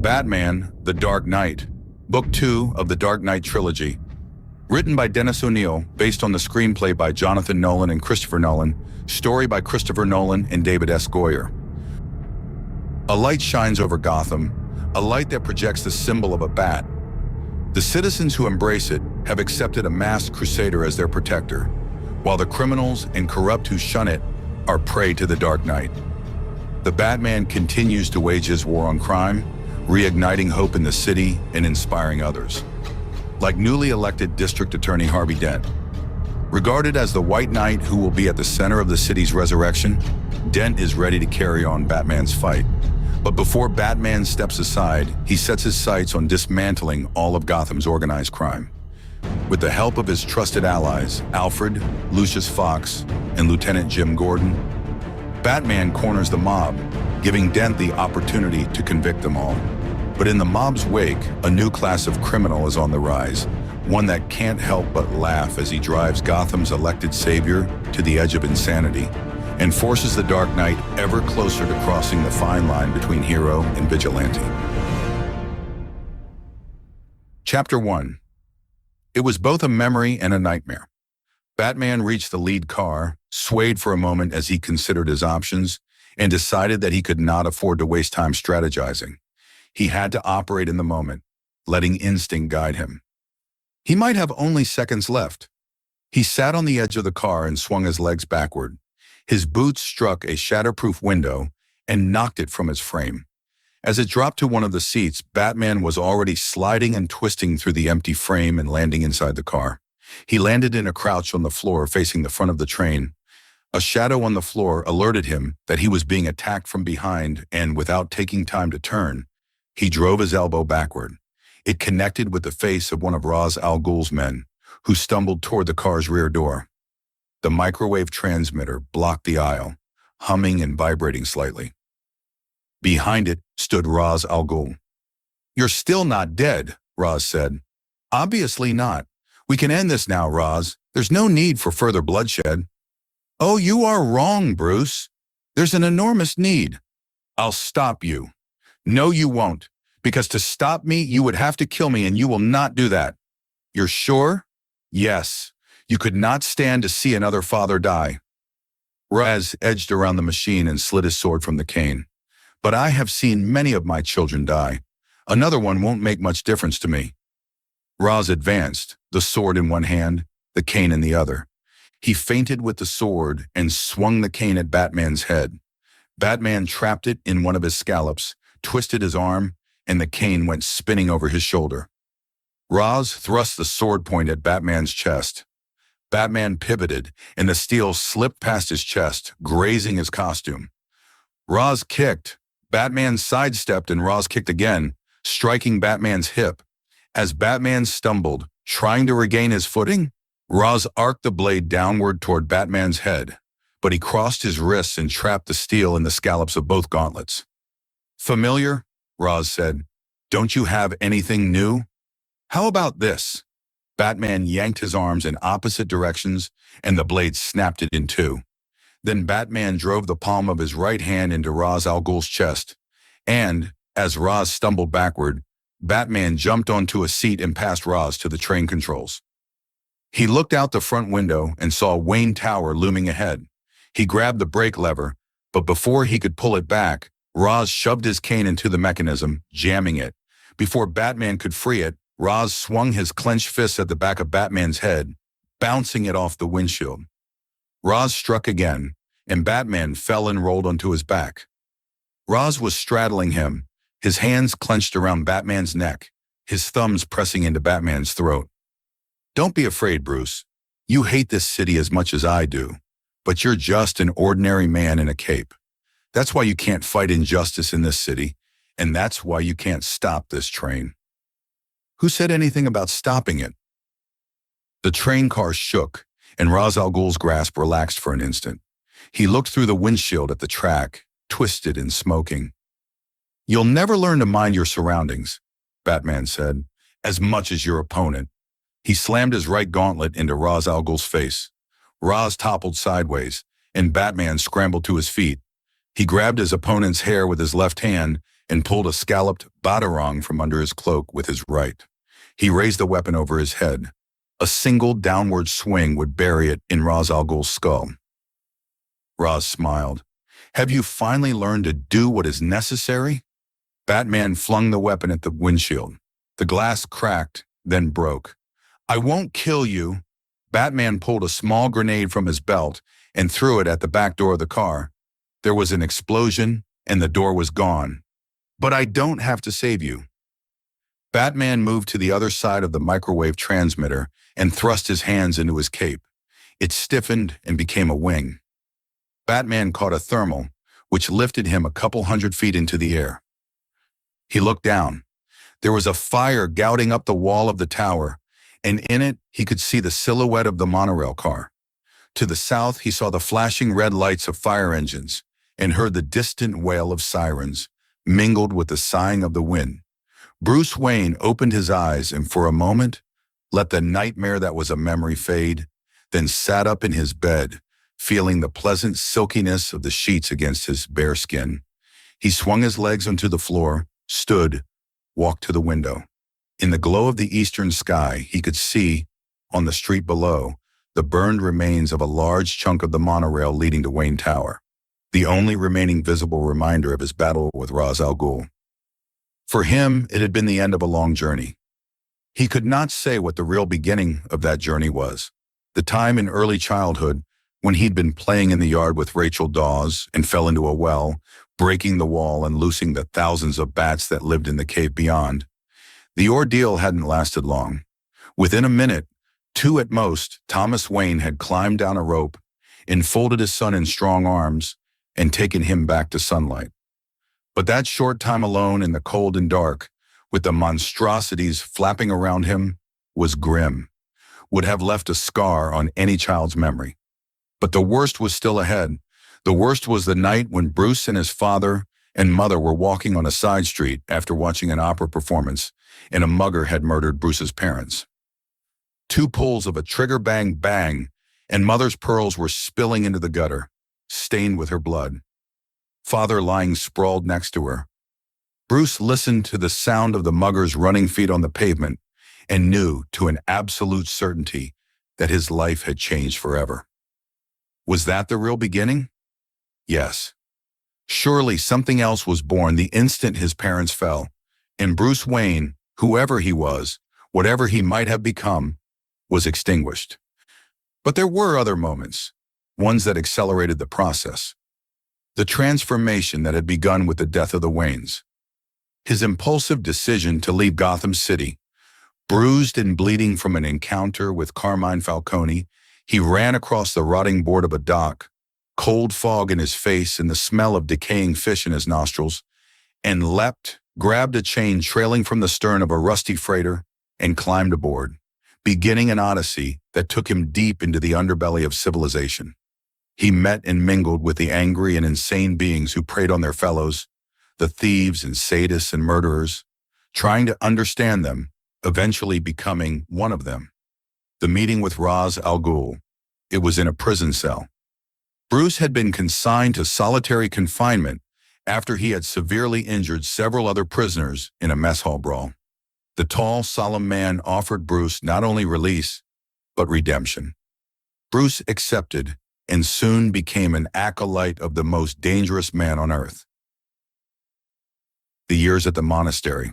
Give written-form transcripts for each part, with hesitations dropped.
Batman: The Dark Knight, Book 2 of the Dark Knight Trilogy. Written by Dennis O'Neil, based on the screenplay by Jonathan Nolan and Christopher Nolan, story by Christopher Nolan and David S. Goyer. A light shines over Gotham, a light that projects the symbol of a bat. The citizens who embrace it have accepted a masked crusader as their protector, while the criminals and corrupt who shun it are prey to the Dark Knight. The Batman continues to wage his war on crime, reigniting hope in the city and inspiring others. Like newly elected District Attorney Harvey Dent. Regarded as the White Knight who will be at the center of the city's resurrection, Dent is ready to carry on Batman's fight. But before Batman steps aside, he sets his sights on dismantling all of Gotham's organized crime. With the help of his trusted allies, Alfred, Lucius Fox, and Lieutenant Jim Gordon, Batman corners the mob, giving Dent the opportunity to convict them all. But in the mob's wake, a new class of criminal is on the rise, one that can't help but laugh as he drives Gotham's elected savior to the edge of insanity and forces the Dark Knight ever closer to crossing the fine line between hero and vigilante. Chapter 1. It was both a memory and a nightmare. Batman reached the lead car, swayed for a moment as he considered his options, and decided that he could not afford to waste time strategizing. He had to operate in the moment, letting instinct guide him. He might have only seconds left. He sat on the edge of the car and swung his legs backward. His boots struck a shatterproof window and knocked it from its frame. As it dropped to one of the seats, Batman was already sliding and twisting through the empty frame and landing inside the car. He landed in a crouch on the floor facing the front of the train. A shadow on the floor alerted him that he was being attacked from behind, and without taking time to turn, he drove his elbow backward. It connected with the face of one of Ra's al Ghul's men, who stumbled toward the car's rear door. The microwave transmitter blocked the aisle, humming and vibrating slightly. Behind it stood Ra's al Ghul. "You're still not dead," Ra's said. "Obviously not. We can end this now, Ra's. There's no need for further bloodshed." "Oh, you are wrong, Bruce. There's an enormous need." "I'll stop you." "No, you won't. Because to stop me, you would have to kill me, and you will not do that." "You're sure?" "Yes. You could not stand to see another father die." Raz edged around the machine and slid his sword from the cane. "But I have seen many of my children die. Another one won't make much difference to me." Raz advanced, the sword in one hand, the cane in the other. He feinted with the sword and swung the cane at Batman's head. Batman trapped it in one of his scallops, twisted his arm, and the cane went spinning over his shoulder. Raz thrust the sword point at Batman's chest. Batman pivoted, and the steel slipped past his chest, grazing his costume. Raz kicked. Batman sidestepped, and Raz kicked again, striking Batman's hip. As Batman stumbled, trying to regain his footing, Raz arced the blade downward toward Batman's head, but he crossed his wrists and trapped the steel in the scallops of both gauntlets. "Familiar?" Raz said. "Don't you have anything new? How about this?" Batman yanked his arms in opposite directions, and the blade snapped it in two. Then Batman drove the palm of his right hand into Ra's al Ghul's chest, and, as Raz stumbled backward, Batman jumped onto a seat and passed Raz to the train controls. He looked out the front window and saw Wayne Tower looming ahead. He grabbed the brake lever, but before he could pull it back, Raz shoved his cane into the mechanism, jamming it. Before Batman could free it, Raz swung his clenched fist at the back of Batman's head, bouncing it off the windshield. Raz struck again, and Batman fell and rolled onto his back. Raz was straddling him, his hands clenched around Batman's neck, his thumbs pressing into Batman's throat. "Don't be afraid, Bruce. You hate this city as much as I do, but you're just an ordinary man in a cape. That's why you can't fight injustice in this city, and that's why you can't stop this train." "Who said anything about stopping it?" The train car shook, and Ra's al Ghul's grasp relaxed for an instant. He looked through the windshield at the track, twisted and smoking. "You'll never learn to mind your surroundings," Batman said, "as much as your opponent." He slammed his right gauntlet into Ra's al Ghul's face. Raz toppled sideways, and Batman scrambled to his feet. He grabbed his opponent's hair with his left hand and pulled a scalloped batarang from under his cloak with his right. He raised the weapon over his head. A single downward swing would bury it in Ra's al Ghul's skull. Ra's smiled. "Have you finally learned to do what is necessary?" Batman flung the weapon at the windshield. The glass cracked, then broke. "I won't kill you." Batman pulled a small grenade from his belt and threw it at the back door of the car. There was an explosion, and the door was gone. "But I don't have to save you." Batman moved to the other side of the microwave transmitter and thrust his hands into his cape. It stiffened and became a wing. Batman caught a thermal, which lifted him a couple 100 feet into the air. He looked down. There was a fire gouting up the wall of the tower, and in it he could see the silhouette of the monorail car. To the south he saw the flashing red lights of fire engines and heard the distant wail of sirens, mingled with the sighing of the wind. Bruce Wayne opened his eyes and for a moment let the nightmare that was a memory fade, then sat up in his bed, feeling the pleasant silkiness of the sheets against his bare skin. He swung his legs onto the floor, stood, walked to the window. In the glow of the eastern sky, he could see, on the street below, the burned remains of a large chunk of the monorail leading to Wayne Tower, the only remaining visible reminder of his battle with Ra's al Ghul. For him, it had been the end of a long journey. He could not say what the real beginning of that journey was. The time in early childhood when he'd been playing in the yard with Rachel Dawes and fell into a well, breaking the wall and loosing the thousands of bats that lived in the cave beyond. The ordeal hadn't lasted long. Within a minute, 2 at most, Thomas Wayne had climbed down a rope, enfolded his son in strong arms, and taken him back to sunlight. But that short time alone in the cold and dark, with the monstrosities flapping around him, was grim, would have left a scar on any child's memory. But the worst was still ahead. The worst was the night when Bruce and his father and mother were walking on a side street after watching an opera performance, and a mugger had murdered Bruce's parents. 2 pulls of a trigger bang bang, and mother's pearls were spilling into the gutter, stained with her blood. Father lying sprawled next to her. Bruce listened to the sound of the mugger's running feet on the pavement and knew to an absolute certainty that his life had changed forever. Was that the real beginning? Yes. Surely something else was born the instant his parents fell, and Bruce Wayne, whoever he was, whatever he might have become, was extinguished. But there were other moments, ones that accelerated the process. The transformation that had begun with the death of the Waynes. His impulsive decision to leave Gotham City. Bruised and bleeding from an encounter with Carmine Falcone, he ran across the rotting board of a dock, cold fog in his face and the smell of decaying fish in his nostrils, and leapt, grabbed a chain trailing from the stern of a rusty freighter, and climbed aboard, beginning an odyssey that took him deep into the underbelly of civilization. He met and mingled with the angry and insane beings who preyed on their fellows, the thieves and sadists and murderers, trying to understand them, eventually becoming one of them. The meeting with Ra's al Ghul. It was in a prison cell. Bruce had been consigned to solitary confinement after he had severely injured several other prisoners in a mess hall brawl. The tall, solemn man offered Bruce not only release, but redemption. Bruce accepted and soon became an acolyte of the most dangerous man on earth. The years at the monastery.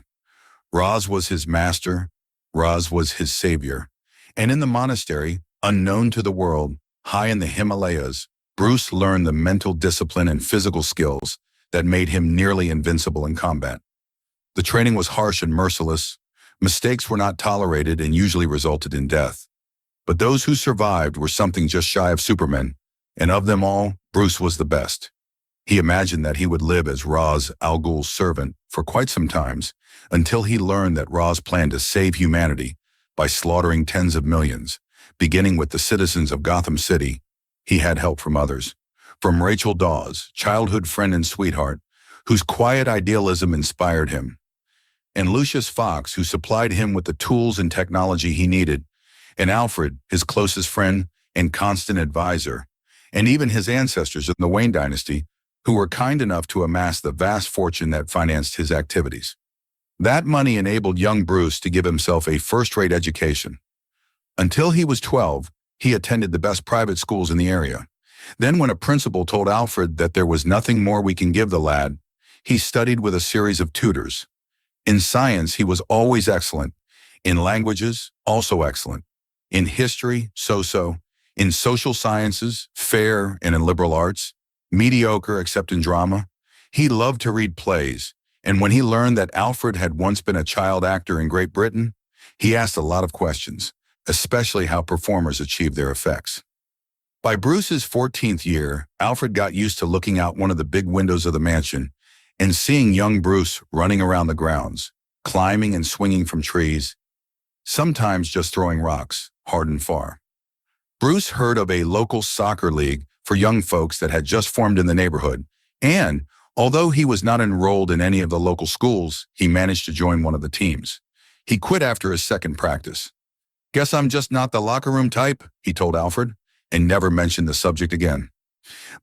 Ra's was his master, Ra's was his savior. And in the monastery, unknown to the world, high in the Himalayas, Bruce learned the mental discipline and physical skills that made him nearly invincible in combat. The training was harsh and merciless. Mistakes were not tolerated and usually resulted in death. But those who survived were something just shy of supermen, and of them all, Bruce was the best. He imagined that he would live as Ra's al Ghul's servant for quite some times, until he learned that Ra's planned to save humanity by slaughtering tens of millions. Beginning with the citizens of Gotham City, he had help from others. From Rachel Dawes, childhood friend and sweetheart, whose quiet idealism inspired him, and Lucius Fox, who supplied him with the tools and technology he needed, and Alfred, his closest friend and constant advisor, and even his ancestors in the Wayne dynasty, who were kind enough to amass the vast fortune that financed his activities. That money enabled young Bruce to give himself a first-rate education. Until he was 12, he attended the best private schools in the area. Then when a principal told Alfred that there was nothing more we can give the lad, he studied with a series of tutors. In science, he was always excellent. In languages, also excellent. In history, so-so. In social sciences, fair, and in liberal arts, mediocre except in drama. He loved to read plays, and when he learned that Alfred had once been a child actor in Great Britain, he asked a lot of questions, especially how performers achieved their effects. By Bruce's 14th year, Alfred got used to looking out one of the big windows of the mansion and seeing young Bruce running around the grounds, climbing and swinging from trees, sometimes just throwing rocks, hard and far. Bruce heard of a local soccer league for young folks that had just formed in the neighborhood, and although he was not enrolled in any of the local schools, he managed to join one of the teams. He quit after his second practice. "Guess I'm just not the locker room type," he told Alfred, and never mentioned the subject again.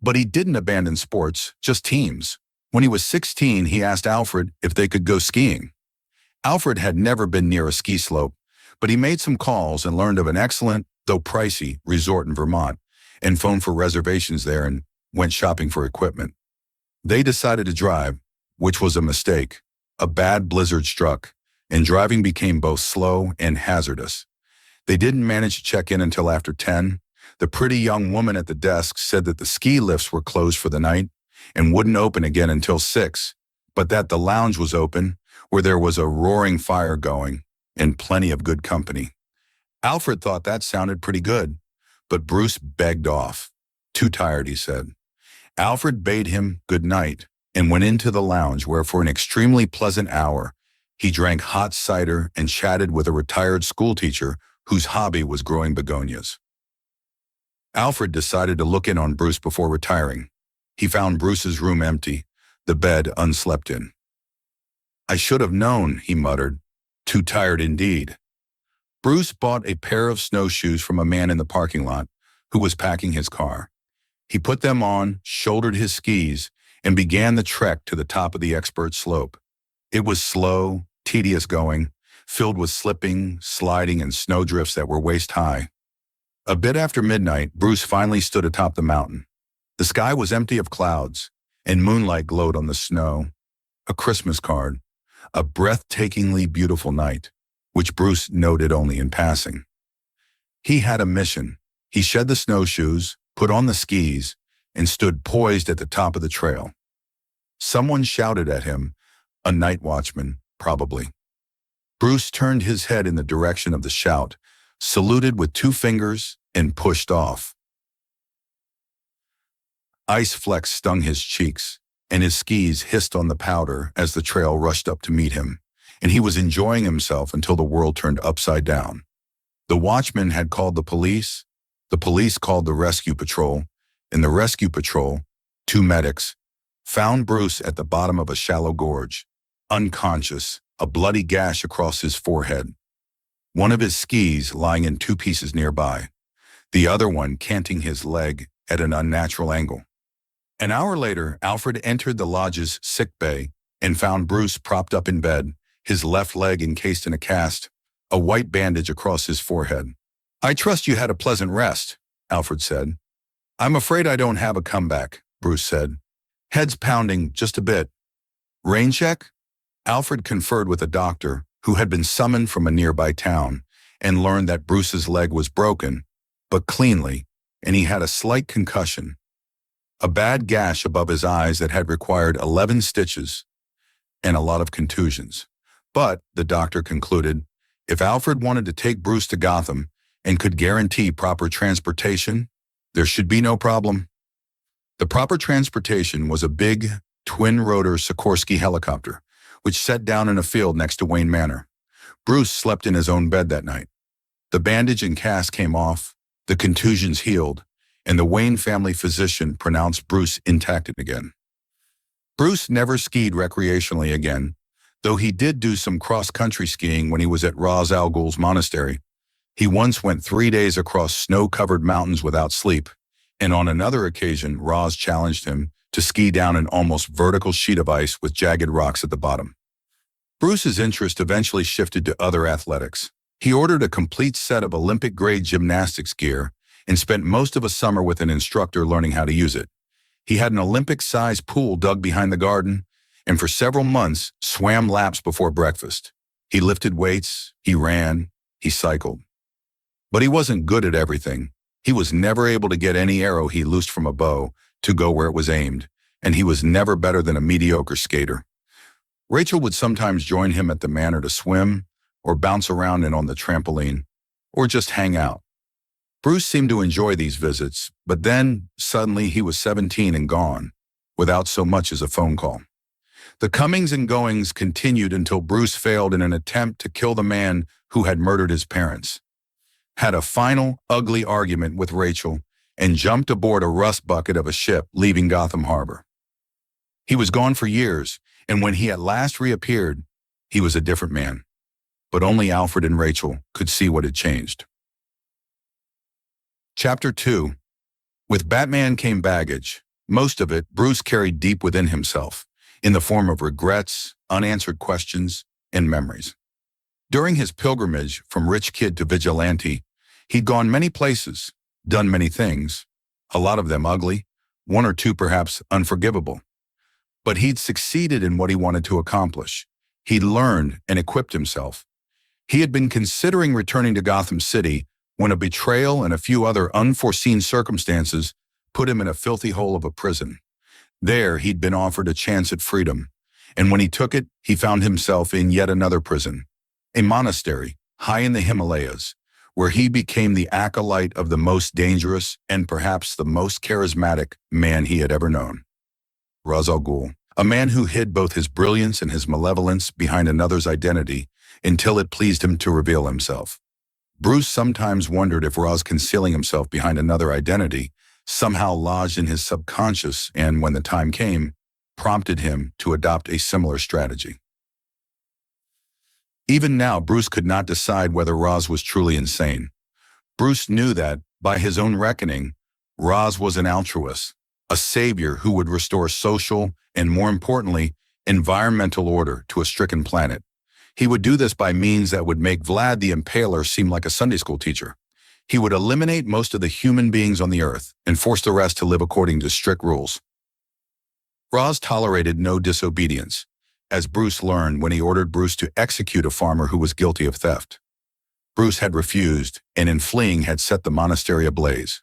But he didn't abandon sports, just teams. When he was 16, he asked Alfred if they could go skiing. Alfred had never been near a ski slope, but he made some calls and learned of an excellent, though pricey, resort in Vermont, and phoned for reservations there and went shopping for equipment. They decided to drive, which was a mistake. A bad blizzard struck, and driving became both slow and hazardous. They didn't manage to check in until after 10. The pretty young woman at the desk said that the ski lifts were closed for the night and wouldn't open again until 6, but that the lounge was open, where there was a roaring fire going and plenty of good company. Alfred thought that sounded pretty good, but Bruce begged off. Too tired, he said. Alfred bade him good night and went into the lounge where for an extremely pleasant hour he drank hot cider and chatted with a retired schoolteacher whose hobby was growing begonias. Alfred decided to look in on Bruce before retiring. He found Bruce's room empty, the bed unslept in. "I should have known," he muttered. "Too tired indeed." Bruce bought a pair of snowshoes from a man in the parking lot who was packing his car. He put them on, shouldered his skis, and began the trek to the top of the expert slope. It was slow, tedious going, filled with slipping, sliding, and snowdrifts that were waist-high. A bit after midnight, Bruce finally stood atop the mountain. The sky was empty of clouds, and moonlight glowed on the snow. A Christmas card, a breathtakingly beautiful night, which Bruce noted only in passing. He had a mission. He shed the snowshoes, put on the skis, and stood poised at the top of the trail. Someone shouted at him, a night watchman, probably. Bruce turned his head in the direction of the shout, saluted with 2 fingers, and pushed off. Ice flecks stung his cheeks, and his skis hissed on the powder as the trail rushed up to meet him, and he was enjoying himself until the world turned upside down. The watchman had called the police called the rescue patrol, and the rescue patrol, 2 medics, found Bruce at the bottom of a shallow gorge, unconscious, a bloody gash across his forehead. One of his skis lying in 2 pieces nearby, the other one canting his leg at an unnatural angle. An hour later, Alfred entered the lodge's sick bay and found Bruce propped up in bed, his left leg encased in a cast, a white bandage across his forehead. "I trust you had a pleasant rest," Alfred said. "I'm afraid I don't have a comeback," Bruce said. "Head's pounding just a bit." "Rain check?" Alfred conferred with a doctor who had been summoned from a nearby town and learned that Bruce's leg was broken, but cleanly, and he had a slight concussion. A bad gash above his eyes that had required 11 stitches and a lot of contusions. But, the doctor concluded, if Alfred wanted to take Bruce to Gotham and could guarantee proper transportation, there should be no problem. The proper transportation was a big, twin-rotor Sikorsky helicopter, which set down in a field next to Wayne Manor. Bruce slept in his own bed that night. The bandage and cast came off, the contusions healed, and the Wayne family physician pronounced Bruce intact again. Bruce never skied recreationally again, though he did do some cross-country skiing when he was at Ras Al Ghul's monastery. He once went 3 days across snow-covered mountains without sleep, and on another occasion Ras challenged him to ski down an almost vertical sheet of ice with jagged rocks at the bottom. Bruce's interest eventually shifted to other athletics. He ordered a complete set of Olympic-grade gymnastics gear and spent most of a summer with an instructor learning how to use it. He had an Olympic-sized pool dug behind the garden, and for several months swam laps before breakfast. He lifted weights, he ran, he cycled. But he wasn't good at everything. He was never able to get any arrow he loosed from a bow to go where it was aimed, and he was never better than a mediocre skater. Rachel would sometimes join him at the manor to swim, or bounce around and on the trampoline, or just hang out. Bruce seemed to enjoy these visits, but then, suddenly, he was 17 and gone, without so much as a phone call. The comings and goings continued until Bruce failed in an attempt to kill the man who had murdered his parents, had a final, ugly argument with Rachel, and jumped aboard a rust bucket of a ship leaving Gotham Harbor. He was gone for years, and when he at last reappeared, he was a different man. But only Alfred and Rachel could see what had changed. Chapter 2. With Batman came baggage. Most of it Bruce carried deep within himself, in the form of regrets, unanswered questions, and memories. During his pilgrimage from rich kid to vigilante, he'd gone many places, done many things, a lot of them ugly, one or two perhaps unforgivable. But he'd succeeded in what he wanted to accomplish. He'd learned and equipped himself. He had been considering returning to Gotham City when a betrayal and a few other unforeseen circumstances put him in a filthy hole of a prison. There, he'd been offered a chance at freedom, and when he took it, he found himself in yet another prison, a monastery high in the Himalayas, where he became the acolyte of the most dangerous and perhaps the most charismatic man he had ever known. Ra's al Ghul, a man who hid both his brilliance and his malevolence behind another's identity until it pleased him to reveal himself. Bruce sometimes wondered if Ra's concealing himself behind another identity somehow lodged in his subconscious and, when the time came, prompted him to adopt a similar strategy. Even now, Bruce could not decide whether Ra's was truly insane. Bruce knew that, by his own reckoning, Ra's was an altruist, a savior who would restore social and, more importantly, environmental order to a stricken planet. He would do this by means that would make Vlad the Impaler seem like a Sunday school teacher. He would eliminate most of the human beings on the earth and force the rest to live according to strict rules. Ra's tolerated no disobedience, as Bruce learned when he ordered Bruce to execute a farmer who was guilty of theft. Bruce had refused, and in fleeing had set the monastery ablaze.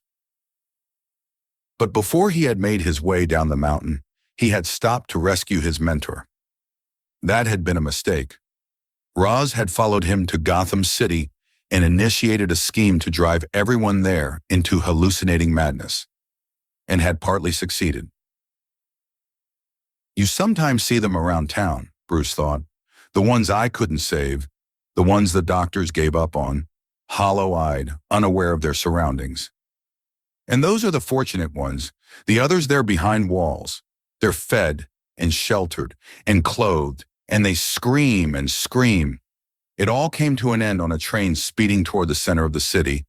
But before he had made his way down the mountain, he had stopped to rescue his mentor. That had been a mistake. Ra's had followed him to Gotham City and initiated a scheme to drive everyone there into hallucinating madness, and had partly succeeded. You sometimes see them around town, Bruce thought. The ones I couldn't save, the ones the doctors gave up on, hollow-eyed, unaware of their surroundings. And those are the fortunate ones. The others, they're behind walls. They're fed and sheltered and clothed, and they scream and scream. It all came to an end on a train speeding toward the center of the city.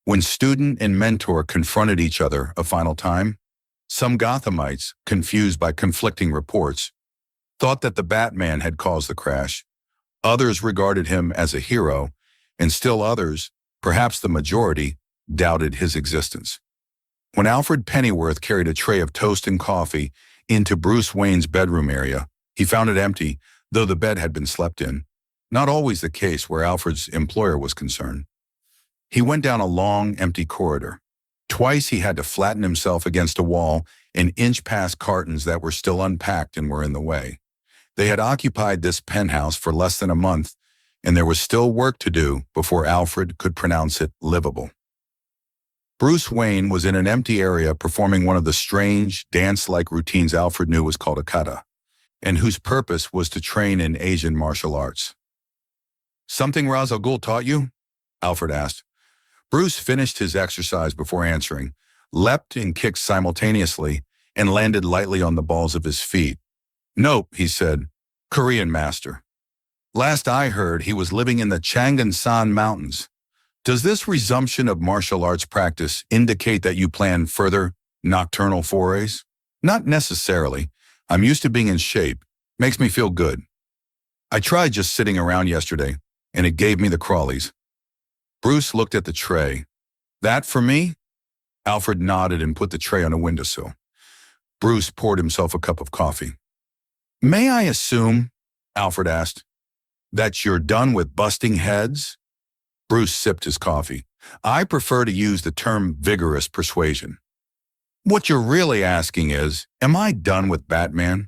When student and mentor confronted each other a final time, some Gothamites, confused by conflicting reports, thought that the Batman had caused the crash. Others regarded him as a hero, and still others, perhaps the majority, doubted his existence. When Alfred Pennyworth carried a tray of toast and coffee into Bruce Wayne's bedroom area, he found it empty, though the bed had been slept in. Not always the case where Alfred's employer was concerned. He went down a long, empty corridor. Twice he had to flatten himself against a wall and inch past cartons that were still unpacked and were in the way. They had occupied this penthouse for less than a month, and there was still work to do before Alfred could pronounce it livable. Bruce Wayne was in an empty area performing one of the strange, dance-like routines Alfred knew was called a kata, and whose purpose was to train in Asian martial arts. "Something Ra's al Ghul taught you?" Alfred asked. Bruce finished his exercise before answering, leapt and kicked simultaneously, and landed lightly on the balls of his feet. "Nope," he said. "Korean master. Last I heard, he was living in the Changansan Mountains. Does this resumption of martial arts practice indicate that you plan further nocturnal forays?" Not necessarily. I'm used to being in shape. Makes me feel good. I tried just sitting around yesterday, and it gave me the crawlies. Bruce looked at the tray. That for me? Alfred nodded and put the tray on a windowsill. Bruce poured himself a cup of coffee. May I assume, Alfred asked, that you're done with busting heads? Bruce sipped his coffee. I prefer to use the term vigorous persuasion. What you're really asking is, am I done with Batman?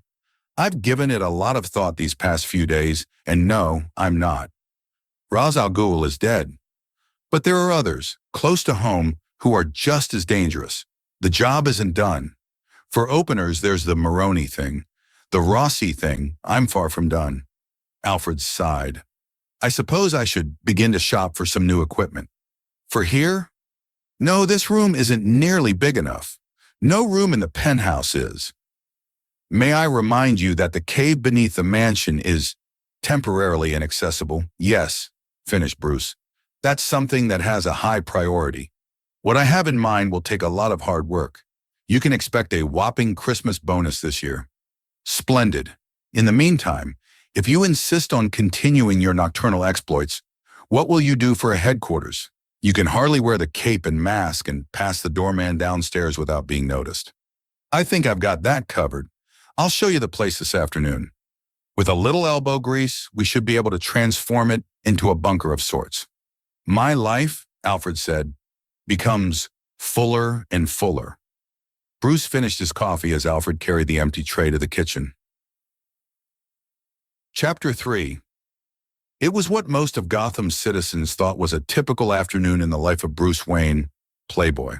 I've given it a lot of thought these past few days, and no, I'm not. Ra's al Ghul is dead. But there are others, close to home, who are just as dangerous. The job isn't done. For openers, there's the Maroni thing. The Rossi thing, I'm far from done. Alfred sighed. I suppose I should begin to shop for some new equipment. For here? No, this room isn't nearly big enough. No room in the penthouse is. May I remind you that the cave beneath the mansion is temporarily inaccessible? Yes, finished Bruce. That's something that has a high priority. What I have in mind will take a lot of hard work. You can expect a whopping Christmas bonus this year. Splendid. In the meantime, if you insist on continuing your nocturnal exploits, what will you do for a headquarters? You can hardly wear the cape and mask and pass the doorman downstairs without being noticed. I think I've got that covered. I'll show you the place this afternoon. With a little elbow grease, we should be able to transform it into a bunker of sorts. My life, Alfred said, becomes fuller and fuller. Bruce finished his coffee as Alfred carried the empty tray to the kitchen. Chapter 3. It was what most of Gotham's citizens thought was a typical afternoon in the life of Bruce Wayne, Playboy.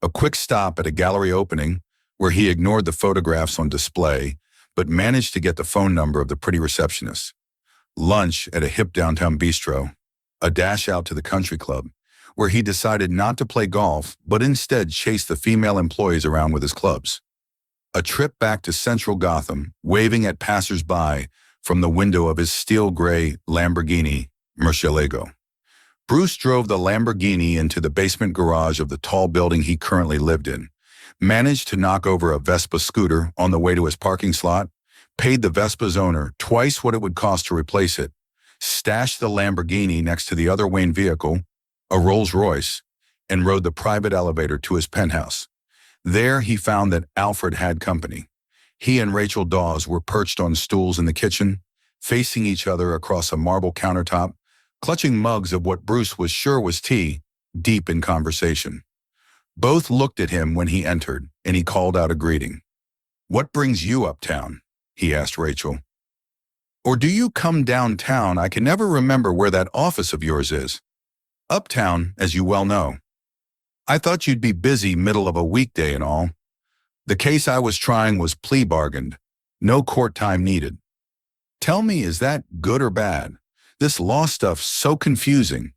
A quick stop at a gallery opening, where he ignored the photographs on display, but managed to get the phone number of the pretty receptionist. Lunch at a hip downtown bistro. A dash out to the country club, where he decided not to play golf, but instead chase the female employees around with his clubs. A trip back to central Gotham, waving at passers-by from the window of his steel-gray Lamborghini Murcielago. Bruce drove the Lamborghini into the basement garage of the tall building he currently lived in, managed to knock over a Vespa scooter on the way to his parking slot, paid the Vespa's owner twice what it would cost to replace it, stashed the Lamborghini next to the other Wayne vehicle, a Rolls-Royce, and rode the private elevator to his penthouse. There he found that Alfred had company. He and Rachel Dawes were perched on stools in the kitchen, facing each other across a marble countertop, clutching mugs of what Bruce was sure was tea, deep in conversation. Both looked at him when he entered, and he called out a greeting. "What brings you uptown?" he asked Rachel. "Or do you come downtown? I can never remember where that office of yours is." "Uptown, as you well know." "I thought you'd be busy middle of a weekday and all." "The case I was trying was plea bargained. No court time needed." "Tell me, is that good or bad? This law stuff's so confusing."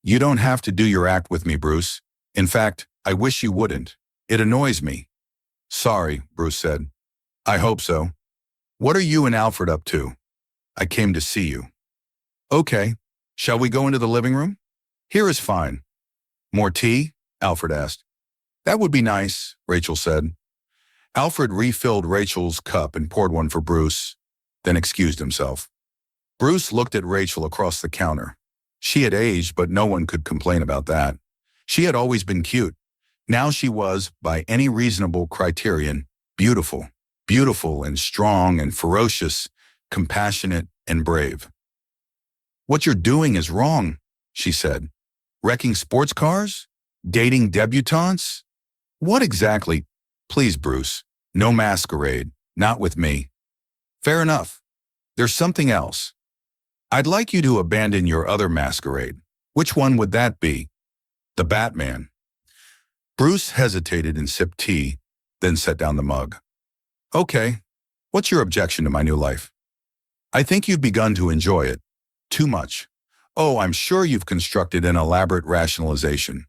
"You don't have to do your act with me, Bruce. In fact, I wish you wouldn't. It annoys me." "Sorry," Bruce said. "I hope so. What are you and Alfred up to?" "I came to see you." "Okay. Shall we go into the living room?" "Here is fine." "More tea?" Alfred asked. "That would be nice," Rachel said. Alfred refilled Rachel's cup and poured one for Bruce, then excused himself. Bruce looked at Rachel across the counter. She had aged, but no one could complain about that. She had always been cute. Now she was, by any reasonable criterion, beautiful. Beautiful and strong and ferocious, compassionate and brave. "What you're doing is wrong," she said. "Wrecking sports cars? Dating debutantes? What exactly?" "Please, Bruce, no masquerade, not with me." "Fair enough. There's something else. I'd like you to abandon your other masquerade." "Which one would that be?" "The Batman." Bruce hesitated and sipped tea, then set down the mug. "Okay, what's your objection to my new life?" "I think you've begun to enjoy it. Too much. Oh, I'm sure you've constructed an elaborate rationalization.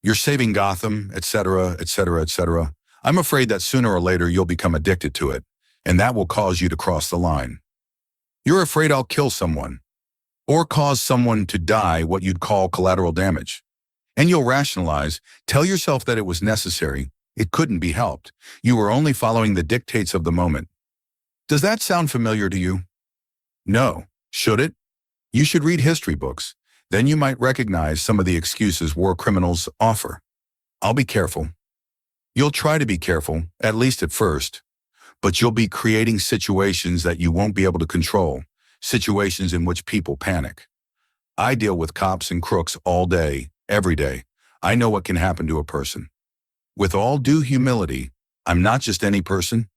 You're saving Gotham, etc., etc., etc. I'm afraid that sooner or later you'll become addicted to it, and that will cause you to cross the line. You're afraid I'll kill someone, or cause someone to die, what you'd call collateral damage. And you'll rationalize, tell yourself that it was necessary, It couldn't be helped. You were only following the dictates of the moment. Does that sound familiar to you? No. Should it? You should read history books. Then you might recognize some of the excuses war criminals offer. I'll be careful. You'll try to be careful, at least at first, but you'll be creating situations that you won't be able to control, situations in which people panic. I deal with cops and crooks all day, every day. I know what can happen to a person. With all due humility, I'm not just any person.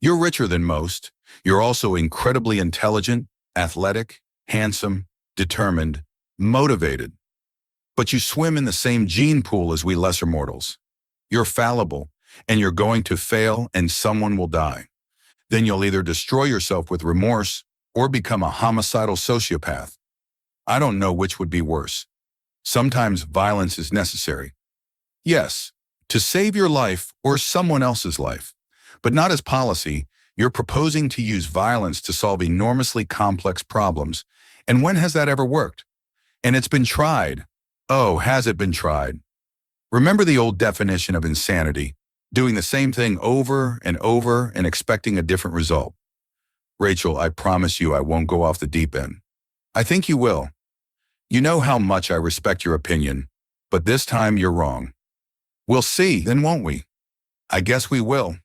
You're richer than most. You're also incredibly intelligent, athletic, handsome, determined, motivated. But you swim in the same gene pool as we lesser mortals. You're fallible, and you're going to fail, and someone will die. Then you'll either destroy yourself with remorse or become a homicidal sociopath. I don't know which would be worse. Sometimes violence is necessary. Yes, to save your life or someone else's life, but not as policy. You're proposing to use violence to solve enormously complex problems. And when has that ever worked? And it's been tried. Oh, has it been tried? Remember the old definition of insanity, doing the same thing over and over and expecting a different result. Rachel, I promise you I won't go off the deep end. I think you will. You know how much I respect your opinion, but this time you're wrong. We'll see, then won't we? I guess we will.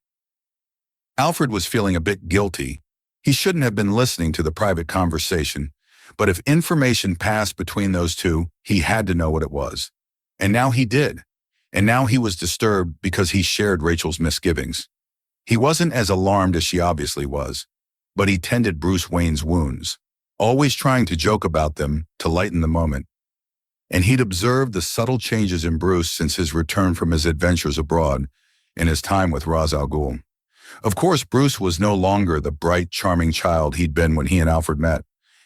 Alfred was feeling a bit guilty. He shouldn't have been listening to the private conversation, but if information passed between those two, he had to know what it was. And now he did. And now he was disturbed because he shared Rachel's misgivings. He wasn't as alarmed as she obviously was, but he tended Bruce Wayne's wounds, always trying to joke about them to lighten the moment. And he'd observed the subtle changes in Bruce since his return from his adventures abroad and his time with Ra's al Ghul. Of course, Bruce was no longer the bright, charming child he'd been when he and Alfred met,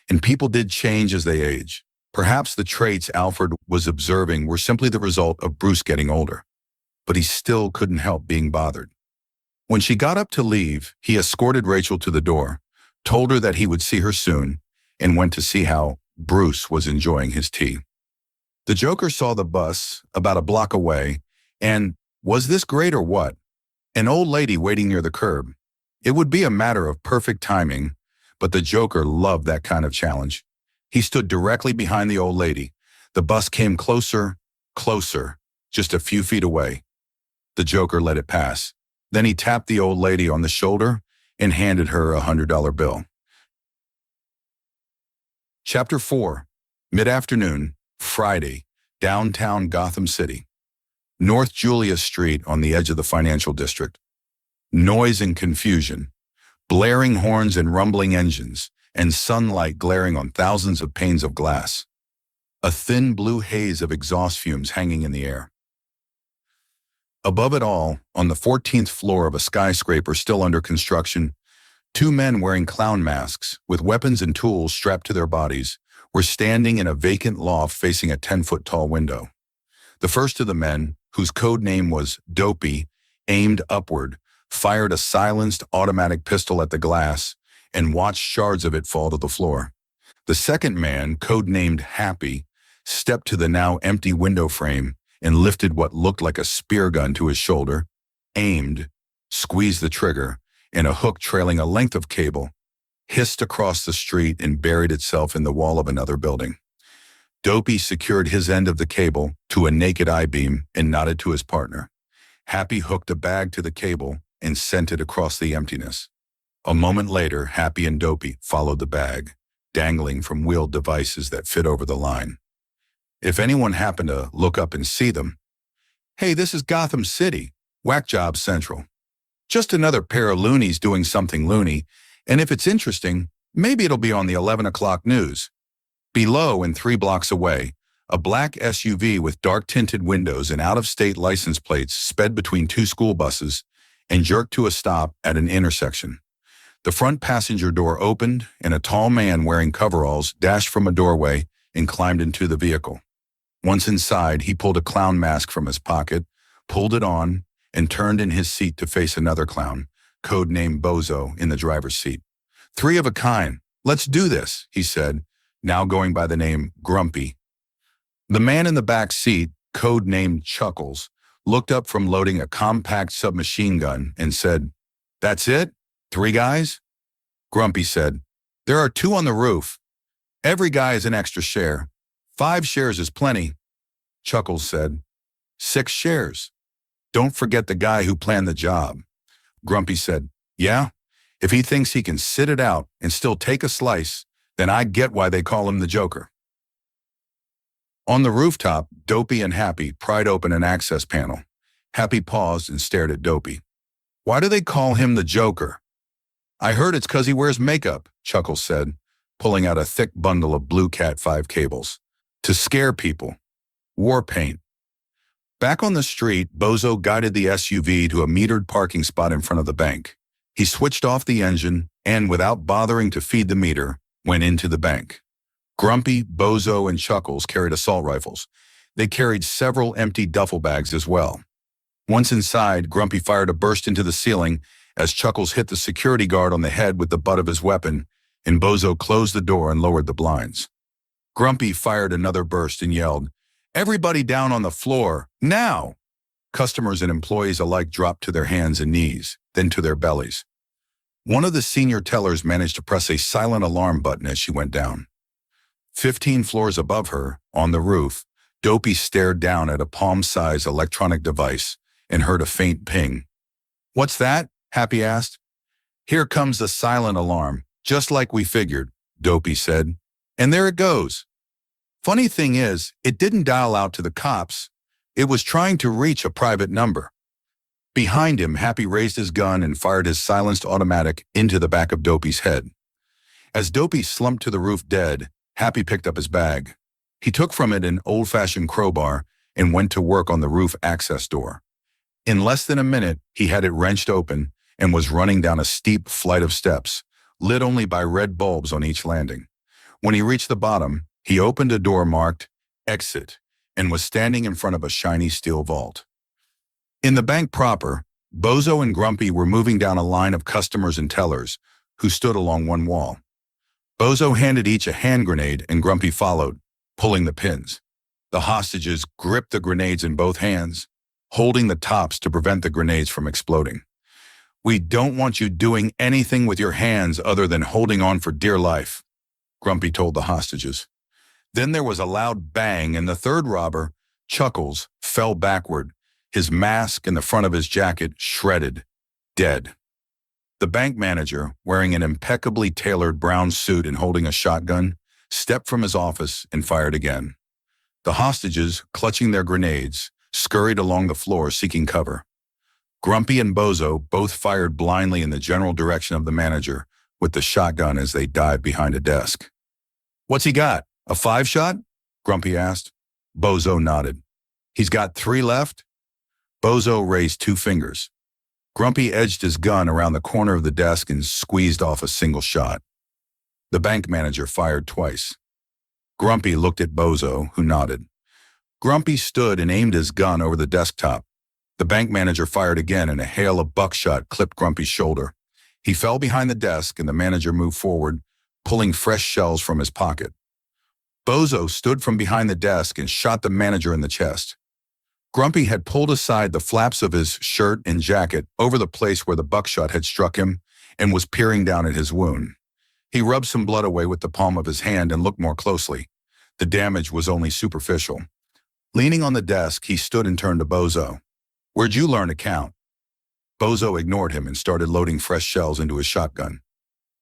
and people did change as they age. Perhaps the traits Alfred was observing were simply the result of Bruce getting older, but he still couldn't help being bothered. When she got up to leave, he escorted Rachel to the door, told her that he would see her soon, and went to see how Bruce was enjoying his tea. The Joker saw the bus about a block away, and was this great or what? An old lady waiting near the curb. It would be a matter of perfect timing, but the Joker loved that kind of challenge. He stood directly behind the old lady. The bus came closer, closer, just a few feet away. The Joker let it pass. Then he tapped the old lady on the shoulder and handed her a $100 bill. Chapter 4. Mid-afternoon, Friday, downtown Gotham City. North Julia Street on the edge of the financial district. Noise and confusion, blaring horns and rumbling engines, and sunlight glaring on thousands of panes of glass. A thin blue haze of exhaust fumes hanging in the air. Above it all, on the 14th floor of a skyscraper still under construction, two men wearing clown masks, with weapons and tools strapped to their bodies, were standing in a vacant loft facing a 10-foot-tall window. The first of the men, whose code name was Dopey, aimed upward, fired a silenced automatic pistol at the glass, and watched shards of it fall to the floor. The second man, codenamed Happy, stepped to the now empty window frame and lifted what looked like a spear gun to his shoulder, aimed, squeezed the trigger, and a hook trailing a length of cable hissed across the street and buried itself in the wall of another building. Dopey secured his end of the cable to a naked I-beam and nodded to his partner. Happy hooked a bag to the cable and sent it across the emptiness. A moment later, Happy and Dopey followed the bag, dangling from wheeled devices that fit over the line. If anyone happened to look up and see them, "Hey, this is Gotham City, Whack Job Central. Just another pair of loonies doing something loony, and if it's interesting, maybe it'll be on the 11 o'clock news." Below and 3 blocks away, a black SUV with dark-tinted windows and out-of-state license plates sped between 2 school buses and jerked to a stop at an intersection. The front passenger door opened, and a tall man wearing coveralls dashed from a doorway and climbed into the vehicle. Once inside, he pulled a clown mask from his pocket, pulled it on, and turned in his seat to face another clown, codenamed Bozo, in the driver's seat. "Three of a kind. Let's do this," he said, now going by the name Grumpy. The man in the back seat, codenamed Chuckles, looked up from loading a compact submachine gun, and said, "That's it? 3 guys?" Grumpy said, "There are 2 on the roof. Every guy is an extra share. 5 shares is plenty." Chuckles said, "6 shares. Don't forget the guy who planned the job." Grumpy said, "Yeah, if he thinks he can sit it out and still take a slice, then I get why they call him the Joker." On the rooftop, Dopey and Happy pried open an access panel. Happy paused and stared at Dopey. "Why do they call him the Joker?" "I heard it's 'cause he wears makeup," Chuckles said, pulling out a thick bundle of blue Cat 5 cables. "To scare people. War paint." Back on the street, Bozo guided the SUV to a metered parking spot in front of the bank. He switched off the engine and, without bothering to feed the meter, went into the bank. Grumpy, Bozo, and Chuckles carried assault rifles. They carried several empty duffel bags as well. Once inside, Grumpy fired a burst into the ceiling as Chuckles hit the security guard on the head with the butt of his weapon, and Bozo closed the door and lowered the blinds. Grumpy fired another burst and yelled, "Everybody down on the floor, now!" Customers and employees alike dropped to their hands and knees, then to their bellies. One of the senior tellers managed to press a silent alarm button as she went down. 15 floors above her, on the roof, Dopey stared down at a palm-sized electronic device and heard a faint ping. "What's that?" Happy asked. "Here comes the silent alarm, just like we figured," Dopey said. "And there it goes. Funny thing is, it didn't dial out to the cops. It was trying to reach a private number." Behind him, Happy raised his gun and fired his silenced automatic into the back of Dopey's head. As Dopey slumped to the roof dead, Happy picked up his bag. He took from it an old-fashioned crowbar and went to work on the roof access door. In less than a minute, he had it wrenched open and was running down a steep flight of steps, lit only by red bulbs on each landing. When he reached the bottom, he opened a door marked "Exit" and was standing in front of a shiny steel vault. In the bank proper, Bozo and Grumpy were moving down a line of customers and tellers who stood along one wall. Bozo handed each a hand grenade and Grumpy followed, pulling the pins. The hostages gripped the grenades in both hands, holding the tops to prevent the grenades from exploding. "We don't want you doing anything with your hands other than holding on for dear life," Grumpy told the hostages. Then there was a loud bang and the third robber, Chuckles, fell backward, his mask and the front of his jacket shredded, dead. The bank manager, wearing an impeccably tailored brown suit and holding a shotgun, stepped from his office and fired again. The hostages, clutching their grenades, scurried along the floor seeking cover. Grumpy and Bozo both fired blindly in the general direction of the manager with the shotgun as they dived behind a desk. "What's he got? A 5-shot?" Grumpy asked. Bozo nodded. "He's got 3 left?" Bozo raised 2 fingers. Grumpy edged his gun around the corner of the desk and squeezed off a single shot. The bank manager fired twice. Grumpy looked at Bozo, who nodded. Grumpy stood and aimed his gun over the desktop. The bank manager fired again and a hail of buckshot clipped Grumpy's shoulder. He fell behind the desk and the manager moved forward, pulling fresh shells from his pocket. Bozo stood from behind the desk and shot the manager in the chest. Grumpy had pulled aside the flaps of his shirt and jacket over the place where the buckshot had struck him and was peering down at his wound. He rubbed some blood away with the palm of his hand and looked more closely. The damage was only superficial. Leaning on the desk, he stood and turned to Bozo. "Where'd you learn to count?" Bozo ignored him and started loading fresh shells into his shotgun.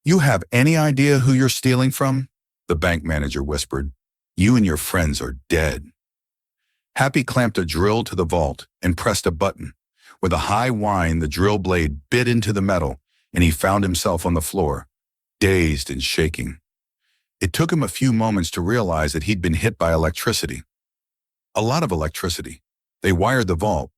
"You have any idea who you're stealing from?" the bank manager whispered. "You and your friends are dead." Happy clamped a drill to the vault and pressed a button. With a high whine, the drill blade bit into the metal, and he found himself on the floor, dazed and shaking. It took him a few moments to realize that he'd been hit by electricity. A lot of electricity. They wired the vault.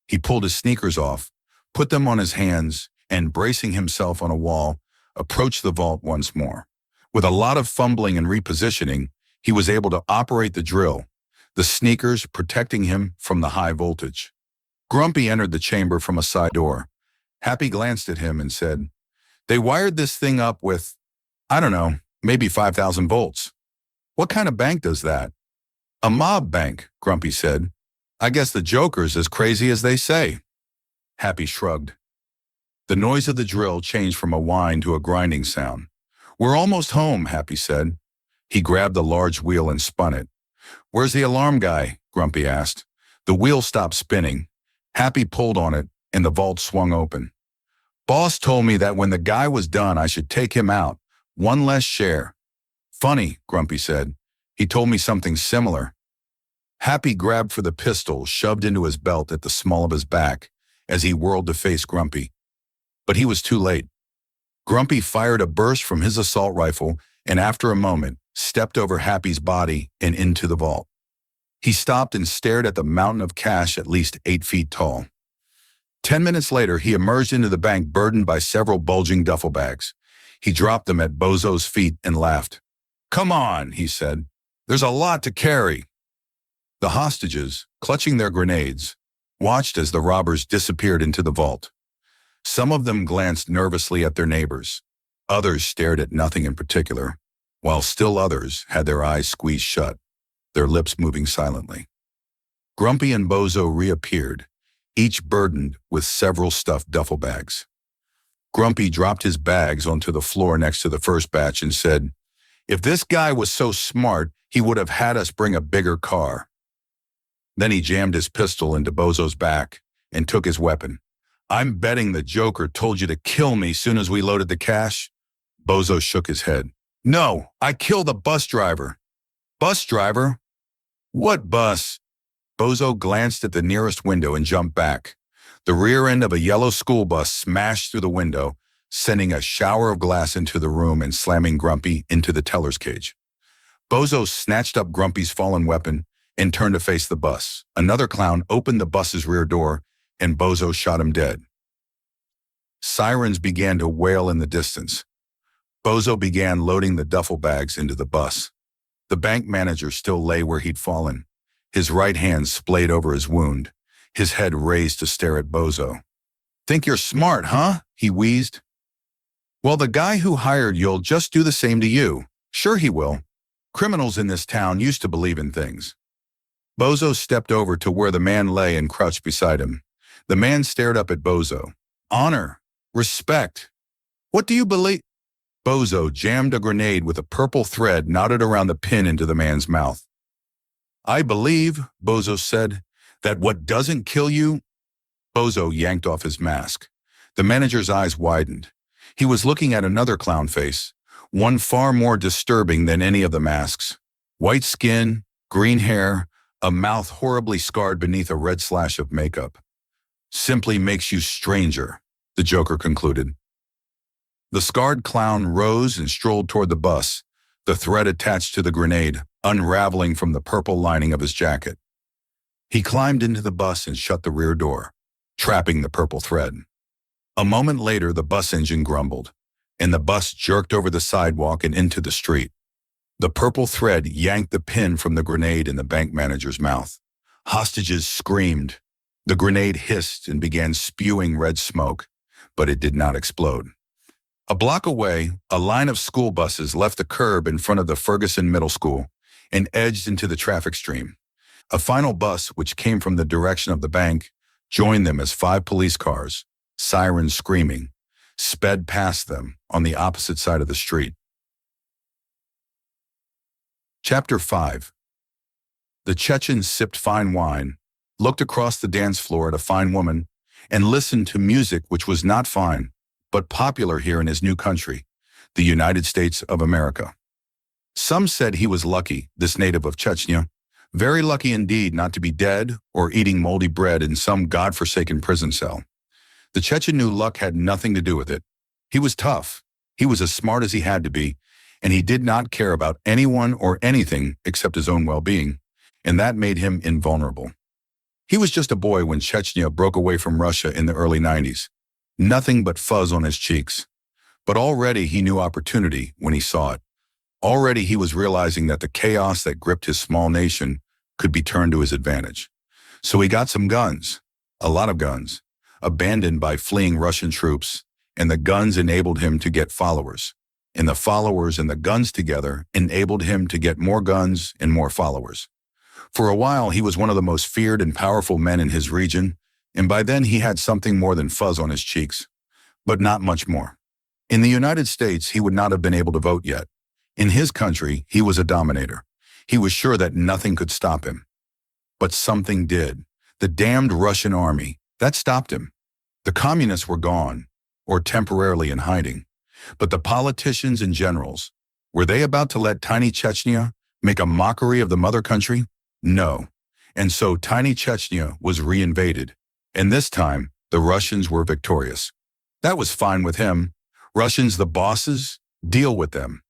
He pulled his sneakers off, put them on his hands, and bracing himself on a wall, approached the vault once more. With a lot of fumbling and repositioning, he was able to operate the drill, the sneakers protecting him from the high voltage. Grumpy entered the chamber from a side door. Happy glanced at him and said, "They wired this thing up with, I don't know, maybe 5,000 volts. What kind of bank does that?" "A mob bank," Grumpy said. I guess the Joker's as crazy as they say. Happy shrugged. The noise of the drill changed from a whine to a grinding sound. We're almost home, Happy said. He grabbed the large wheel and spun it. Where's the alarm guy? Grumpy asked. The wheel stopped spinning. Happy pulled on it, and the vault swung open. Boss told me that when the guy was done, I should take him out. One less share. Funny, Grumpy said. He told me something similar. Happy grabbed for the pistol shoved into his belt at the small of his back as he whirled to face Grumpy. But he was too late. Grumpy fired a burst from his assault rifle and after a moment stepped over Happy's body and into the vault. He stopped and stared at the mountain of cash at least 8 feet tall. 10 minutes later, he emerged into the bank burdened by several bulging duffel bags. He dropped them at Bozo's feet and laughed. Come on, he said. There's a lot to carry. The hostages, clutching their grenades, watched as the robbers disappeared into the vault. Some of them glanced nervously at their neighbors. Others stared at nothing in particular, while still others had their eyes squeezed shut, their lips moving silently. Grumpy and Bozo reappeared, each burdened with several stuffed duffel bags. Grumpy dropped his bags onto the floor next to the first batch and said, If this guy was so smart, he would have had us bring a bigger car. Then he jammed his pistol into Bozo's back and took his weapon. I'm betting the Joker told you to kill me soon as we loaded the cash. Bozo shook his head. No, I killed the bus driver. Bus driver? What bus? Bozo glanced at the nearest window and jumped back. The rear end of a yellow school bus smashed through the window, sending a shower of glass into the room and slamming Grumpy into the teller's cage. Bozo snatched up Grumpy's fallen weapon and turned to face the bus. Another clown opened the bus's rear door, and Bozo shot him dead. Sirens began to wail in the distance. Bozo began loading the duffel bags into the bus. The bank manager still lay where he'd fallen, his right hand splayed over his wound, his head raised to stare at Bozo. Think you're smart, huh? He wheezed. Well, the guy who hired you'll just do the same to you. Sure he will. Criminals in this town used to believe in things. Bozo stepped over to where the man lay and crouched beside him. The man stared up at Bozo. Honor. Respect. What do you believe? Bozo jammed a grenade with a purple thread knotted around the pin into the man's mouth. I believe, Bozo said, that what doesn't kill you... Bozo yanked off his mask. The manager's eyes widened. He was looking at another clown face, one far more disturbing than any of the masks. White skin, green hair, a mouth horribly scarred beneath a red slash of makeup. Simply makes you stranger, the Joker concluded. The scarred clown rose and strolled toward the bus, the thread attached to the grenade unraveling from the purple lining of his jacket. He climbed into the bus and shut the rear door, trapping the purple thread. A moment later, the bus engine grumbled, and the bus jerked over the sidewalk and into the street. The purple thread yanked the pin from the grenade in the bank manager's mouth. Hostages screamed. The grenade hissed and began spewing red smoke, but it did not explode. A block away, a line of school buses left the curb in front of the Ferguson Middle School and edged into the traffic stream. A final bus, which came from the direction of the bank, joined them as 5 police cars, sirens screaming, sped past them on the opposite side of the street. Chapter 5. The Chechen sipped fine wine, looked across the dance floor at a fine woman, and listened to music which was not fine, but popular here in his new country, the United States of America. Some said he was lucky, this native of Chechnya, very lucky indeed not to be dead or eating moldy bread in some godforsaken prison cell. The Chechen knew luck had nothing to do with it. He was tough, he was as smart as he had to be, and he did not care about anyone or anything except his own well-being, and that made him invulnerable. He was just a boy when Chechnya broke away from Russia in the early 90s. Nothing but fuzz on his cheeks. But already he knew opportunity when he saw it. Already he was realizing that the chaos that gripped his small nation could be turned to his advantage. So he got some guns, a lot of guns, abandoned by fleeing Russian troops, and the guns enabled him to get followers. And the followers and the guns together enabled him to get more guns and more followers. For a while, he was one of the most feared and powerful men in his region, and by then he had something more than fuzz on his cheeks, but not much more. In the United States, he would not have been able to vote yet. In his country, he was a dominator. He was sure that nothing could stop him. But something did. The damned Russian army. That stopped him. The communists were gone, or temporarily in hiding. But the politicians and generals, were they about to let tiny Chechnya make a mockery of the mother country? No. And so tiny Chechnya was reinvaded. And this time, the Russians were victorious. That was fine with him. Russians, the bosses, deal with them.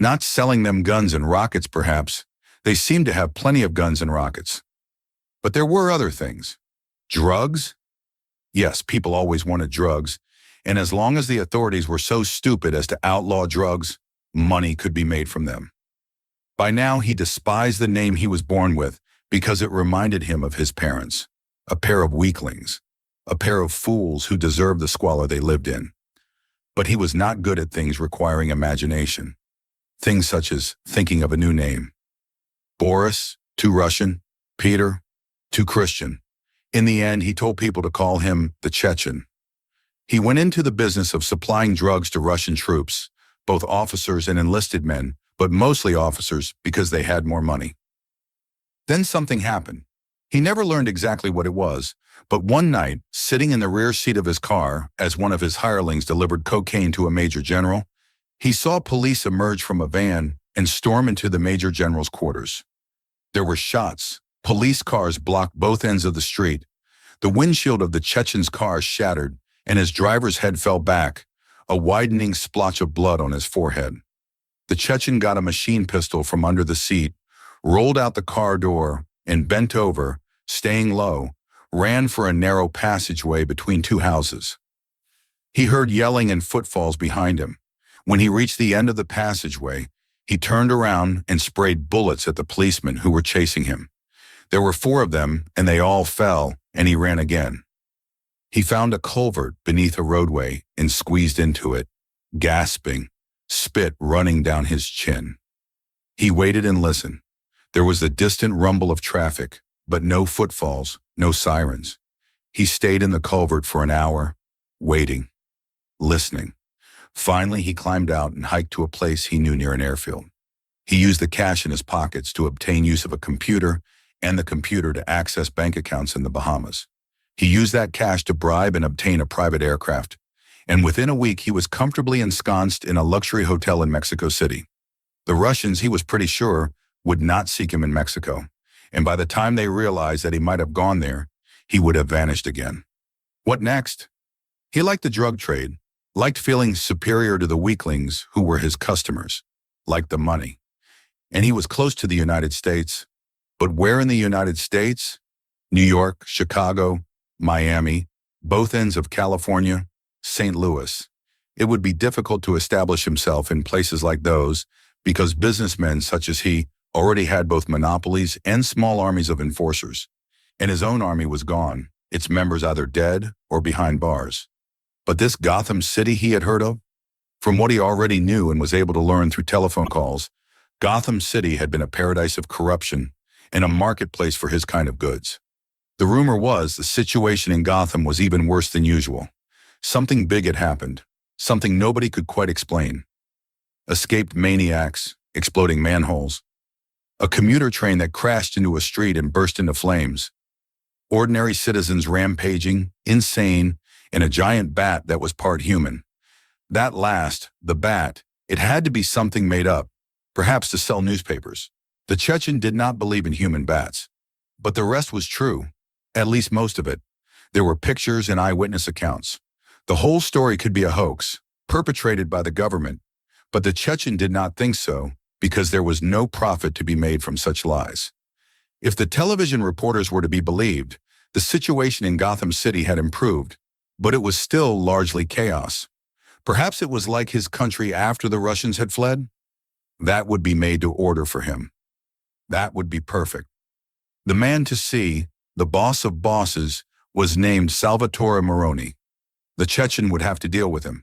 Not selling them guns and rockets, perhaps. They seemed to have plenty of guns and rockets. But there were other things. Drugs? Yes, people always wanted drugs. And as long as the authorities were so stupid as to outlaw drugs, money could be made from them. By now, he despised the name he was born with because it reminded him of his parents, a pair of weaklings, a pair of fools who deserved the squalor they lived in. But he was not good at things requiring imagination, things such as thinking of a new name. Boris, too Russian. Peter, too Christian. In the end, he told people to call him the Chechen. He went into the business of supplying drugs to Russian troops, both officers and enlisted men, but mostly officers because they had more money. Then something happened. He never learned exactly what it was, but one night, sitting in the rear seat of his car as one of his hirelings delivered cocaine to a major general, he saw police emerge from a van and storm into the major general's quarters. There were shots. Police cars blocked both ends of the street. The windshield of the Chechen's car shattered, and his driver's head fell back, a widening splotch of blood on his forehead. The Chechen got a machine pistol from under the seat, rolled out the car door, and bent over, staying low, ran for a narrow passageway between two houses. He heard yelling and footfalls behind him. When he reached the end of the passageway, he turned around and sprayed bullets at the policemen who were chasing him. There were 4 of them, and they all fell, and he ran again. He found a culvert beneath a roadway and squeezed into it, gasping, spit running down his chin. He waited and listened. There was the distant rumble of traffic, but no footfalls, no sirens. He stayed in the culvert for an hour, waiting, listening. Finally, he climbed out and hiked to a place he knew near an airfield. He used the cash in his pockets to obtain use of a computer and the computer to access bank accounts in the Bahamas. He used that cash to bribe and obtain a private aircraft, and within a week he was comfortably ensconced in a luxury hotel in Mexico City. The Russians, he was pretty sure, would not seek him in Mexico, and by the time they realized that he might have gone there, he would have vanished again. What next? He liked the drug trade, liked feeling superior to the weaklings who were his customers, liked the money. And he was close to the United States. But where in the United States? New York, Chicago, Miami, both ends of California, St. Louis. It would be difficult to establish himself in places like those because businessmen such as he already had both monopolies and small armies of enforcers. And his own army was gone, its members either dead or behind bars. But this Gotham City he had heard of? From what he already knew and was able to learn through telephone calls, Gotham City had been a paradise of corruption and a marketplace for his kind of goods. The rumor was the situation in Gotham was even worse than usual. Something big had happened, something nobody could quite explain. Escaped maniacs, exploding manholes, a commuter train that crashed into a street and burst into flames, ordinary citizens rampaging, insane, and a giant bat that was part human. That last, the bat, it had to be something made up, perhaps to sell newspapers. The Chechen did not believe in human bats, but the rest was true, at least most of it. There were pictures and eyewitness accounts. The whole story could be a hoax, perpetrated by the government, but the Chechen did not think so because there was no profit to be made from such lies. If the television reporters were to be believed, the situation in Gotham City had improved, but it was still largely chaos. Perhaps it was like his country after the Russians had fled? That would be made to order for him. That would be perfect. The man to see, the boss of bosses, was named Salvatore Moroni. The Chechen would have to deal with him.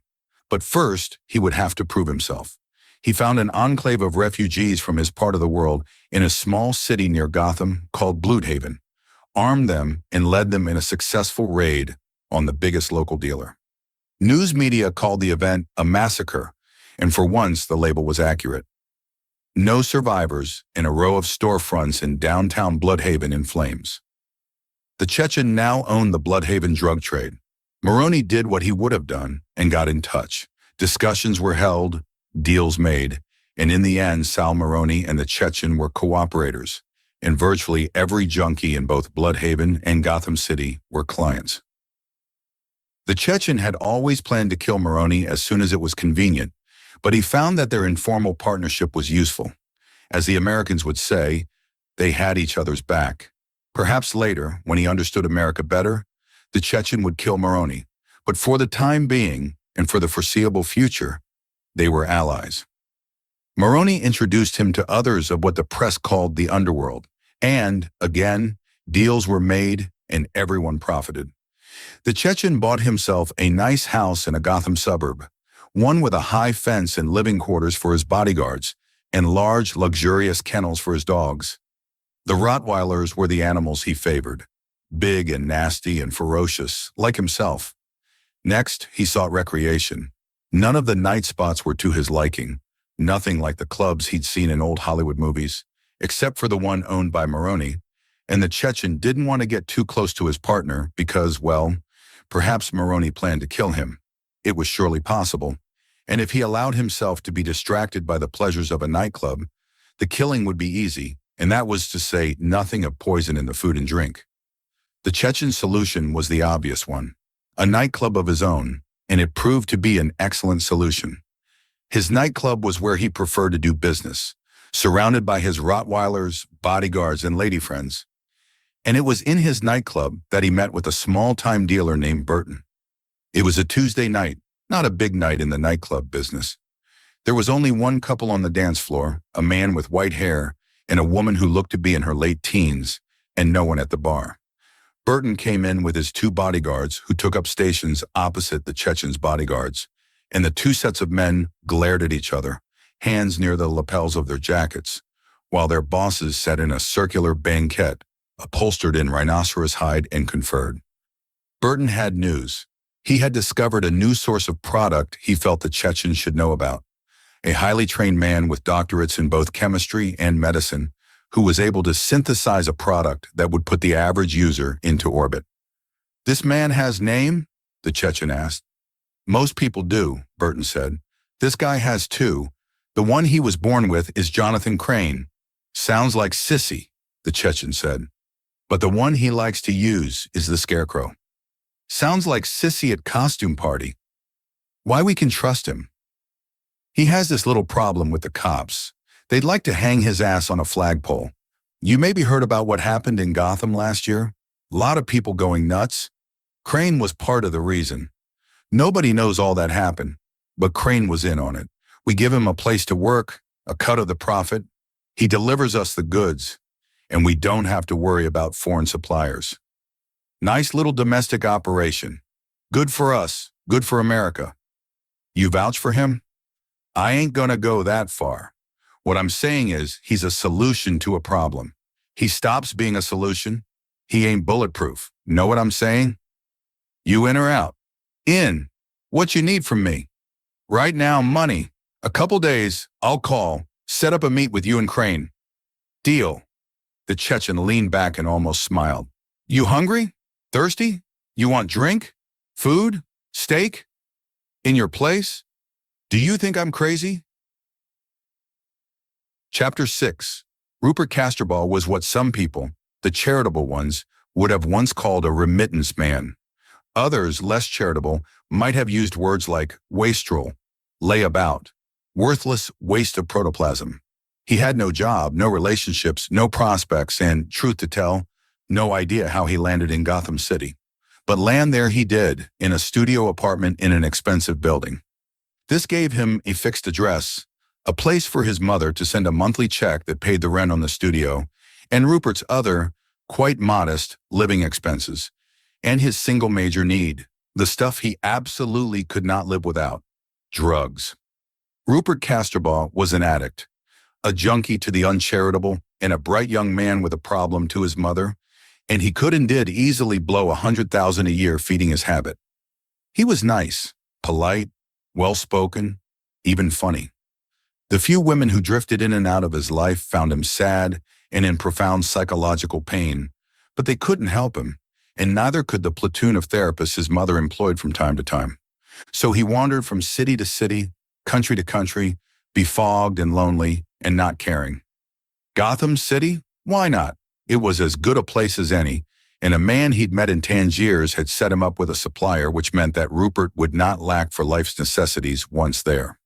But first, he would have to prove himself. He found an enclave of refugees from his part of the world in a small city near Gotham called Bloodhaven, armed them, and led them in a successful raid on the biggest local dealer. News media called the event a massacre, and for once the label was accurate. No survivors in a row of storefronts in downtown Bloodhaven in flames. The Chechen now owned the Bloodhaven drug trade. Maroney did what he would have done and got in touch. Discussions were held, deals made, and in the end, Sal Maroney and the Chechen were cooperators, and virtually every junkie in both Bloodhaven and Gotham City were clients. The Chechen had always planned to kill Maroney as soon as it was convenient, but he found that their informal partnership was useful. As the Americans would say, they had each other's back. Perhaps later, when he understood America better, the Chechen would kill Maroney, but for the time being, and for the foreseeable future, they were allies. Maroney introduced him to others of what the press called the underworld, and, again, deals were made and everyone profited. The Chechen bought himself a nice house in a Gotham suburb, one with a high fence and living quarters for his bodyguards, and large, luxurious kennels for his dogs. The Rottweilers were the animals he favored, big and nasty and ferocious, like himself. Next, he sought recreation. None of the night spots were to his liking, nothing like the clubs he'd seen in old Hollywood movies, except for the one owned by Maroney, and the Chechen didn't want to get too close to his partner because, well, perhaps Maroney planned to kill him. It was surely possible, and if he allowed himself to be distracted by the pleasures of a nightclub, the killing would be easy, and that was to say nothing of poison in the food and drink. The Chechen's solution was the obvious one, a nightclub of his own, and it proved to be an excellent solution. His nightclub was where he preferred to do business, surrounded by his Rottweilers, bodyguards, and lady friends. And it was in his nightclub that he met with a small-time dealer named Burton. It was a Tuesday night, not a big night in the nightclub business. There was only one couple on the dance floor, a man with white hair and a woman who looked to be in her late teens, and no one at the bar. Burton came in with his two bodyguards who took up stations opposite the Chechen's bodyguards, and the two sets of men glared at each other, hands near the lapels of their jackets, while their bosses sat in a circular banquette, upholstered in rhinoceros hide, and conferred. Burton had news. He had discovered a new source of product he felt the Chechens should know about, a highly trained man with doctorates in both chemistry and medicine, who was able to synthesize a product that would put the average user into orbit. "This man has name?" the Chechen asked. "Most people do," Burton said. "This guy has two. The one he was born with is Jonathan Crane. Sounds like Sissy," the Chechen said. "But the one he likes to use is the Scarecrow. Sounds like Sissy at costume party. Why we can trust him? He has this little problem with the cops. They'd like to hang his ass on a flagpole. You maybe heard about what happened in Gotham last year? A lot of people going nuts. Crane was part of the reason. Nobody knows all that happened, but Crane was in on it. We give him a place to work, a cut of the profit. He delivers us the goods, and we don't have to worry about foreign suppliers. Nice little domestic operation. Good for us, good for America. You vouch for him? I ain't gonna go that far. What I'm saying is he's a solution to a problem. He stops being a solution. He ain't bulletproof. Know what I'm saying? You in or out? In. What you need from me? Right now, money. A couple days, I'll call, set up a meet with you and Crane. Deal. The Chechen leaned back and almost smiled. You hungry? Thirsty? You want drink? Food? Steak? In your place? Do you think I'm crazy? Chapter 6. Rupert Casterball was what some people, the charitable ones, would have once called a remittance man. Others, less charitable, might have used words like wastrel, layabout, worthless waste of protoplasm. He had no job, no relationships, no prospects, and, truth to tell, no idea how he landed in Gotham City. But land there he did, in a studio apartment in an expensive building. This gave him a fixed address, a place for his mother to send a monthly check that paid the rent on the studio, and Rupert's other, quite modest, living expenses, and his single major need, the stuff he absolutely could not live without: drugs. Rupert Casterbaugh was an addict, a junkie to the uncharitable, and a bright young man with a problem to his mother, and he could and did easily blow 100,000 a year feeding his habit. He was nice, polite, well-spoken, even funny. The few women who drifted in and out of his life found him sad and in profound psychological pain, but they couldn't help him, and neither could the platoon of therapists his mother employed from time to time. So he wandered from city to city, country to country, befogged and lonely and not caring. Gotham City? Why not? It was as good a place as any, and a man he'd met in Tangiers had set him up with a supplier, which meant that Rupert would not lack for life's necessities once there.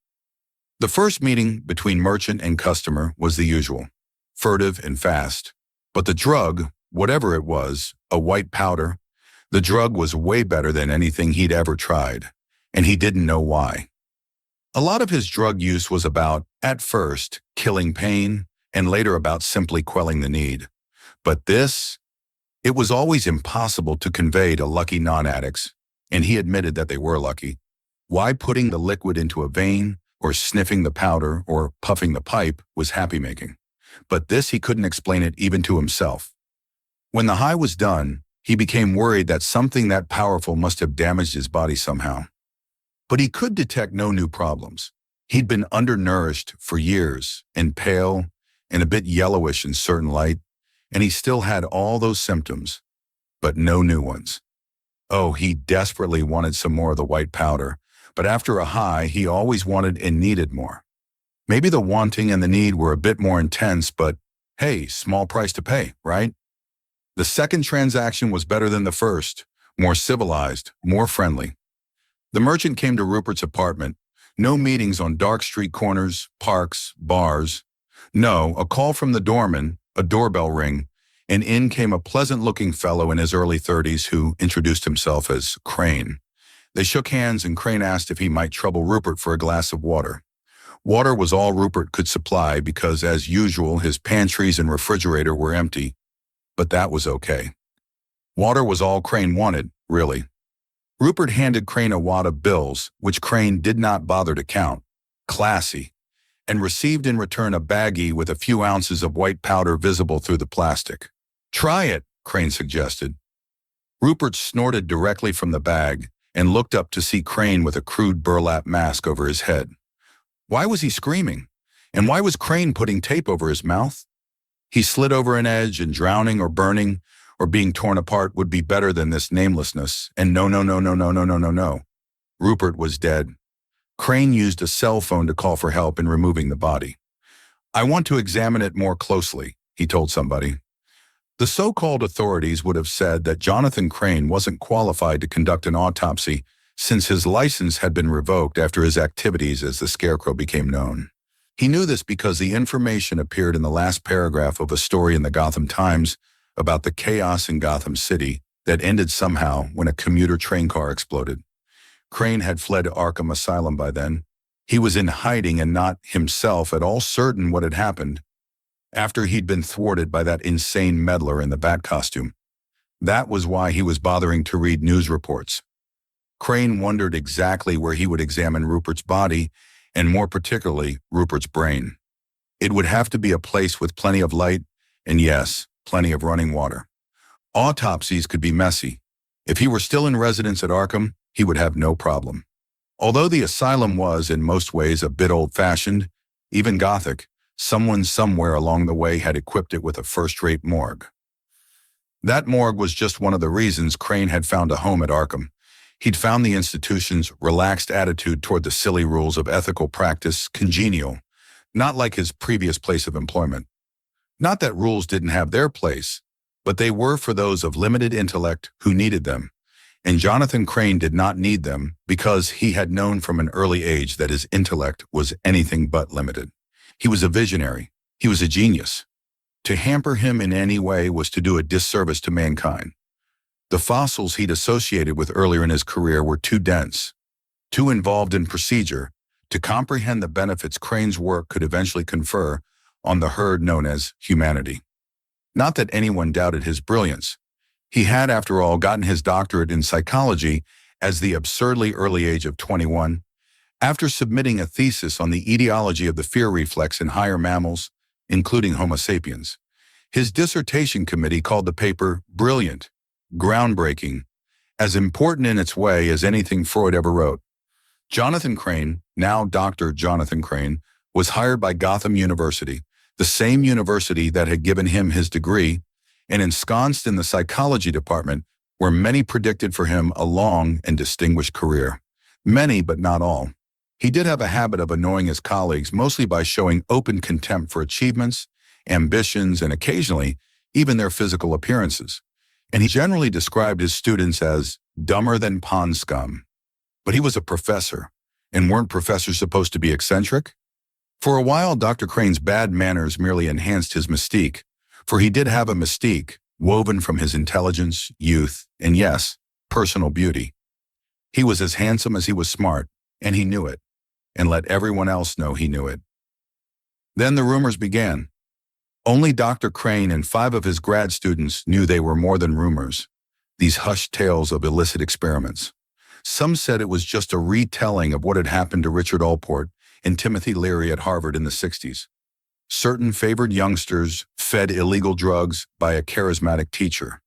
The first meeting between merchant and customer was the usual, furtive and fast. But the drug, whatever it was, a white powder, the drug was way better than anything he'd ever tried, and he didn't know why. A lot of his drug use was about, at first, killing pain, and later about simply quelling the need. But this, it was always impossible to convey to lucky non-addicts, and he admitted that they were lucky. Why putting the liquid into a vein, or sniffing the powder, or puffing the pipe was happy-making. But this he couldn't explain it even to himself. When the high was done, he became worried that something that powerful must have damaged his body somehow. But he could detect no new problems. He'd been undernourished for years, and pale, and a bit yellowish in certain light, and he still had all those symptoms, but no new ones. Oh, he desperately wanted some more of the white powder, but after a high, he always wanted and needed more. Maybe the wanting and the need were a bit more intense, but hey, small price to pay, right? The second transaction was better than the first, more civilized, more friendly. The merchant came to Rupert's apartment. No meetings on dark street corners, parks, bars. No, a call from the doorman, a doorbell ring, and in came a pleasant-looking fellow in his early 30s who introduced himself as Crane. They shook hands and Crane asked if he might trouble Rupert for a glass of water. Water was all Rupert could supply because, as usual, his pantries and refrigerator were empty. But that was okay. Water was all Crane wanted, really. Rupert handed Crane a wad of bills, which Crane did not bother to count. Classy. And received in return a baggie with a few ounces of white powder visible through the plastic. "Try it," Crane suggested. Rupert snorted directly from the bag and looked up to see Crane with a crude burlap mask over his head. Why was he screaming? And why was Crane putting tape over his mouth? He slid over an edge, and drowning or burning or being torn apart would be better than this namelessness. And no. Rupert was dead. Crane used a cell phone to call for help in removing the body. "I want to examine it more closely," he told somebody. The so-called authorities would have said that Jonathan Crane wasn't qualified to conduct an autopsy since his license had been revoked after his activities as the Scarecrow became known. He knew this because the information appeared in the last paragraph of a story in the Gotham Times about the chaos in Gotham City that ended somehow when a commuter train car exploded. Crane had fled to Arkham Asylum by then. He was in hiding and not himself at all certain what had happened after he'd been thwarted by that insane meddler in the bat costume. That was why he was bothering to read news reports. Crane wondered exactly where he would examine Rupert's body, and more particularly, Rupert's brain. It would have to be a place with plenty of light, and yes, plenty of running water. Autopsies could be messy. If he were still in residence at Arkham, he would have no problem. Although the asylum was, in most ways, a bit old-fashioned, even Gothic, someone somewhere along the way had equipped it with a first-rate morgue. That morgue was just one of the reasons Crane had found a home at Arkham. He'd found the institution's relaxed attitude toward the silly rules of ethical practice congenial, not like his previous place of employment. Not that rules didn't have their place, but they were for those of limited intellect who needed them. And Jonathan Crane did not need them because he had known from an early age that his intellect was anything but limited. He was a visionary. He was a genius. To hamper him in any way was to do a disservice to mankind. The fossils he'd associated with earlier in his career were too dense, too involved in procedure, to comprehend the benefits Crane's work could eventually confer on the herd known as humanity. Not that anyone doubted his brilliance. He had, after all, gotten his doctorate in psychology at the absurdly early age of 21, After submitting a thesis on the etiology of the fear reflex in higher mammals, including Homo sapiens, his dissertation committee called the paper brilliant, groundbreaking, as important in its way as anything Freud ever wrote. Jonathan Crane, now Dr. Jonathan Crane, was hired by Gotham University, the same university that had given him his degree, and ensconced in the psychology department, where many predicted for him a long and distinguished career. Many, but not all. He did have a habit of annoying his colleagues, mostly by showing open contempt for achievements, ambitions, and occasionally even their physical appearances. And he generally described his students as dumber than pond scum. But he was a professor, and weren't professors supposed to be eccentric? For a while, Dr. Crane's bad manners merely enhanced his mystique, for he did have a mystique woven from his intelligence, youth, and yes, personal beauty. He was as handsome as he was smart, and he knew it, and let everyone else know he knew it. Then the rumors began. Only Dr. Crane and 5 of his grad students knew they were more than rumors, these hushed tales of illicit experiments. Some said it was just a retelling of what had happened to Richard Allport and Timothy Leary at Harvard in the 60s. Certain favored youngsters fed illegal drugs by a charismatic teacher.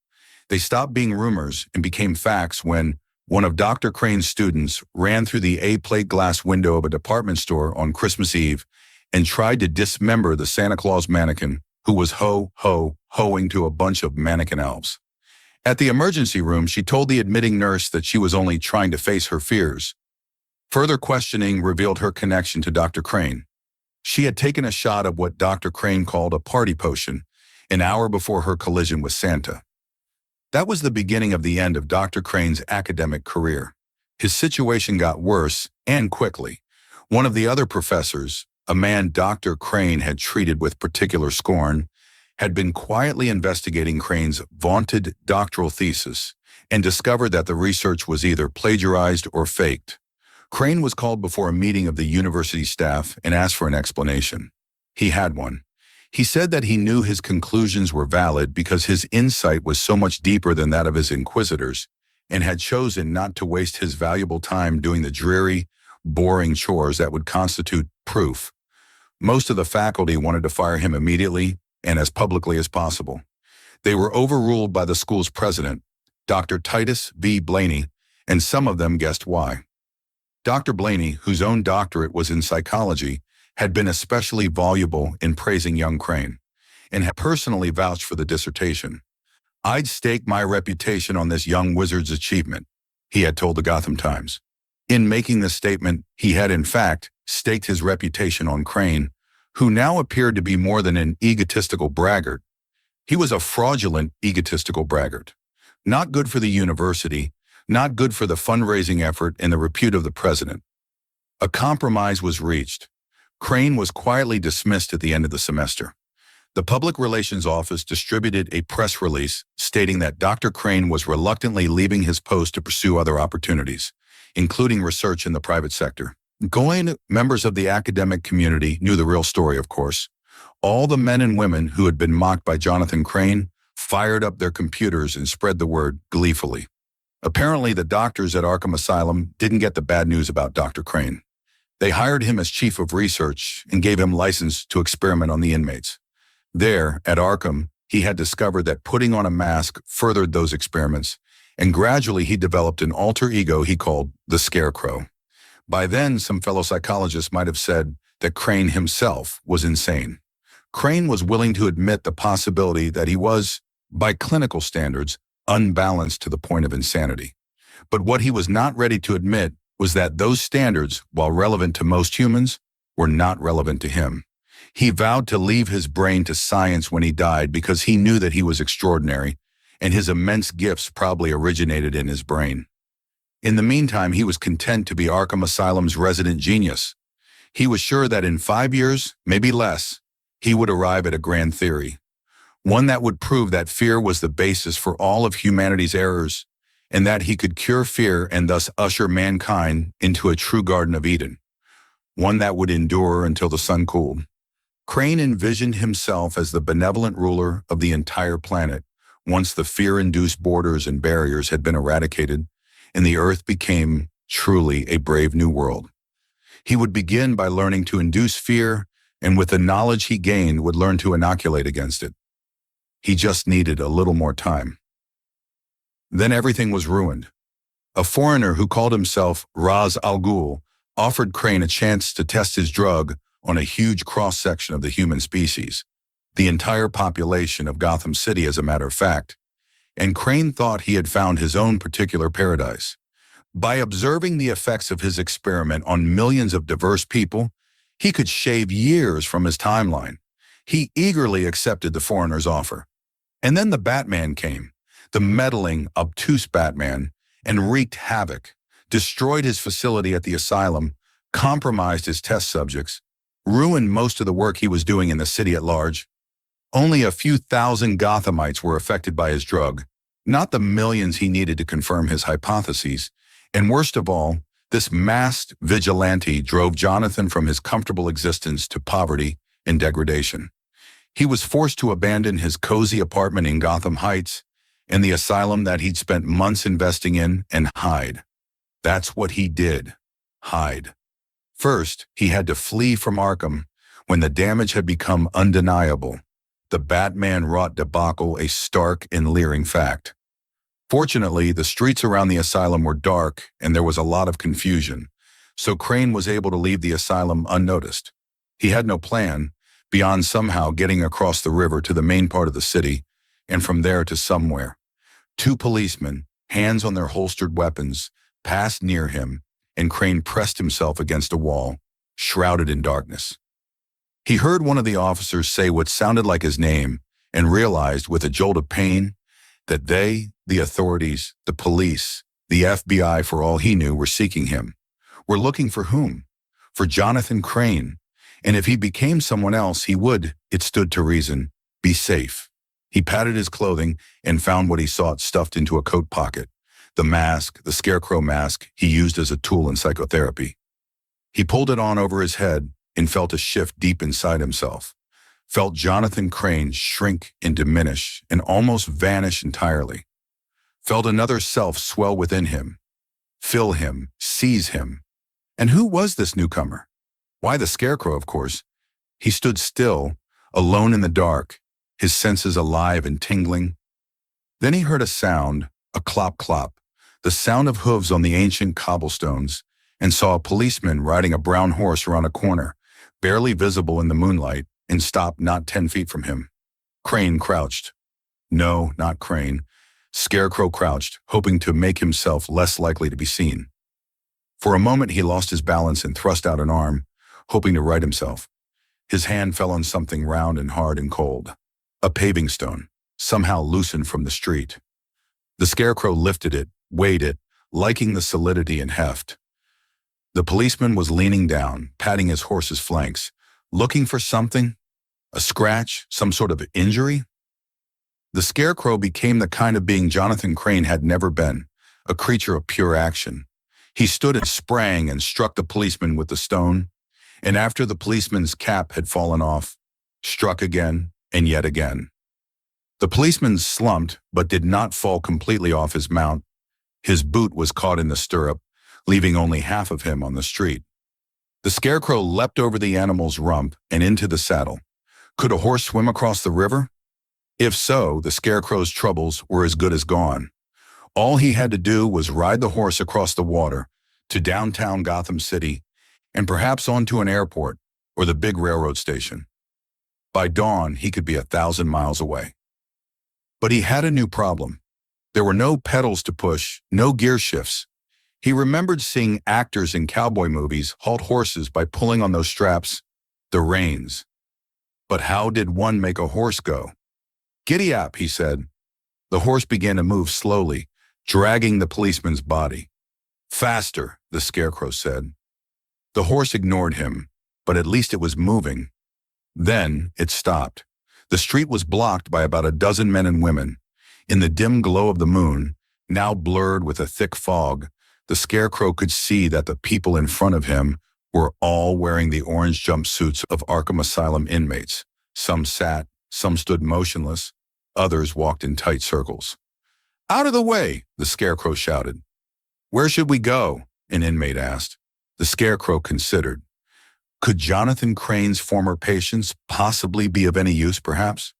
They stopped being rumors and became facts when one of Dr. Crane's students ran through the A-plate glass window of a department store on Christmas Eve and tried to dismember the Santa Claus mannequin who was hoeing to a bunch of mannequin elves. At the emergency room, she told the admitting nurse that she was only trying to face her fears. Further questioning revealed her connection to Dr. Crane. She had taken a shot of what Dr. Crane called a party potion an hour before her collision with Santa. That was the beginning of the end of Dr. Crane's academic career. His situation got worse, and quickly. One of the other professors, a man Dr. Crane had treated with particular scorn, had been quietly investigating Crane's vaunted doctoral thesis and discovered that the research was either plagiarized or faked. Crane was called before a meeting of the university staff and asked for an explanation. He had one. He said that he knew his conclusions were valid because his insight was so much deeper than that of his inquisitors and had chosen not to waste his valuable time doing the dreary, boring chores that would constitute proof. Most of the faculty wanted to fire him immediately and as publicly as possible. They were overruled by the school's president, Dr. Titus V. Blaney, and some of them guessed why. Dr. Blaney, whose own doctorate was in psychology, had been especially voluble in praising young Crane, and had personally vouched for the dissertation. "I'd stake my reputation on this young wizard's achievement," he had told the Gotham Times. In making this statement, he had in fact staked his reputation on Crane, who now appeared to be more than an egotistical braggart. He was a fraudulent, egotistical braggart. Not good for the university, not good for the fundraising effort and the repute of the president. A compromise was reached. Crane was quietly dismissed at the end of the semester. The Public Relations Office distributed a press release stating that Dr. Crane was reluctantly leaving his post to pursue other opportunities, including research in the private sector. Goyer, members of the academic community, knew the real story, of course. All the men and women who had been mocked by Jonathan Crane fired up their computers and spread the word gleefully. Apparently, the doctors at Arkham Asylum didn't get the bad news about Dr. Crane. They hired him as chief of research and gave him license to experiment on the inmates. There, at Arkham, he had discovered that putting on a mask furthered those experiments, and gradually he developed an alter ego he called the Scarecrow. By then, some fellow psychologists might have said that Crane himself was insane. Crane was willing to admit the possibility that he was, by clinical standards, unbalanced to the point of insanity. But what he was not ready to admit was that those standards, while relevant to most humans, were not relevant to him. He vowed to leave his brain to science when he died because he knew that he was extraordinary, and his immense gifts probably originated in his brain. In the meantime, he was content to be Arkham Asylum's resident genius. He was sure that in 5 years, maybe less, he would arrive at a grand theory, one that would prove that fear was the basis for all of humanity's errors, and that he could cure fear and thus usher mankind into a true Garden of Eden, one that would endure until the sun cooled. Crane envisioned himself as the benevolent ruler of the entire planet once the fear-induced borders and barriers had been eradicated and the earth became truly a brave new world. He would begin by learning to induce fear, and with the knowledge he gained would learn to inoculate against it. He just needed a little more time. Then everything was ruined. A foreigner who called himself Raz Al Ghul offered Crane a chance to test his drug on a huge cross-section of the human species, the entire population of Gotham City, as a matter of fact, and Crane thought he had found his own particular paradise. By observing the effects of his experiment on millions of diverse people, he could shave years from his timeline. He eagerly accepted the foreigner's offer. And then the Batman came, the meddling, obtuse Batman, and wreaked havoc, destroyed his facility at the asylum, compromised his test subjects, ruined most of the work he was doing in the city at large. Only a few thousand Gothamites were affected by his drug, not the millions he needed to confirm his hypotheses. And worst of all, this masked vigilante drove Jonathan from his comfortable existence to poverty and degradation. He was forced to abandon his cozy apartment in Gotham Heights and the asylum that he'd spent months investing in and hide. That's what he did, hide. First, he had to flee from Arkham when the damage had become undeniable, the Batman-wrought debacle a stark and leering fact. Fortunately, the streets around the asylum were dark and there was a lot of confusion, so Crane was able to leave the asylum unnoticed. He had no plan, beyond somehow getting across the river to the main part of the city, and from there to somewhere. Two policemen, hands on their holstered weapons, passed near him, and Crane pressed himself against a wall, shrouded in darkness. He heard one of the officers say what sounded like his name, and realized with a jolt of pain that they, the authorities, the police, the FBI, for all he knew, were seeking him. Were looking for whom? For Jonathan Crane. And if he became someone else, he would, it stood to reason, be safe. He patted his clothing and found what he sought stuffed into a coat pocket, the mask, the scarecrow mask he used as a tool in psychotherapy. He pulled it on over his head and felt a shift deep inside himself, felt Jonathan Crane shrink and diminish and almost vanish entirely, felt another self swell within him, fill him, seize him. And who was this newcomer? Why, the scarecrow, of course. He stood still, alone in the dark, his senses alive and tingling. Then he heard a sound, a clop-clop, the sound of hooves on the ancient cobblestones, and saw a policeman riding a brown horse around a corner, barely visible in the moonlight, and stopped not 10 feet from him. Crane crouched. No, not Crane. Scarecrow crouched, hoping to make himself less likely to be seen. For a moment he lost his balance and thrust out an arm, hoping to right himself. His hand fell on something round and hard and cold. A paving stone, somehow loosened from the street. The scarecrow lifted it, weighed it, liking the solidity and heft. The policeman was leaning down, patting his horse's flanks, looking for something, a scratch, some sort of injury. The scarecrow became the kind of being Jonathan Crane had never been, a creature of pure action. He stood and sprang and struck the policeman with the stone, and after the policeman's cap had fallen off, struck again and yet again. The policeman slumped but did not fall completely off his mount. His boot was caught in the stirrup, leaving only half of him on the street. The scarecrow leapt over the animal's rump and into the saddle. Could a horse swim across the river? If so, the scarecrow's troubles were as good as gone. All he had to do was ride the horse across the water to downtown Gotham City and perhaps onto an airport or the big railroad station. By dawn, he could be 1,000 miles away. But he had a new problem. There were no pedals to push, no gear shifts. He remembered seeing actors in cowboy movies halt horses by pulling on those straps, the reins. But how did one make a horse go? "Giddy-ap," he said. The horse began to move slowly, dragging the policeman's body. "Faster," the scarecrow said. The horse ignored him, but at least it was moving. Then it stopped. The street was blocked by about a dozen men and women. In the dim glow of the moon, now blurred with a thick fog, the scarecrow could see that the people in front of him were all wearing the orange jumpsuits of Arkham Asylum inmates. Some sat, some stood motionless, others walked in tight circles. "Out of the way," the scarecrow shouted. "Where should we go?" an inmate asked. The Scarecrow considered. Could Jonathan Crane's former patients possibly be of any use, perhaps?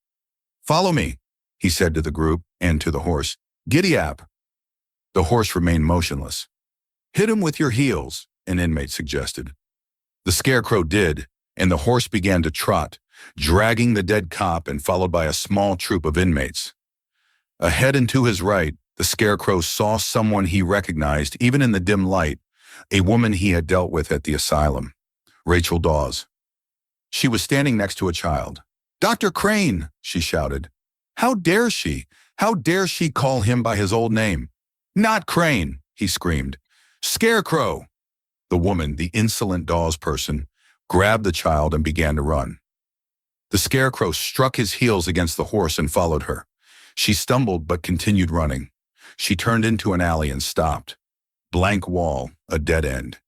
"Follow me," he said to the group and to the horse. "Giddy-ap." The horse remained motionless. "Hit him with your heels," an inmate suggested. The Scarecrow did, and the horse began to trot, dragging the dead cop and followed by a small troop of inmates. Ahead and to his right, the Scarecrow saw someone he recognized, even in the dim light, a woman he had dealt with at the asylum, Rachel Dawes. She was standing next to a child. "Dr. Crane," she shouted. "How dare she? How dare she call him by his old name?" "Not Crane," he screamed. "Scarecrow!" The woman, the insolent Dawes person, grabbed the child and began to run. The Scarecrow struck his heels against the horse and followed her. She stumbled but continued running. She turned into an alley and stopped. Blank wall, a dead end.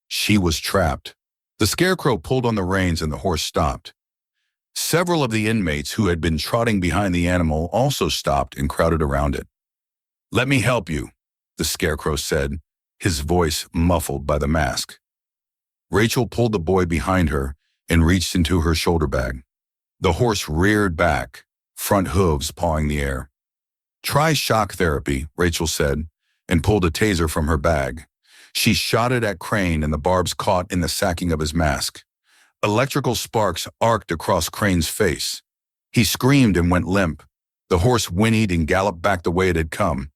She was trapped. The Scarecrow pulled on the reins and the horse stopped. Several of the inmates who had been trotting behind the animal also stopped and crowded around it. "Let me help you," the Scarecrow said, his voice muffled by the mask. Rachel pulled the boy behind her and reached into her shoulder bag. The horse reared back, front hooves pawing the air. "Try shock therapy," Rachel said, and pulled a taser from her bag. She shot it at Crane and the barbs caught in the sacking of his mask. Electrical sparks arced across Crane's face. He screamed and went limp. The horse whinnied and galloped back the way it had come.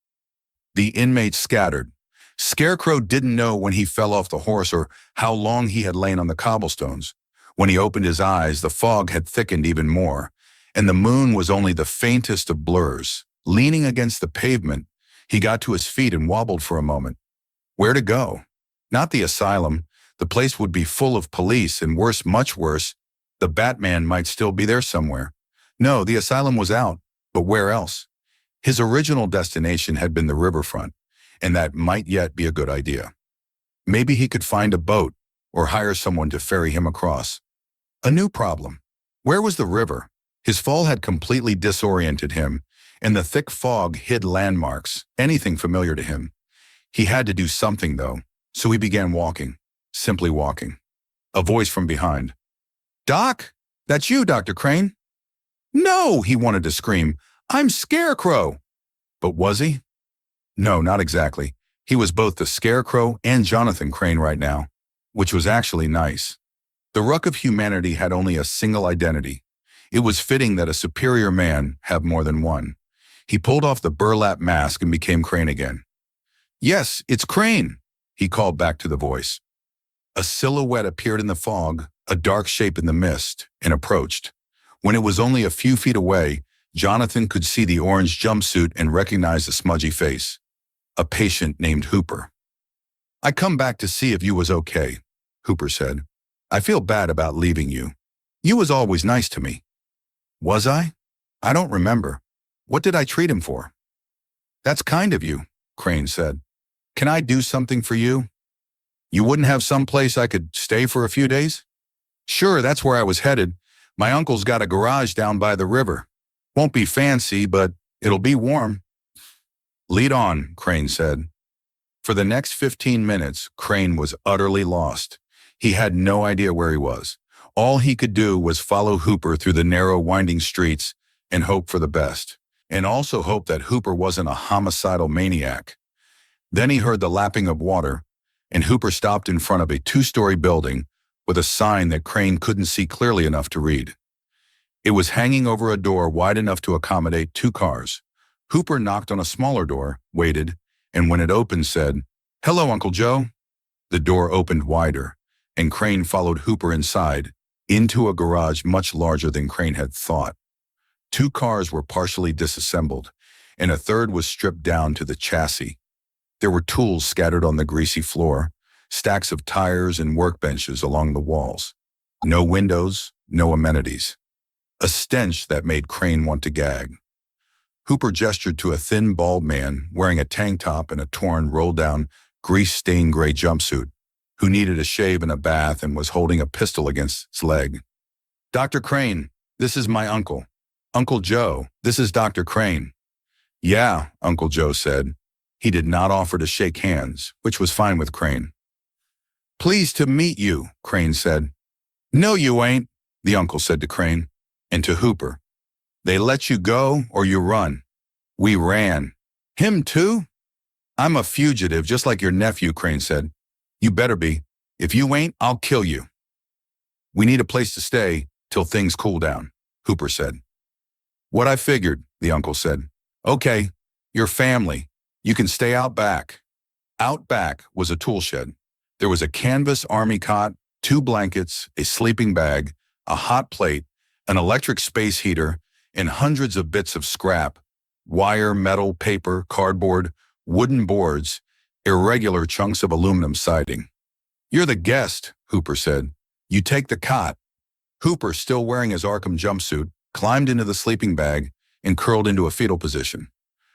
The inmates scattered. Scarecrow didn't know when he fell off the horse or how long he had lain on the cobblestones. When he opened his eyes, the fog had thickened even more, and the moon was only the faintest of blurs. Leaning against the pavement, he got to his feet and wobbled for a moment. Where to go? Not the asylum. The place would be full of police, and worse, much worse, the Batman might still be there somewhere. No, the asylum was out, but where else? His original destination had been the riverfront, and that might yet be a good idea. Maybe he could find a boat or hire someone to ferry him across. A new problem. Where was the river? His fall had completely disoriented him, and the thick fog hid landmarks, anything familiar to him. He had to do something, though, so he began walking, simply walking. A voice from behind. "Doc? That's you, Dr. Crane?" "No," he wanted to scream. "I'm Scarecrow." But was he? No, not exactly. He was both the Scarecrow and Jonathan Crane right now, which was actually nice. The ruck of humanity had only a single identity. It was fitting that a superior man have more than one. He pulled off the burlap mask and became Crane again. "Yes, it's Crane," he called back to the voice. A silhouette appeared in the fog, a dark shape in the mist, and approached. When it was only a few feet away, Jonathan could see the orange jumpsuit and recognize the smudgy face. A patient named Hooper. "I come back to see if you was okay," Hooper said. "I feel bad about leaving you. You was always nice to me." "Was I? I don't remember. What did I treat him for?" "That's kind of you," Crane said. "Can I do something for you? You wouldn't have some place I could stay for a few days?" "Sure, that's where I was headed. My uncle's got a garage down by the river. Won't be fancy, but it'll be warm." "Lead on," Crane said. For the next 15 minutes, Crane was utterly lost. He had no idea where he was. All he could do was follow Hooper through the narrow, winding streets and hope for the best, and also hope that Hooper wasn't a homicidal maniac. Then he heard the lapping of water, and Hooper stopped in front of a 2-story building with a sign that Crane couldn't see clearly enough to read. It was hanging over a door wide enough to accommodate 2 cars. Hooper knocked on a smaller door, waited, and when it opened said, "Hello, Uncle Joe." The door opened wider, and Crane followed Hooper inside, into a garage much larger than Crane had thought. 2 cars were partially disassembled, and a third was stripped down to the chassis. There were tools scattered on the greasy floor, stacks of tires and workbenches along the walls. No windows, no amenities. A stench that made Crane want to gag. Hooper gestured to a thin, bald man wearing a tank top and a torn, rolled-down, grease-stained gray jumpsuit, who needed a shave and a bath and was holding a pistol against his leg. "Dr. Crane, this is my uncle. Uncle Joe, this is Dr. Crane." "Yeah," Uncle Joe said. He did not offer to shake hands, which was fine with Crane. Pleased to meet you, Crane said. No, you ain't, the uncle said to Crane, and to Hooper. They let you go or you run. We ran. Him too? I'm a fugitive, just like your nephew, Crane said. You better be. If you ain't, I'll kill you. We need a place to stay till things cool down, Hooper said. What I figured, the uncle said. Okay, your family. You can stay out back. Out back was a tool shed. There was a canvas army cot, 2 blankets, a sleeping bag, a hot plate, an electric space heater, and hundreds of bits of scrap, wire, metal, paper, cardboard, wooden boards, irregular chunks of aluminum siding. You're the guest, Hooper said. You take the cot. Hooper, still wearing his Arkham jumpsuit, climbed into the sleeping bag and curled into a fetal position.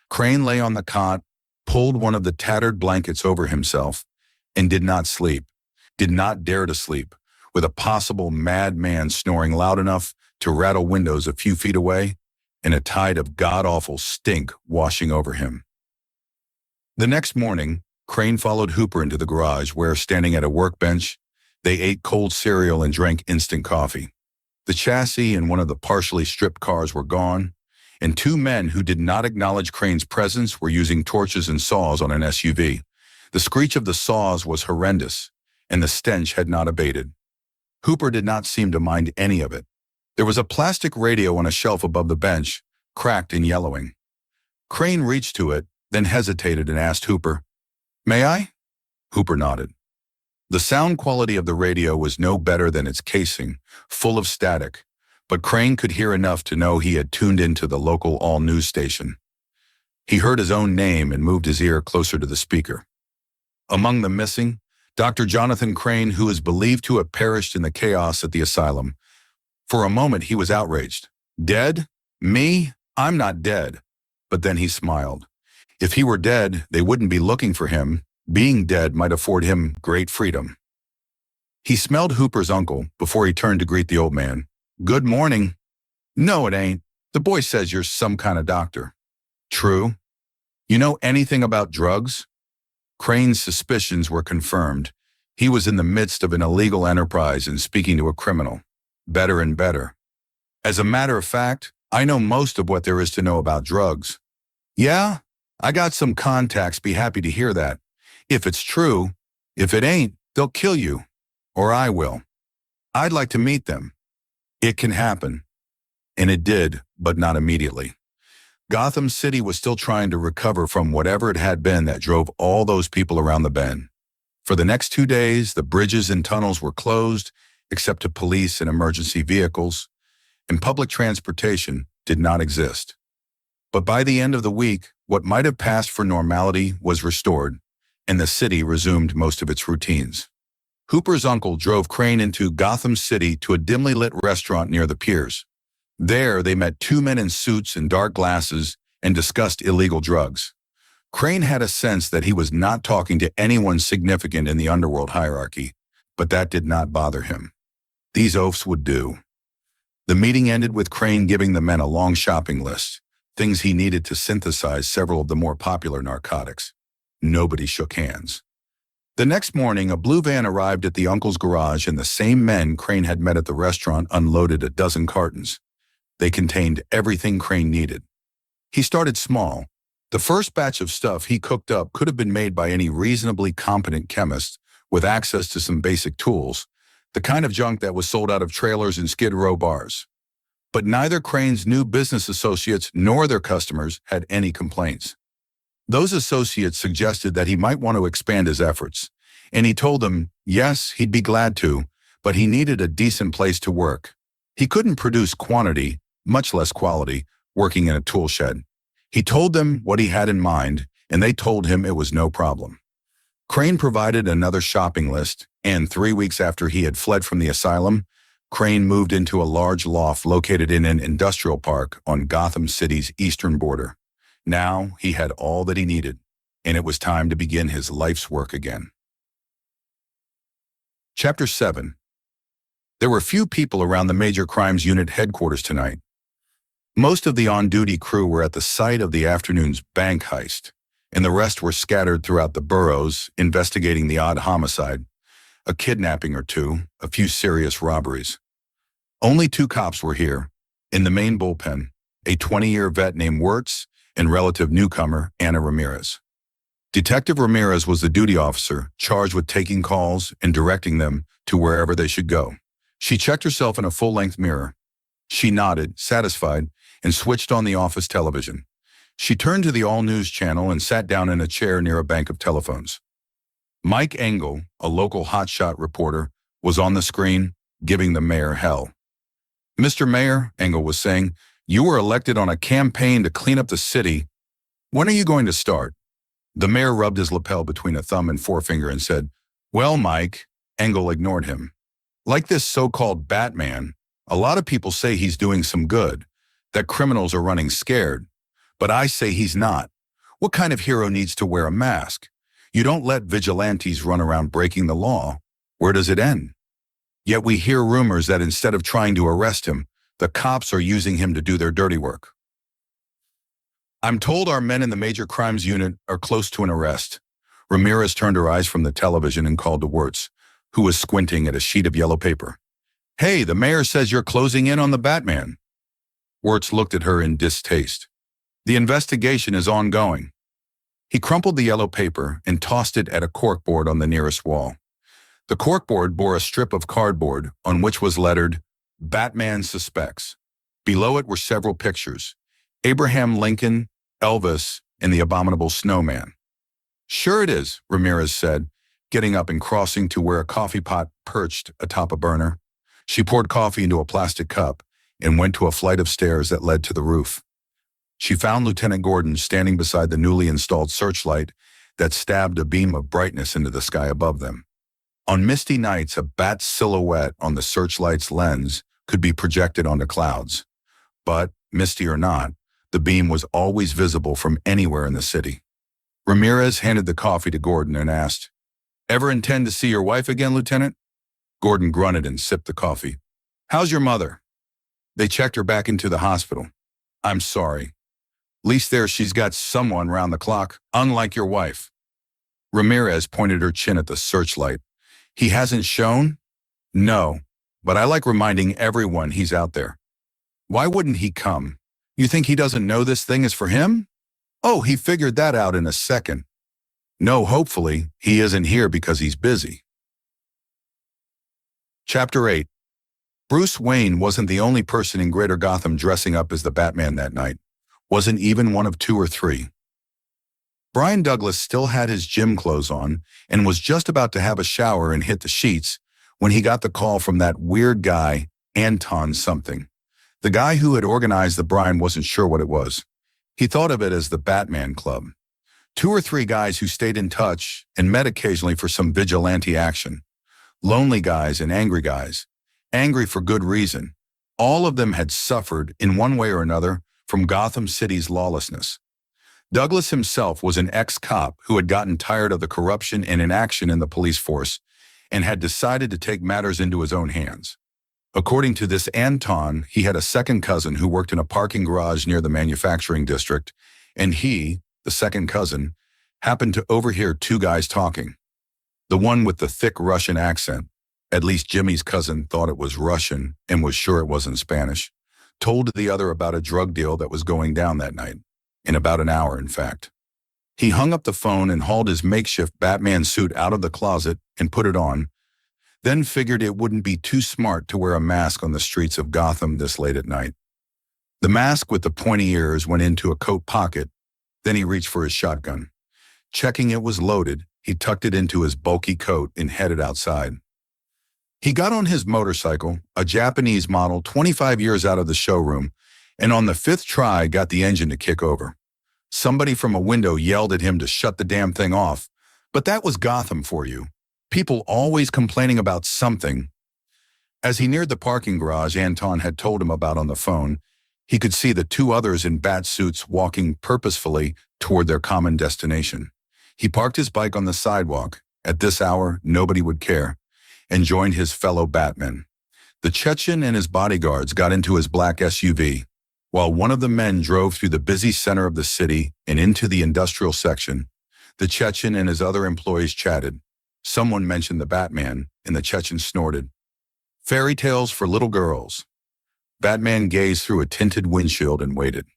Crane lay on the cot, pulled one of the tattered blankets over himself, and did not sleep, did not dare to sleep, with a possible madman snoring loud enough to rattle windows a few feet away and a tide of god-awful stink washing over him. The next morning, Crane followed Hooper into the garage where, standing at a workbench, they ate cold cereal and drank instant coffee. The chassis and one of the partially stripped cars were gone, and 2 men who did not acknowledge Crane's presence were using torches and saws on an SUV. The screech of the saws was horrendous, and the stench had not abated. Hooper did not seem to mind any of it. There was a plastic radio on a shelf above the bench, cracked and yellowing. Crane reached to it, then hesitated and asked Hooper, "May I?" Hooper nodded. The sound quality of the radio was no better than its casing, full of static, but Crane could hear enough to know he had tuned into the local all-news station. He heard his own name and moved his ear closer to the speaker. Among the missing, Dr. Jonathan Crane, who is believed to have perished in the chaos at the asylum. For a moment, he was outraged. Dead? Me? I'm not dead. But then he smiled. If he were dead, they wouldn't be looking for him. Being dead might afford him great freedom. He smelled Hooper's uncle before he turned to greet the old man. Good morning. No, it ain't. The boy says you're some kind of doctor. True. You know anything about drugs? Crane's suspicions were confirmed. He was in the midst of an illegal enterprise and speaking to a criminal. Better and better. As a matter of fact, I know most of what there is to know about drugs. Yeah? I got some contacts, be happy to hear that. If it's true, if it ain't, they'll kill you. Or I will. I'd like to meet them. It can happen. And it did, but not immediately. Gotham City was still trying to recover from whatever it had been that drove all those people around the bend. For the next 2 days, the bridges and tunnels were closed, except to police and emergency vehicles, and public transportation did not exist. But by the end of the week, what might have passed for normality was restored, and the city resumed most of its routines. Hooper's uncle drove Crane into Gotham City to a dimly lit restaurant near the piers. There, they met 2 men in suits and dark glasses and discussed illegal drugs. Crane had a sense that he was not talking to anyone significant in the underworld hierarchy, but that did not bother him. These oafs would do. The meeting ended with Crane giving the men a long shopping list, things he needed to synthesize several of the more popular narcotics. Nobody shook hands. The next morning, a blue van arrived at the uncle's garage, and the same men Crane had met at the restaurant unloaded a dozen cartons. They contained everything Crane needed. He started small. The first batch of stuff he cooked up could have been made by any reasonably competent chemist with access to some basic tools, the kind of junk that was sold out of trailers and Skid Row bars. But neither Crane's new business associates nor their customers had any complaints. Those associates suggested that he might want to expand his efforts, and he told them, yes, he'd be glad to, but he needed a decent place to work. He couldn't produce quantity, much less quality, working in a tool shed. He told them what he had in mind, and they told him it was no problem. Crane provided another shopping list, and 3 weeks after he had fled from the asylum, Crane moved into a large loft located in an industrial park on Gotham City's eastern border. Now he had all that he needed, and it was time to begin his life's work again. Chapter 7. There were few people around the Major Crimes Unit headquarters tonight. Most of the on-duty crew were at the site of the afternoon's bank heist, and the rest were scattered throughout the boroughs investigating the odd homicide. a kidnapping or two, a few serious robberies. Only two cops were here. In the main bullpen, a 20-year vet named Wirtz and relative newcomer Anna Ramirez. Detective Ramirez was the duty officer charged with taking calls and directing them to wherever they should go. She checked herself in a full-length mirror. She nodded, satisfied, and switched on the office television. She turned to the all-news channel and sat down in a chair near a bank of telephones. Mike Engel, a local hotshot reporter, was on the screen, giving the mayor hell. "Mr. Mayor," Engel was saying, "you were elected on a campaign to clean up the city. When are you going to start?" The mayor rubbed his lapel between a thumb and forefinger and said, "Well, Mike," Engel ignored him. "Like this so-called Batman, a lot of people say he's doing some good, that criminals are running scared. But I say he's not. What kind of hero needs to wear a mask? You don't let vigilantes run around breaking the law. Where does it end? Yet we hear rumors that instead of trying to arrest him, the cops are using him to do their dirty work. I'm told our men in the major crimes unit are close to an arrest." Ramirez turned her eyes from the television and called to Wirtz, who was squinting at a sheet of yellow paper. "Hey, the mayor says you're closing in on the Batman." Wirtz looked at her in distaste. "The investigation is ongoing." He crumpled the yellow paper and tossed it at a corkboard on the nearest wall. The corkboard bore a strip of cardboard on which was lettered, "Batman Suspects." Below it were several pictures: Abraham Lincoln, Elvis, and the abominable snowman. "Sure it is," Ramirez said, getting up and crossing to where a coffee pot perched atop a burner. She poured coffee into a plastic cup and went to a flight of stairs that led to the roof. She found Lieutenant Gordon standing beside the newly installed searchlight that stabbed a beam of brightness into the sky above them. On misty nights, a bat's silhouette on the searchlight's lens could be projected onto clouds. But, misty or not, the beam was always visible from anywhere in the city. Ramirez handed the coffee to Gordon and asked, "Ever intend to see your wife again, Lieutenant?" Gordon grunted and sipped the coffee. "How's your mother?" "They checked her back into the hospital." "I'm sorry. Least there she's got someone round the clock, unlike your wife." Ramirez pointed her chin at the searchlight. "He hasn't shown?" "No, but I like reminding everyone he's out there." "Why wouldn't he come? You think he doesn't know this thing is for him?" "Oh, he figured that out in a second." "No, hopefully, he isn't here because he's busy." Chapter 8. Bruce Wayne wasn't the only person in Greater Gotham dressing up as the Batman that night. Wasn't even one of two or three. Brian Douglas still had his gym clothes on and was just about to have a shower and hit the sheets when he got the call from that weird guy, Anton something. The guy who had organized the Brian wasn't sure what it was. He thought of it as the Batman Club. 2 or 3 guys who stayed in touch and met occasionally for some vigilante action. Lonely guys and angry guys. Angry for good reason. All of them had suffered, in one way or another, from Gotham City's lawlessness. Douglas himself was an ex-cop who had gotten tired of the corruption and inaction in the police force and had decided to take matters into his own hands. According to this Anton, he had a second cousin who worked in a parking garage near the manufacturing district, and he, the second cousin, happened to overhear 2 guys talking. The one with the thick Russian accent, at least Jimmy's cousin thought it was Russian and was sure it wasn't Spanish, told the other about a drug deal that was going down that night. In about an hour, in fact. He hung up the phone and hauled his makeshift Batman suit out of the closet and put it on, then figured it wouldn't be too smart to wear a mask on the streets of Gotham this late at night. The mask with the pointy ears went into a coat pocket, then he reached for his shotgun. Checking it was loaded, he tucked it into his bulky coat and headed outside. He got on his motorcycle, a Japanese model 25 years out of the showroom, and on the 5th try got the engine to kick over. Somebody from a window yelled at him to shut the damn thing off, but that was Gotham for you. People always complaining about something. As he neared the parking garage Anton had told him about on the phone, he could see the 2 others in bat suits walking purposefully toward their common destination. He parked his bike on the sidewalk. At this hour, nobody would care, and joined his fellow Batmen. The Chechen and his bodyguards got into his black SUV, while one of the men drove through the busy center of the city and into the industrial section. The Chechen and his other employees chatted. Someone mentioned the Batman, and the Chechen snorted. Fairy tales for little girls. Batman gazed through a tinted windshield and waited.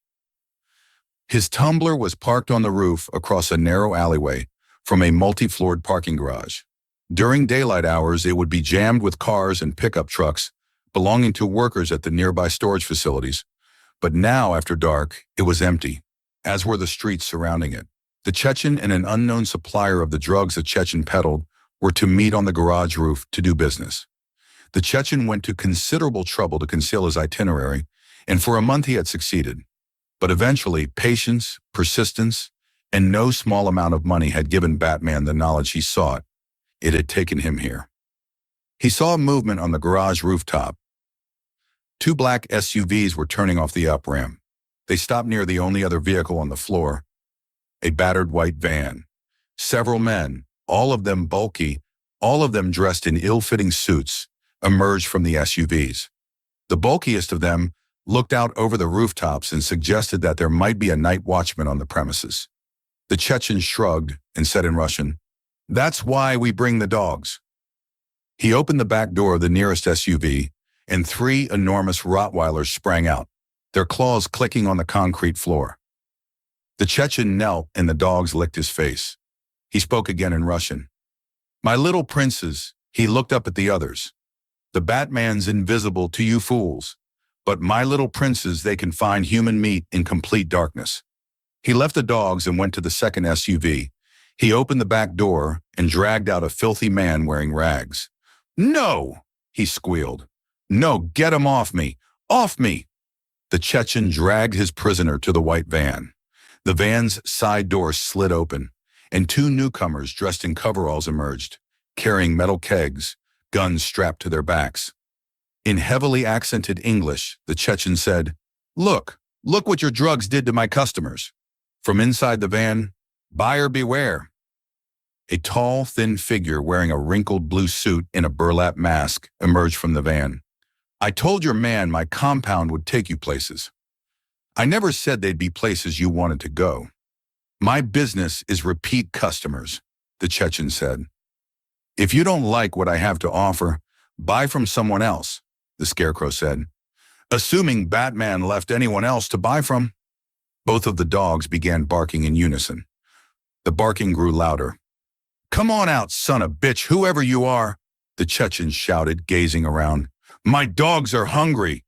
His tumbler was parked on the roof across a narrow alleyway from a multi-floored parking garage. During daylight hours, it would be jammed with cars and pickup trucks belonging to workers at the nearby storage facilities. But now, after dark, it was empty, as were the streets surrounding it. The Chechen and an unknown supplier of the drugs the Chechen peddled were to meet on the garage roof to do business. The Chechen went to considerable trouble to conceal his itinerary, and for a month he had succeeded. But eventually, patience, persistence, and no small amount of money had given Batman the knowledge he sought. It had taken him here. He saw a movement on the garage rooftop. Two black SUVs were turning off the up-ramp. They stopped near the only other vehicle on the floor, a battered white van. Several men, all of them bulky, all of them dressed in ill-fitting suits, emerged from the SUVs. The bulkiest of them looked out over the rooftops and suggested that there might be a night watchman on the premises. The Chechen shrugged and said in Russian, "That's why we bring the dogs." He opened the back door of the nearest SUV, and three enormous Rottweilers sprang out, their claws clicking on the concrete floor. The Chechen knelt and the dogs licked his face. He spoke again in Russian. "My little princes," he looked up at the others. "The Batman's invisible to you fools, but my little princes, they can find human meat in complete darkness." He left the dogs and went to the second SUV. He opened the back door and dragged out a filthy man wearing rags. "No!" he squealed. "No, get him off me! Off me!" The Chechen dragged his prisoner to the white van. The van's side door slid open, and two newcomers dressed in coveralls emerged, carrying metal kegs, guns strapped to their backs. In heavily accented English, the Chechen said, Look what your drugs did to my customers." From inside the van, "Buyer beware." A tall, thin figure wearing a wrinkled blue suit and a burlap mask emerged from the van. "I told your man my compound would take you places. I never said they'd be places you wanted to go. My business is repeat customers," the Chechen said. "If you don't like what I have to offer, buy from someone else," the Scarecrow said. "Assuming Batman left anyone else to buy from." Both of the dogs began barking in unison. The barking grew louder. "Come on out, son of a bitch, whoever you are," the Chechen shouted, gazing around. "My dogs are hungry."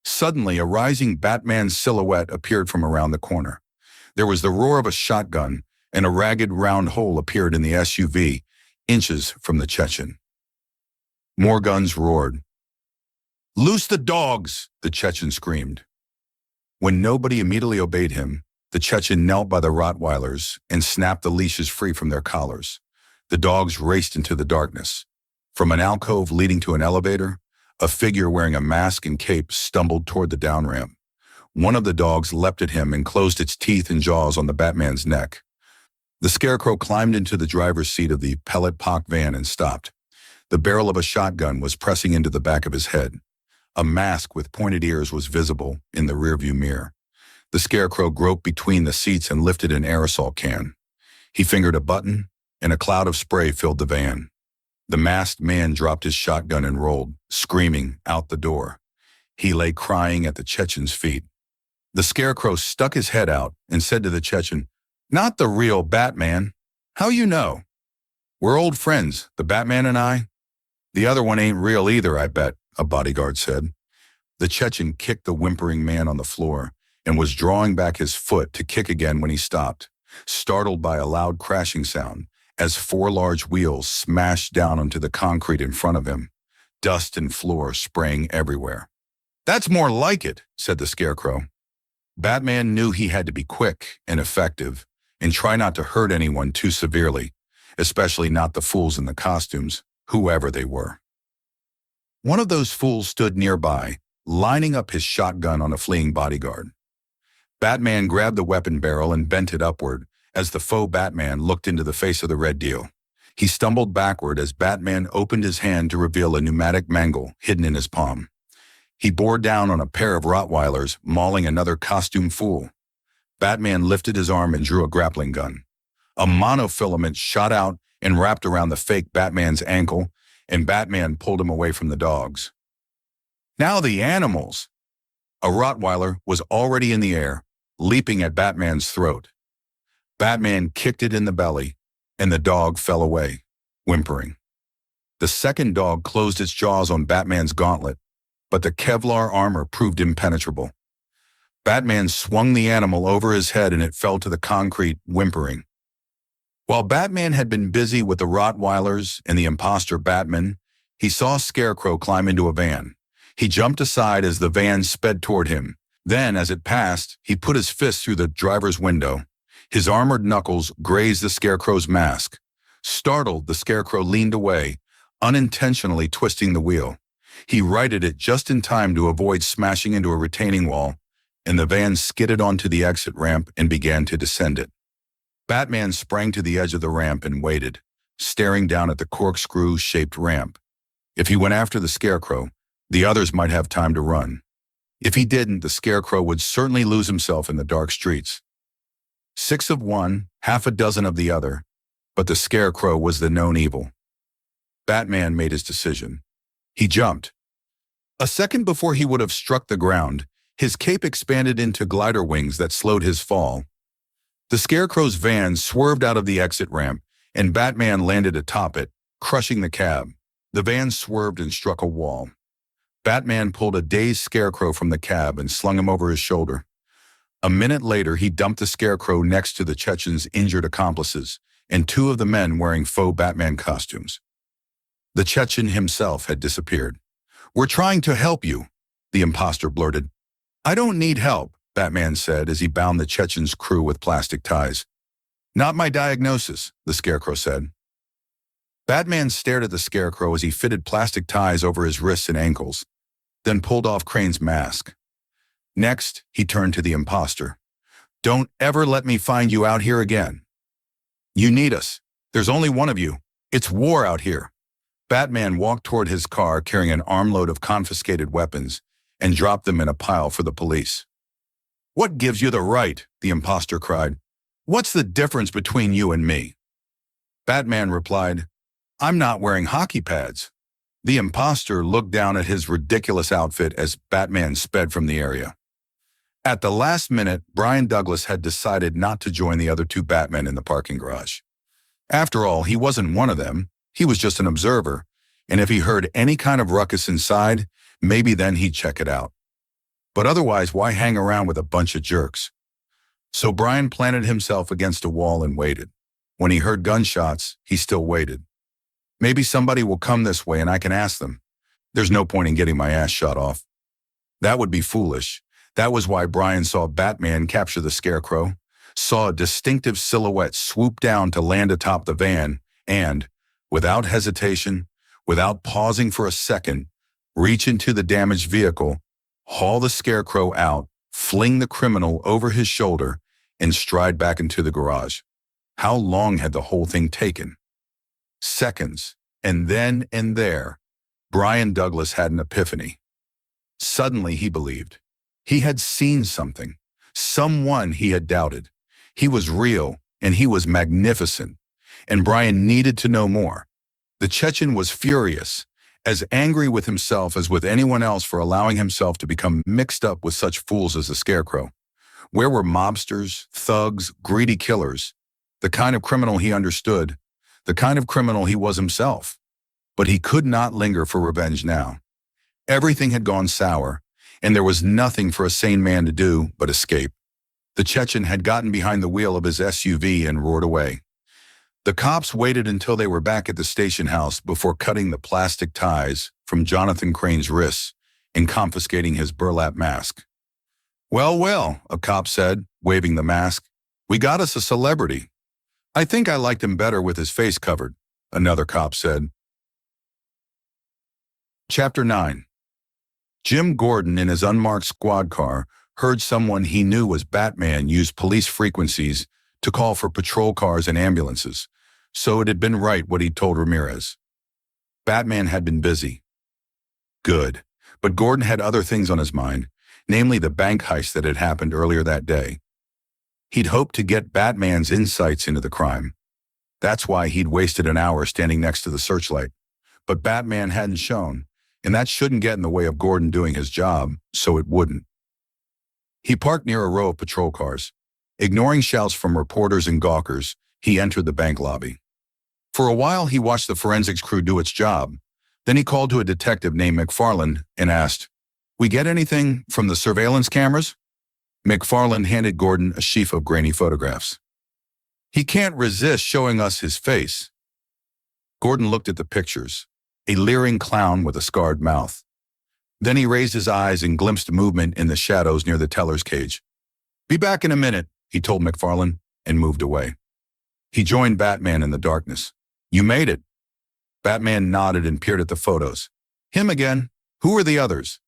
Suddenly, a rising Batman silhouette appeared from around the corner. There was the roar of a shotgun, and a ragged round hole appeared in the SUV, inches from the Chechen. More guns roared. "Loose the dogs!" the Chechen screamed. When nobody immediately obeyed him, the Chechen knelt by the Rottweilers and snapped the leashes free from their collars. The dogs raced into the darkness. From an alcove leading to an elevator, a figure wearing a mask and cape stumbled toward the down ramp. One of the dogs leapt at him and closed its teeth and jaws on the Batman's neck. The Scarecrow climbed into the driver's seat of the pellet-pocked van and stopped. The barrel of a shotgun was pressing into the back of his head. A mask with pointed ears was visible in the rearview mirror. The Scarecrow groped between the seats and lifted an aerosol can. He fingered a button, and a cloud of spray filled the van. The masked man dropped his shotgun and rolled, screaming, out the door. He lay crying at the Chechen's feet. The Scarecrow stuck his head out and said to the Chechen, "Not the real Batman. How you know?" "We're old friends, the Batman and I." "The other one ain't real either, I bet," a bodyguard said. The Chechen kicked the whimpering man on the floor and was drawing back his foot to kick again when he stopped, startled by a loud crashing sound as four large wheels smashed down onto the concrete in front of him, dust and floor spraying everywhere. "That's more like it," said the Scarecrow. Batman knew he had to be quick and effective and try not to hurt anyone too severely, especially not the fools in the costumes, whoever they were. One of those fools stood nearby, lining up his shotgun on a fleeing bodyguard. Batman grabbed the weapon barrel and bent it upward as the faux Batman looked into the face of the Red Deal. He stumbled backward as Batman opened his hand to reveal a pneumatic mangle hidden in his palm. He bore down on a pair of Rottweilers, mauling another costume fool. Batman lifted his arm and drew a grappling gun. A monofilament shot out and wrapped around the fake Batman's ankle, and Batman pulled him away from the dogs. Now the animals! A Rottweiler was already in the air, leaping at Batman's throat. Batman kicked it in the belly, and the dog fell away, whimpering. The second dog closed its jaws on Batman's gauntlet, but the Kevlar armor proved impenetrable. Batman swung the animal over his head and it fell to the concrete, whimpering. While Batman had been busy with the Rottweilers and the imposter Batman, he saw Scarecrow climb into a van. He jumped aside as the van sped toward him. Then, as it passed, he put his fist through the driver's window. His armored knuckles grazed the Scarecrow's mask. Startled, the Scarecrow leaned away, unintentionally twisting the wheel. He righted it just in time to avoid smashing into a retaining wall, and the van skidded onto the exit ramp and began to descend it. Batman sprang to the edge of the ramp and waited, staring down at the corkscrew-shaped ramp. If he went after the Scarecrow, the others might have time to run. If he didn't, the Scarecrow would certainly lose himself in the dark streets. 6 of one, half a dozen of the other, but the Scarecrow was the known evil. Batman made his decision. He jumped. A second before he would have struck the ground, his cape expanded into glider wings that slowed his fall. The Scarecrow's van swerved out of the exit ramp, and Batman landed atop it, crushing the cab. The van swerved and struck a wall. Batman pulled a dazed Scarecrow from the cab and slung him over his shoulder. A minute later, he dumped the Scarecrow next to the Chechen's injured accomplices and 2 of the men wearing faux Batman costumes. The Chechen himself had disappeared. "We're trying to help you," the imposter blurted. "I don't need help," Batman said as he bound the Chechen's crew with plastic ties. "Not my diagnosis," the Scarecrow said. Batman stared at the Scarecrow as he fitted plastic ties over his wrists and ankles, then pulled off Crane's mask. Next, he turned to the imposter. "Don't ever let me find you out here again. You need us. There's only one of you. It's war out here." Batman walked toward his car carrying an armload of confiscated weapons and dropped them in a pile for the police. "What gives you the right?" the imposter cried. "What's the difference between you and me?" Batman replied, "I'm not wearing hockey pads." The imposter looked down at his ridiculous outfit as Batman sped from the area. At the last minute, Brian Douglas had decided not to join the other 2 Batmen in the parking garage. After all, he wasn't one of them. He was just an observer, and if he heard any kind of ruckus inside, maybe then he'd check it out. But otherwise, why hang around with a bunch of jerks? So Brian planted himself against a wall and waited. When he heard gunshots, he still waited. Maybe somebody will come this way and I can ask them. There's no point in getting my ass shot off. That would be foolish. That was why Brian saw Batman capture the Scarecrow, saw a distinctive silhouette swoop down to land atop the van, and, without hesitation, without pausing for a second, reach into the damaged vehicle, haul the Scarecrow out, fling the criminal over his shoulder, and stride back into the garage. How long had the whole thing taken? Seconds, and then and there, Brian Douglas had an epiphany. Suddenly he believed. He had seen something, someone he had doubted. He was real, and he was magnificent, and Brian needed to know more. The Chechen was furious, as angry with himself as with anyone else for allowing himself to become mixed up with such fools as the Scarecrow. Where were mobsters, thugs, greedy killers? The kind of criminal he understood, the kind of criminal he was himself. But he could not linger for revenge now. Everything had gone sour, and there was nothing for a sane man to do but escape. The Chechen had gotten behind the wheel of his SUV and roared away. The cops waited until they were back at the station house before cutting the plastic ties from Jonathan Crane's wrists and confiscating his burlap mask. "Well, well," a cop said, waving the mask. "We got us a celebrity." "I think I liked him better with his face covered," another cop said. Chapter 9. Jim Gordon in his unmarked squad car heard someone he knew was Batman use police frequencies to call for patrol cars and ambulances, so it had been right what he'd told Ramirez. Batman had been busy. Good, but Gordon had other things on his mind, namely the bank heist that had happened earlier that day. He'd hoped to get Batman's insights into the crime. That's why he'd wasted an hour standing next to the searchlight. But Batman hadn't shown, and that shouldn't get in the way of Gordon doing his job, so it wouldn't. He parked near a row of patrol cars. Ignoring shouts from reporters and gawkers, he entered the bank lobby. For a while, he watched the forensics crew do its job. Then he called to a detective named McFarland and asked, "We get anything from the surveillance cameras?" McFarland handed Gordon a sheaf of grainy photographs. "He can't resist showing us his face." Gordon looked at the pictures, a leering clown with a scarred mouth. Then he raised his eyes and glimpsed movement in the shadows near the teller's cage. "Be back in a minute," he told McFarland, and moved away. He joined Batman in the darkness. "You made it." Batman nodded and peered at the photos. "Him again? Who are the others?"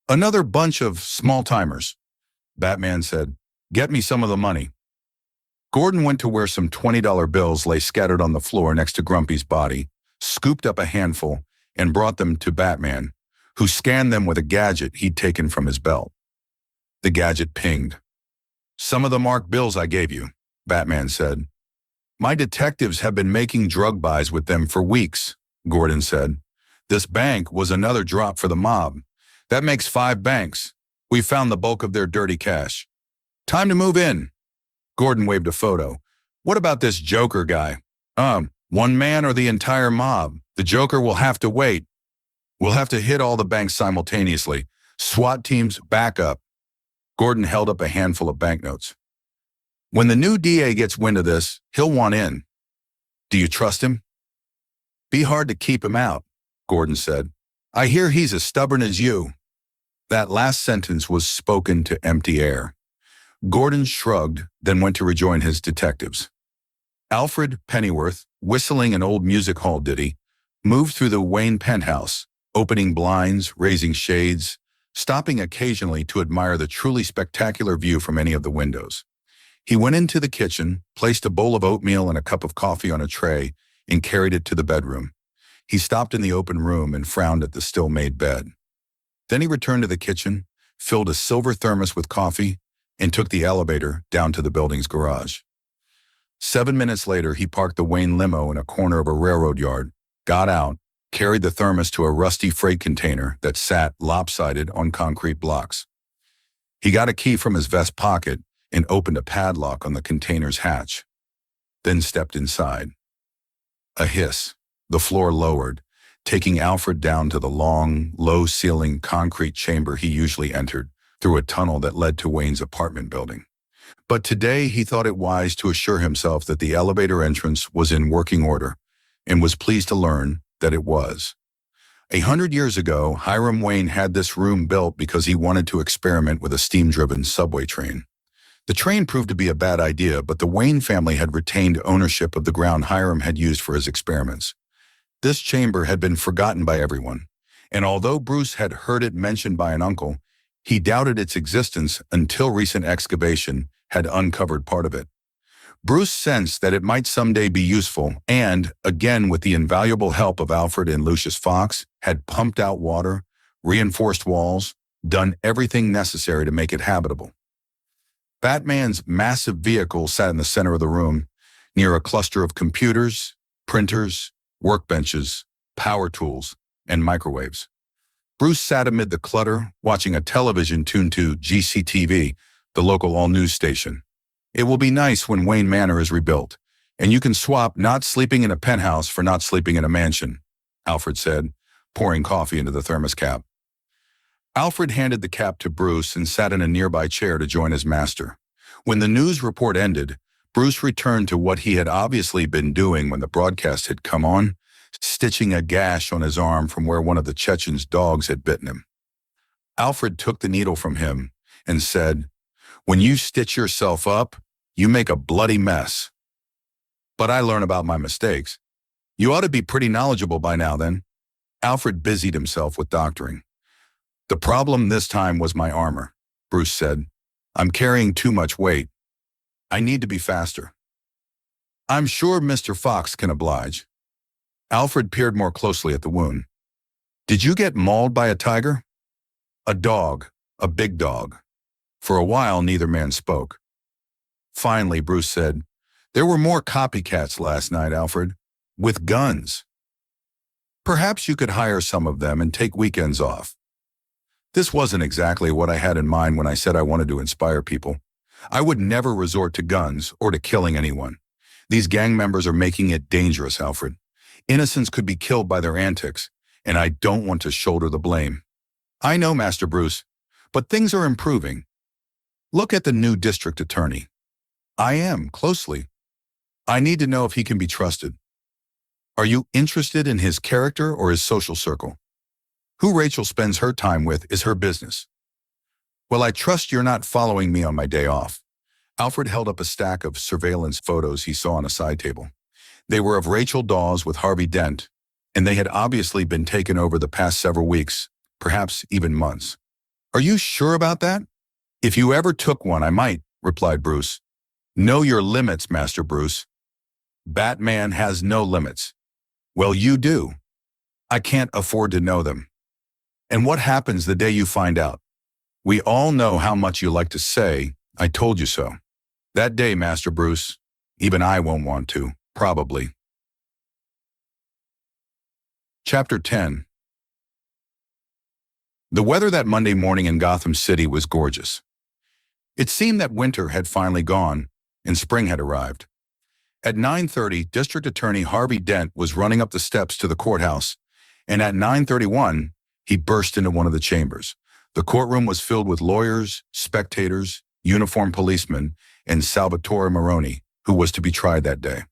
"Another bunch of small-timers." Batman said, "Get me some of the money." Gordon went to where some $20 bills lay scattered on the floor next to Grumpy's body, scooped up a handful, and brought them to Batman, who scanned them with a gadget he'd taken from his belt. The gadget pinged. "Some of the marked bills I gave you," Batman said. "My detectives have been making drug buys with them for weeks," Gordon said. "This bank was another drop for the mob. That makes 5 banks. We found the bulk of their dirty cash. Time to move in." Gordon waved a photo. "What about this Joker guy?" One man or the entire mob? The Joker will have to wait. We'll have to hit all the banks simultaneously. SWAT teams, back up." Gordon held up a handful of banknotes. "When the new DA gets wind of this, he'll want in. Do you trust him?" "Be hard to keep him out," Gordon said. "I hear he's as stubborn as you." That last sentence was spoken to empty air. Gordon shrugged, then went to rejoin his detectives. Alfred Pennyworth, whistling an old music hall ditty, moved through the Wayne penthouse, opening blinds, raising shades, stopping occasionally to admire the truly spectacular view from any of the windows. He went into the kitchen, placed a bowl of oatmeal and a cup of coffee on a tray, and carried it to the bedroom. He stopped in the open room and frowned at the still-made bed. Then he returned to the kitchen, filled a silver thermos with coffee, and took the elevator down to the building's garage. 7 minutes later, he parked the Wayne limo in a corner of a railroad yard, got out, carried the thermos to a rusty freight container that sat lopsided on concrete blocks. He got a key from his vest pocket and opened a padlock on the container's hatch, then stepped inside. A hiss. The floor lowered, taking Alfred down to the long, low-ceilinged concrete chamber he usually entered, through a tunnel that led to Wayne's apartment building. But today he thought it wise to assure himself that the elevator entrance was in working order, and was pleased to learn that it was. 100 years ago, Hiram Wayne had this room built because he wanted to experiment with a steam-driven subway train. The train proved to be a bad idea, but the Wayne family had retained ownership of the ground Hiram had used for his experiments. This chamber had been forgotten by everyone, and although Bruce had heard it mentioned by an uncle, he doubted its existence until recent excavation had uncovered part of it. Bruce sensed that it might someday be useful and, again with the invaluable help of Alfred and Lucius Fox, had pumped out water, reinforced walls, done everything necessary to make it habitable. Batman's massive vehicle sat in the center of the room, near a cluster of computers, printers, workbenches, power tools, and microwaves. Bruce sat amid the clutter, watching a television tuned to GCTV, the local all-news station. "It will be nice when Wayne Manor is rebuilt, and you can swap not sleeping in a penthouse for not sleeping in a mansion," Alfred said, pouring coffee into the thermos cap. Alfred handed the cap to Bruce and sat in a nearby chair to join his master. When the news report ended, Bruce returned to what he had obviously been doing when the broadcast had come on, stitching a gash on his arm from where one of the Chechen's dogs had bitten him. Alfred took the needle from him and said, "When you stitch yourself up, you make a bloody mess. But I learn about my mistakes. You ought to be pretty knowledgeable by now then." Alfred busied himself with doctoring. "The problem this time was my armor," Bruce said. "I'm carrying too much weight. I need to be faster." "I'm sure Mr. Fox can oblige." Alfred peered more closely at the wound. "Did you get mauled by a tiger?" "A dog, a big dog." For a while, neither man spoke. Finally, Bruce said, There were more copycats last night, Alfred, with guns. Perhaps you could hire some of them and take weekends off. This wasn't exactly what I had in mind when I said I wanted to inspire people. I would never resort to guns or to killing anyone. These gang members are making it dangerous, Alfred. Innocents could be killed by their antics, and I don't want to shoulder the blame. I know, Master Bruce, but things are improving. Look at the new district attorney. I am, closely. I need to know if he can be trusted. Are you interested in his character or his social circle? Who Rachel spends her time with is her business. Well, I trust you're not following me on my day off. Alfred held up a stack of surveillance photos he saw on a side table. They were of Rachel Dawes with Harvey Dent, and they had obviously been taken over the past several weeks, perhaps even months. Are you sure about that? If you ever took one, I might, replied Bruce. Know your limits, Master Bruce. Batman has no limits. Well, you do. I can't afford to know them. And what happens the day you find out? We all know how much you like to say, I told you so. That day, Master Bruce, even I won't want to, probably. Chapter 10. The weather that Monday morning in Gotham City was gorgeous. It seemed that winter had finally gone and spring had arrived. At 9:30, District Attorney Harvey Dent was running up the steps to the courthouse, and at 9:31, he burst into one of the chambers. The courtroom was filled with lawyers, spectators, uniformed policemen, and Salvatore Maroni, who was to be tried that day.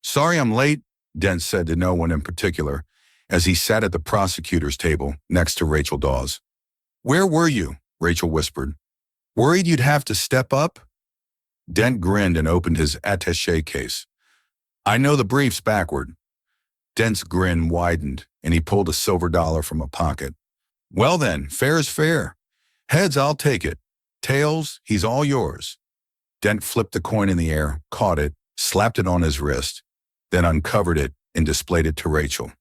Sorry I'm late, Dent said to no one in particular, as he sat at the prosecutor's table next to Rachel Dawes. Where were you? Rachel whispered. Worried you'd have to step up? Dent grinned and opened his attaché case. I know the briefs backward. Dent's grin widened, and he pulled a silver dollar from a pocket. Well then, fair is fair. Heads, I'll take it. Tails, he's all yours. Dent flipped the coin in the air, caught it, slapped it on his wrist, then uncovered it and displayed it to Rachel.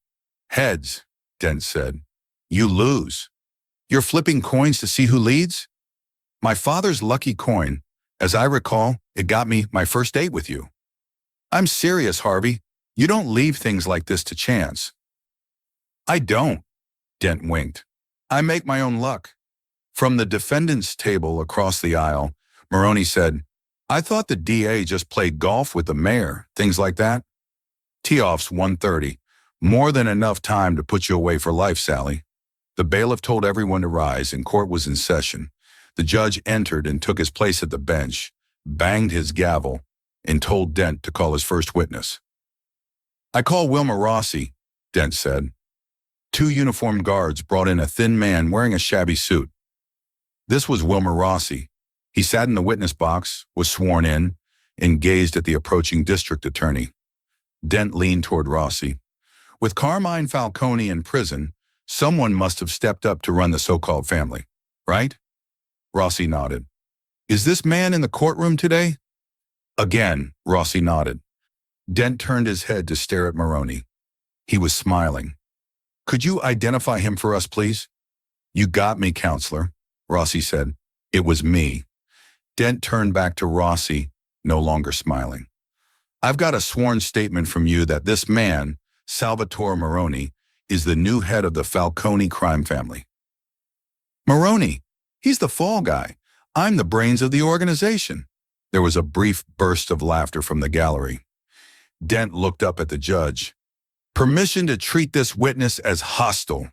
Heads, Dent said. You lose. You're flipping coins to see who leads? My father's lucky coin. As I recall, it got me my first date with you. I'm serious, Harvey. You don't leave things like this to chance. I don't, Dent winked. I make my own luck. From the defendant's table across the aisle, Maroni said, I thought the DA just played golf with the mayor, things like that. Tee-off's 1:30. More than enough time to put you away for life, Sally. The bailiff told everyone to rise and court was in session. The judge entered and took his place at the bench, banged his gavel, and told Dent to call his first witness. I call Wilmer Rossi, Dent said. Two uniformed guards brought in a thin man wearing a shabby suit. This was Wilmer Rossi. He sat in the witness box, was sworn in, and gazed at the approaching district attorney. Dent leaned toward Rossi. With Carmine Falcone in prison, someone must have stepped up to run the so-called family, right? Rossi nodded. Is this man in the courtroom today? Again, Rossi nodded. Dent turned his head to stare at Maroni. He was smiling. Could you identify him for us, please? You got me, counselor, Rossi said. It was me. Dent turned back to Rossi, no longer smiling. I've got a sworn statement from you that this man, Salvatore Maroni, is the new head of the Falcone crime family. Maroni, he's the fall guy. I'm the brains of the organization. There was a brief burst of laughter from the gallery. Dent looked up at the judge. Permission to treat this witness as hostile.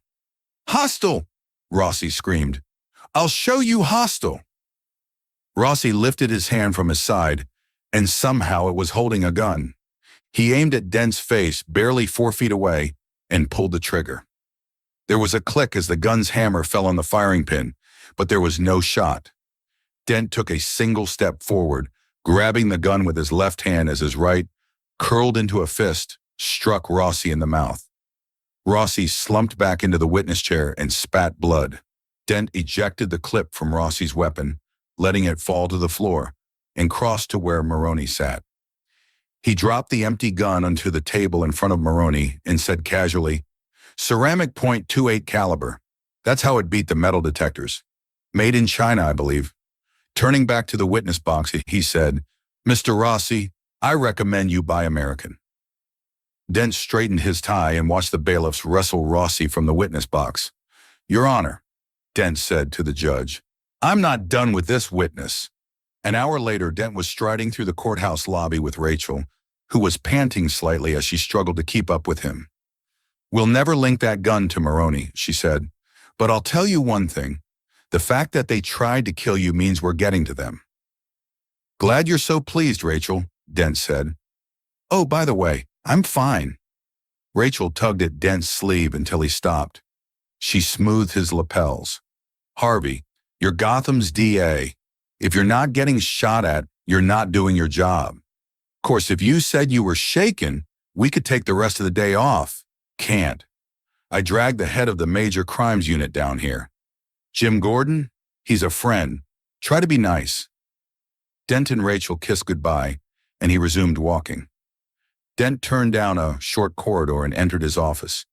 Hostile, Rossi screamed. I'll show you hostile. Rossi lifted his hand from his side, and somehow it was holding a gun. He aimed at Dent's face barely 4 feet away and pulled the trigger. There was a click as the gun's hammer fell on the firing pin, but there was no shot. Dent took a single step forward, grabbing the gun with his left hand as his right, curled into a fist, struck Rossi in the mouth. Rossi slumped back into the witness chair and spat blood. Dent ejected the clip from Rossi's weapon, letting it fall to the floor, and crossed to where Maroni sat. He dropped the empty gun onto the table in front of Maroni and said casually, Ceramic .28 caliber. That's how it beat the metal detectors. Made in China, I believe. Turning back to the witness box, he said, Mr. Rossi, I recommend you buy American. Dent straightened his tie and watched the bailiffs wrestle Rossi from the witness box. Your Honor, Dent said to the judge, I'm not done with this witness. An hour later, Dent was striding through the courthouse lobby with Rachel, who was panting slightly as she struggled to keep up with him. We'll never link that gun to Maroney, she said, but I'll tell you one thing. The fact that they tried to kill you means we're getting to them. Glad you're so pleased, Rachel, Dent said. Oh, by the way, I'm fine. Rachel tugged at Dent's sleeve until he stopped. She smoothed his lapels. Harvey, you're Gotham's DA. If you're not getting shot at, you're not doing your job. Of course, if you said you were shaken, we could take the rest of the day off. Can't. I dragged the head of the major crimes unit down here. Jim Gordon? He's a friend. Try to be nice. Dent and Rachel kissed goodbye, and he resumed walking. Dent turned down a short corridor and entered his office.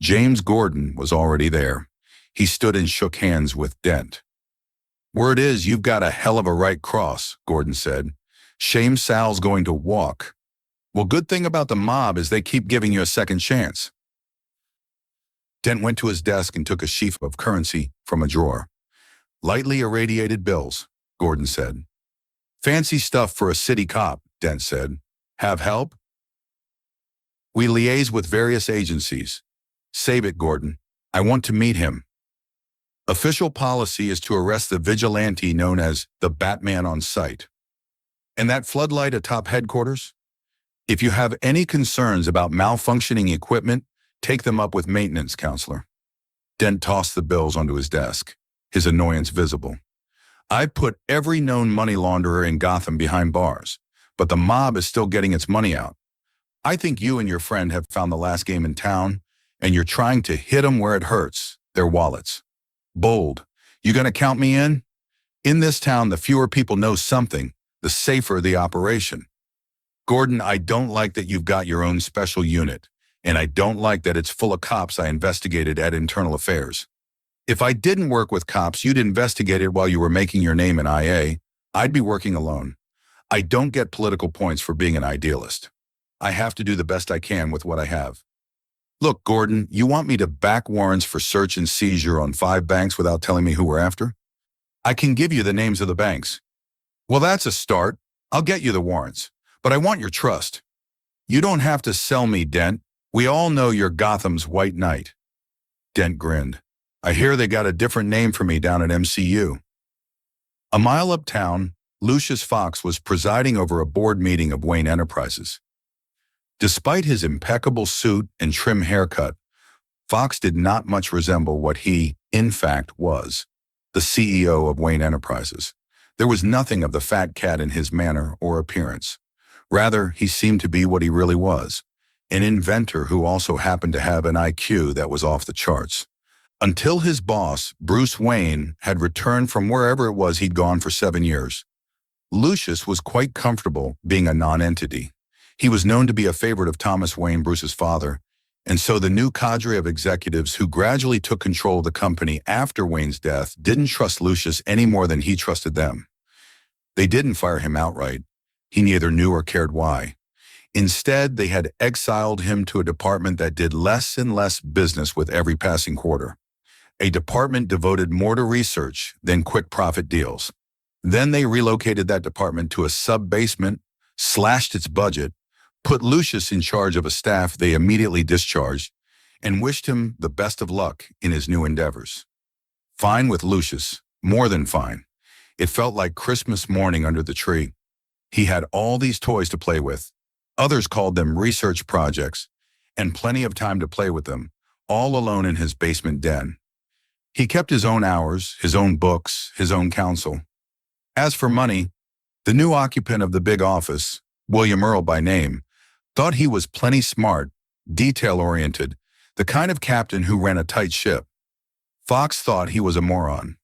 James Gordon was already there. He stood and shook hands with Dent. Word is you've got a hell of a right cross, Gordon said. Shame Sal's going to walk. Well, good thing about the mob is they keep giving you a second chance. Dent went to his desk and took a sheaf of currency from a drawer. Lightly irradiated bills, Gordon said. Fancy stuff for a city cop, Dent said. Have help? We liaise with various agencies. Save it, Gordon. I want to meet him. Official policy is to arrest the vigilante known as the Batman on site. And that floodlight atop headquarters? If you have any concerns about malfunctioning equipment, take them up with maintenance, counselor. Dent tossed the bills onto his desk, his annoyance visible. I put every known money launderer in Gotham behind bars, but the mob is still getting its money out. I think you and your friend have found the last game in town, and you're trying to hit them where it hurts, their wallets. Bold. You gonna count me in? In this town, the fewer people know something, the safer the operation. Gordon, I don't like that you've got your own special unit, and I don't like that it's full of cops I investigated at Internal Affairs. If I didn't work with cops you'd investigated while you were making your name in IA, I'd be working alone. I don't get political points for being an idealist. I have to do the best I can with what I have. Look, Gordon, you want me to back warrants for search and seizure on 5 banks without telling me who we're after? I can give you the names of the banks. Well, that's a start. I'll get you the warrants, but I want your trust. You don't have to sell me, Dent. We all know you're Gotham's White Knight. Dent grinned. I hear they got a different name for me down at MCU. A mile uptown, Lucius Fox was presiding over a board meeting of Wayne Enterprises. Despite his impeccable suit and trim haircut, Fox did not much resemble what he, in fact, was, the CEO of Wayne Enterprises. There was nothing of the fat cat in his manner or appearance. Rather, he seemed to be what he really was, an inventor who also happened to have an IQ that was off the charts. Until his boss, Bruce Wayne, had returned from wherever it was he'd gone for 7 years. Lucius was quite comfortable being a non-entity. He was known to be a favorite of Thomas Wayne, Bruce's father, and so the new cadre of executives who gradually took control of the company after Wayne's death didn't trust Lucius any more than he trusted them. They didn't fire him outright. He neither knew or cared why. Instead, they had exiled him to a department that did less and less business with every passing quarter. A department devoted more to research than quick profit deals. Then they relocated that department to a sub-basement, slashed its budget, put Lucius in charge of a staff they immediately discharged, and wished him the best of luck in his new endeavors. Fine with Lucius, more than fine. It felt like Christmas morning under the tree. He had all these toys to play with. Others called them research projects, and plenty of time to play with them, all alone in his basement den. He kept his own hours, his own books, his own counsel. As for money, the new occupant of the big office, William Earl by name, thought he was plenty smart, detail-oriented, the kind of captain who ran a tight ship. Fox thought he was a moron.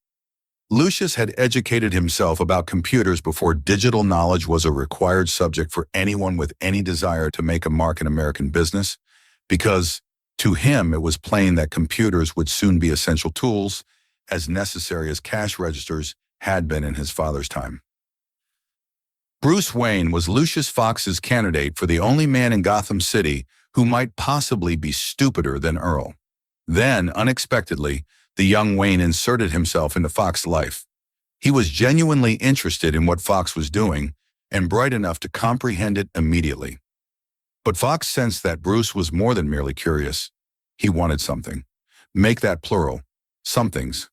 Lucius had educated himself about computers before digital knowledge was a required subject for anyone with any desire to make a mark in American business, because to him it was plain that computers would soon be essential tools, as necessary as cash registers had been in his father's time. Bruce Wayne was Lucius Fox's candidate for the only man in Gotham City who might possibly be stupider than Earl. Then, unexpectedly, the young Wayne inserted himself into Fox's life. He was genuinely interested in what Fox was doing and bright enough to comprehend it immediately. But Fox sensed that Bruce was more than merely curious. He wanted something. Make that plural. Somethings.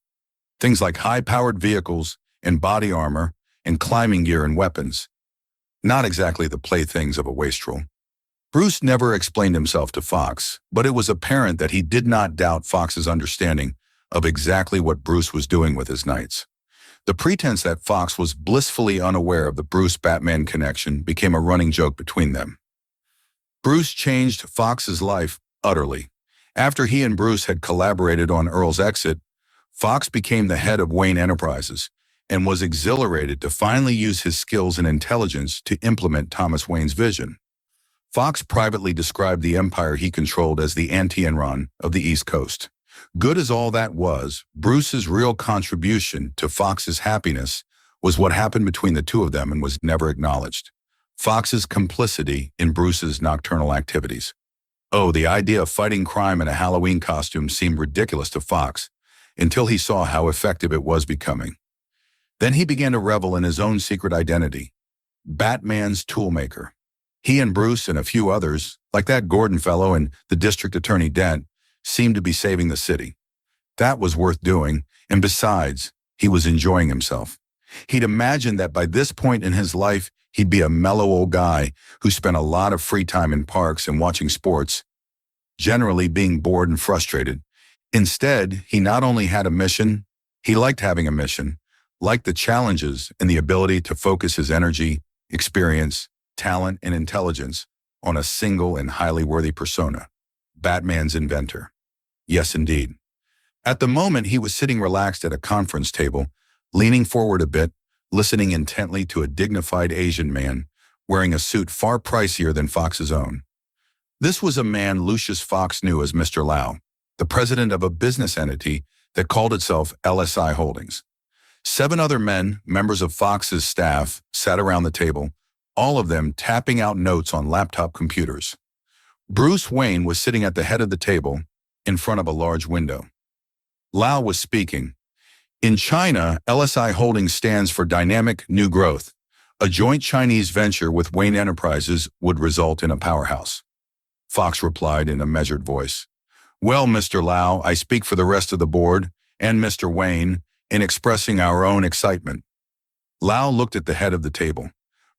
Things like high-powered vehicles and body armor and climbing gear and weapons. Not exactly the playthings of a wastrel. Bruce never explained himself to Fox, but it was apparent that he did not doubt Fox's understanding of exactly what Bruce was doing with his nights. The pretense that Fox was blissfully unaware of the Bruce-Batman connection became a running joke between them. Bruce changed Fox's life utterly. After he and Bruce had collaborated on Earl's exit, Fox became the head of Wayne Enterprises and was exhilarated to finally use his skills and intelligence to implement Thomas Wayne's vision. Fox privately described the empire he controlled as the anti-Enron of the East Coast. Good as all that was, Bruce's real contribution to Fox's happiness was what happened between the two of them and was never acknowledged. Fox's complicity in Bruce's nocturnal activities. Oh, the idea of fighting crime in a Halloween costume seemed ridiculous to Fox until he saw how effective it was becoming. Then he began to revel in his own secret identity, Batman's toolmaker. He and Bruce and a few others, like that Gordon fellow and the district attorney Dent, seemed to be saving the city. That was worth doing, and besides, he was enjoying himself. He'd imagined that by this point in his life, he'd be a mellow old guy who spent a lot of free time in parks and watching sports, generally being bored and frustrated. Instead, he not only had a mission, he liked having a mission, liked the challenges and the ability to focus his energy, experience, talent, and intelligence on a single and highly worthy persona, Batman's inventor. Yes, indeed. At the moment, he was sitting relaxed at a conference table, leaning forward a bit, listening intently to a dignified Asian man wearing a suit far pricier than Fox's own. This was a man Lucius Fox knew as Mr. Lau, the president of a business entity that called itself LSI Holdings. 7 other men, members of Fox's staff, sat around the table, all of them tapping out notes on laptop computers. Bruce Wayne was sitting at the head of the table, in front of a large window. Lau was speaking. In China, LSI Holdings stands for Dynamic New Growth. A joint Chinese venture with Wayne Enterprises would result in a powerhouse. Fox replied in a measured voice. Well, Mr. Lau, I speak for the rest of the board and Mr. Wayne in expressing our own excitement. Lau looked at the head of the table.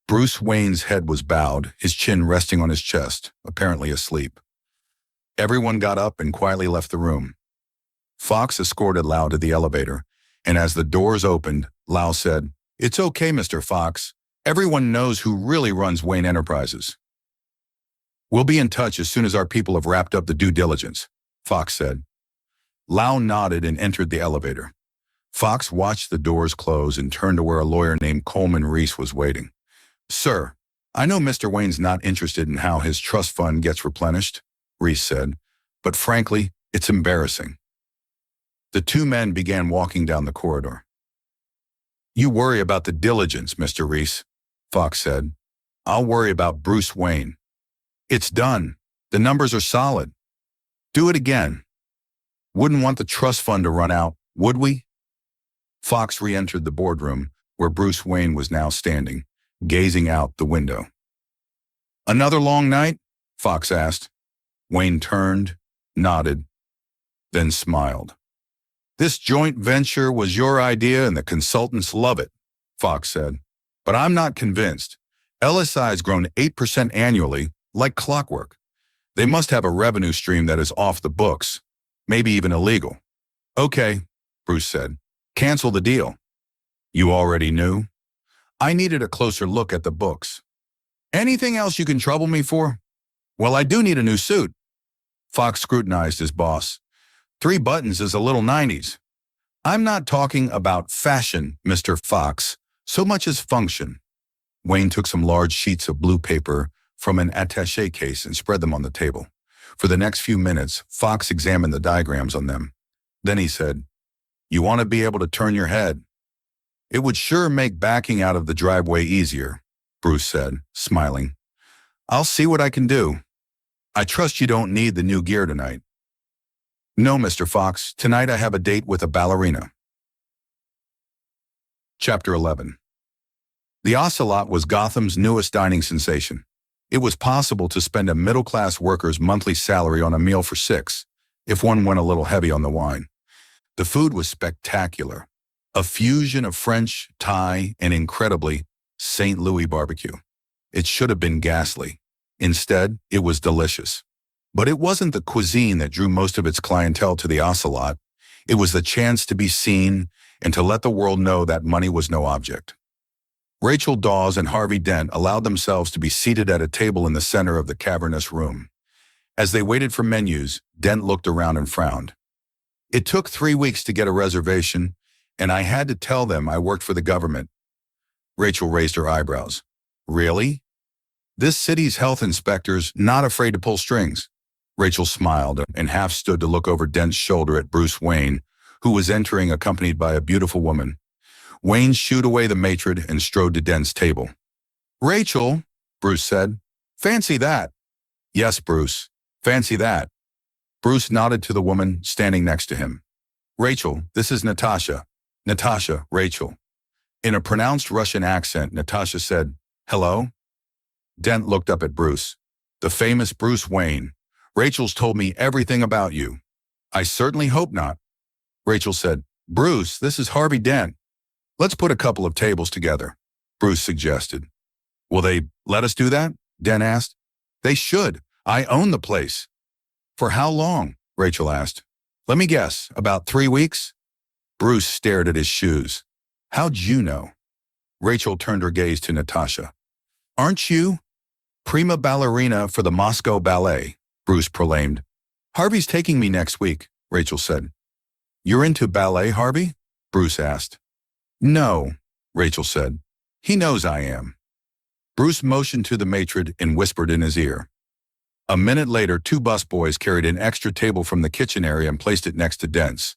Bruce Wayne's head was bowed, his chin resting on his chest, apparently asleep. Everyone got up and quietly left the room. Fox escorted Lau to the elevator, and as the doors opened, Lau said, It's okay, Mr. Fox. Everyone knows who really runs Wayne Enterprises. We'll be in touch as soon as our people have wrapped up the due diligence, Fox said. Lau nodded and entered the elevator. Fox watched the doors close and turned to where a lawyer named Coleman Reese was waiting. Sir, I know Mr. Wayne's not interested in how his trust fund gets replenished, Reese said, but frankly, it's embarrassing. The 2 men began walking down the corridor. You worry about the diligence, Mr. Reese, Fox said. I'll worry about Bruce Wayne. It's done. The numbers are solid. Do it again. Wouldn't want the trust fund to run out, would we? Fox re-entered the boardroom, where Bruce Wayne was now standing, gazing out the window. Another long night? Fox asked. Wayne turned, nodded, then smiled. This joint venture was your idea and the consultants love it, Fox said. But I'm not convinced. LSI's grown 8% annually, like clockwork. They must have a revenue stream that is off the books, maybe even illegal. Okay, Bruce said. Cancel the deal. You already knew? I needed a closer look at the books. Anything else you can trouble me for? Well, I do need a new suit. Fox scrutinized his boss. 3 buttons is a little 90s. I'm not talking about fashion, Mr. Fox, so much as function. Wayne took some large sheets of blue paper from an attaché case and spread them on the table. For the next few minutes, Fox examined the diagrams on them. Then he said, You want to be able to turn your head? It would sure make backing out of the driveway easier. Bruce said, smiling. I'll see what I can do. I trust you don't need the new gear tonight. No, Mr. Fox, tonight I have a date with a ballerina. Chapter 11. The Ocelot was Gotham's newest dining sensation. It was possible to spend a middle-class worker's monthly salary on a meal for six, if one went a little heavy on the wine. The food was spectacular, a fusion of French, Thai, and incredibly, St. Louis barbecue. It should have been ghastly. Instead, it was delicious. But it wasn't the cuisine that drew most of its clientele to the Ocelot. It was the chance to be seen and to let the world know that money was no object. Rachel Dawes and Harvey Dent allowed themselves to be seated at a table in the center of the cavernous room. As they waited for menus, Dent looked around and frowned. It took 3 weeks to get a reservation, and I had to tell them I worked for the government. Rachel raised her eyebrows. Really? This city's health inspector's not afraid to pull strings. Rachel smiled and half stood to look over Dent's shoulder at Bruce Wayne, who was entering accompanied by a beautiful woman. Wayne shooed away the matron and strode to Dent's table. Rachel, Bruce said, fancy that. Yes, Bruce, fancy that. Bruce nodded to the woman standing next to him. Rachel, this is Natasha. Natasha, Rachel. In a pronounced Russian accent, Natasha said, hello? Dent looked up at Bruce. The famous Bruce Wayne. Rachel's told me everything about you. I certainly hope not. Rachel said, Bruce, this is Harvey Dent. Let's put a couple of tables together, Bruce suggested. Will they let us do that? Dent asked. They should. I own the place. For how long? Rachel asked. Let me guess, about 3 weeks? Bruce stared at his shoes. How'd you know? Rachel turned her gaze to Natasha. Aren't you prima ballerina for the Moscow Ballet? Bruce proclaimed. Harvey's taking me next week, Rachel said. You're into ballet, Harvey? Bruce asked. No, Rachel said. He knows I am. Bruce motioned to the matron and whispered in his ear. A minute later, 2 busboys carried an extra table from the kitchen area and placed it next to Dent's.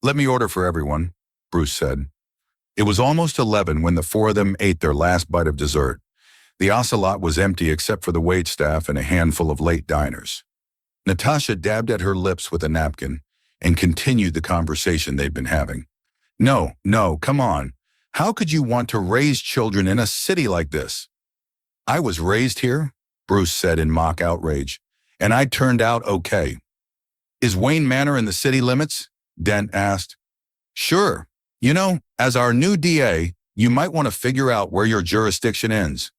Let me order for everyone, Bruce said. It was almost 11 when the 4 of them ate their last bite of dessert. The Ocelot was empty except for the waitstaff and a handful of late diners. Natasha dabbed at her lips with a napkin and continued the conversation they'd been having. No, come on. How could you want to raise children in a city like this? I was raised here, Bruce said in mock outrage, and I turned out okay. Is Wayne Manor in the city limits? Dent asked. Sure. You know, as our new DA, you might want to figure out where your jurisdiction ends.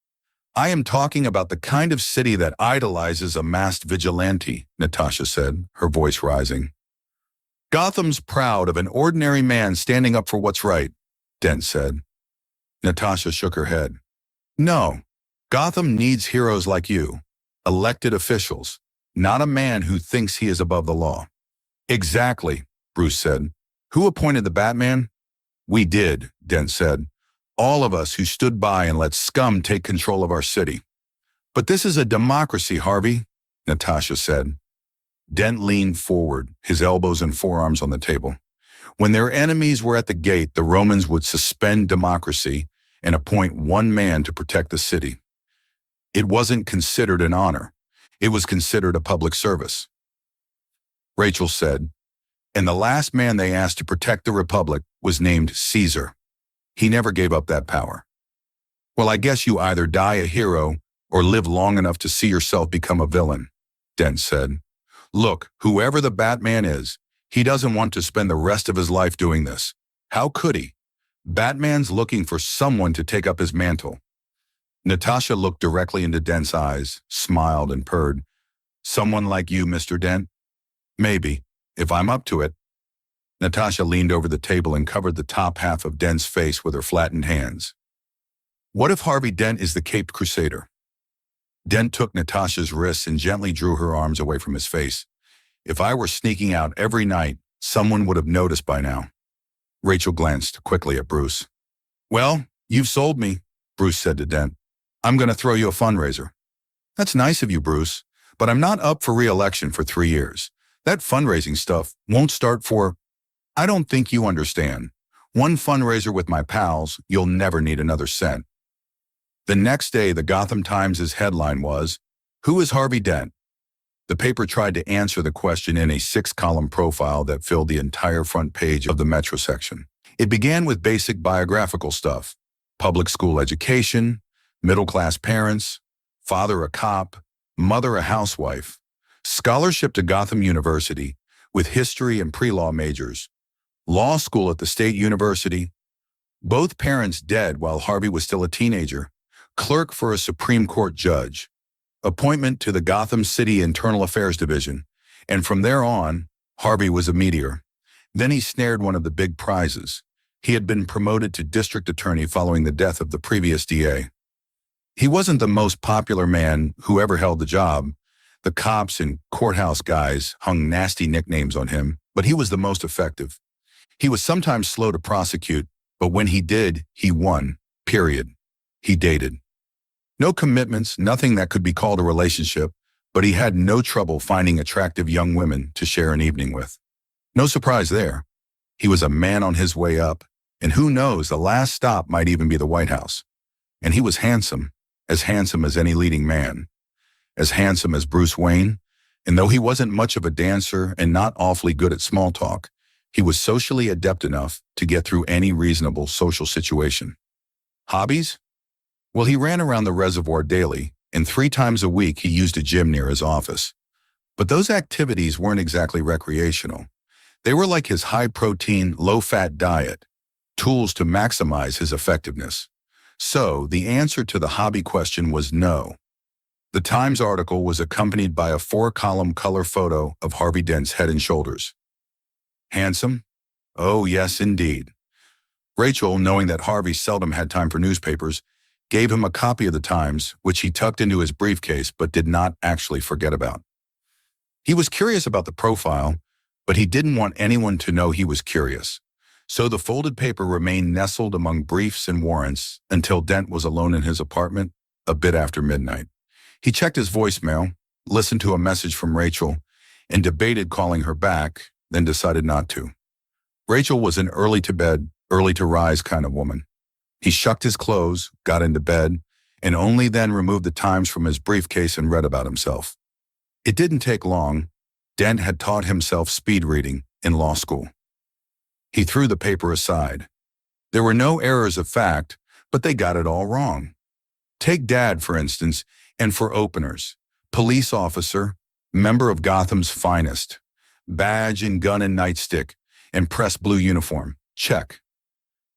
I am talking about the kind of city that idolizes a masked vigilante, Natasha said, her voice rising. Gotham's proud of an ordinary man standing up for what's right, Dent said. Natasha shook her head. No, Gotham needs heroes like you, elected officials, not a man who thinks he is above the law. Exactly, Bruce said. Who appointed the Batman? We did, Dent said. All of us who stood by and let scum take control of our city. But this is a democracy, Harvey, Natasha said. Dent leaned forward, his elbows and forearms on the table. When their enemies were at the gate, the Romans would suspend democracy and appoint one man to protect the city. It wasn't considered an honor. It was considered a public service. Rachel said, and the last man they asked to protect the Republic was named Caesar. He never gave up that power. Well, I guess you either die a hero or live long enough to see yourself become a villain, Dent said. Look, whoever the Batman is, he doesn't want to spend the rest of his life doing this. How could he? Batman's looking for someone to take up his mantle. Natasha looked directly into Dent's eyes, smiled and purred. Someone like you, Mr. Dent? Maybe, if I'm up to it. Natasha leaned over the table and covered the top half of Dent's face with her flattened hands. What if Harvey Dent is the Caped Crusader? Dent took Natasha's wrists and gently drew her arms away from his face. If I were sneaking out every night, someone would have noticed by now. Rachel glanced quickly at Bruce. Well, you've sold me, Bruce said to Dent. I'm going to throw you a fundraiser. That's nice of you, Bruce, but I'm not up for re-election for 3 years. That fundraising stuff won't start for... I don't think you understand. One fundraiser with my pals, you'll never need another cent. The next day, the Gotham Times' headline was, "Who is Harvey Dent?" The paper tried to answer the question in a 6-column profile that filled the entire front page of the Metro section. It began with basic biographical stuff: public school education, middle-class parents, father a cop, mother a housewife, scholarship to Gotham University with history and pre-law majors, law school at the State University, both parents dead while Harvey was still a teenager, clerk for a Supreme Court judge, appointment to the Gotham City Internal Affairs Division, and from there on, Harvey was a meteor. Then he snared one of the big prizes. He had been promoted to district attorney following the death of the previous DA. He wasn't the most popular man who ever held the job. The cops and courthouse guys hung nasty nicknames on him, but he was the most effective. He was sometimes slow to prosecute, but when he did, he won, period. He dated. No commitments, nothing that could be called a relationship, but he had no trouble finding attractive young women to share an evening with. No surprise there. He was a man on his way up, and who knows, the last stop might even be the White House. And he was handsome as any leading man, as handsome as Bruce Wayne, and though he wasn't much of a dancer and not awfully good at small talk, he was socially adept enough to get through any reasonable social situation. Hobbies? Well, he ran around the reservoir daily, and 3 times a week he used a gym near his office. But those activities weren't exactly recreational. They were like his high-protein, low-fat diet, tools to maximize his effectiveness. So, the answer to the hobby question was no. The Times article was accompanied by a 4-column color photo of Harvey Dent's head and shoulders. Handsome? Oh, yes, indeed. Rachel, knowing that Harvey seldom had time for newspapers, gave him a copy of the Times, which he tucked into his briefcase but did not actually forget about. He was curious about the profile, but he didn't want anyone to know he was curious. So the folded paper remained nestled among briefs and warrants until Dent was alone in his apartment a bit after midnight. He checked his voicemail, listened to a message from Rachel, and debated calling her back, then decided not to. Rachel was an early-to-bed, early-to-rise kind of woman. He shucked his clothes, got into bed, and only then removed the Times from his briefcase and read about himself. It didn't take long. Dent had taught himself speed reading in law school. He threw the paper aside. There were no errors of fact, but they got it all wrong. Take Dad, for instance, and for openers. Police officer, member of Gotham's finest. Badge and gun and nightstick, and pressed blue uniform. Check.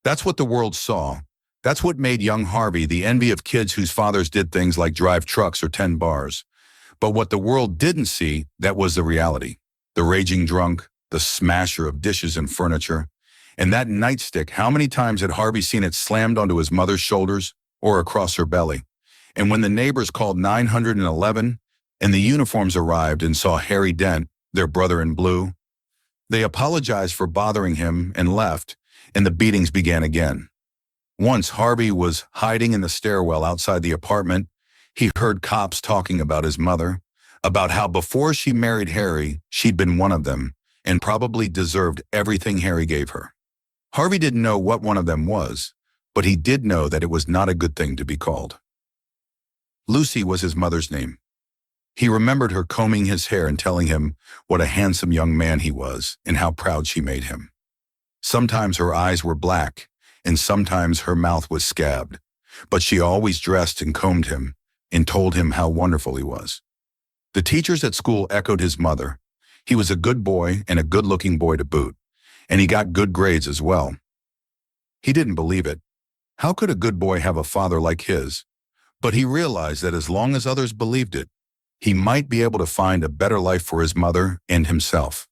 That's what the world saw. That's what made young Harvey the envy of kids whose fathers did things like drive trucks or tend bars. But what the world didn't see, that was the reality. The raging drunk, the smasher of dishes and furniture. And that nightstick, how many times had Harvey seen it slammed onto his mother's shoulders or across her belly? And when the neighbors called 911 and the uniforms arrived and saw Harry Dent, their brother in blue, they apologized for bothering him and left, and the beatings began again. Once Harvey was hiding in the stairwell outside the apartment, he heard cops talking about his mother, about how before she married Harry, she'd been one of them, and probably deserved everything Harry gave her. Harvey didn't know what one of them was, but he did know that it was not a good thing to be called. Lucy was his mother's name. He remembered her combing his hair and telling him what a handsome young man he was and how proud she made him. Sometimes her eyes were black, and sometimes her mouth was scabbed, but she always dressed and combed him and told him how wonderful he was. The teachers at school echoed his mother. He was a good boy and a good-looking boy to boot, and he got good grades as well. He didn't believe it. How could a good boy have a father like his? But he realized that as long as others believed it, he might be able to find a better life for his mother and himself.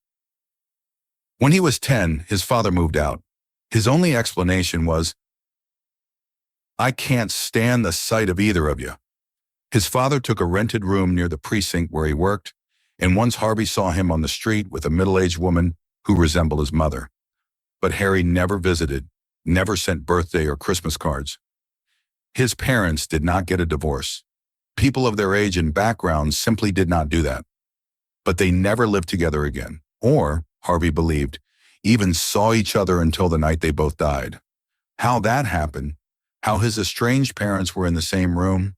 When he was 10, his father moved out. His only explanation was, "I can't stand the sight of either of you." His father took a rented room near the precinct where he worked, and once Harvey saw him on the street with a middle-aged woman who resembled his mother. But Harry never visited, never sent birthday or Christmas cards. His parents did not get a divorce. People of their age and background simply did not do that. But they never lived together again, or, Harvey believed, even saw each other until the night they both died. How that happened, how his estranged parents were in the same room,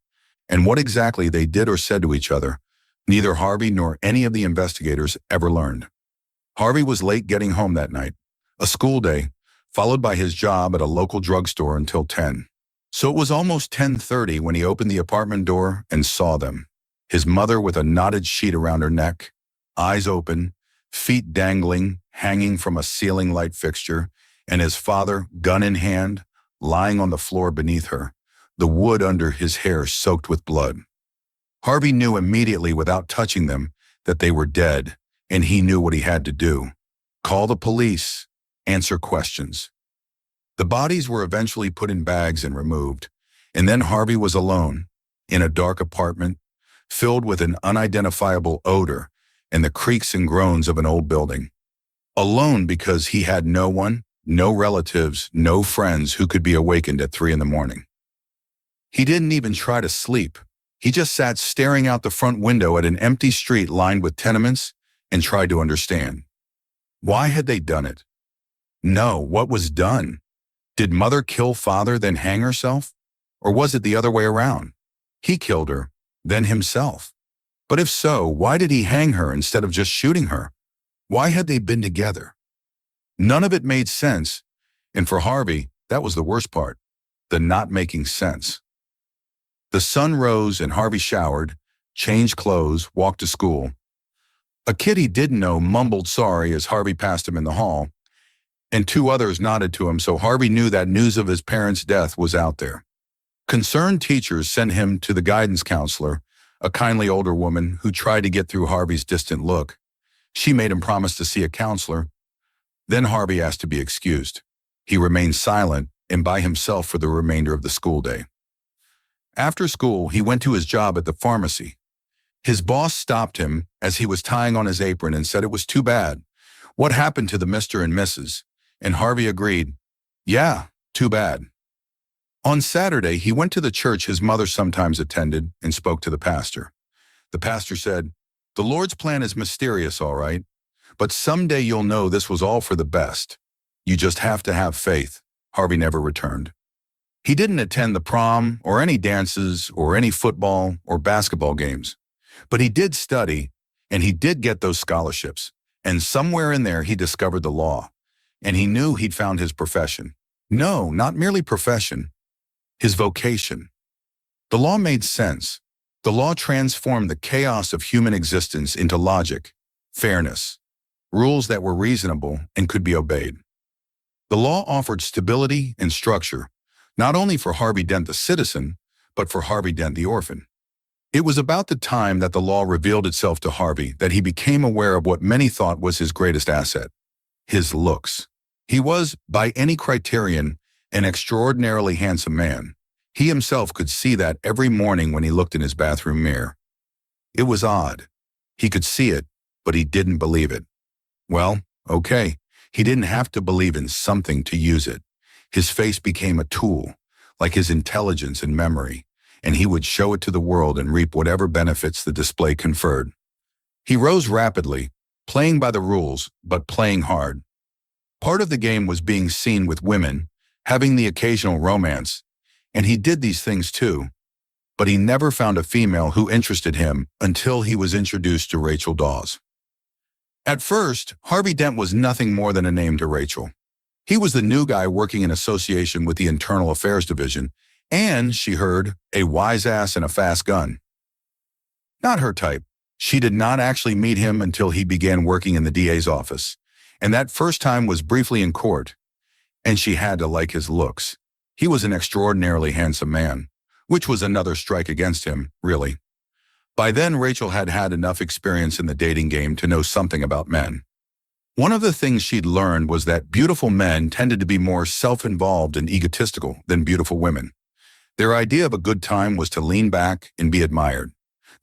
and what exactly they did or said to each other, neither Harvey nor any of the investigators ever learned. Harvey was late getting home that night, a school day, followed by his job at a local drugstore until 10. So it was almost 10:30 when he opened the apartment door and saw them. His mother with a knotted sheet around her neck, eyes open, feet dangling, hanging from a ceiling light fixture, and his father, gun in hand, lying on the floor beneath her, the wood under his hair soaked with blood. Harvey knew immediately without touching them that they were dead, and he knew what he had to do. Call the police, answer questions. The bodies were eventually put in bags and removed, and then Harvey was alone, in a dark apartment, filled with an unidentifiable odor and the creaks and groans of an old building. Alone because he had no one, no relatives, no friends who could be awakened at 3 in the morning. He didn't even try to sleep. He just sat staring out the front window at an empty street lined with tenements and tried to understand. Why had they done it? No, what was done? Did mother kill father, then hang herself? Or was it the other way around? He killed her, then himself. But if so, why did he hang her instead of just shooting her? Why had they been together? None of it made sense, and for Harvey, that was the worst part, the not making sense. The sun rose and Harvey showered, changed clothes, walked to school. A kid he didn't know mumbled sorry as Harvey passed him in the hall, and 2 others nodded to him, so Harvey knew that news of his parents' death was out there. Concerned teachers sent him to the guidance counselor, a kindly older woman who tried to get through Harvey's distant look. She made him promise to see a counselor. Then Harvey asked to be excused. He remained silent and by himself for the remainder of the school day. After school, he went to his job at the pharmacy. His boss stopped him as he was tying on his apron and said it was too bad. What happened to the Mr. and Mrs.? And Harvey agreed, yeah, too bad. On Saturday, he went to the church his mother sometimes attended and spoke to the pastor. The pastor said, "The Lord's plan is mysterious, all right, but someday you'll know this was all for the best. You just have to have faith." Harvey never returned. He didn't attend the prom or any dances or any football or basketball games, but he did study and he did get those scholarships. And somewhere in there, he discovered the law, and he knew he'd found his profession. No, not merely profession, his vocation. The law made sense. The law transformed the chaos of human existence into logic, fairness, rules that were reasonable and could be obeyed. The law offered stability and structure, not only for Harvey Dent the citizen, but for Harvey Dent the orphan. It was about the time that the law revealed itself to Harvey that he became aware of what many thought was his greatest asset, his looks. He was, by any criterion, an extraordinarily handsome man. He himself could see that every morning when he looked in his bathroom mirror. It was odd. He could see it, but he didn't believe it. Well, okay, he didn't have to believe in something to use it. His face became a tool, like his intelligence and memory, and he would show it to the world and reap whatever benefits the display conferred. He rose rapidly, playing by the rules, but playing hard. Part of the game was being seen with women, having the occasional romance, and he did these things too, but he never found a female who interested him until he was introduced to Rachel Dawes. At first, Harvey Dent was nothing more than a name to Rachel. He was the new guy working in association with the Internal Affairs Division, and, she heard, a wise ass and a fast gun. Not her type. She did not actually meet him until he began working in the DA's office, and that first time was briefly in court, and she had to like his looks. He was an extraordinarily handsome man, which was another strike against him, really. By then, Rachel had had enough experience in the dating game to know something about men. One of the things she'd learned was that beautiful men tended to be more self-involved and egotistical than beautiful women. Their idea of a good time was to lean back and be admired.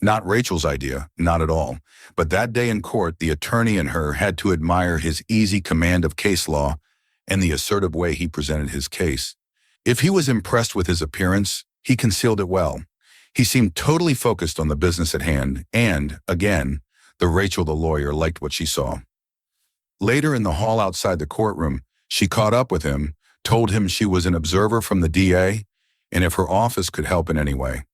Not Rachel's idea, not at all. But that day in court, the attorney and her had to admire his easy command of case law and the assertive way he presented his case. If he was impressed with his appearance, he concealed it well. He seemed totally focused on the business at hand, and, again, the Rachel the lawyer liked what she saw. Later in the hall outside the courtroom, she caught up with him, told him she was an observer from the DA, and if her office could help in any way.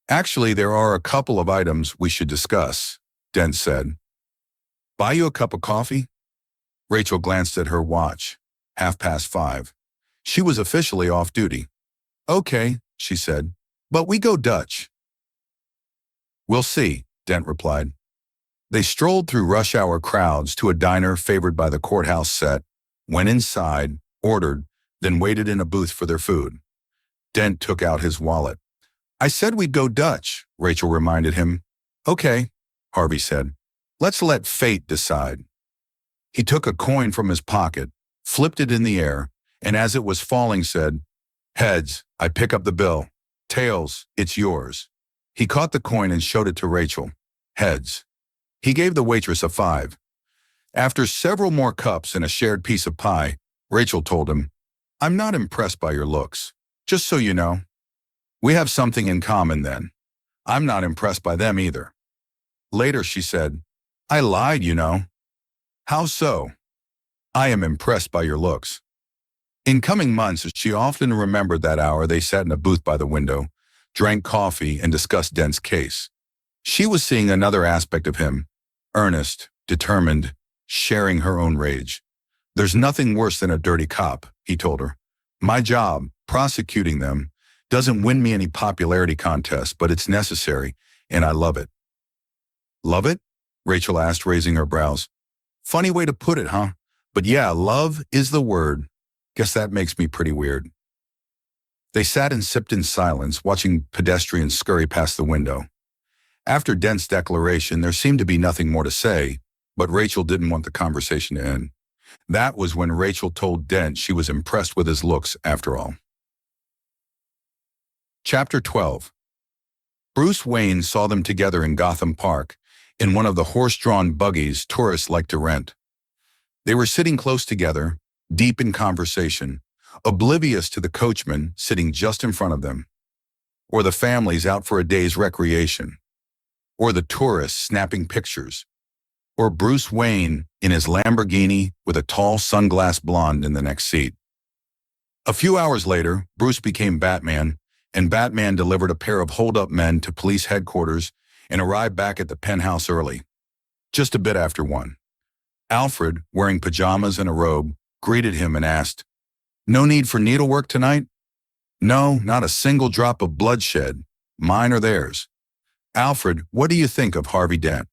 Actually, there are a couple of items we should discuss, Dent said. Buy you a cup of coffee? Rachel glanced at her watch. 5:30. She was officially off duty. Okay, she said, but we go Dutch. We'll see, Dent replied. They strolled through rush hour crowds to a diner favored by the courthouse set, went inside, ordered, then waited in a booth for their food. Dent took out his wallet. I said we'd go Dutch, Rachel reminded him. Okay, Harvey said. Let's let fate decide. He took a coin from his pocket, flipped it in the air, and as it was falling said, Heads, I pick up the bill. Tails, it's yours. He caught the coin and showed it to Rachel. Heads. He gave the waitress a 5. After several more cups and a shared piece of pie, Rachel told him, I'm not impressed by your looks. Just so you know. We have something in common then. I'm not impressed by them either. Later she said, I lied, you know. How so? I am impressed by your looks. In coming months, she often remembered that hour they sat in a booth by the window, drank coffee, and discussed Dent's case. She was seeing another aspect of him, earnest, determined, sharing her own rage. There's nothing worse than a dirty cop, he told her. My job, prosecuting them, doesn't win me any popularity contests, but it's necessary, and I love it. Love it? Rachel asked, raising her brows. Funny way to put it, huh? But yeah, love is the word. Guess that makes me pretty weird. They sat and sipped in silence, watching pedestrians scurry past the window. After Dent's declaration, there seemed to be nothing more to say, but Rachel didn't want the conversation to end. That was when Rachel told Dent she was impressed with his looks after all. Chapter 12. Bruce Wayne saw them together in Gotham Park, in one of the horse-drawn buggies tourists like to rent. They were sitting close together, deep in conversation, oblivious to the coachman sitting just in front of them, or the families out for a day's recreation, or the tourists snapping pictures, or Bruce Wayne in his Lamborghini with a tall sunglass blonde in the next seat. A few hours later, Bruce became Batman, and Batman delivered a pair of hold-up men to police headquarters and arrived back at the penthouse early, just a bit after 1. Alfred, wearing pajamas and a robe, greeted him and asked, No need for needlework tonight? No, not a single drop of bloodshed, mine or theirs. Alfred, what do you think of Harvey Dent?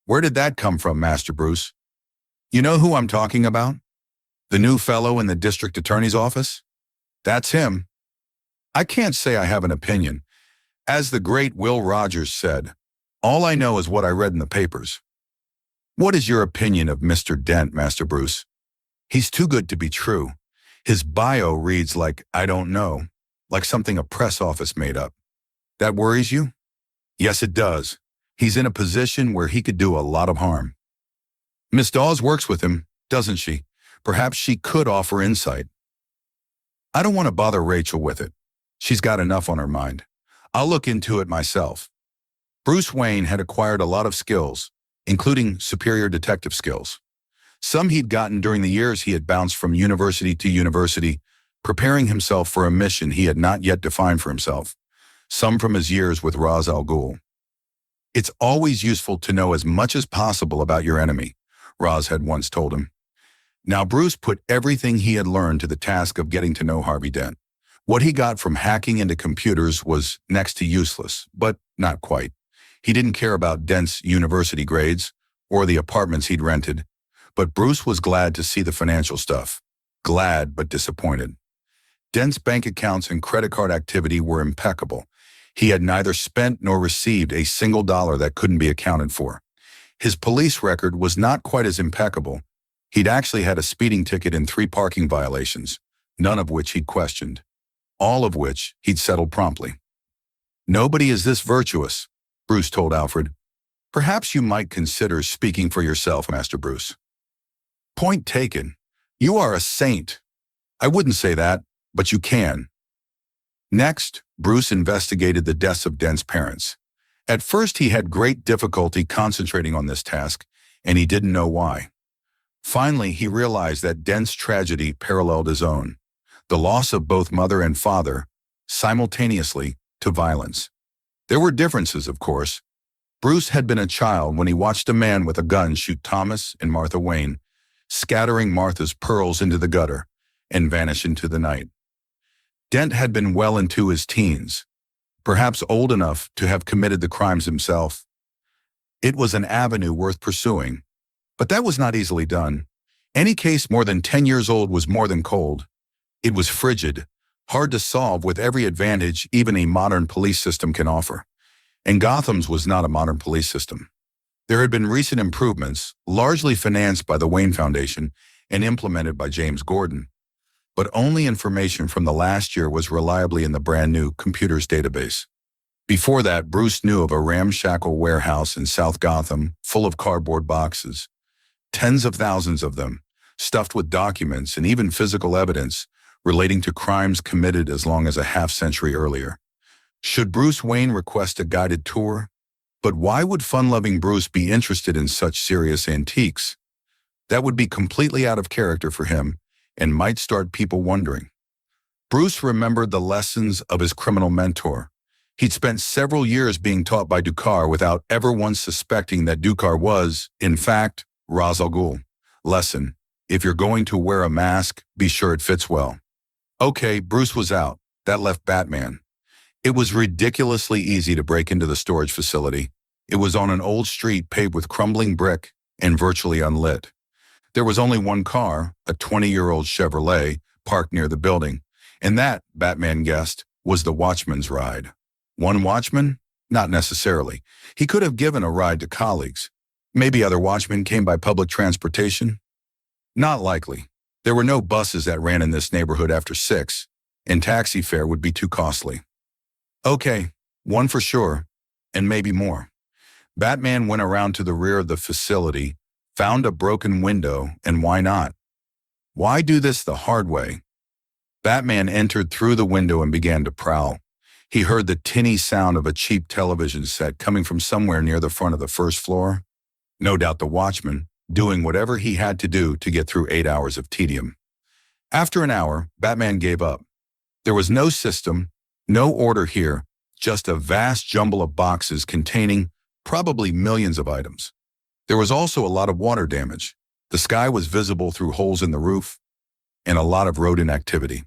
Where did that come from, Master Bruce? You know who I'm talking about? The new fellow in the district attorney's office? That's him. I can't say I have an opinion. As the great Will Rogers said, all I know is what I read in the papers. What is your opinion of Mr. Dent, Master Bruce? He's too good to be true. His bio reads like, I don't know, like something a press office made up. That worries you? Yes, it does. He's in a position where he could do a lot of harm. Miss Dawes works with him, doesn't she? Perhaps she could offer insight. I don't want to bother Rachel with it. She's got enough on her mind. I'll look into it myself. Bruce Wayne had acquired a lot of skills, including superior detective skills. Some he'd gotten during the years he had bounced from university to university, preparing himself for a mission he had not yet defined for himself. Some from his years with Ra's al Ghul. It's always useful to know as much as possible about your enemy, Ra's had once told him. Now Bruce put everything he had learned to the task of getting to know Harvey Dent. What he got from hacking into computers was next to useless, but not quite. He didn't care about Dent's university grades or the apartments he'd rented, but Bruce was glad to see the financial stuff. Glad, but disappointed. Dent's bank accounts and credit card activity were impeccable. He had neither spent nor received a single dollar that couldn't be accounted for. His police record was not quite as impeccable. He'd actually had a speeding ticket and 3 parking violations, none of which he'd questioned. All of which he'd settled promptly. Nobody is this virtuous, Bruce told Alfred. Perhaps you might consider speaking for yourself, Master Bruce. Point taken. You are a saint. I wouldn't say that, but you can. Next, Bruce investigated the deaths of Dent's parents. At first, he had great difficulty concentrating on this task, and he didn't know why. Finally, he realized that Dent's tragedy paralleled his own. the loss of both mother and father, simultaneously, to violence. There were differences, of course. Bruce had been a child when he watched a man with a gun shoot Thomas and Martha Wayne, scattering Martha's pearls into the gutter and vanish into the night. Dent had been well into his teens, perhaps old enough to have committed the crimes himself. It was an avenue worth pursuing, but that was not easily done. Any case more than 10 years old was more than cold. It was frigid, hard to solve with every advantage even a modern police system can offer. And Gotham's was not a modern police system. There had been recent improvements, largely financed by the Wayne Foundation and implemented by James Gordon, but only information from the last year was reliably in the brand-new computer's database. Before that, Bruce knew of a ramshackle warehouse in South Gotham full of cardboard boxes, tens of thousands of them, stuffed with documents and even physical evidence relating to crimes committed as long as a half-century earlier. Should Bruce Wayne request a guided tour? But why would fun-loving Bruce be interested in such serious antiques? That would be completely out of character for him and might start people wondering. Bruce remembered the lessons of his criminal mentor. He'd spent several years being taught by Ducar without ever once suspecting that Ducar was, in fact, Ra's al Ghul. Lesson: if you're going to wear a mask, be sure it fits well. Okay, Bruce was out. That left Batman. It was ridiculously easy to break into the storage facility. It was on an old street paved with crumbling brick and virtually unlit. There was only one car, a 20-year-old Chevrolet, parked near the building, and that, Batman guessed, was the watchman's ride. One watchman? Not necessarily. He could have given a ride to colleagues. Maybe other watchmen came by public transportation? Not likely. There were no buses that ran in this neighborhood after 6, and taxi fare would be too costly. Okay, one for sure, and maybe more. Batman went around to the rear of the facility, found a broken window, and why not? Why do this the hard way? Batman entered through the window and began to prowl. He heard the tinny sound of a cheap television set coming from somewhere near the front of the first floor. No doubt the watchman, doing whatever he had to do to get through 8 hours of tedium. After an hour, Batman gave up. There was no system, no order here, just a vast jumble of boxes containing probably millions of items. There was also a lot of water damage. The sky was visible through holes in the roof, and a lot of rodent activity.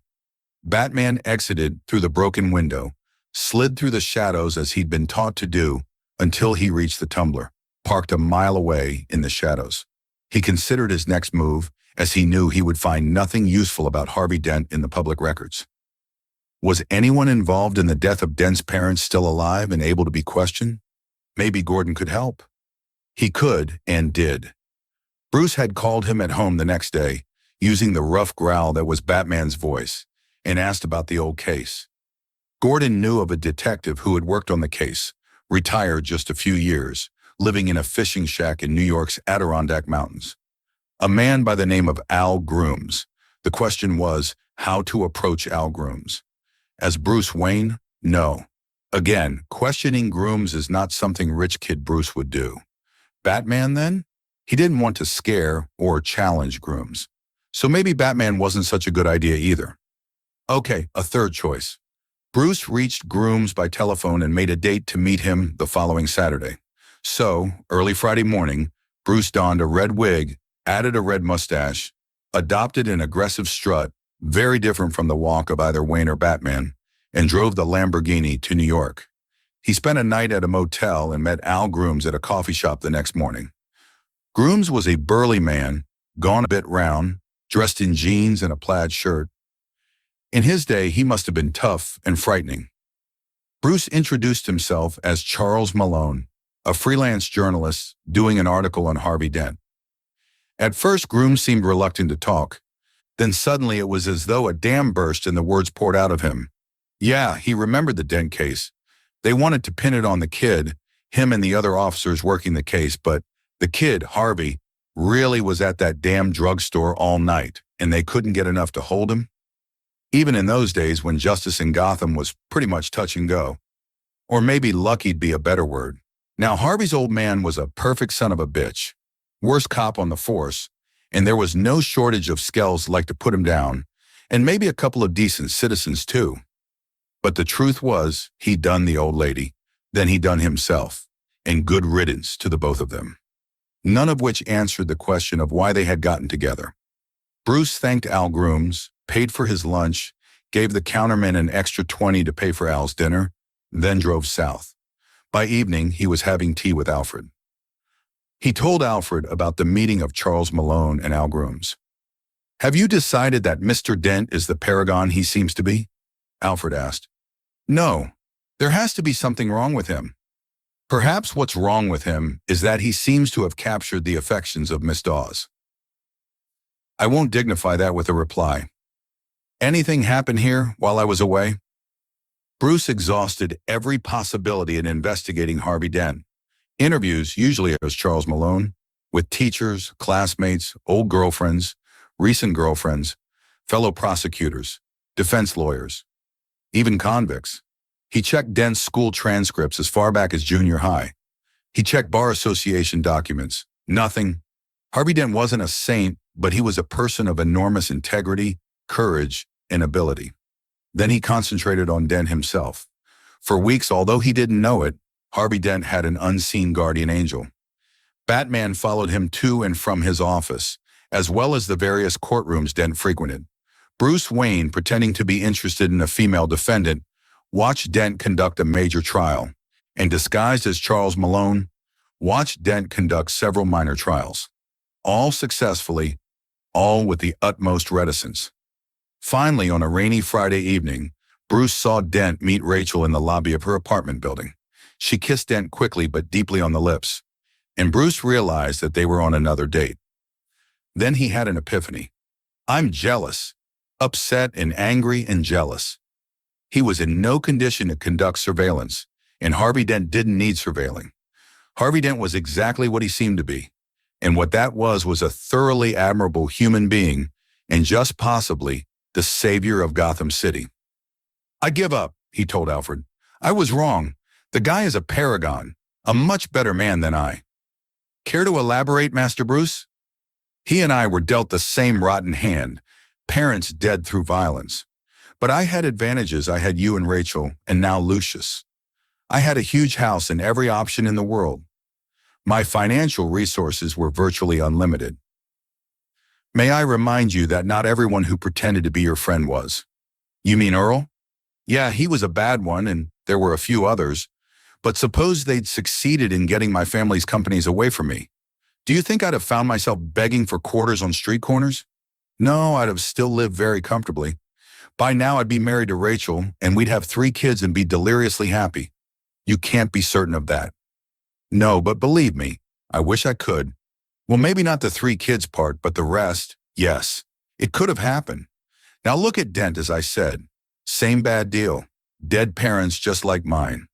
Batman exited through the broken window, slid through the shadows as he'd been taught to do until he reached the tumbler, parked a mile away in the shadows. He considered his next move, as he knew he would find nothing useful about Harvey Dent in the public records. Was anyone involved in the death of Dent's parents still alive and able to be questioned? Maybe Gordon could help. He could and did. Bruce had called him at home the next day, using the rough growl that was Batman's voice, and asked about the old case. Gordon knew of a detective who had worked on the case, retired just a few years, living in a fishing shack in New York's Adirondack Mountains. A man by the name of Al Grooms. The question was how to approach Al Grooms. As Bruce Wayne? No. Again, questioning Grooms is not something rich kid Bruce would do. Batman, then? He didn't want to scare or challenge Grooms. So maybe Batman wasn't such a good idea either. Okay, a third choice. Bruce reached Grooms by telephone and made a date to meet him the following Saturday. So, early Friday morning, Bruce donned a red wig, added a red mustache, adopted an aggressive strut, very different from the walk of either Wayne or Batman, and drove the Lamborghini to New York. He spent a night at a motel and met Al Grooms at a coffee shop the next morning. Grooms was a burly man, gone a bit round, dressed in jeans and a plaid shirt. In his day, he must have been tough and frightening. Bruce introduced himself as Charles Malone, a freelance journalist doing an article on Harvey Dent. At first, Grooms seemed reluctant to talk. Then suddenly it was as though a dam burst and the words poured out of him. Yeah, he remembered the Dent case. They wanted to pin it on the kid, him and the other officers working the case, but the kid, Harvey, really was at that damn drugstore all night, and they couldn't get enough to hold him. Even in those days when justice in Gotham was pretty much touch and go. Or maybe lucky'd be a better word. Now, Harvey's old man was a perfect son of a bitch. Worst cop on the force, and there was no shortage of skells like to put him down, And maybe a couple of decent citizens too. But the truth was, he'd done the old lady, then he'd done himself, and good riddance to the both of them. None of which answered the question of why they had gotten together. Bruce thanked Al Grooms, paid for his lunch, gave the counterman an extra 20 to pay for Al's dinner, then drove south. By evening, he was having tea with Alfred. He told Alfred about the meeting of Charles Malone and Al Grooms. "Have you decided that Mr. Dent is the paragon he seems to be?" Alfred asked. "No, there has to be something wrong with him. Perhaps what's wrong with him is that he seems to have captured the affections of Miss Dawes." "I won't dignify that with a reply. Anything happen here while I was away?" Bruce exhausted every possibility in investigating Harvey Dent. Interviews, usually as Charles Malone, with teachers, classmates, old girlfriends, recent girlfriends, fellow prosecutors, defense lawyers, even convicts. He checked Dent's school transcripts as far back as junior high. He checked Bar Association documents. Nothing. Harvey Dent wasn't a saint, but he was a person of enormous integrity, courage, and ability. Then he concentrated on Dent himself. For weeks, although he didn't know it, Harvey Dent had an unseen guardian angel. Batman followed him to and from his office, as well as the various courtrooms Dent frequented. Bruce Wayne, pretending to be interested in a female defendant, watched Dent conduct a major trial, and disguised as Charles Malone, watched Dent conduct several minor trials. All successfully, all with the utmost reticence. Finally, on a rainy Friday evening, Bruce saw Dent meet Rachel in the lobby of her apartment building. She kissed Dent quickly but deeply on the lips, and Bruce realized that they were on another date. Then he had an epiphany. "I'm jealous," upset and angry and jealous. He was in no condition to conduct surveillance, and Harvey Dent didn't need surveilling. Harvey Dent was exactly what he seemed to be, and what that was a thoroughly admirable human being, and just possibly the savior of Gotham City. "I give up," he told Alfred. "I was wrong. The guy is a paragon, a much better man than I." "Care to elaborate, Master Bruce?" "He and I were dealt the same rotten hand, parents dead through violence. But I had advantages. I had you and Rachel, and now Lucius. I had a huge house and every option in the world. My financial resources were virtually unlimited. May I remind you that not everyone who pretended to be your friend was." "You mean Earl?" "Yeah, he was a bad one, and there were a few others. But suppose they'd succeeded in getting my family's companies away from me. Do you think I'd have found myself begging for quarters on street corners? No, I'd have still lived very comfortably. By now, I'd be married to Rachel, and we'd have 3 kids and be deliriously happy. You can't be certain of that." "No, but believe me, I wish I could. Well, maybe not the 3 kids part, but the rest, yes. It could have happened. Now look at Dent, as I said. Same bad deal. Dead parents just like mine.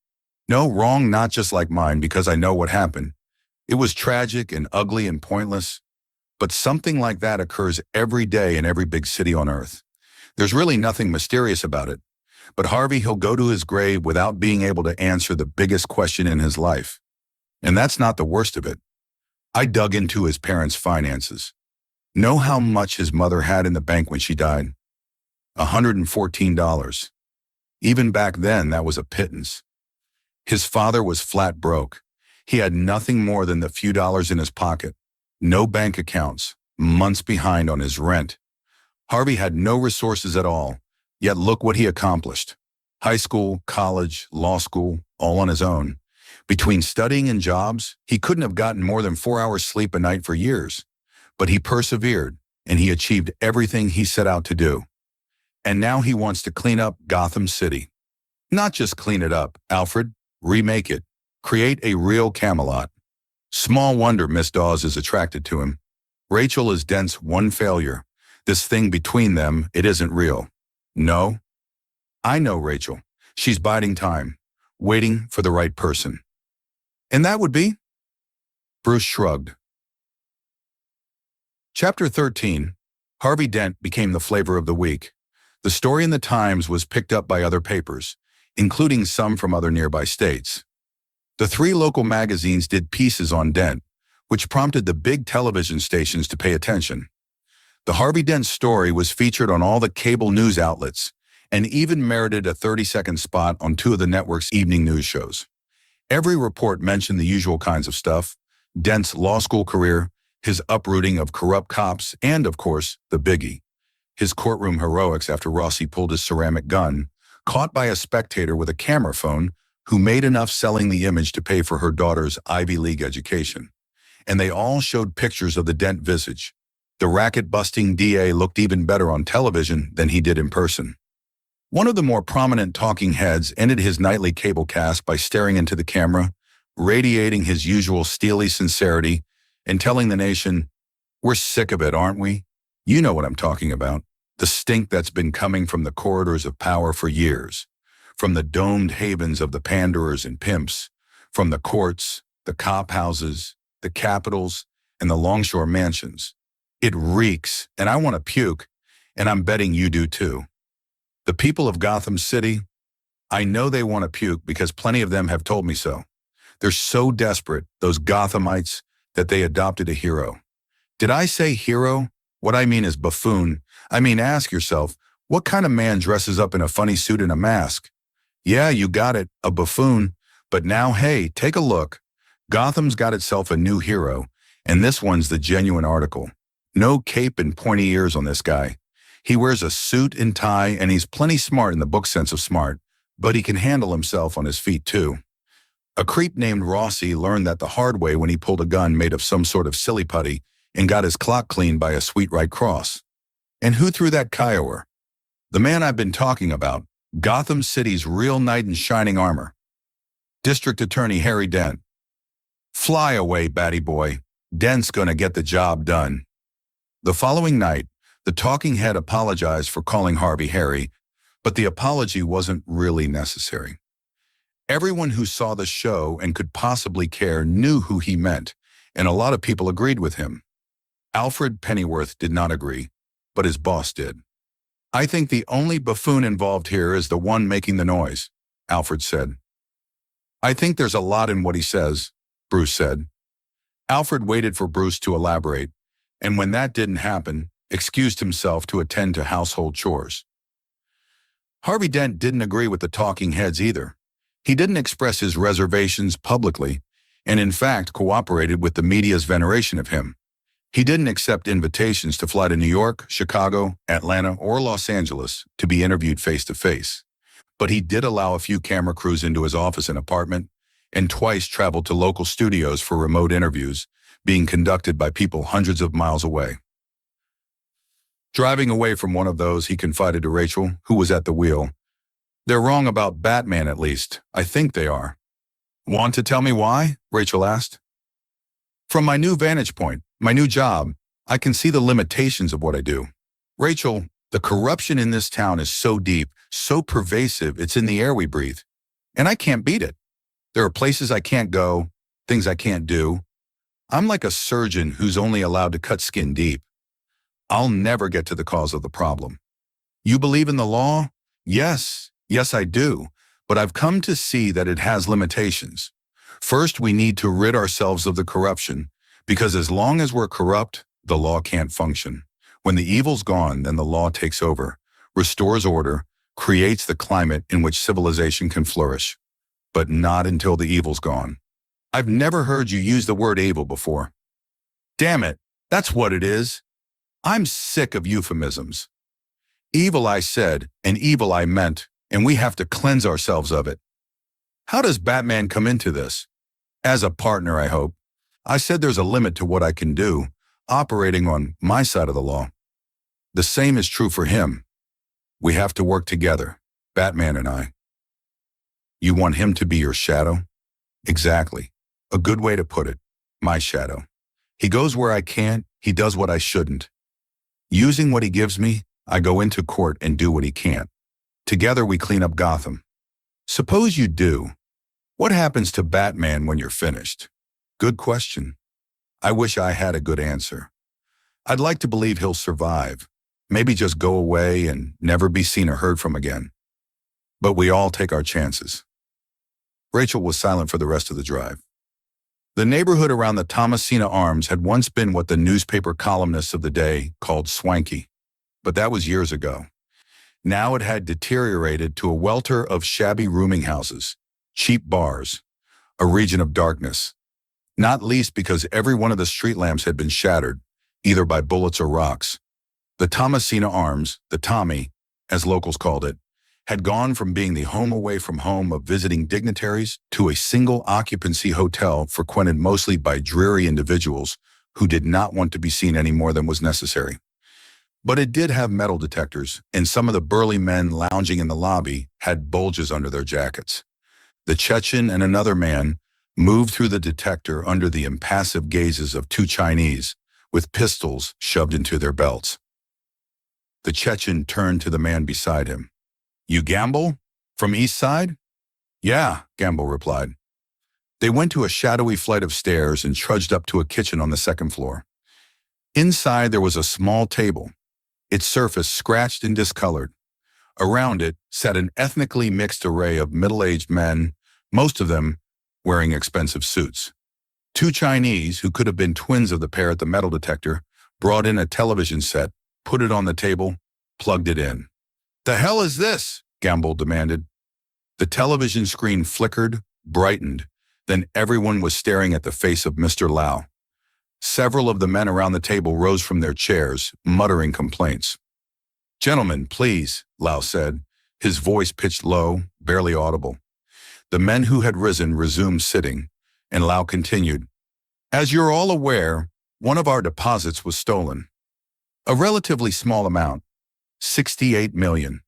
No, wrong, not just like mine, because I know what happened. It was tragic and ugly and pointless. But something like that occurs every day in every big city on Earth. There's really nothing mysterious about it. But Harvey, he'll go to his grave without being able to answer the biggest question in his life. And that's not the worst of it. I dug into his parents' finances. Know how much his mother had in the bank when she died? $114. Even back then, that was a pittance. His father was flat broke. He had nothing more than the few dollars in his pocket. No bank accounts, months behind on his rent. Harvey had no resources at all, yet look what he accomplished. High school, college, law school, all on his own. Between studying and jobs, he couldn't have gotten more than 4 hours sleep a night for years. But he persevered, and he achieved everything he set out to do. And now he wants to clean up Gotham City. Not just clean it up, Alfred, remake it. Create a real Camelot. Small wonder Miss Dawes is attracted to him. Rachel is Dent's one failure. This thing between them, it isn't real. No? I know Rachel. She's biding time, waiting for the right person. And that would be? Bruce shrugged. Chapter 13. Harvey Dent became the flavor of the week. The story in the Times was picked up by other papers, including some from other nearby states. The 3 local magazines did pieces on Dent, which prompted the big television stations to pay attention. The Harvey Dent story was featured on all the cable news outlets and even merited a 30-second spot on two of the network's evening news shows. Every report mentioned the usual kinds of stuff: Dent's law school career, his uprooting of corrupt cops, and, of course, the biggie, his courtroom heroics after Rossi pulled his ceramic gun, caught by a spectator with a camera phone who made enough selling the image to pay for her daughter's Ivy League education. And they all showed pictures of the Dent visage. The racket-busting DA looked even better on television than he did in person. One of the more prominent talking heads ended his nightly cable cast by staring into the camera, radiating his usual steely sincerity, and telling the nation, "We're sick of it, aren't we? You know what I'm talking about. The stink that's been coming from the corridors of power for years, from the domed havens of the panderers and pimps, from the courts, the cop houses, the capitals, and the longshore mansions. It reeks, and I want to puke, and I'm betting you do too. The people of Gotham City, I know they want to puke because plenty of them have told me so. They're so desperate, those Gothamites, that they adopted a hero. Did I say hero? What I mean is buffoon. I mean, ask yourself, what kind of man dresses up in a funny suit and a mask? Yeah, you got it, a buffoon. But now, hey, take a look. Gotham's got itself a new hero, and this one's the genuine article. No cape and pointy ears on this guy. He wears a suit and tie, and he's plenty smart in the book sense of smart, but he can handle himself on his feet too. A creep named Rossi learned that the hard way when he pulled a gun made of some sort of silly putty and got his clock cleaned by a sweet right cross. And who threw that Kiowa? The man I've been talking about, Gotham City's real knight in shining armor. District Attorney Harry Dent. Fly away, batty boy. Dent's gonna get the job done. The following night, the talking head apologized for calling Harvey Harry, but the apology wasn't really necessary. Everyone who saw the show and could possibly care knew who he meant, and a lot of people agreed with him. Alfred Pennyworth did not agree, but his boss did. I think the only buffoon involved here is the one making the noise, Alfred said. I think there's a lot in what he says, Bruce said. Alfred waited for Bruce to elaborate, and when that didn't happen, excused himself to attend to household chores. Harvey Dent didn't agree with the talking heads either. He didn't express his reservations publicly, and in fact cooperated with the media's veneration of him. He didn't accept invitations to fly to New York, Chicago, Atlanta, or Los Angeles to be interviewed face-to-face. But he did allow a few camera crews into his office and apartment, and twice traveled to local studios for remote interviews, being conducted by people hundreds of miles away. Driving away from one of those, he confided to Rachel, who was at the wheel, "They're wrong about Batman, at least. I think they are." "Want to tell me why?" Rachel asked. "From my new vantage point, my new job, I can see the limitations of what I do. Rachel, the corruption in this town is so deep, so pervasive, it's in the air we breathe. And I can't beat it. There are places I can't go, things I can't do. I'm like a surgeon who's only allowed to cut skin deep. I'll never get to the cause of the problem. You believe in the law? Yes, I do. But I've come to see that it has limitations. First, we need to rid ourselves of the corruption, because as long as we're corrupt, the law can't function. When the evil's gone, then the law takes over, restores order, creates the climate in which civilization can flourish. But not until the evil's gone. I've never heard you use the word evil before." "Damn it, that's what it is. I'm sick of euphemisms. Evil I said, and evil I meant, and we have to cleanse ourselves of it. How does Batman come into this? As a partner, I hope. I said there's a limit to what I can do, operating on my side of the law. The same is true for him. We have to work together, Batman and I." "You want him to be your shadow?" "Exactly. A good way to put it. My shadow. He goes where I can't, he does what I shouldn't. Using what he gives me, I go into court and do what he can't. Together we clean up Gotham. Suppose you do. What happens to Batman when you're finished?" Good question. I wish I had a good answer. I'd like to believe he'll survive, maybe just go away and never be seen or heard from again. But we all take our chances. Rachel was silent for the rest of the drive. The neighborhood around the Thomasina Arms had once been what the newspaper columnists of the day called swanky, but that was years ago. Now it had deteriorated to a welter of shabby rooming houses, cheap bars, a region of darkness, not least because every one of the street lamps had been shattered, either by bullets or rocks. The Thomasina Arms, the Tommy, as locals called it, had gone from being the home away from home of visiting dignitaries to a single-occupancy hotel frequented mostly by dreary individuals who did not want to be seen any more than was necessary. But it did have metal detectors, and some of the burly men lounging in the lobby had bulges under their jackets. The Chechen and another man moved through the detector under the impassive gazes of two Chinese, with pistols shoved into their belts. The Chechen turned to the man beside him. "You gamble? From East Side?" "Yeah," Gamble replied. They went to a shadowy flight of stairs and trudged up to a kitchen on the second floor. Inside there was a small table, its surface scratched and discolored. Around it sat an ethnically mixed array of middle-aged men, most of them wearing expensive suits. Two Chinese, who could have been twins of the pair at the metal detector, brought in a television set, put it on the table, plugged it in. "The hell is this?" Gamble demanded. The television screen flickered, brightened, then everyone was staring at the face of Mr. Lau. Several of the men around the table rose from their chairs, muttering complaints. "Gentlemen, please," Lau said, his voice pitched low, barely audible. The men who had risen resumed sitting, and Lau continued, "As you're all aware, one of our deposits was stolen. A relatively small amount, 68 million.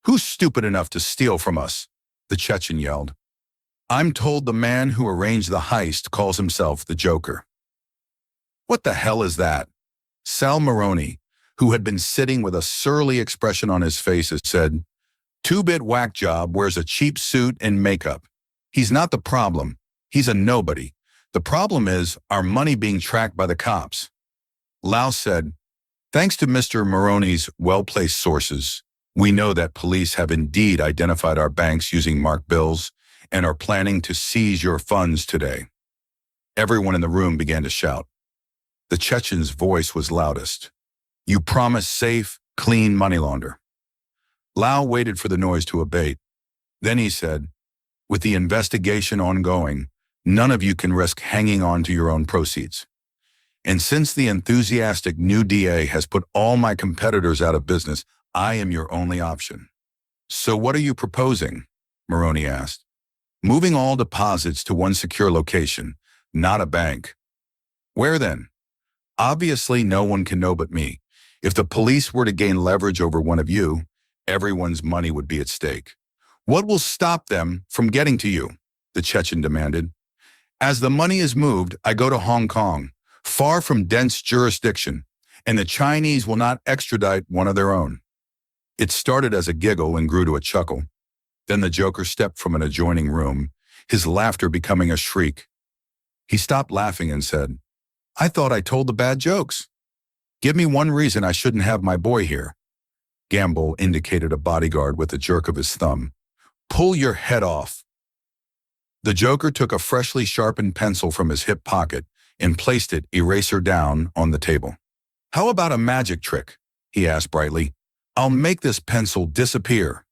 Who's stupid enough to steal from us?" the Chechen yelled. "I'm told the man who arranged the heist calls himself the Joker." "What the hell is that?" Sal Maroney, who had been sitting with a surly expression on his face, said, "Two-bit whack job, wears a cheap suit and makeup. He's not the problem. He's a nobody. The problem is our money being tracked by the cops." Lau said, "Thanks to Mr. Maroney's well-placed sources, we know that police have indeed identified our banks using marked bills and are planning to seize your funds today." Everyone in the room began to shout. The Chechen's voice was loudest. "You promise safe, clean money launder." Lau waited for the noise to abate. Then he said, "With the investigation ongoing, none of you can risk hanging on to your own proceeds. And since the enthusiastic new DA has put all my competitors out of business, I am your only option." "So what are you proposing?" Maroney asked. "Moving all deposits to one secure location, not a bank." "Where then?" "Obviously no one can know but me. If the police were to gain leverage over one of you, everyone's money would be at stake." "What will stop them from getting to you?" the Chechen demanded. "As the money is moved, I go to Hong Kong, far from dense jurisdiction, and the Chinese will not extradite one of their own." It started as a giggle and grew to a chuckle. Then the Joker stepped from an adjoining room, his laughter becoming a shriek. He stopped laughing and said, "I thought I told the bad jokes. Give me one reason I shouldn't have my boy here." Gamble indicated a bodyguard with a jerk of his thumb. "Pull your head off." The Joker took a freshly sharpened pencil from his hip pocket and placed it, eraser down, on the table. "How about a magic trick?" he asked brightly. "I'll make this pencil disappear."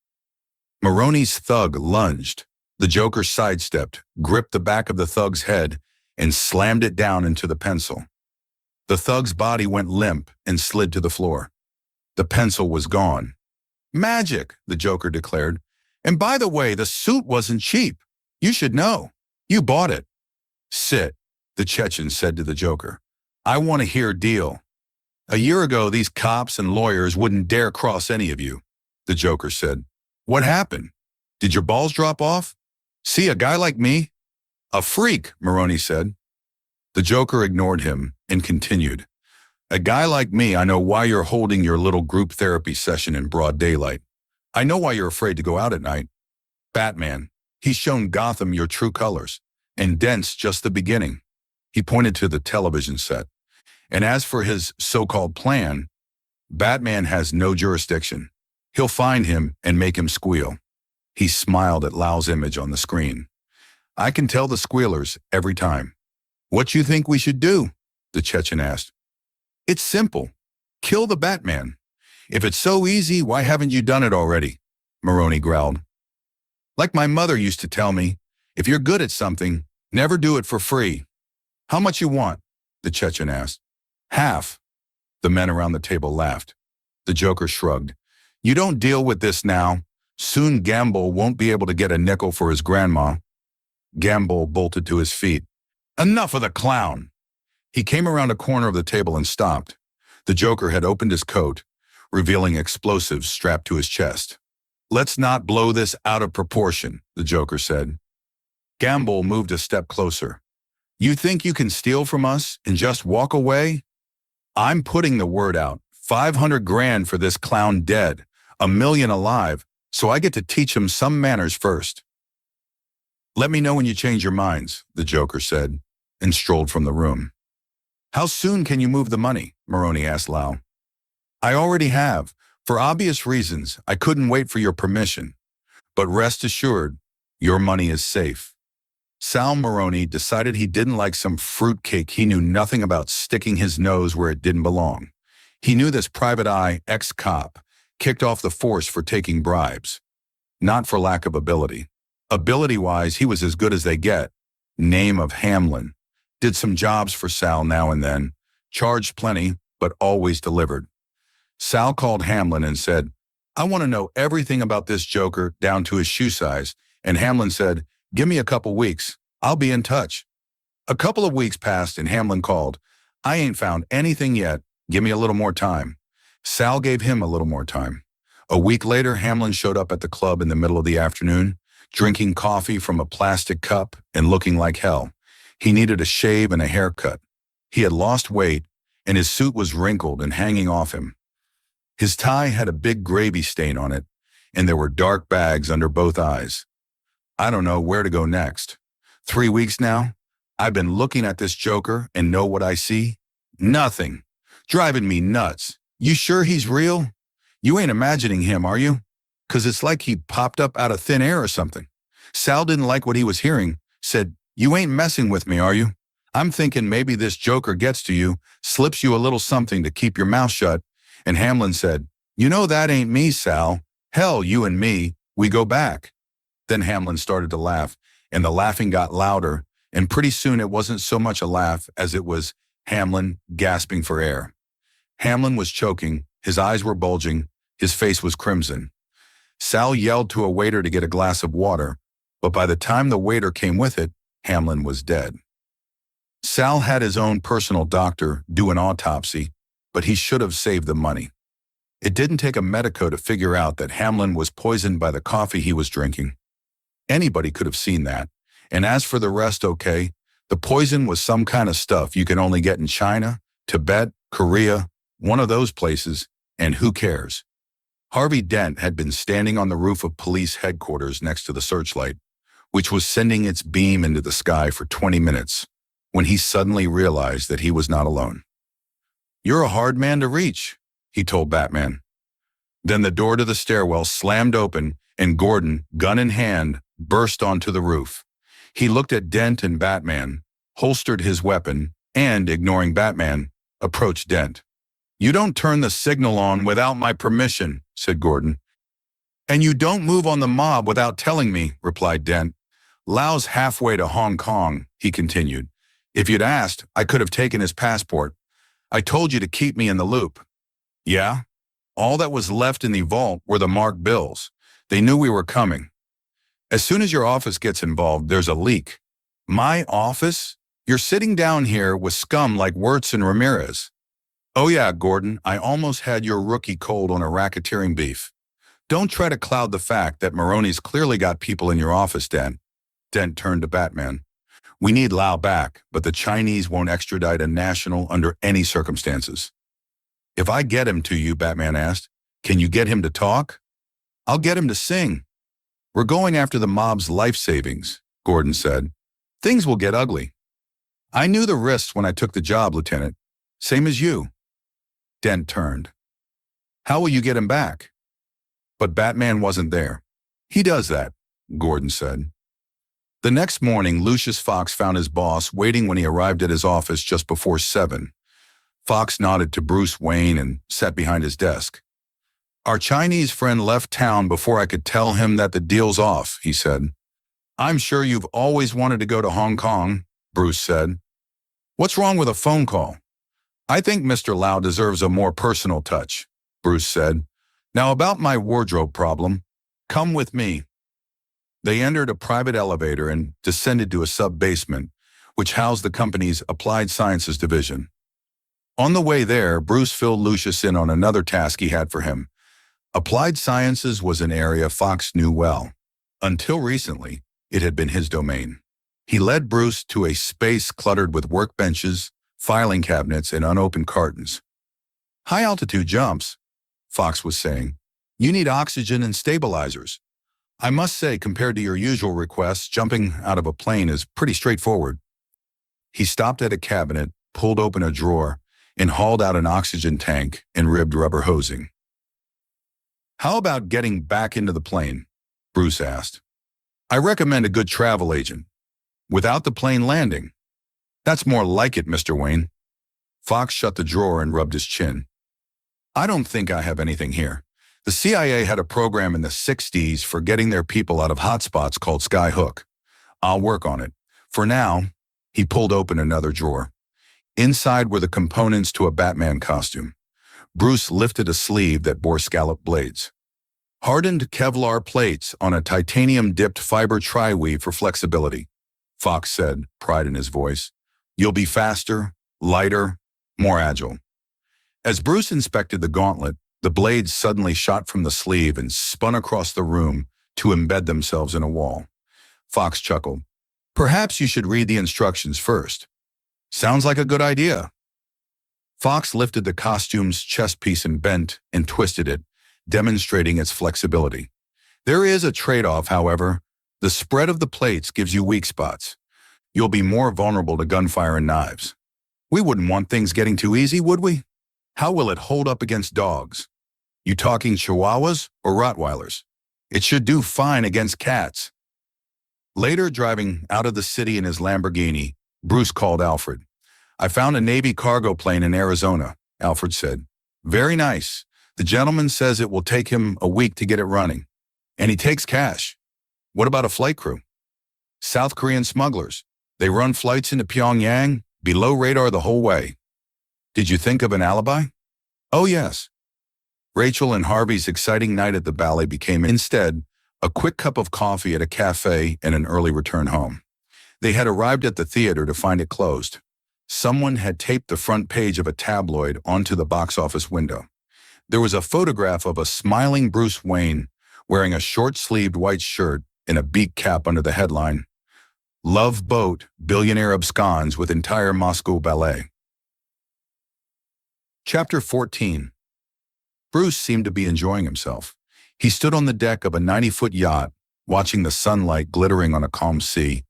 Maroney's thug lunged. The Joker sidestepped, gripped the back of the thug's head, and slammed it down into the pencil. The thug's body went limp and slid to the floor. The pencil was gone. "Magic," the Joker declared. "And by the way, the suit wasn't cheap. You should know. You bought it." "Sit," the Chechen said to the Joker. "I want to hear deal." "A year ago, these cops and lawyers wouldn't dare cross any of you," the Joker said. "What happened? Did your balls drop off? See, a guy like me?" "A freak," Maroney said. The Joker ignored him and continued. "A guy like me, I know why you're holding your little group therapy session in broad daylight. I know why you're afraid to go out at night. Batman, he's shown Gotham your true colors, and Dent's just the beginning." He pointed to the television set. "And as for his so-called plan, Batman has no jurisdiction. He'll find him and make him squeal." He smiled at Lau's image on the screen. "I can tell the squealers every time." What you think we should do? The Chechen asked. It's simple. Kill the Batman. If it's so easy, why haven't you done it already? Maroney growled. Like my mother used to tell me, if you're good at something, never do it for free. How much you want? The Chechen asked. Half. The men around the table laughed. The Joker shrugged. You don't deal with this now. Soon Gamble won't be able to get a nickel for his grandma. Gamble bolted to his feet. Enough of the clown! He came around a corner of the table and stopped. The Joker had opened his coat, revealing explosives strapped to his chest. Let's not blow this out of proportion, the Joker said. Gamble moved a step closer. You think you can steal from us and just walk away? I'm putting the word out. 500 grand for this clown dead, 1 million alive, so I get to teach him some manners first. Let me know when you change your minds, the Joker said, and strolled from the room. How soon can you move the money? Maroney asked Lau. I already have. For obvious reasons, I couldn't wait for your permission. But rest assured, your money is safe. Sal Maroney decided he didn't like some fruitcake he knew nothing about sticking his nose where it didn't belong. He knew this private eye ex-cop kicked off the force for taking bribes. Not for lack of ability. Ability-wise, he was as good as they get. Name of Hamlin. Did some jobs for Sal now and then. Charged plenty, but always delivered. Sal called Hamlin and said, I want to know everything about this Joker down to his shoe size. And Hamlin said, give me a couple weeks. I'll be in touch. A couple of weeks passed and Hamlin called. I ain't found anything yet. Give me a little more time. Sal gave him a little more time. A week later, Hamlin showed up at the club in the middle of the afternoon, drinking coffee from a plastic cup and looking like hell. He needed a shave and a haircut. He had lost weight, and his suit was wrinkled and hanging off him. His tie had a big gravy stain on it, and there were dark bags under both eyes. I don't know where to go next. 3 weeks now, I've been looking at this Joker and know what I see? Nothing. Driving me nuts. You sure he's real? You ain't imagining him, are you? 'Cause it's like he popped up out of thin air or something. Sal didn't like what he was hearing, said, you ain't messing with me, are you? I'm thinking maybe this Joker gets to you, slips you a little something to keep your mouth shut. And Hamlin said, you know that ain't me, Sal. Hell, you and me, we go back. Then Hamlin started to laugh, and the laughing got louder, and pretty soon it wasn't so much a laugh as it was Hamlin gasping for air. Hamlin was choking, his eyes were bulging, his face was crimson. Sal yelled to a waiter to get a glass of water, but by the time the waiter came with it, Hamlin was dead. Sal had his own personal doctor do an autopsy, but he should have saved the money. It didn't take a medico to figure out that Hamlin was poisoned by the coffee he was drinking. Anybody could have seen that. And as for the rest, okay, the poison was some kind of stuff you can only get in China, Tibet, Korea, one of those places, and who cares? Harvey Dent had been standing on the roof of police headquarters next to the searchlight, which was sending its beam into the sky for 20 minutes, when he suddenly realized that he was not alone. You're a hard man to reach, he told Batman. Then the door to the stairwell slammed open, and Gordon, gun in hand, burst onto the roof. He looked at Dent and Batman, holstered his weapon, and, ignoring Batman, approached Dent. You don't turn the signal on without my permission, said Gordon. And you don't move on the mob without telling me, replied Dent. Lau's halfway to Hong Kong, he continued. If you'd asked, I could have taken his passport. I told you to keep me in the loop. Yeah? All that was left in the vault were the marked bills. They knew we were coming. As soon as your office gets involved, there's a leak. My office? You're sitting down here with scum like Wirtz and Ramirez. Oh yeah, Gordon, I almost had your rookie cold on a racketeering beef. Don't try to cloud the fact that Maroney's clearly got people in your office, Dent. Dent turned to Batman. We need Lau back, but the Chinese won't extradite a national under any circumstances. If I get him to you, Batman asked, can you get him to talk? I'll get him to sing. We're going after the mob's life savings, Gordon said. Things will get ugly. I knew the risks when I took the job, Lieutenant. Same as you. Dent turned. How will you get him back? But Batman wasn't there. He does that, Gordon said. The next morning, Lucius Fox found his boss waiting when he arrived at his office just before 7. Fox nodded to Bruce Wayne and sat behind his desk. "Our Chinese friend left town before I could tell him that the deal's off," he said. "I'm sure you've always wanted to go to Hong Kong," Bruce said. "What's wrong with a phone call?" "I think Mr. Lau deserves a more personal touch," Bruce said. "Now about my wardrobe problem. Come with me." They entered a private elevator and descended to a sub-basement, which housed the company's Applied Sciences division. On the way there, Bruce filled Lucius in on another task he had for him. Applied Sciences was an area Fox knew well. Until recently, it had been his domain. He led Bruce to a space cluttered with workbenches, filing cabinets, and unopened cartons. "High-altitude jumps," Fox was saying. "You need oxygen and stabilizers. I must say, compared to your usual requests, jumping out of a plane is pretty straightforward." He stopped at a cabinet, pulled open a drawer, and hauled out an oxygen tank and ribbed rubber hosing. "How about getting back into the plane?" Bruce asked. "I recommend a good travel agent. Without the plane landing." "That's more like it, Mr. Wayne." Fox shut the drawer and rubbed his chin. "I don't think I have anything here. The CIA had a program in the 60s for getting their people out of hotspots called Skyhook. I'll work on it. For now," he pulled open another drawer. Inside were the components to a Batman costume. Bruce lifted a sleeve that bore scalloped blades. "Hardened Kevlar plates on a titanium-dipped fiber tri-weave for flexibility," Fox said, pride in his voice. "You'll be faster, lighter, more agile." As Bruce inspected the gauntlet, the blades suddenly shot from the sleeve and spun across the room to embed themselves in a wall. Fox chuckled. "Perhaps you should read the instructions first." "Sounds like a good idea." Fox lifted the costume's chest piece and bent and twisted it, demonstrating its flexibility. "There is a trade-off, however. The spread of the plates gives you weak spots. You'll be more vulnerable to gunfire and knives. We wouldn't want things getting too easy, would we? How will it hold up against dogs? You talking Chihuahuas or Rottweilers? It should do fine against cats." Later, driving out of the city in his Lamborghini, Bruce called Alfred. "I found a Navy cargo plane in Arizona," Alfred said. "Very nice. The gentleman says it will take him a week to get it running. And he takes cash." "What about a flight crew?" "South Korean smugglers. They run flights into Pyongyang, below radar the whole way." "Did you think of an alibi?" "Oh, yes." Rachel and Harvey's exciting night at the ballet became instead a quick cup of coffee at a cafe and an early return home. They had arrived at the theater to find it closed. Someone had taped the front page of a tabloid onto the box office window. There was a photograph of a smiling Bruce Wayne wearing a short-sleeved white shirt and a beak cap under the headline, "Love Boat, Billionaire Absconds with Entire Moscow Ballet." Chapter 14. Bruce seemed to be enjoying himself. He stood on the deck of a 90-foot yacht, watching the sunlight glittering on a calm sea,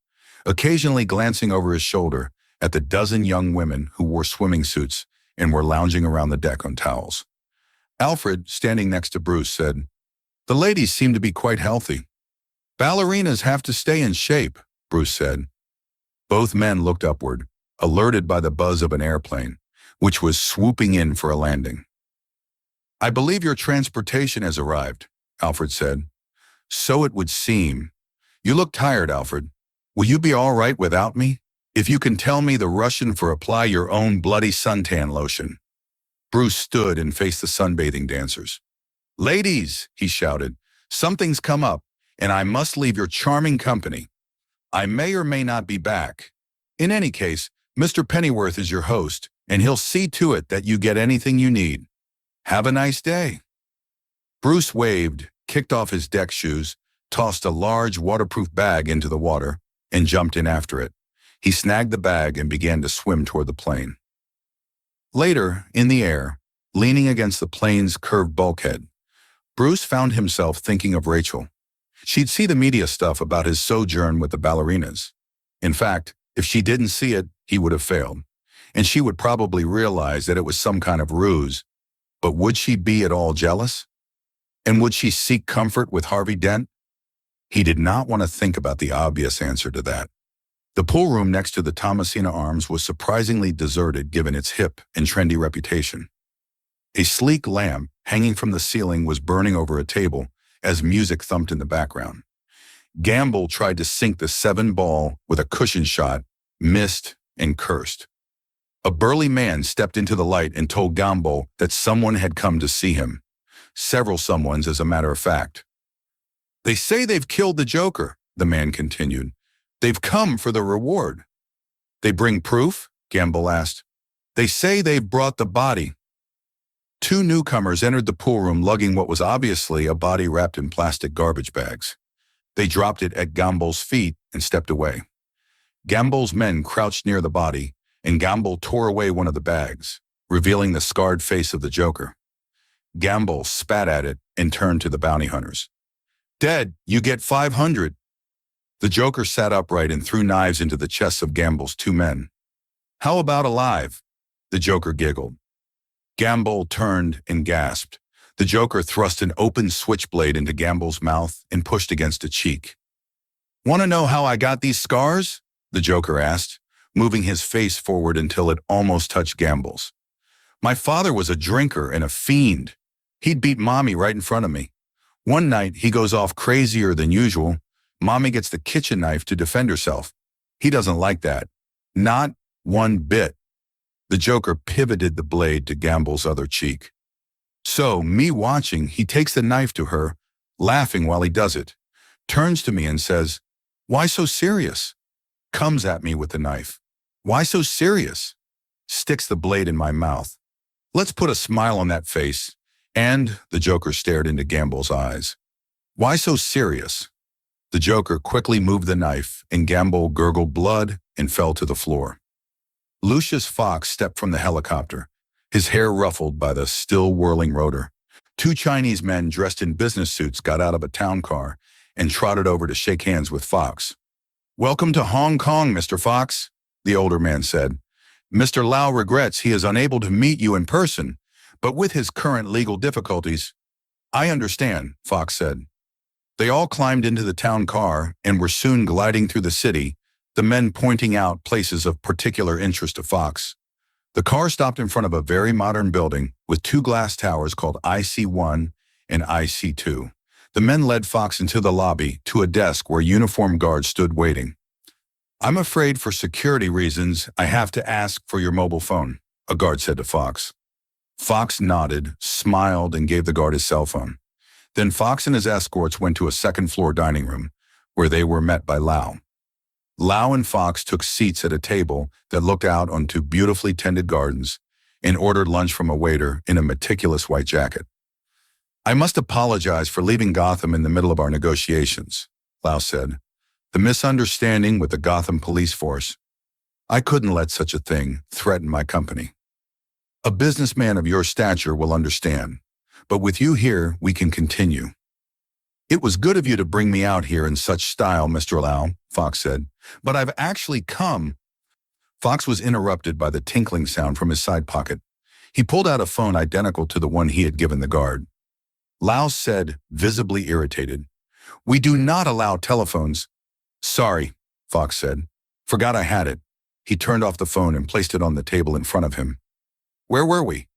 occasionally glancing over his shoulder at the dozen young women who wore swimming suits and were lounging around the deck on towels. Alfred, standing next to Bruce, said, "The ladies seem to be quite healthy." "Ballerinas have to stay in shape," Bruce said. Both men looked upward, alerted by the buzz of an airplane, which was swooping in for a landing. "I believe your transportation has arrived," Alfred said. "So it would seem. You look tired, Alfred. Will you be all right without me? If you can tell me the Russian for apply your own bloody suntan lotion." Bruce stood and faced the sunbathing dancers. "Ladies," he shouted, "something's come up, and I must leave your charming company. I may or may not be back. In any case, Mr. Pennyworth is your host, and he'll see to it that you get anything you need. Have a nice day." Bruce waved, kicked off his deck shoes, tossed a large waterproof bag into the water, and jumped in after it. He snagged the bag and began to swim toward the plane. Later, in the air, leaning against the plane's curved bulkhead, Bruce found himself thinking of Rachel. She'd see the media stuff about his sojourn with the ballerinas. In fact, if she didn't see it, he would have failed. And she would probably realize that it was some kind of ruse. But would she be at all jealous? And would she seek comfort with Harvey Dent? He did not want to think about the obvious answer to that. The pool room next to the Thomasina Arms was surprisingly deserted given its hip and trendy reputation. A sleek lamp hanging from the ceiling was burning over a table as music thumped in the background. Gamble tried to sink the 7-ball with a cushion shot, missed, and cursed. A burly man stepped into the light and told Gamble that someone had come to see him. Several someones, as a matter of fact. "They say they've killed the Joker," the man continued. "They've come for the reward." "They bring proof?" Gamble asked. "They say they've brought the body." Two newcomers entered the pool room lugging what was obviously a body wrapped in plastic garbage bags. They dropped it at Gamble's feet and stepped away. Gamble's men crouched near the body, and Gamble tore away one of the bags, revealing the scarred face of the Joker. Gamble spat at it and turned to the bounty hunters. "Dead, you get 500. The Joker sat upright and threw knives into the chests of Gamble's two men. "How about alive?" The Joker giggled. Gamble turned and gasped. The Joker thrust an open switchblade into Gamble's mouth and pushed against a cheek. "Want to know how I got these scars?" the Joker asked, moving his face forward until it almost touched Gamble's. "My father was a drinker and a fiend. He'd beat Mommy right in front of me. One night, he goes off crazier than usual. Mommy gets the kitchen knife to defend herself. He doesn't like that. Not one bit." The Joker pivoted the blade to Gamble's other cheek. "So, me watching, he takes the knife to her, laughing while he does it, turns to me and says, 'Why so serious?' Comes at me with the knife. 'Why so serious?' Sticks the blade in my mouth. Let's put a smile on that face." And the Joker stared into Gamble's eyes. "Why so serious?" The Joker quickly moved the knife, and Gamble gurgled blood and fell to the floor. Lucius Fox stepped from the helicopter, his hair ruffled by the still whirling rotor. Two Chinese men dressed in business suits got out of a town car and trotted over to shake hands with Fox. "Welcome to Hong Kong, Mr. Fox," the older man said. "Mr. Lau regrets he is unable to meet you in person, but with his current legal difficulties—" "I understand," Fox said. They all climbed into the town car and were soon gliding through the city, the men pointing out places of particular interest to Fox. The car stopped in front of a very modern building with two glass towers called IC1 and IC2. The men led Fox into the lobby to a desk where uniformed guards stood waiting. "I'm afraid for security reasons, I have to ask for your mobile phone," a guard said to Fox. Fox nodded, smiled, and gave the guard his cell phone. Then Fox and his escorts went to a second-floor dining room, where they were met by Lau. Lau and Fox took seats at a table that looked out onto beautifully tended gardens and ordered lunch from a waiter in a meticulous white jacket. "I must apologize for leaving Gotham in the middle of our negotiations," Lau said. "The misunderstanding with the Gotham police force. I couldn't let such a thing threaten my company. A businessman of your stature will understand, but with you here, we can continue." "It was good of you to bring me out here in such style, Mr. Lau," Fox said, "but I've actually come—" Fox was interrupted by the tinkling sound from his side pocket. He pulled out a phone identical to the one he had given the guard. Lau said, visibly irritated, "We do not allow telephones." "Sorry," Fox said. "Forgot I had it." He turned off the phone and placed it on the table in front of him. "Where were we?"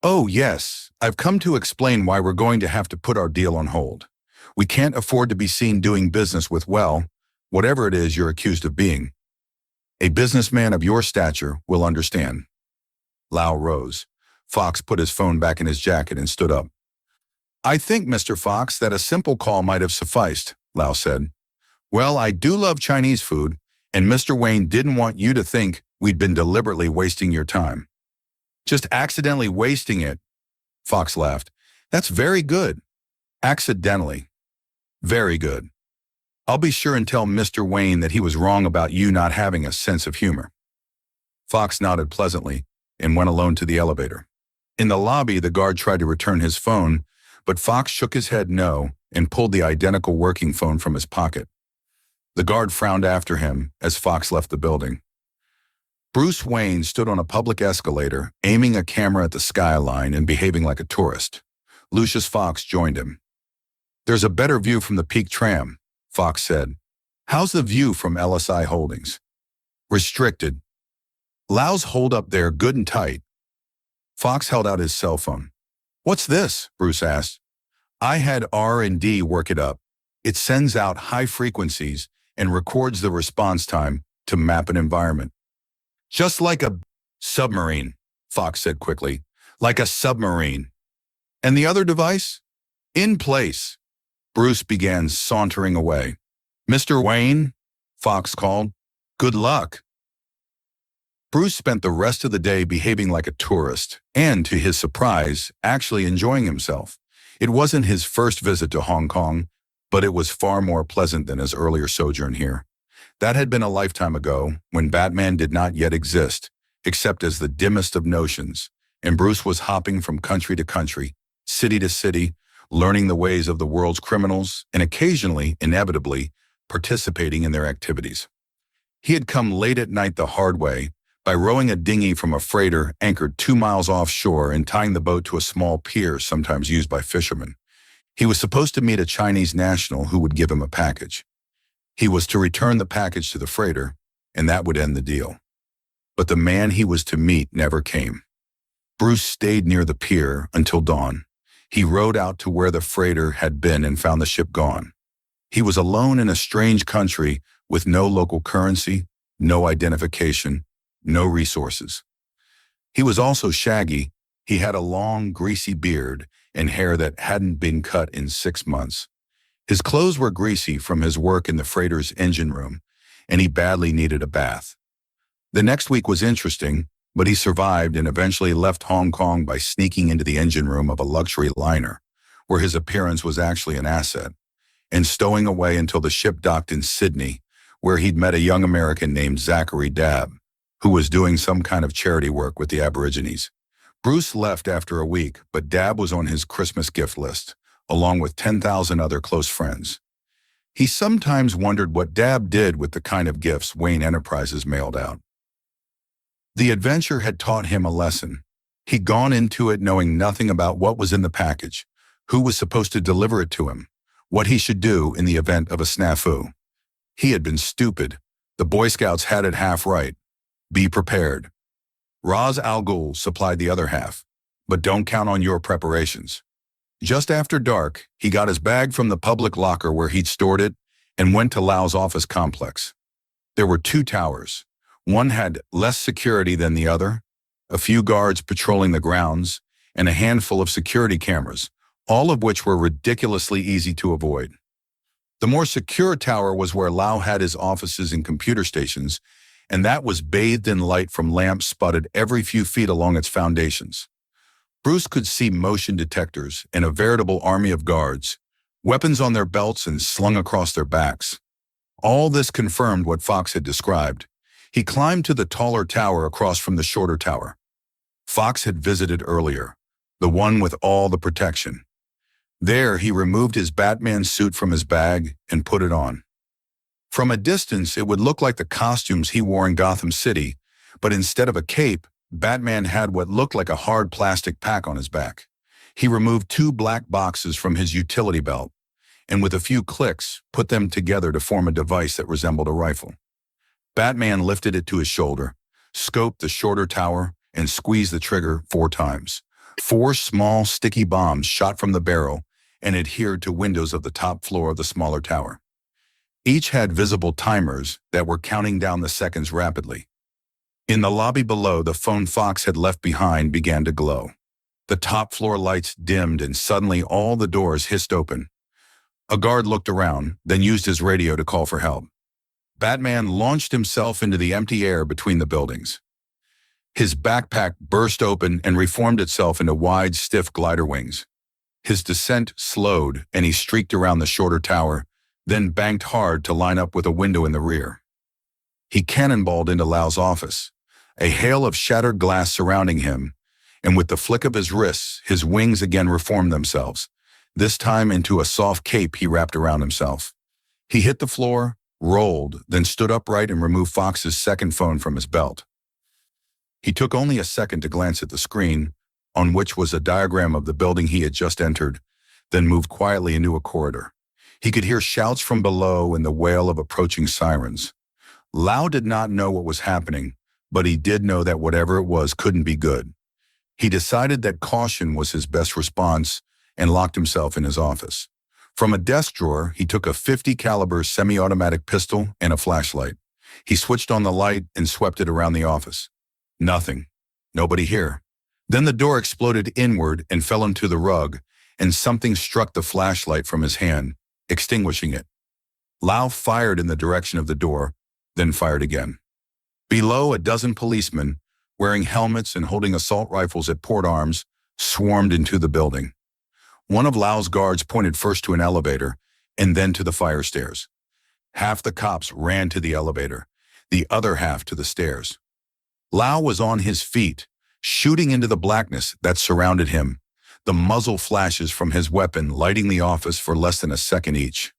"Oh, yes. I've come to explain why we're going to have to put our deal on hold. We can't afford to be seen doing business with, well, whatever it is you're accused of being. A businessman of your stature will understand." Lau rose. Fox put his phone back in his jacket and stood up. "I think, Mr. Fox, that a simple call might have sufficed," Lau said. "Well, I do love Chinese food, and Mr. Wayne didn't want you to think we'd been deliberately wasting your time." "Just accidentally wasting it," Fox laughed. "That's very good." "Accidentally. Very good. I'll be sure and tell Mr. Wayne that he was wrong about you not having a sense of humor." Fox nodded pleasantly and went alone to the elevator. In the lobby, the guard tried to return his phone, but Fox shook his head no and pulled the identical working phone from his pocket. The guard frowned after him as Fox left the building. Bruce Wayne stood on a public escalator, aiming a camera at the skyline and behaving like a tourist. Lucius Fox joined him. "There's a better view from the Peak tram," Fox said. How's the view from LSI Holdings? Restricted. Lau's hold up there good and tight. Fox held out his cell phone. What's this? Bruce asked. I had R&D work it up. It sends out high frequencies and records the response time to map an environment. Just like a submarine, Fox said quickly. Like a submarine. And the other device? In place. Bruce began sauntering away. Mr. Wayne, Fox called. Good luck. Bruce spent the rest of the day behaving like a tourist and, to his surprise, actually enjoying himself. It wasn't his first visit to Hong Kong, but it was far more pleasant than his earlier sojourn here. That had been a lifetime ago, when Batman did not yet exist, except as the dimmest of notions, and Bruce was hopping from country to country, city to city, learning the ways of the world's criminals, and occasionally, inevitably, participating in their activities. He had come late at night the hard way, by rowing a dinghy from a freighter anchored 2 miles offshore and tying the boat to a small pier sometimes used by fishermen. He was supposed to meet a Chinese national who would give him a package. He was to return the package to the freighter, and that would end the deal. But the man he was to meet never came. Bruce stayed near the pier until dawn. He rowed out to where the freighter had been and found the ship gone. He was alone in a strange country with no local currency, no identification, no resources. He was also shaggy. He had a long, greasy beard and hair that hadn't been cut in 6 months. His clothes were greasy from his work in the freighter's engine room, and he badly needed a bath. The next week was interesting, but he survived and eventually left Hong Kong by sneaking into the engine room of a luxury liner, where his appearance was actually an asset, and stowing away until the ship docked in Sydney, where he'd met a young American named Zachary Dabb, who was doing some kind of charity work with the Aborigines. Bruce left after a week, but Dabb was on his Christmas gift list, along with 10,000 other close friends. He sometimes wondered what Dabb did with the kind of gifts Wayne Enterprises mailed out. The adventure had taught him a lesson. He'd gone into it knowing nothing about what was in the package, who was supposed to deliver it to him, what he should do in the event of a snafu. He had been stupid. The Boy Scouts had it half right. Be prepared. Ra's al Ghul supplied the other half, but don't count on your preparations. Just after dark, he got his bag from the public locker where he'd stored it and went to Lau's office complex. There were 2 towers. One had less security than the other, a few guards patrolling the grounds, and a handful of security cameras, all of which were ridiculously easy to avoid. The more secure tower was where Lau had his offices and computer stations, and that was bathed in light from lamps spotted every few feet along its foundations. Bruce could see motion detectors and a veritable army of guards, weapons on their belts and slung across their backs. All this confirmed what Fox had described. He climbed to the taller tower across from the shorter tower. Fox had visited earlier, the one with all the protection. There, he removed his Batman suit from his bag and put it on. From a distance, it would look like the costumes he wore in Gotham City, but instead of a cape, Batman had what looked like a hard plastic pack on his back. He removed 2 black boxes from his utility belt, and with a few clicks, put them together to form a device that resembled a rifle. Batman lifted it to his shoulder, scoped the shorter tower, and squeezed the trigger 4 times. 4 small, sticky bombs shot from the barrel and adhered to windows of the top floor of the smaller tower. Each had visible timers that were counting down the seconds rapidly. In the lobby below, the phone Fox had left behind began to glow. The top floor lights dimmed and suddenly all the doors hissed open. A guard looked around, then used his radio to call for help. Batman launched himself into the empty air between the buildings. His backpack burst open and reformed itself into wide, stiff glider wings. His descent slowed and he streaked around the shorter tower, then banked hard to line up with a window in the rear. He cannonballed into Lau's office, a hail of shattered glass surrounding him, and with the flick of his wrists, his wings again reformed themselves, this time into a soft cape he wrapped around himself. He hit the floor, rolled, then stood upright and removed Fox's second phone from his belt. He took only a second to glance at the screen, on which was a diagram of the building he had just entered, then moved quietly into a corridor. He could hear shouts from below and the wail of approaching sirens. Lau did not know what was happening, but he did know that whatever it was couldn't be good. He decided that caution was his best response and locked himself in his office. From a desk drawer, he took a .50 caliber semi-automatic pistol and a flashlight. He switched on the light and swept it around the office. Nothing. Nobody here. Then the door exploded inward and fell into the rug, and something struck the flashlight from his hand, extinguishing it. Lau fired in the direction of the door, then fired again. Below, a dozen policemen, wearing helmets and holding assault rifles at port arms, swarmed into the building. One of Lau's guards pointed first to an elevator and then to the fire stairs. Half the cops ran to the elevator, the other half to the stairs. Lau was on his feet, shooting into the blackness that surrounded him, the muzzle flashes from his weapon lighting the office for less than a second each.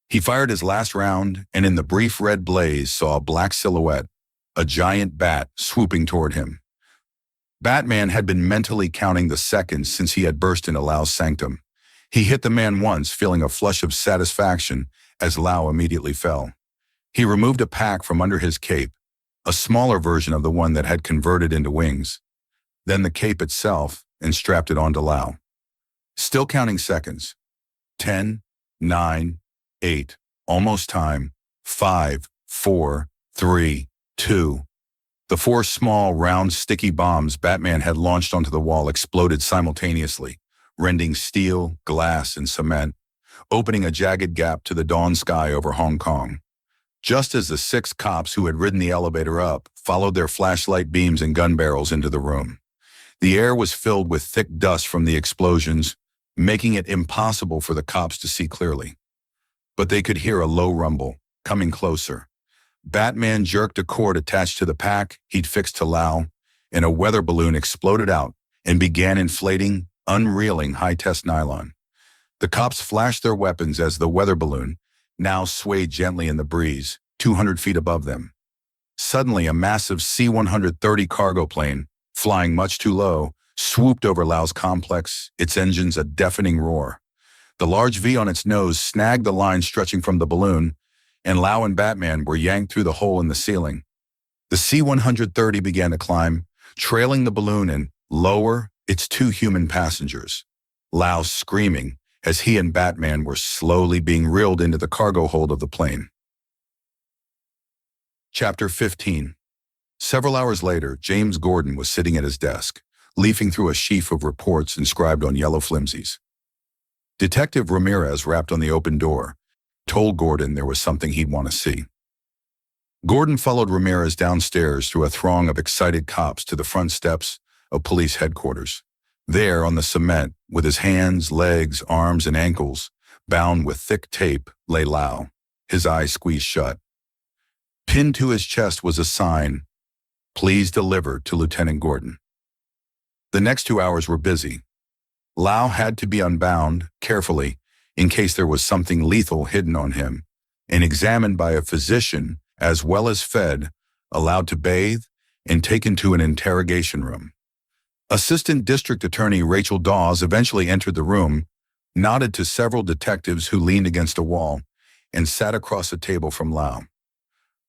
He fired his last round and in the brief red blaze saw a black silhouette, a giant bat swooping toward him. Batman had been mentally counting the seconds since he had burst into Lau's sanctum. He hit the man once, feeling a flush of satisfaction as Lau immediately fell. He removed a pack from under his cape, a smaller version of the one that had converted into wings, then the cape itself, and strapped it onto Lau. Still counting seconds. 10, 9, 8, almost time, 5, 4, 3, 2. The 4 small, round, sticky bombs Batman had launched onto the wall exploded simultaneously, rending steel, glass, and cement, opening a jagged gap to the dawn sky over Hong Kong. Just as the 6 cops who had ridden the elevator up followed their flashlight beams and gun barrels into the room. The air was filled with thick dust from the explosions, making it impossible for the cops to see clearly. But they could hear a low rumble, coming closer. Batman jerked a cord attached to the pack he'd fixed to Lau, and a weather balloon exploded out and began inflating, unreeling high-test nylon. The cops flashed their weapons as the weather balloon now swayed gently in the breeze, 200 feet above them. Suddenly, a massive C-130 cargo plane, flying much too low, swooped over Lau's complex, its engines a deafening roar. The large V on its nose snagged the line stretching from the balloon, and Lau and Batman were yanked through the hole in the ceiling. The C-130 began to climb, trailing the balloon and, lower, its 2 human passengers. Lau screaming as he and Batman were slowly being reeled into the cargo hold of the plane. Chapter 15. Several hours later, James Gordon was sitting at his desk, leafing through a sheaf of reports inscribed on yellow flimsies. Detective Ramirez rapped on the open door, told Gordon there was something he'd want to see. Gordon followed Ramirez downstairs through a throng of excited cops to the front steps of police headquarters. There, on the cement, with his hands, legs, arms, and ankles bound with thick tape, lay Lau, his eyes squeezed shut. Pinned to his chest was a sign, "Please deliver to Lieutenant Gordon." The next 2 hours were busy. Lau had to be unbound, carefully, in case there was something lethal hidden on him, and examined by a physician, as well as fed, allowed to bathe, and taken to an interrogation room. Assistant District Attorney Rachel Dawes eventually entered the room, nodded to several detectives who leaned against a wall, and sat across a table from Lau.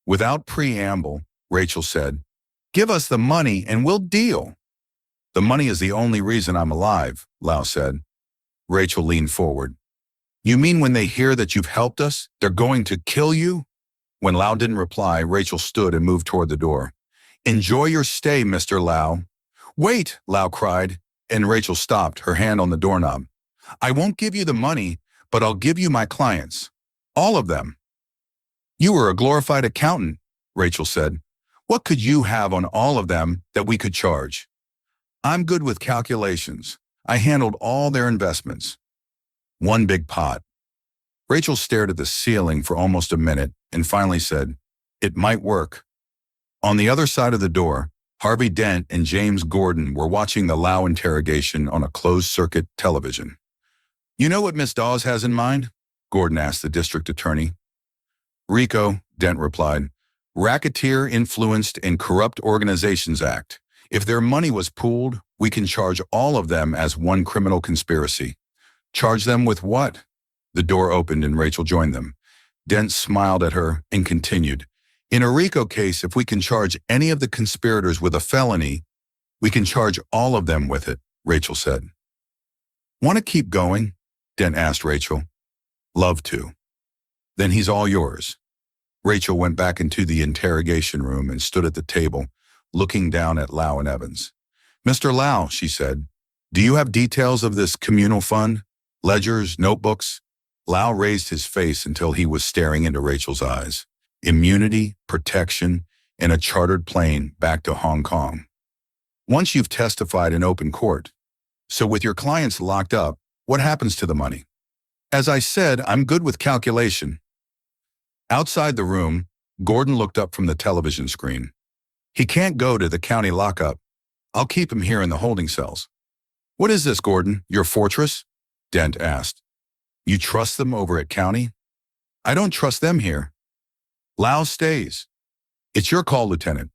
Without preamble, Rachel said, "Give us the money and we'll deal." "The money is the only reason I'm alive," Lau said. Rachel leaned forward. "You mean when they hear that you've helped us, they're going to kill you?" When Lau didn't reply, Rachel stood and moved toward the door. "Enjoy your stay, Mr. Lau." "Wait," Lau cried, and Rachel stopped, her hand on the doorknob. "I won't give you the money, but I'll give you my clients. All of them." "You were a glorified accountant," Rachel said. "What could you have on all of them that we could charge?" "I'm good with calculations. I handled all their investments." "One big pot." Rachel stared at the ceiling for almost a minute and finally said, "It might work." On the other side of the door, Harvey Dent and James Gordon were watching the Lau interrogation on a closed-circuit television. "You know what Miss Dawes has in mind?" Gordon asked the district attorney. "RICO," Dent replied. "Racketeer Influenced and Corrupt Organizations Act. If their money was pooled, we can charge all of them as one criminal conspiracy." "Charge them with what?" The door opened and Rachel joined them. Dent smiled at her and continued, "In a RICO case, if we can charge any of the conspirators with a felony, we can charge all of them with it," Rachel said. "Want to keep going?" Dent asked Rachel. "Love to." "Then he's all yours." Rachel went back into the interrogation room and stood at the table, looking down at Lau and Evans. "Mr. Lau," she said, "do you have details of this communal fund? Ledgers, notebooks?" Lau raised his face until he was staring into Rachel's eyes. Immunity, protection, and a chartered plane back to Hong Kong. "Once you've testified in open court. So with your clients locked up, what happens to the money?" "As I said, I'm good with calculation." Outside the room, Gordon looked up from the television screen. "He can't go to the county lockup. I'll keep him here in the holding cells." "What is this, Gordon, your fortress?" Dent asked. "You trust them over at county?" "I don't trust them here." "Lau stays." "It's your call, Lieutenant.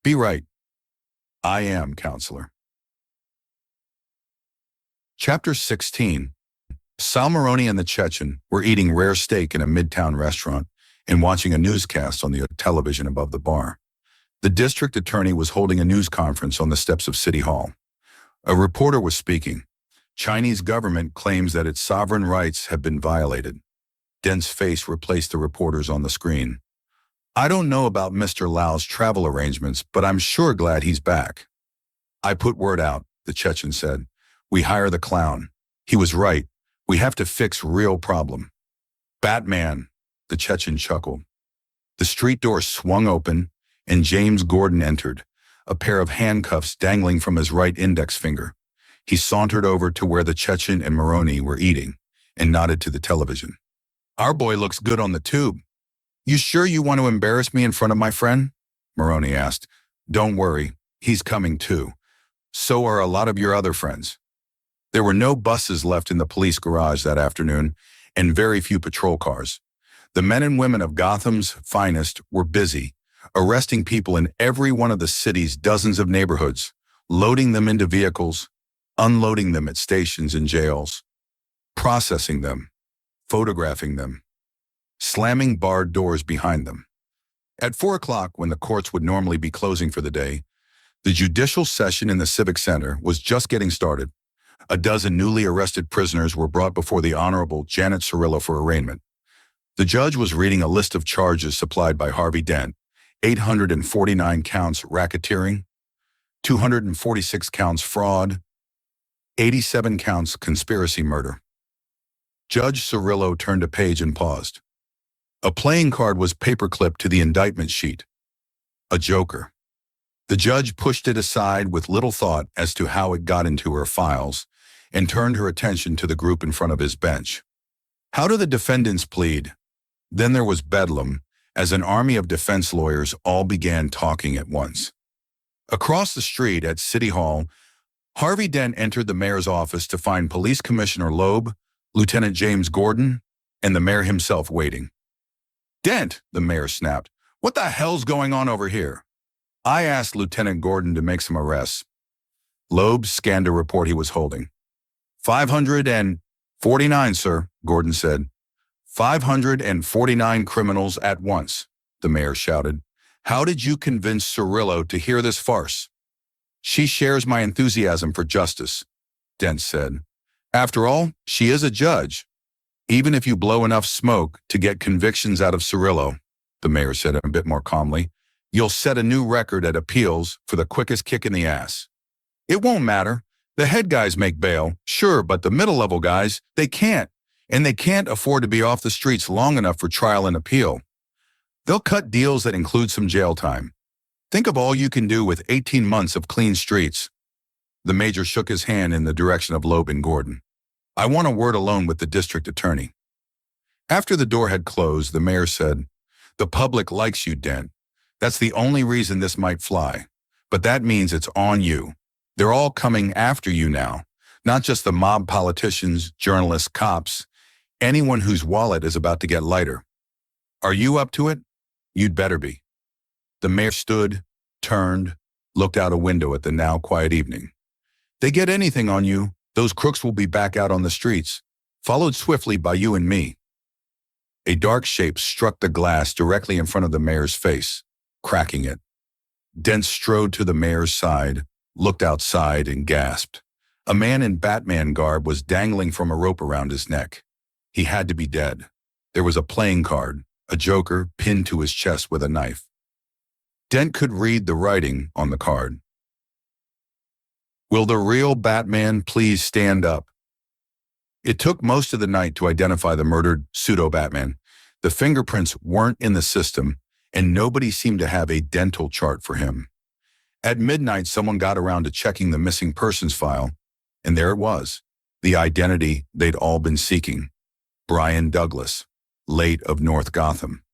Be right." "I am, Counselor." Chapter 16. Sal Maroni and the Chechen were eating rare steak in a midtown restaurant and watching a newscast on the television above the bar. The district attorney was holding a news conference on the steps of City Hall. A reporter was speaking. Chinese government claims that its sovereign rights have been violated. Dent's face replaced the reporter's on the screen. "I don't know about Mr. Lau's travel arrangements, but I'm sure glad he's back." "I put word out," the Chechen said. "We hire the clown. He was right. We have to fix real problem." "Batman," the Chechen chuckled. The street door swung open, and James Gordon entered, a pair of handcuffs dangling from his right index finger. He sauntered over to where the Chechen and Maroni were eating and nodded to the television. "Our boy looks good on the tube." "You sure you want to embarrass me in front of my friend?" Maroni asked. "Don't worry, he's coming too. So are a lot of your other friends." There were no buses left in the police garage that afternoon, and very few patrol cars. The men and women of Gotham's finest were busy, arresting people in every one of the city's dozens of neighborhoods, loading them into vehicles, unloading them at stations and jails, processing them, photographing them, slamming barred doors behind them. At 4 o'clock, when the courts would normally be closing for the day, the judicial session in the Civic Center was just getting started. A dozen newly arrested prisoners were brought before the Honorable Janet Cirillo for arraignment. The judge was reading a list of charges supplied by Harvey Dent: 849 counts racketeering, 246 counts fraud, 87 counts conspiracy murder. Judge Cirillo turned a page and paused. A playing card was paperclipped to the indictment sheet. A joker. The judge pushed it aside with little thought as to how it got into her files and turned her attention to the group in front of his bench. "How do the defendants plead?" Then there was bedlam as an army of defense lawyers all began talking at once. Across the street at City Hall, Harvey Dent entered the mayor's office to find Police Commissioner Loeb, Lieutenant James Gordon, and the mayor himself waiting. "Dent," the mayor snapped, "what the hell's going on over here?" "I asked Lieutenant Gordon to make some arrests." Loeb scanned a report he was holding. 549, sir," Gordon said. 549 criminals at once," the mayor shouted. "How did you convince Cirillo to hear this farce?" "She shares my enthusiasm for justice," Dent said. "After all, she is a judge. Even if you blow enough smoke to get convictions out of Cirillo," the mayor said a bit more calmly, "you'll set a new record at appeals for the quickest kick in the ass. It won't matter. The head guys make bail, sure, but the middle-level guys, they can't. And they can't afford to be off the streets long enough for trial and appeal. They'll cut deals that include some jail time. Think of all you can do with 18 months of clean streets." The major shook his hand in the direction of Loeb and Gordon. "I want a word alone with the district attorney." After the door had closed, the mayor said, "The public likes you, Dent. That's the only reason this might fly. But that means it's on you. They're all coming after you now. Not just the mob politicians, journalists, cops, anyone whose wallet is about to get lighter. Are you up to it? You'd better be." The mayor stood, turned, looked out a window at the now quiet evening. "They get anything on you, those crooks will be back out on the streets. followed swiftly by you and me. A dark shape struck the glass directly in front of the mayor's face, cracking it. Dent strode to the mayor's side, looked outside, and gasped. A man in Batman garb was dangling from a rope around his neck. He had to be dead. There was a playing card, a joker pinned to his chest with a knife. Dent could read the writing on the card. "Will the real Batman please stand up?" It took most of the night to identify the murdered pseudo-Batman. The fingerprints weren't in the system, and nobody seemed to have a dental chart for him. At midnight, someone got around to checking the missing persons file, and there it was, the identity they'd all been seeking. Brian Douglas, late of North Gotham.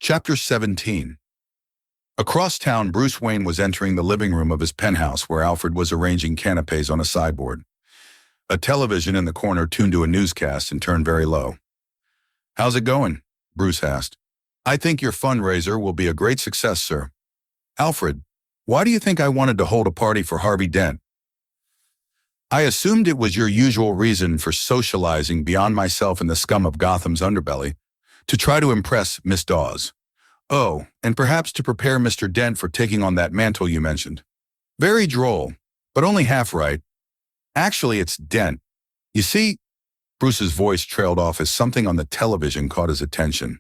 Chapter 17. Across town, Bruce Wayne was entering the living room of his penthouse where Alfred was arranging canapes on a sideboard. A television in the corner tuned to a newscast and turned very low. "How's it going?" Bruce asked. "I think your fundraiser will be a great success, sir." "Alfred, why do you think I wanted to hold a party for Harvey Dent?" "I assumed it was your usual reason for socializing beyond myself and the scum of Gotham's underbelly, to try to impress Miss Dawes. Oh, and perhaps to prepare Mr. Dent for taking on that mantle you mentioned." "Very droll, but only half right. Actually, it's Dent. You see," Bruce's voice trailed off as something on the television caught his attention.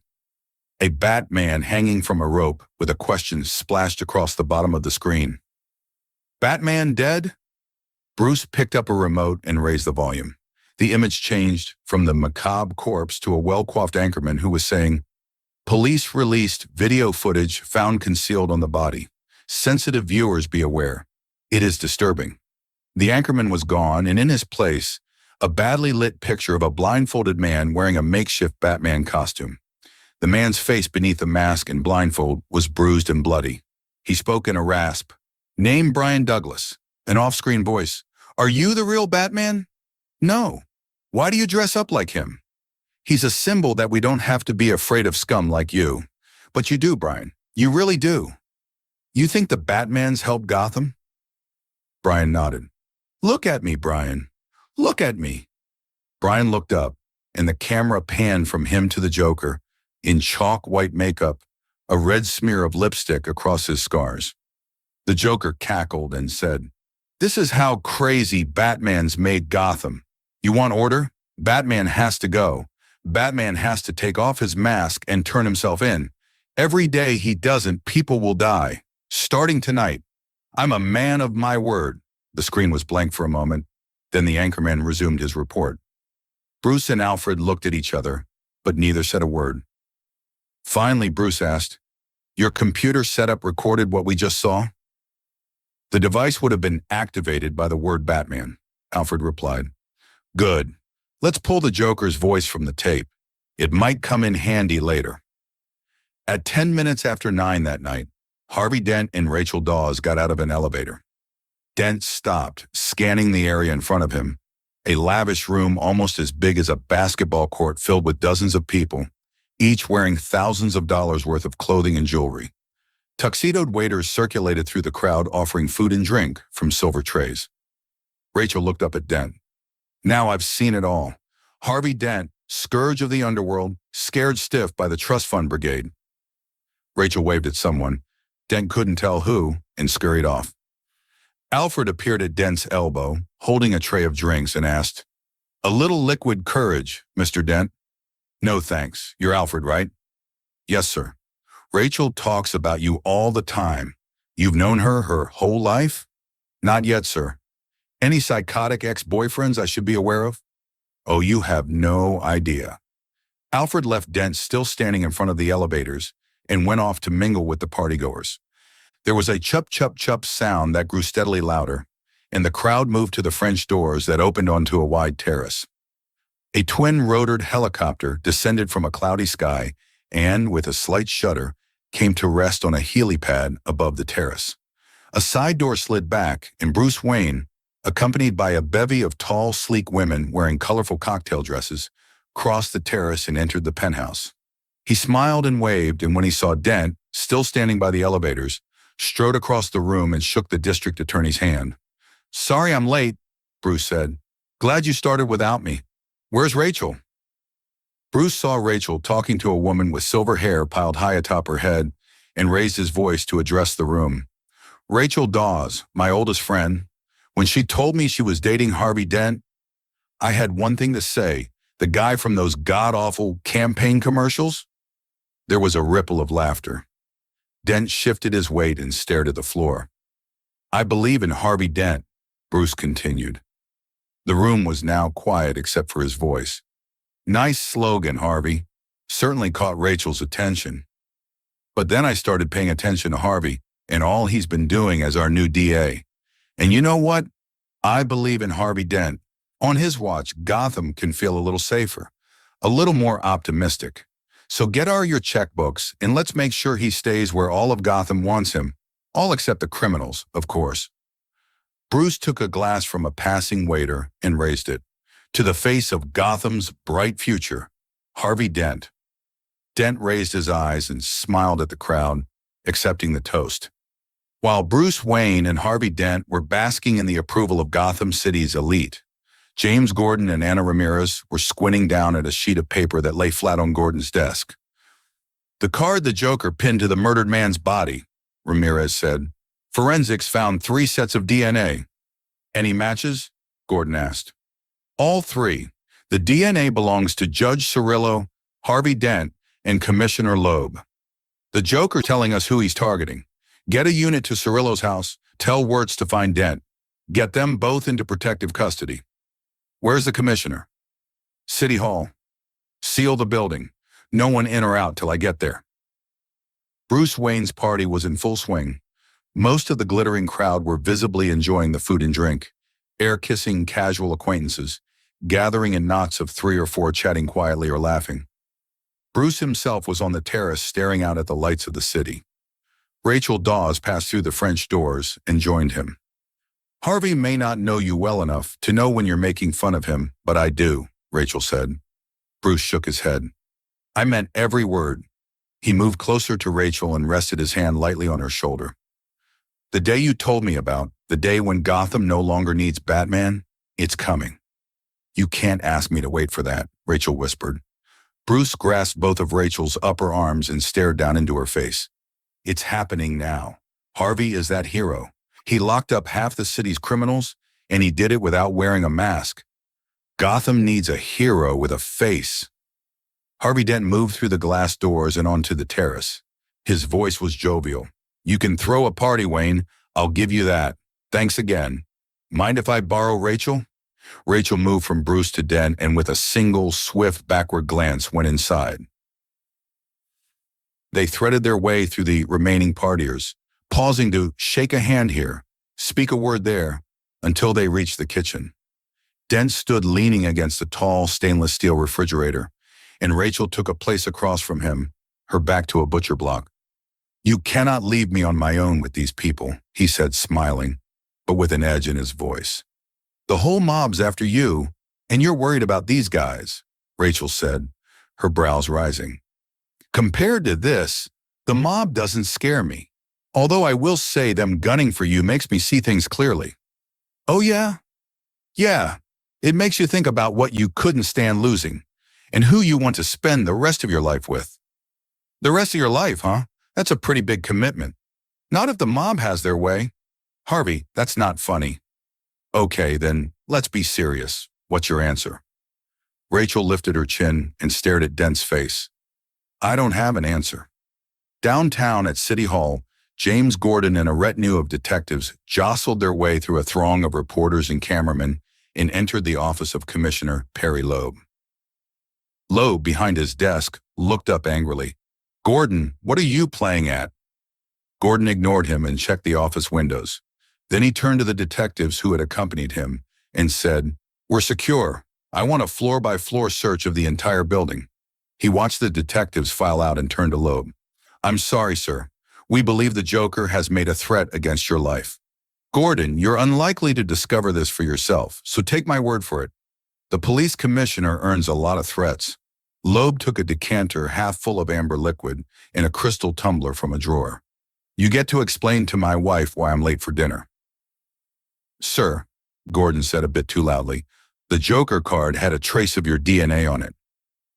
A Batman hanging from a rope with a question splashed across the bottom of the screen. "Batman dead?" Bruce picked up a remote and raised the volume. The image changed from the macabre corpse to a well-coiffed anchorman who was saying, "Police released video footage found concealed on the body. Sensitive viewers be aware. It is disturbing." The anchorman was gone, and in his place, a badly lit picture of a blindfolded man wearing a makeshift Batman costume. The man's face beneath the mask and blindfold was bruised and bloody. He spoke in a rasp. "Name Brian Douglas." An off-screen voice. "Are you the real Batman?" "No. Why do you dress up like him?" "He's a symbol that we don't have to be afraid of scum like you." "But you do, Brian. You really do. You think the Batmans help Gotham?" Brian nodded. "Look at me, Brian. Look at me." Brian looked up, and the camera panned from him to the Joker, in chalk-white makeup, a red smear of lipstick across his scars. The Joker cackled and said, "This is how crazy Batman's made Gotham. You want order? Batman has to go. Batman has to take off his mask and turn himself in. Every day he doesn't, people will die. Starting tonight. I'm a man of my word." The screen was blank for a moment. Then the anchorman resumed his report. Bruce and Alfred looked at each other, but neither said a word. Finally, Bruce asked, "Your computer setup recorded what we just saw?" "The device would have been activated by the word Batman," Alfred replied. "Good. Let's pull the Joker's voice from the tape. It might come in handy later." At 10 minutes after 9 that night, Harvey Dent and Rachel Dawes got out of an elevator. Dent stopped, scanning the area in front of him, a lavish room almost as big as a basketball court filled with dozens of people, each wearing thousands of dollars worth of clothing and jewelry. Tuxedoed waiters circulated through the crowd offering food and drink from silver trays. Rachel looked up at Dent. "Now I've seen it all. Harvey Dent, scourge of the underworld, scared stiff by the trust fund brigade." Rachel waved at someone. Dent couldn't tell who, and scurried off. Alfred appeared at Dent's elbow, holding a tray of drinks, and asked, "A little liquid courage, Mr. Dent?" "No, thanks. You're Alfred, right?" "Yes, sir. Rachel talks about you all the time. You've known her whole life?" "Not yet, sir." "Any psychotic ex-boyfriends I should be aware of?" "Oh, you have no idea." Alfred left Dent still standing in front of the elevators and went off to mingle with the partygoers. There was a chup-chup-chup sound that grew steadily louder, and the crowd moved to the French doors that opened onto a wide terrace. A twin-rotored helicopter descended from a cloudy sky and, with a slight shudder, came to rest on a helipad above the terrace. A side door slid back, and Bruce Wayne, accompanied by a bevy of tall, sleek women wearing colorful cocktail dresses, crossed the terrace and entered the penthouse. He smiled and waved, and when he saw Dent, still standing by the elevators, strode across the room and shook the district attorney's hand. "Sorry I'm late," Bruce said. Glad you started without me. Where's Rachel? Bruce saw Rachel talking to a woman with silver hair piled high atop her head and raised his voice to address the room. Rachel Dawes, my oldest friend. When she told me she was dating Harvey Dent, I had one thing to say, the guy from those god-awful campaign commercials. There was a ripple of laughter. Dent shifted his weight and stared at the floor. I believe in Harvey Dent, Bruce continued. The room was now quiet except for his voice. Nice slogan, Harvey. Certainly caught Rachel's attention. But then I started paying attention to Harvey and all he's been doing as our new DA. And you know what? I believe in Harvey Dent. On his watch, Gotham can feel a little safer, a little more optimistic. So get out your checkbooks and let's make sure he stays where all of Gotham wants him, all except the criminals, of course. Bruce took a glass from a passing waiter and raised it to the face of Gotham's bright future, Harvey Dent. Dent raised his eyes and smiled at the crowd, accepting the toast. While Bruce Wayne and Harvey Dent were basking in the approval of Gotham City's elite, James Gordon and Anna Ramirez were squinting down at a sheet of paper that lay flat on Gordon's desk. The card the Joker pinned to the murdered man's body, Ramirez said. Forensics found 3 sets of DNA. Any matches? Gordon asked. All 3. The DNA belongs to Judge Cirillo, Harvey Dent, and Commissioner Loeb. The Joker telling us who he's targeting. Get a unit to Cirillo's house, tell Wirtz to find Dent. Get them both into protective custody. Where's the commissioner? City Hall. Seal the building. No one in or out till I get there. Bruce Wayne's party was in full swing. Most of the glittering crowd were visibly enjoying the food and drink, air-kissing casual acquaintances, gathering in knots of 3 or 4 chatting quietly or laughing. Bruce himself was on the terrace staring out at the lights of the city. Rachel Dawes passed through the French doors and joined him. Harvey may not know you well enough to know when you're making fun of him, but I do, Rachel said. Bruce shook his head. I meant every word. He moved closer to Rachel and rested his hand lightly on her shoulder. The day you told me about, the day when Gotham no longer needs Batman, it's coming. You can't ask me to wait for that, Rachel whispered. Bruce grasped both of Rachel's upper arms and stared down into her face. It's happening now. Harvey is that hero. He locked up half the city's criminals, and he did it without wearing a mask. Gotham needs a hero with a face. Harvey Dent moved through the glass doors and onto the terrace. His voice was jovial. You can throw a party, Wayne. I'll give you that. Thanks again. Mind if I borrow Rachel? Rachel moved from Bruce to Dent and with a single, swift backward glance went inside. They threaded their way through the remaining partiers, pausing to shake a hand here, speak a word there, until they reached the kitchen. Dent stood leaning against a tall stainless steel refrigerator, and Rachel took a place across from him, her back to a butcher block. You cannot leave me on my own with these people, he said, smiling, but with an edge in his voice. The whole mob's after you, and you're worried about these guys, Rachel said, her brows rising. Compared to this, the mob doesn't scare me, although I will say them gunning for you makes me see things clearly. Oh yeah? Yeah, it makes you think about what you couldn't stand losing, and who you want to spend the rest of your life with. The rest of your life, huh? That's a pretty big commitment. Not if the mob has their way. Harvey, that's not funny. Okay, then, let's be serious. What's your answer? Rachel lifted her chin and stared at Dent's face. I don't have an answer. Downtown at City Hall, James Gordon and a retinue of detectives jostled their way through a throng of reporters and cameramen and entered the office of Commissioner Perry Loeb. Loeb, behind his desk, looked up angrily. Gordon, what are you playing at? Gordon ignored him and checked the office windows. Then he turned to the detectives who had accompanied him and said, We're secure. I want a floor-by-floor search of the entire building. He watched the detectives file out and turned to Loeb. I'm sorry, sir. We believe the Joker has made a threat against your life. Gordon, you're unlikely to discover this for yourself, so take my word for it. The police commissioner earns a lot of threats. Loeb took a decanter half full of amber liquid and a crystal tumbler from a drawer. You get to explain to my wife why I'm late for dinner. Sir, Gordon said a bit too loudly, The Joker card had a trace of your DNA on it.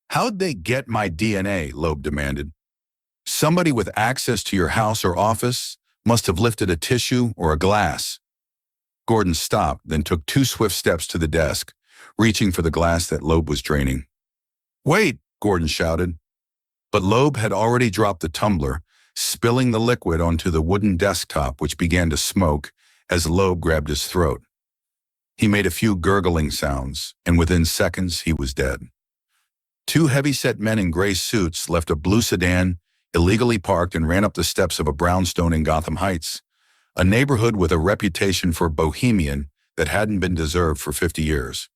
How'd they get my DNA? Loeb demanded. Somebody with access to your house or office must have lifted a tissue or a glass. Gordon stopped, then took 2 swift steps to the desk, reaching for the glass that Loeb was draining. Wait, Gordon shouted. But Loeb had already dropped the tumbler, spilling the liquid onto the wooden desktop, which began to smoke as Loeb grabbed his throat. He made a few gurgling sounds, and within seconds he was dead. 2 heavy-set men in gray suits left a blue sedan, illegally parked, and ran up the steps of a brownstone in Gotham Heights, a neighborhood with a reputation for bohemian that hadn't been deserved for 50 years.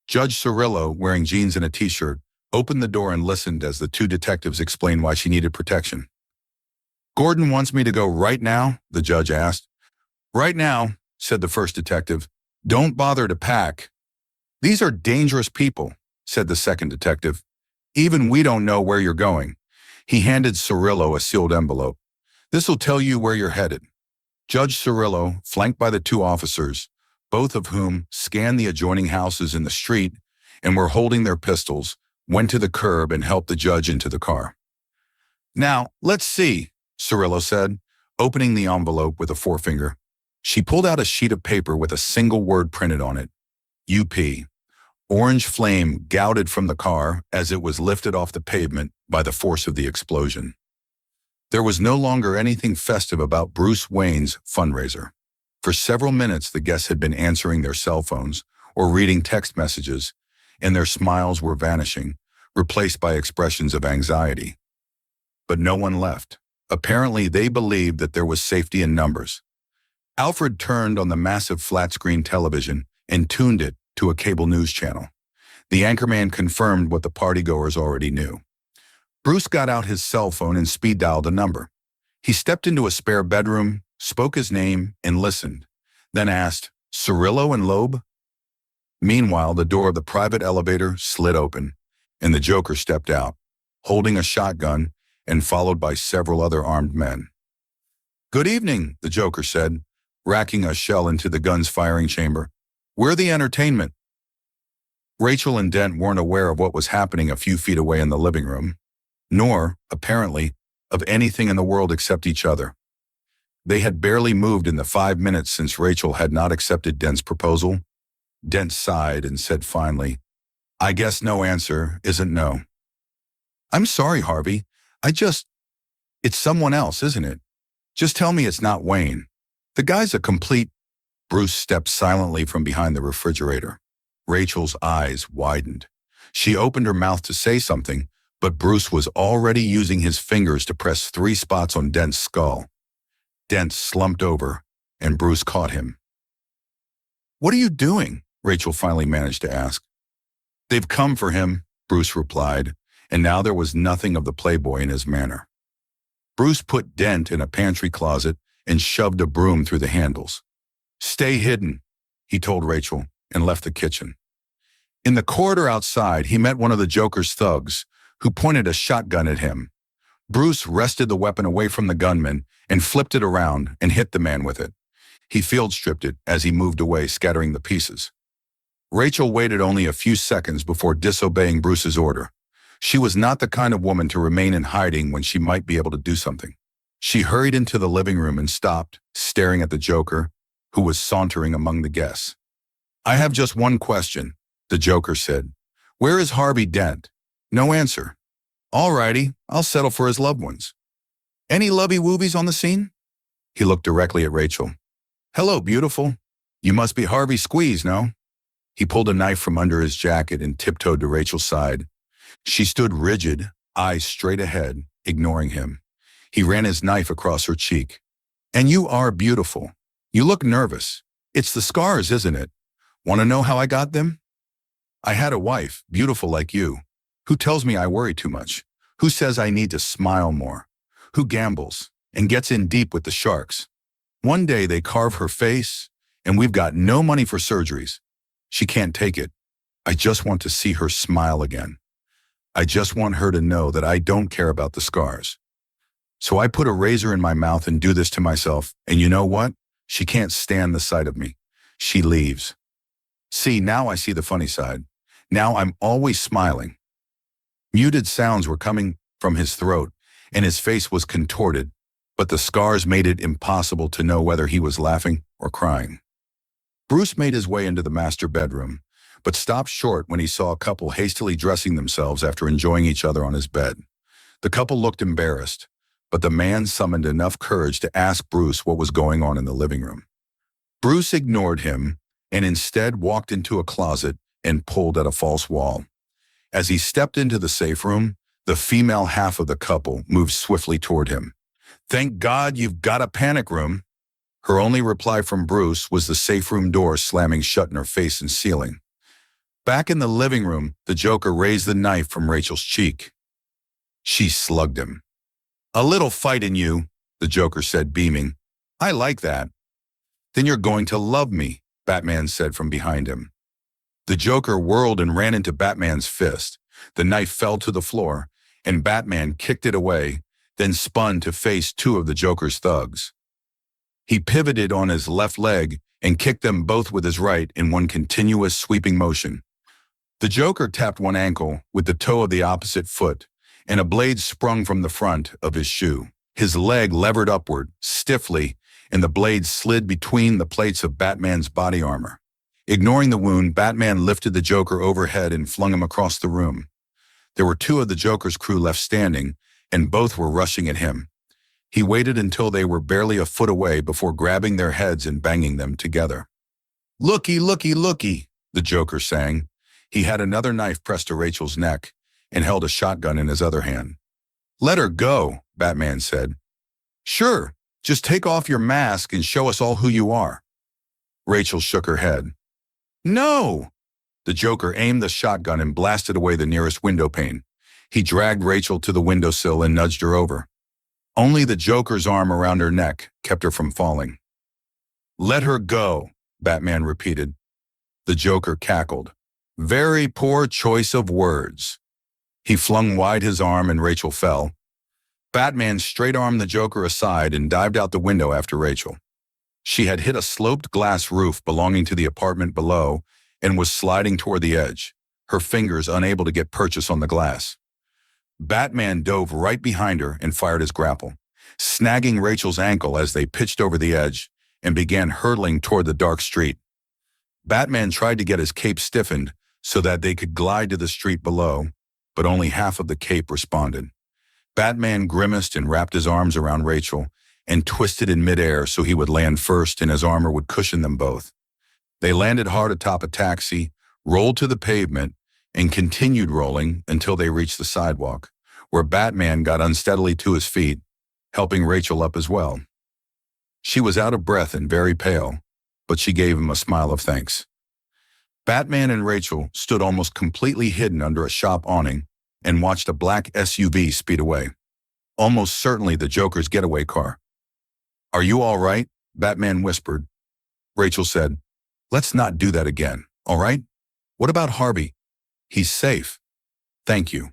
Judge Cirillo, wearing jeans and a t-shirt, opened the door and listened as the 2 detectives explained why she needed protection. Gordon wants me to go right now? The judge asked. Right now, said the first detective. Don't bother to pack. These are dangerous people, said the second detective. Even we don't know where you're going. He handed Cirillo a sealed envelope. This'll tell you where you're headed. Judge Cirillo, flanked by the 2 officers, both of whom scanned the adjoining houses in the street and were holding their pistols, went to the curb and helped the judge into the car. Now, let's see, Cirillo said, opening the envelope with a forefinger. She pulled out a sheet of paper with a single word printed on it. UP. Orange flame gouted from the car as it was lifted off the pavement by the force of the explosion. There was no longer anything festive about Bruce Wayne's fundraiser. For several minutes, the guests had been answering their cell phones or reading text messages, and their smiles were vanishing, replaced by expressions of anxiety. But no one left. Apparently, they believed that there was safety in numbers. Alfred turned on the massive flat-screen television and tuned it to a cable news channel. The anchorman confirmed what the partygoers already knew. Bruce got out his cell phone and speed-dialed a number. He stepped into a spare bedroom, spoke his name, and listened, then asked, Cirillo and Loeb? Meanwhile, the door of the private elevator slid open, and the Joker stepped out, holding a shotgun and followed by several other armed men. Good evening, the Joker said, racking a shell into the gun's firing chamber. We're the entertainment. Rachel and Dent weren't aware of what was happening a few feet away in the living room, nor, apparently, of anything in the world except each other. They had barely moved in the 5 minutes since Rachel had not accepted Dent's proposal. Dent sighed and said finally, I guess no answer isn't no. I'm sorry, Harvey. It's someone else, isn't it? Just tell me it's not Wayne. The guy's a complete... Bruce stepped silently from behind the refrigerator. Rachel's eyes widened. She opened her mouth to say something, but Bruce was already using his fingers to press 3 spots on Dent's skull. Dent slumped over, and Bruce caught him. What are you doing? Rachel finally managed to ask. They've come for him, Bruce replied, and now there was nothing of the playboy in his manner. Bruce put Dent in a pantry closet and shoved a broom through the handles. Stay hidden, he told Rachel, and left the kitchen. In the corridor outside, he met one of the Joker's thugs, who pointed a shotgun at him. Bruce wrested the weapon away from the gunman and flipped it around and hit the man with it. He field-stripped it as he moved away, scattering the pieces. Rachel waited only a few seconds before disobeying Bruce's order. She was not the kind of woman to remain in hiding when she might be able to do something. She hurried into the living room and stopped, staring at the Joker, who was sauntering among the guests. I have just one question, the Joker said. Where is Harvey Dent? No answer. All righty, I'll settle for his loved ones. Any lovey-woobies on the scene? He looked directly at Rachel. Hello, beautiful. You must be Harvey Squeeze, no? He pulled a knife from under his jacket and tiptoed to Rachel's side. She stood rigid, eyes straight ahead, ignoring him. He ran his knife across her cheek. And you are beautiful. You look nervous. It's the scars, isn't it? Want to know how I got them? I had a wife, beautiful like you, who tells me I worry too much, who says I need to smile more, who gambles and gets in deep with the sharks. One day they carve her face, and we've got no money for surgeries. She can't take it. I just want to see her smile again. I just want her to know that I don't care about the scars. So I put a razor in my mouth and do this to myself, and you know what? She can't stand the sight of me. She leaves. See, now I see the funny side. Now I'm always smiling. Muted sounds were coming from his throat, and his face was contorted, but the scars made it impossible to know whether he was laughing or crying. Bruce made his way into the master bedroom, but stopped short when he saw a couple hastily dressing themselves after enjoying each other on his bed. The couple looked embarrassed, but the man summoned enough courage to ask Bruce what was going on in the living room. Bruce ignored him and instead walked into a closet and pulled at a false wall. As he stepped into the safe room, the female half of the couple moved swiftly toward him. "Thank God you've got a panic room." Her only reply from Bruce was the safe room door slamming shut in her face and ceiling. Back in the living room, the Joker raised the knife from Rachel's cheek. She slugged him. "A little fight in you," the Joker said, beaming. "I like that." "Then you're going to love me," Batman said from behind him. The Joker whirled and ran into Batman's fist. The knife fell to the floor, and Batman kicked it away, then spun to face two of the Joker's thugs. He pivoted on his left leg and kicked them both with his right in one continuous sweeping motion. The Joker tapped one ankle with the toe of the opposite foot, and a blade sprung from the front of his shoe. His leg levered upward, stiffly, and the blade slid between the plates of Batman's body armor. Ignoring the wound, Batman lifted the Joker overhead and flung him across the room. There were two of the Joker's crew left standing, and both were rushing at him. He waited until they were barely a foot away before grabbing their heads and banging them together. "Looky, looky, looky," the Joker sang. He had another knife pressed to Rachel's neck and held a shotgun in his other hand. "Let her go," Batman said. "Sure, just take off your mask and show us all who you are." Rachel shook her head. "No!" The Joker aimed the shotgun and blasted away the nearest window pane. He dragged Rachel to the windowsill and nudged her over. Only the Joker's arm around her neck kept her from falling. "Let her go," Batman repeated. The Joker cackled. "Very poor choice of words." He flung wide his arm and Rachel fell. Batman straight-armed the Joker aside and dived out the window after Rachel. She had hit a sloped glass roof belonging to the apartment below and was sliding toward the edge, her fingers unable to get purchase on the glass. Batman dove right behind her and fired his grapple, snagging Rachel's ankle as they pitched over the edge and began hurtling toward the dark street. Batman tried to get his cape stiffened so that they could glide to the street below, but only half of the cape responded. Batman grimaced and wrapped his arms around Rachel and twisted in midair so he would land first and his armor would cushion them both. They landed hard atop a taxi, rolled to the pavement, and continued rolling until they reached the sidewalk, where Batman got unsteadily to his feet, helping Rachel up as well. She was out of breath and very pale, but she gave him a smile of thanks. Batman and Rachel stood almost completely hidden under a shop awning and watched a black SUV speed away, almost certainly the Joker's getaway car. "Are you all right?" Batman whispered. Rachel said, "Let's not do that again, all right? What about Harvey? He's safe." "Thank you."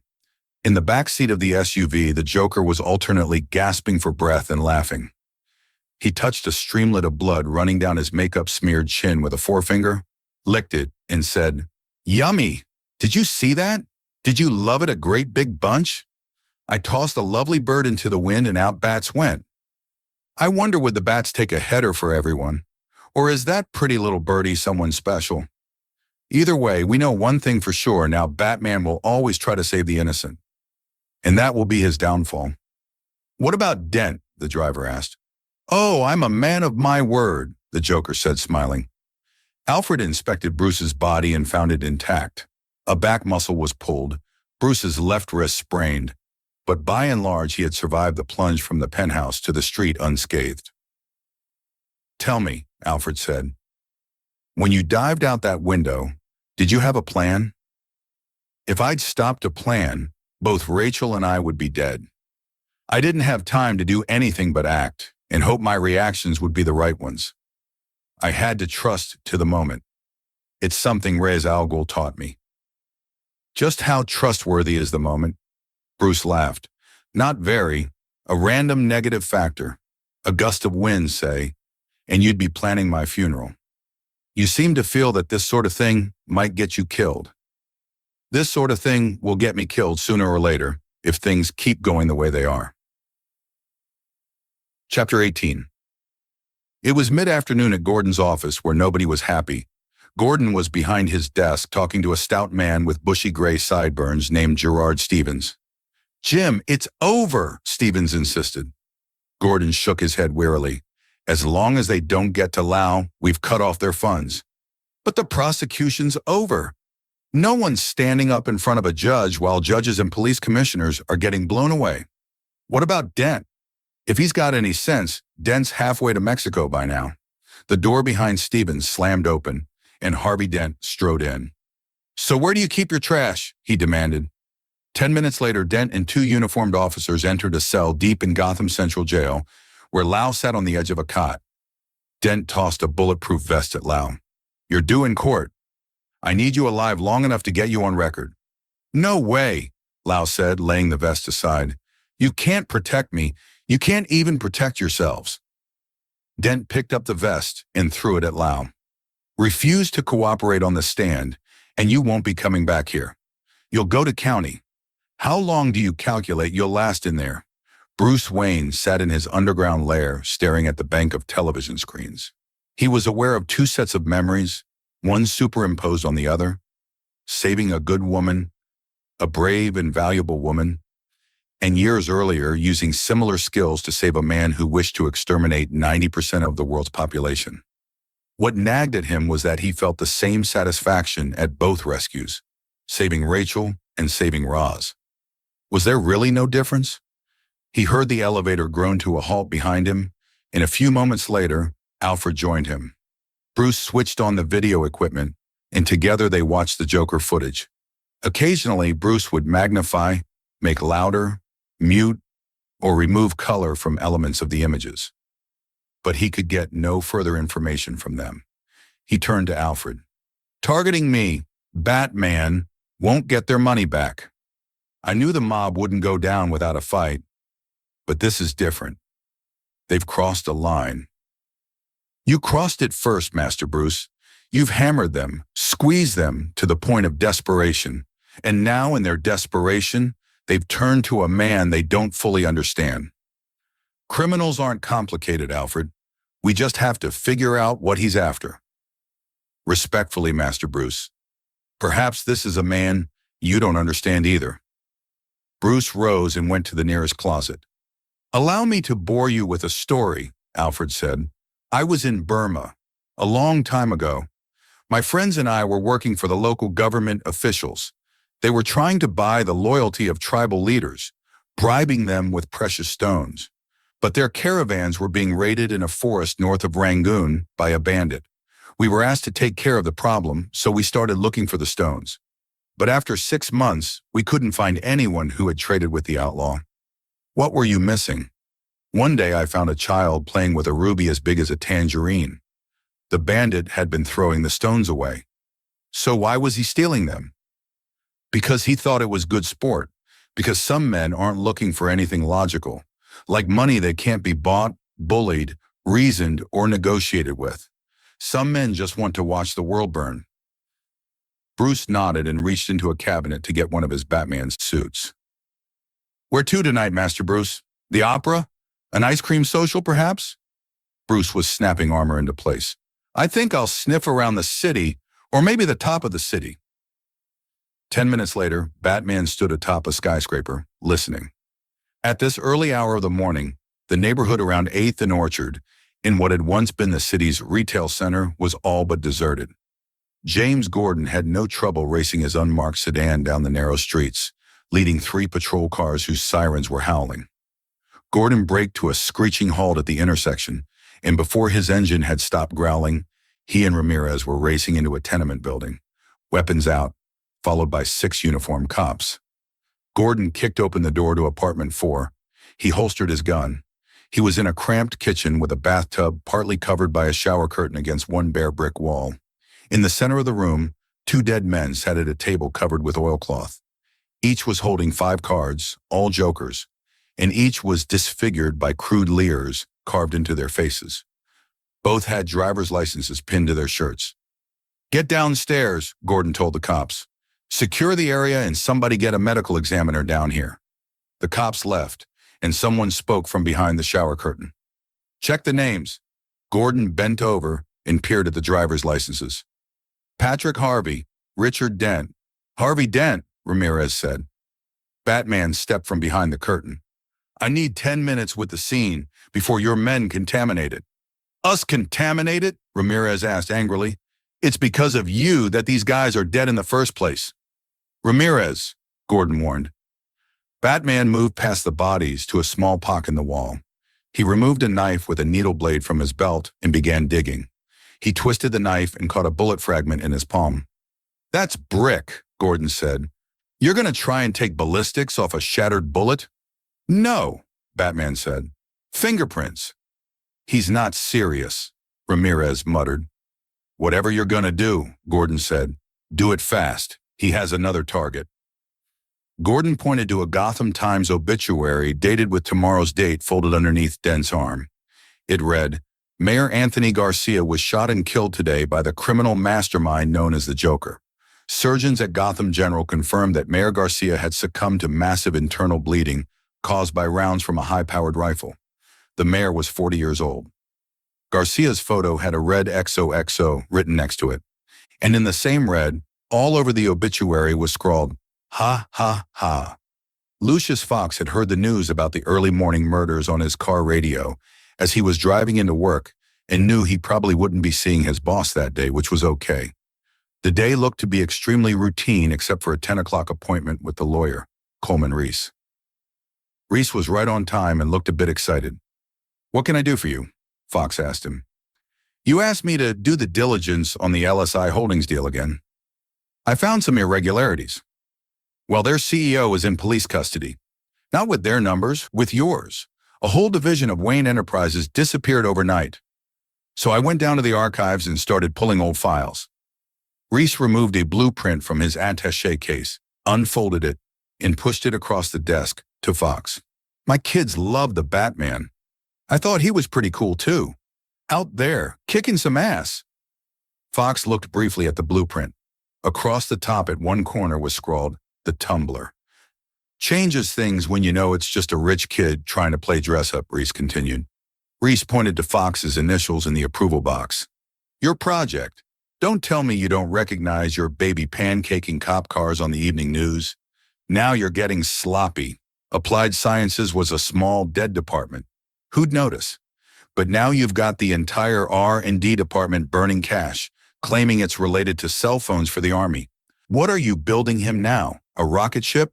In the back seat of the SUV, the Joker was alternately gasping for breath and laughing. He touched a streamlet of blood running down his makeup-smeared chin with a forefinger, licked it, and said, "Yummy! Did you see that? Did you love it a great big bunch? I tossed a lovely bird into the wind and out bats went. I wonder would the bats take a header for everyone? Or is that pretty little birdie someone special? Either way, we know one thing for sure now: Batman will always try to save the innocent. And that will be his downfall." "What about Dent?" the driver asked. "Oh, I'm a man of my word," the Joker said, smiling. Alfred inspected Bruce's body and found it intact. A back muscle was pulled, Bruce's left wrist sprained, but by and large he had survived the plunge from the penthouse to the street unscathed. "Tell me," Alfred said, "when you dived out that window, did you have a plan?" "If I'd stopped to plan, both Rachel and I would be dead. I didn't have time to do anything but act and hope my reactions would be the right ones. I had to trust to the moment. It's something Ra's al Ghul taught me." "Just how trustworthy is the moment?" Bruce laughed. "Not very. A random negative factor. A gust of wind, say, and you'd be planning my funeral." You seem to feel that this sort of thing might get you killed. This sort of thing will get me killed sooner or later if things keep going the way they are. Chapter 18. It was mid-afternoon at Gordon's office where nobody was happy. Gordon was behind his desk talking to a stout man with bushy gray sideburns named Gerard Stevens. "Jim, it's over," Stevens insisted. Gordon shook his head wearily. "As long as they don't get to Lau, we've cut off their funds." "But the prosecution's over. No one's standing up in front of a judge while judges and police commissioners are getting blown away. What about Dent? If he's got any sense, Dent's halfway to Mexico by now." The door behind Stevens slammed open, and Harvey Dent strode in. "So where do you keep your trash?" he demanded. 10 minutes later, Dent and 2 uniformed officers entered a cell deep in Gotham Central Jail, where Lau sat on the edge of a cot. Dent tossed a bulletproof vest at Lau. "You're due in court. I need you alive long enough to get you on record." "No way," Lau said, laying the vest aside. "You can't protect me. You can't even protect yourselves." Dent picked up the vest and threw it at Lau. "Refuse to cooperate on the stand, and you won't be coming back here. You'll go to county. How long do you calculate you'll last in there?" Bruce Wayne sat in his underground lair, staring at the bank of television screens. He was aware of 2 sets of memories, one superimposed on the other. Saving a good woman, a brave and valuable woman, and years earlier using similar skills to save a man who wished to exterminate 90% of the world's population. What nagged at him was that he felt the same satisfaction at both rescues, saving Rachel and saving Roz. Was there really no difference? He heard the elevator groan to a halt behind him, and a few moments later, Alfred joined him. Bruce switched on the video equipment, and together they watched the Joker footage. Occasionally, Bruce would magnify, make louder, mute, or remove color from elements of the images. But he could get no further information from them. He turned to Alfred. "Targeting me, Batman, won't get their money back. I knew the mob wouldn't go down without a fight, but this is different. They've crossed a line." "You crossed it first, Master Bruce. You've hammered them, squeezed them to the point of desperation, and now in their desperation, they've turned to a man they don't fully understand. Criminals aren't complicated, Alfred. We just have to figure out what he's after." "Respectfully, Master Bruce, perhaps this is a man you don't understand either." Bruce rose and went to the nearest closet. "Allow me to bore you with a story," Alfred said. "I was in Burma, a long time ago. My friends and I were working for the local government officials. They were trying to buy the loyalty of tribal leaders, bribing them with precious stones. But their caravans were being raided in a forest north of Rangoon by a bandit. We were asked to take care of the problem, so we started looking for the stones. But after 6 months, we couldn't find anyone who had traded with the outlaw. What were you missing? One day I found a child playing with a ruby as big as a tangerine. The bandit had been throwing the stones away. So why was he stealing them? Because he thought it was good sport. Because some men aren't looking for anything logical. Like money that can't be bought, bullied, reasoned, or negotiated with. Some men just want to watch the world burn." Bruce nodded and reached into a cabinet to get one of his Batman's suits. "Where to tonight, Master Bruce? The opera? An ice cream social, perhaps?" Bruce was snapping armor into place. "I think I'll sniff around the city, or maybe the top of the city." 10 minutes later, Batman stood atop a skyscraper, listening. At this early hour of the morning, the neighborhood around 8th and Orchard, in what had once been the city's retail center, was all but deserted. James Gordon had no trouble racing his unmarked sedan down the narrow streets, leading 3 patrol cars whose sirens were howling. Gordon braked to a screeching halt at the intersection, and before his engine had stopped growling, he and Ramirez were racing into a tenement building, weapons out, followed by 6 uniformed cops. Gordon kicked open the door to apartment 4. He holstered his gun. He was in a cramped kitchen with a bathtub partly covered by a shower curtain against one bare brick wall. In the center of the room, 2 dead men sat at a table covered with oilcloth. Each was holding 5 cards, all jokers, and each was disfigured by crude leers carved into their faces. Both had driver's licenses pinned to their shirts. Get downstairs, Gordon told the cops. Secure the area and somebody get a medical examiner down here. The cops left, and someone spoke from behind the shower curtain. Check the names. Gordon bent over and peered at the driver's licenses. Patrick Harvey, Richard Dent. Harvey Dent, Ramirez said. Batman stepped from behind the curtain. I need 10 minutes with the scene before your men contaminate it. Us contaminate it? Ramirez asked angrily. It's because of you that these guys are dead in the first place. Ramirez, Gordon warned. Batman moved past the bodies to a small pocket in the wall. He removed a knife with a needle blade from his belt and began digging. He twisted the knife and caught a bullet fragment in his palm. That's brick, Gordon said. You're going to try and take ballistics off a shattered bullet? No, Batman said. Fingerprints. He's not serious, Ramirez muttered. Whatever you're going to do, Gordon said, do it fast. He has another target. Gordon pointed to a Gotham Times obituary dated with tomorrow's date folded underneath Dent's arm. It read, Mayor Anthony Garcia was shot and killed today by the criminal mastermind known as the Joker. Surgeons at Gotham General confirmed that Mayor Garcia had succumbed to massive internal bleeding caused by rounds from a high-powered rifle. The mayor was 40 years old. Garcia's photo had a red XOXO written next to it, and in the same red, all over the obituary was scrawled, Ha, ha, ha. Lucius Fox had heard the news about the early morning murders on his car radio as he was driving into work and knew he probably wouldn't be seeing his boss that day, which was okay. The day looked to be extremely routine except for a 10 o'clock appointment with the lawyer, Coleman Reese. Reese was right on time and looked a bit excited. What can I do for you? Fox asked him. You asked me to do the diligence on the LSI Holdings deal again. I found some irregularities. Well, their CEO is in police custody. Not with their numbers, with yours. A whole division of Wayne Enterprises disappeared overnight. So I went down to the archives and started pulling old files. Reese removed a blueprint from his attaché case, unfolded it, and pushed it across the desk to Fox. My kids love the Batman. I thought he was pretty cool too. Out there, kicking some ass. Fox looked briefly at the blueprint. Across the top at one corner was scrawled, The Tumbler. Changes things when you know it's just a rich kid trying to play dress-up, Reese continued. Reese pointed to Fox's initials in the approval box. Your project. Don't tell me you don't recognize your baby pancaking cop cars on the evening news. Now you're getting sloppy. Applied Sciences was a small, dead department. Who'd notice? But now you've got the entire R&D department burning cash, claiming it's related to cell phones for the Army. What are you building him now? A rocket ship?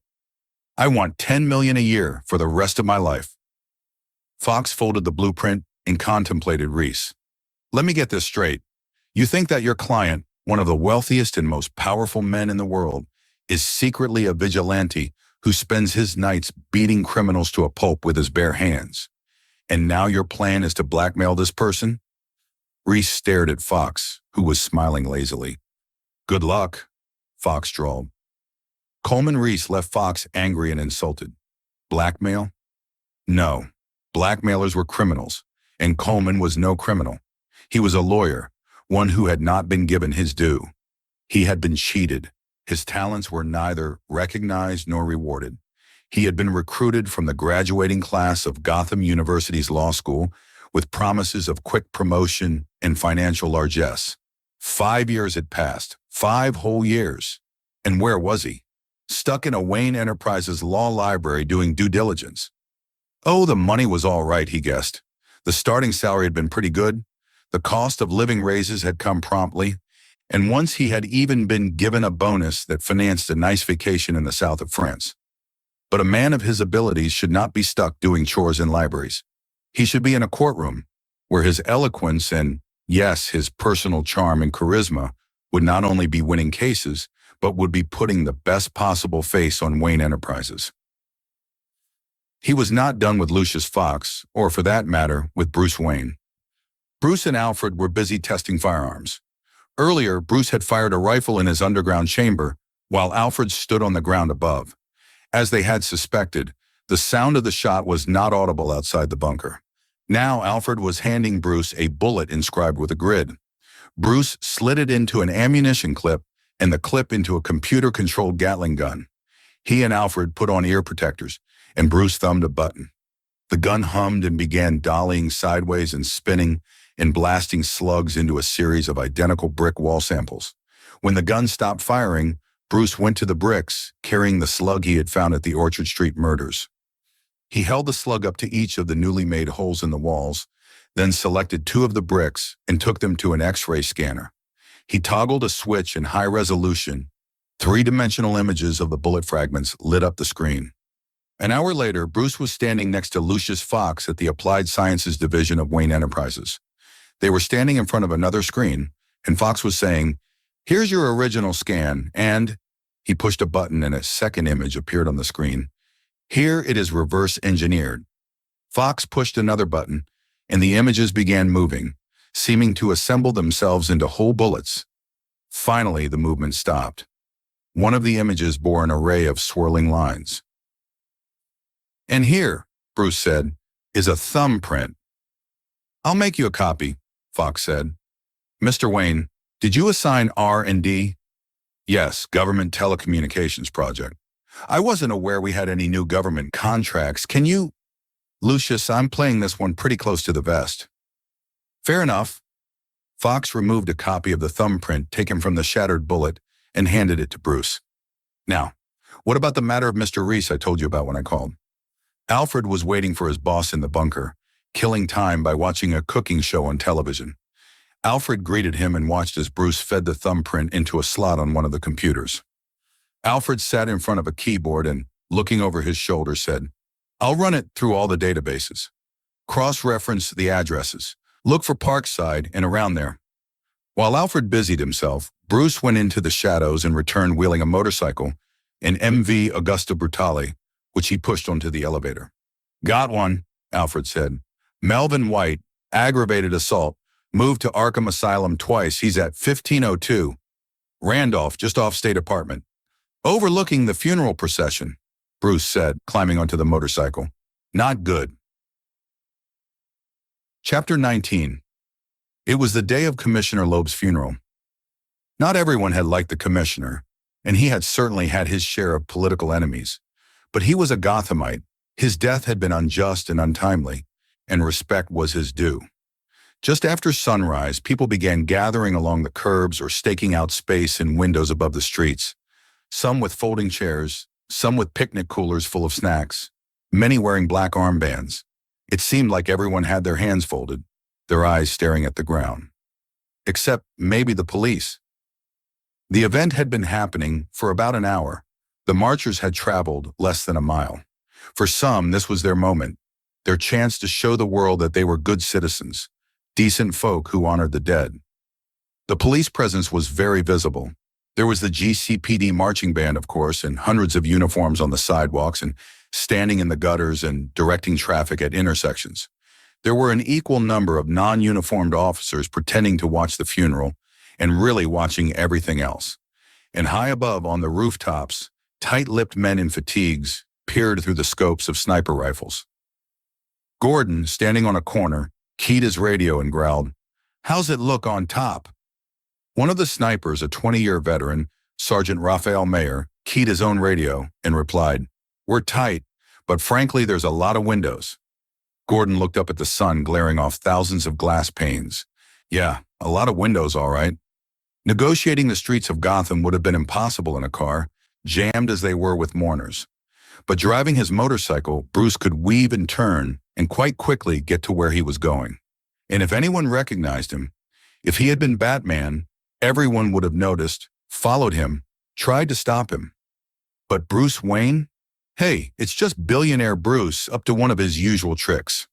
I want $10 million a year for the rest of my life. Fox folded the blueprint and contemplated Reese. Let me get this straight. You think that your client, one of the wealthiest and most powerful men in the world, is secretly a vigilante who spends his nights beating criminals to a pulp with his bare hands. And now your plan is to blackmail this person? Reese stared at Fox, who was smiling lazily. Good luck, Fox drawled. Coleman Reese left Fox angry and insulted. Blackmail? No. Blackmailers were criminals, and Coleman was no criminal. He was a lawyer, one who had not been given his due. He had been cheated. His talents were neither recognized nor rewarded. He had been recruited from the graduating class of Gotham University's law school with promises of quick promotion and financial largesse. 5 years had passed, 5 whole years. And where was he? Stuck in a Wayne Enterprises law library doing due diligence. Oh, the money was all right, he guessed. The starting salary had been pretty good. The cost of living raises had come promptly. And once he had even been given a bonus that financed a nice vacation in the south of France. But a man of his abilities should not be stuck doing chores in libraries. He should be in a courtroom where his eloquence and, yes, his personal charm and charisma would not only be winning cases, but would be putting the best possible face on Wayne Enterprises. He was not done with Lucius Fox, or for that matter, with Bruce Wayne. Bruce and Alfred were busy testing firearms. Earlier, Bruce had fired a rifle in his underground chamber, while Alfred stood on the ground above. As they had suspected, the sound of the shot was not audible outside the bunker. Now Alfred was handing Bruce a bullet inscribed with a grid. Bruce slid it into an ammunition clip and the clip into a computer-controlled Gatling gun. He and Alfred put on ear protectors, and Bruce thumbed a button. The gun hummed and began dollying sideways and spinning and blasting slugs into a series of identical brick wall samples. When the gun stopped firing, Bruce went to the bricks, carrying the slug he had found at the Orchard Street murders. He held the slug up to each of the newly made holes in the walls, then selected 2 of the bricks and took them to an X-ray scanner. He toggled a switch in high resolution. 3-dimensional images of the bullet fragments lit up the screen. An hour later, Bruce was standing next to Lucius Fox at the Applied Sciences Division of Wayne Enterprises. They were standing in front of another screen, and Fox was saying, "Here's your original scan," and he pushed a button and a second image appeared on the screen. "Here it is reverse engineered." Fox pushed another button, and the images began moving, seeming to assemble themselves into whole bullets. Finally, the movement stopped. One of the images bore an array of swirling lines. "And here," Bruce said, "is a thumbprint." "I'll make you a copy," Fox said. "Mr. Wayne, did you assign R&D?" "Yes, Government Telecommunications Project. I wasn't aware we had any new government contracts. Can you—" "Lucius, I'm playing this one pretty close to the vest." "Fair enough." Fox removed a copy of the thumbprint taken from the shattered bullet and handed it to Bruce. "Now, what about the matter of Mr. Reese I told you about when I called?" Alfred was waiting for his boss in the bunker, killing time by watching a cooking show on television. Alfred greeted him and watched as Bruce fed the thumbprint into a slot on one of the computers. Alfred sat in front of a keyboard and, looking over his shoulder, said, "I'll run it through all the databases. Cross-reference the addresses. Look for Parkside and around there." While Alfred busied himself, Bruce went into the shadows and returned wheeling a motorcycle, an MV Augusta Brutale, which he pushed onto the elevator. "Got one," Alfred said. "Melvin White, aggravated assault, moved to Arkham Asylum twice. He's at 1502. Randolph, just off State Apartment. Overlooking the funeral procession," Bruce said, climbing onto the motorcycle. "Not good." Chapter 19. It was the day of Commissioner Loeb's funeral. Not everyone had liked the commissioner, and he had certainly had his share of political enemies. But he was a Gothamite. His death had been unjust and untimely, and respect was his due. Just after sunrise, people began gathering along the curbs or staking out space in windows above the streets, some with folding chairs, some with picnic coolers full of snacks, many wearing black armbands. It seemed like everyone had their hands folded, their eyes staring at the ground. Except maybe the police. The event had been happening for about an hour. The marchers had traveled less than a mile. For some, this was their moment, their chance to show the world that they were good citizens, decent folk who honored the dead. The police presence was very visible. There was the GCPD marching band, of course, and hundreds of uniforms on the sidewalks and standing in the gutters and directing traffic at intersections. There were an equal number of non-uniformed officers pretending to watch the funeral and really watching everything else. And high above on the rooftops, tight-lipped men in fatigues peered through the scopes of sniper rifles. Gordon, standing on a corner, keyed his radio and growled, "How's it look on top?" One of the snipers, a 20-year veteran, Sergeant Raphael Mayer, keyed his own radio and replied, "We're tight, but frankly there's a lot of windows." Gordon looked up at the sun glaring off thousands of glass panes. "Yeah, a lot of windows, all right." Negotiating the streets of Gotham would have been impossible in a car, jammed as they were with mourners. But driving his motorcycle, Bruce could weave and turn and quite quickly get to where he was going. And if anyone recognized him, if he had been Batman, everyone would have noticed, followed him, tried to stop him. But Bruce Wayne? Hey, it's just billionaire Bruce up to one of his usual tricks.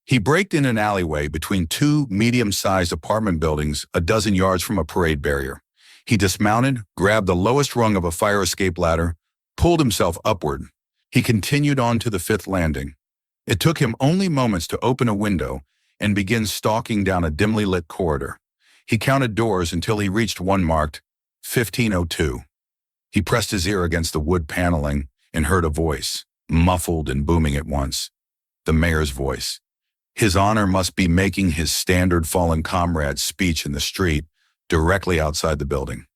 He braked in an alleyway between 2 medium-sized apartment buildings a dozen yards from a parade barrier. He dismounted, grabbed the lowest rung of a fire escape ladder, pulled himself upward. He continued on to the 5th landing. It took him only moments to open a window and begin stalking down a dimly lit corridor. He counted doors until he reached one marked 1502. He pressed his ear against the wood paneling and heard a voice, muffled and booming at once. The mayor's voice. His Honor must be making his standard fallen comrade's speech in the street, directly outside the building.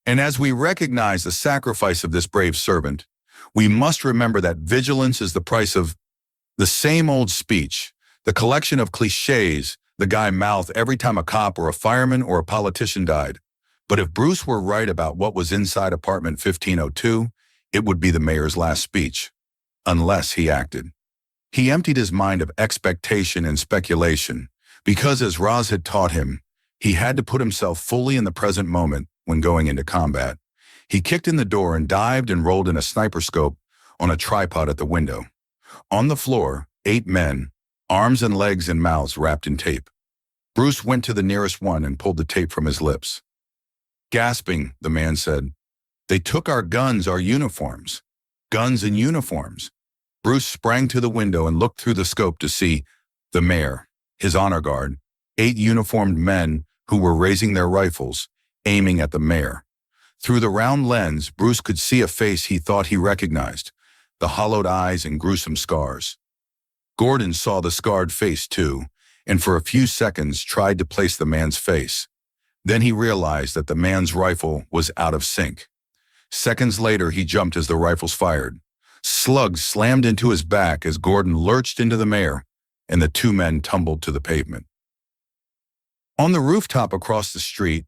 And as we recognize the sacrifice of this brave servant, we must remember that vigilance is the price of the same old speech, the collection of cliches the guy mouthed every time a cop or a fireman or a politician died. But if Bruce were right about what was inside apartment 1502, it would be the mayor's last speech, unless he acted. He emptied his mind of expectation and speculation, because as Roz had taught him, he had to put himself fully in the present moment when going into combat. He kicked in the door and dived and rolled in a sniper scope on a tripod at the window. On the floor, 8 men, arms and legs and mouths wrapped in tape. Bruce went to the nearest one and pulled the tape from his lips. Gasping, the man said, "They took our guns, our uniforms. Guns and uniforms." Bruce sprang to the window and looked through the scope to see the mayor, his honor guard, 8 uniformed men who were raising their rifles, aiming at the mayor. Through the round lens, Bruce could see a face he thought he recognized, the hollowed eyes and gruesome scars. Gordon saw the scarred face too, and for a few seconds tried to place the man's face. Then he realized that the man's rifle was out of sync. Seconds later, he jumped as the rifles fired. Slugs slammed into his back as Gordon lurched into the mayor, and the 2 men tumbled to the pavement. On the rooftop across the street,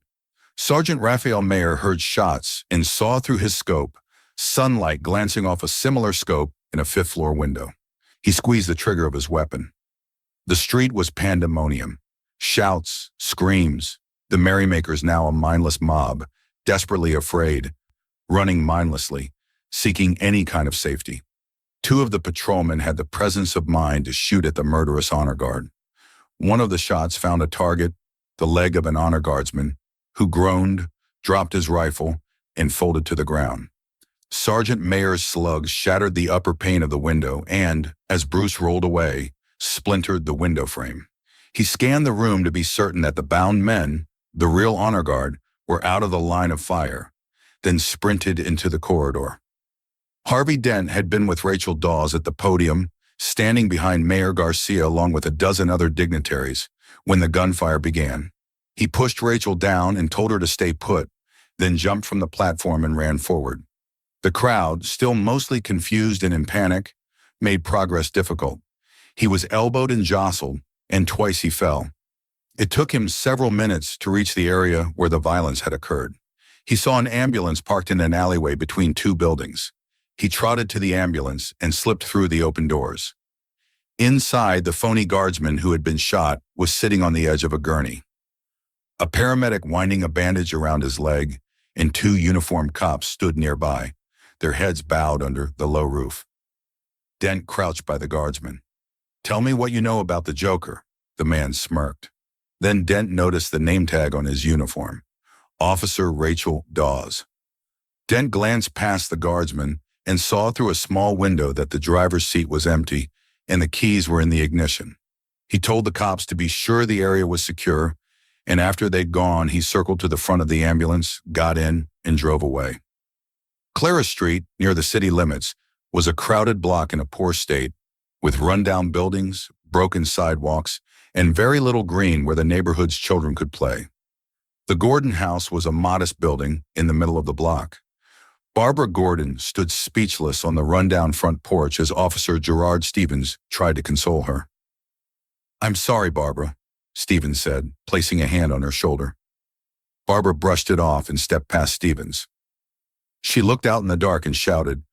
Sergeant Raphael Mayer heard shots and saw through his scope sunlight glancing off a similar scope in a 5th-floor window. He squeezed the trigger of his weapon. The street was pandemonium. Shouts, screams, the merrymakers now a mindless mob, desperately afraid, running mindlessly, seeking any kind of safety. 2 of the patrolmen had the presence of mind to shoot at the murderous honor guard. One of the shots found a target, the leg of an honor guardsman, who groaned, dropped his rifle, and folded to the ground. Sergeant Mayer's slugs shattered the upper pane of the window and, as Bruce rolled away, splintered the window frame. He scanned the room to be certain that the bound men, the real honor guard, were out of the line of fire, then sprinted into the corridor. Harvey Dent had been with Rachel Dawes at the podium, standing behind Mayor Garcia along with a dozen other dignitaries, when the gunfire began. He pushed Rachel down and told her to stay put, then jumped from the platform and ran forward. The crowd, still mostly confused and in panic, made progress difficult. He was elbowed and jostled, and twice he fell. It took him several minutes to reach the area where the violence had occurred. He saw an ambulance parked in an alleyway between 2 buildings. He trotted to the ambulance and slipped through the open doors. Inside, the phony guardsman who had been shot was sitting on the edge of a gurney. A paramedic winding a bandage around his leg, and 2 uniformed cops stood nearby, their heads bowed under the low roof. Dent crouched by the guardsman. "Tell me what you know about the Joker," the man smirked. Then Dent noticed the name tag on his uniform, Officer Rachel Dawes. Dent glanced past the guardsman and saw through a small window that the driver's seat was empty and the keys were in the ignition. He told the cops to be sure the area was secure, and after they'd gone, he circled to the front of the ambulance, got in, and drove away. Clara Street, near the city limits, was a crowded block in a poor state, with rundown buildings, broken sidewalks, and very little green where the neighborhood's children could play. The Gordon house was a modest building in the middle of the block. Barbara Gordon stood speechless on the rundown front porch as Officer Gerard Stevens tried to console her. "I'm sorry, Barbara," Stevens said, placing a hand on her shoulder. Barbara brushed it off and stepped past Stevens. She looked out in the dark and shouted,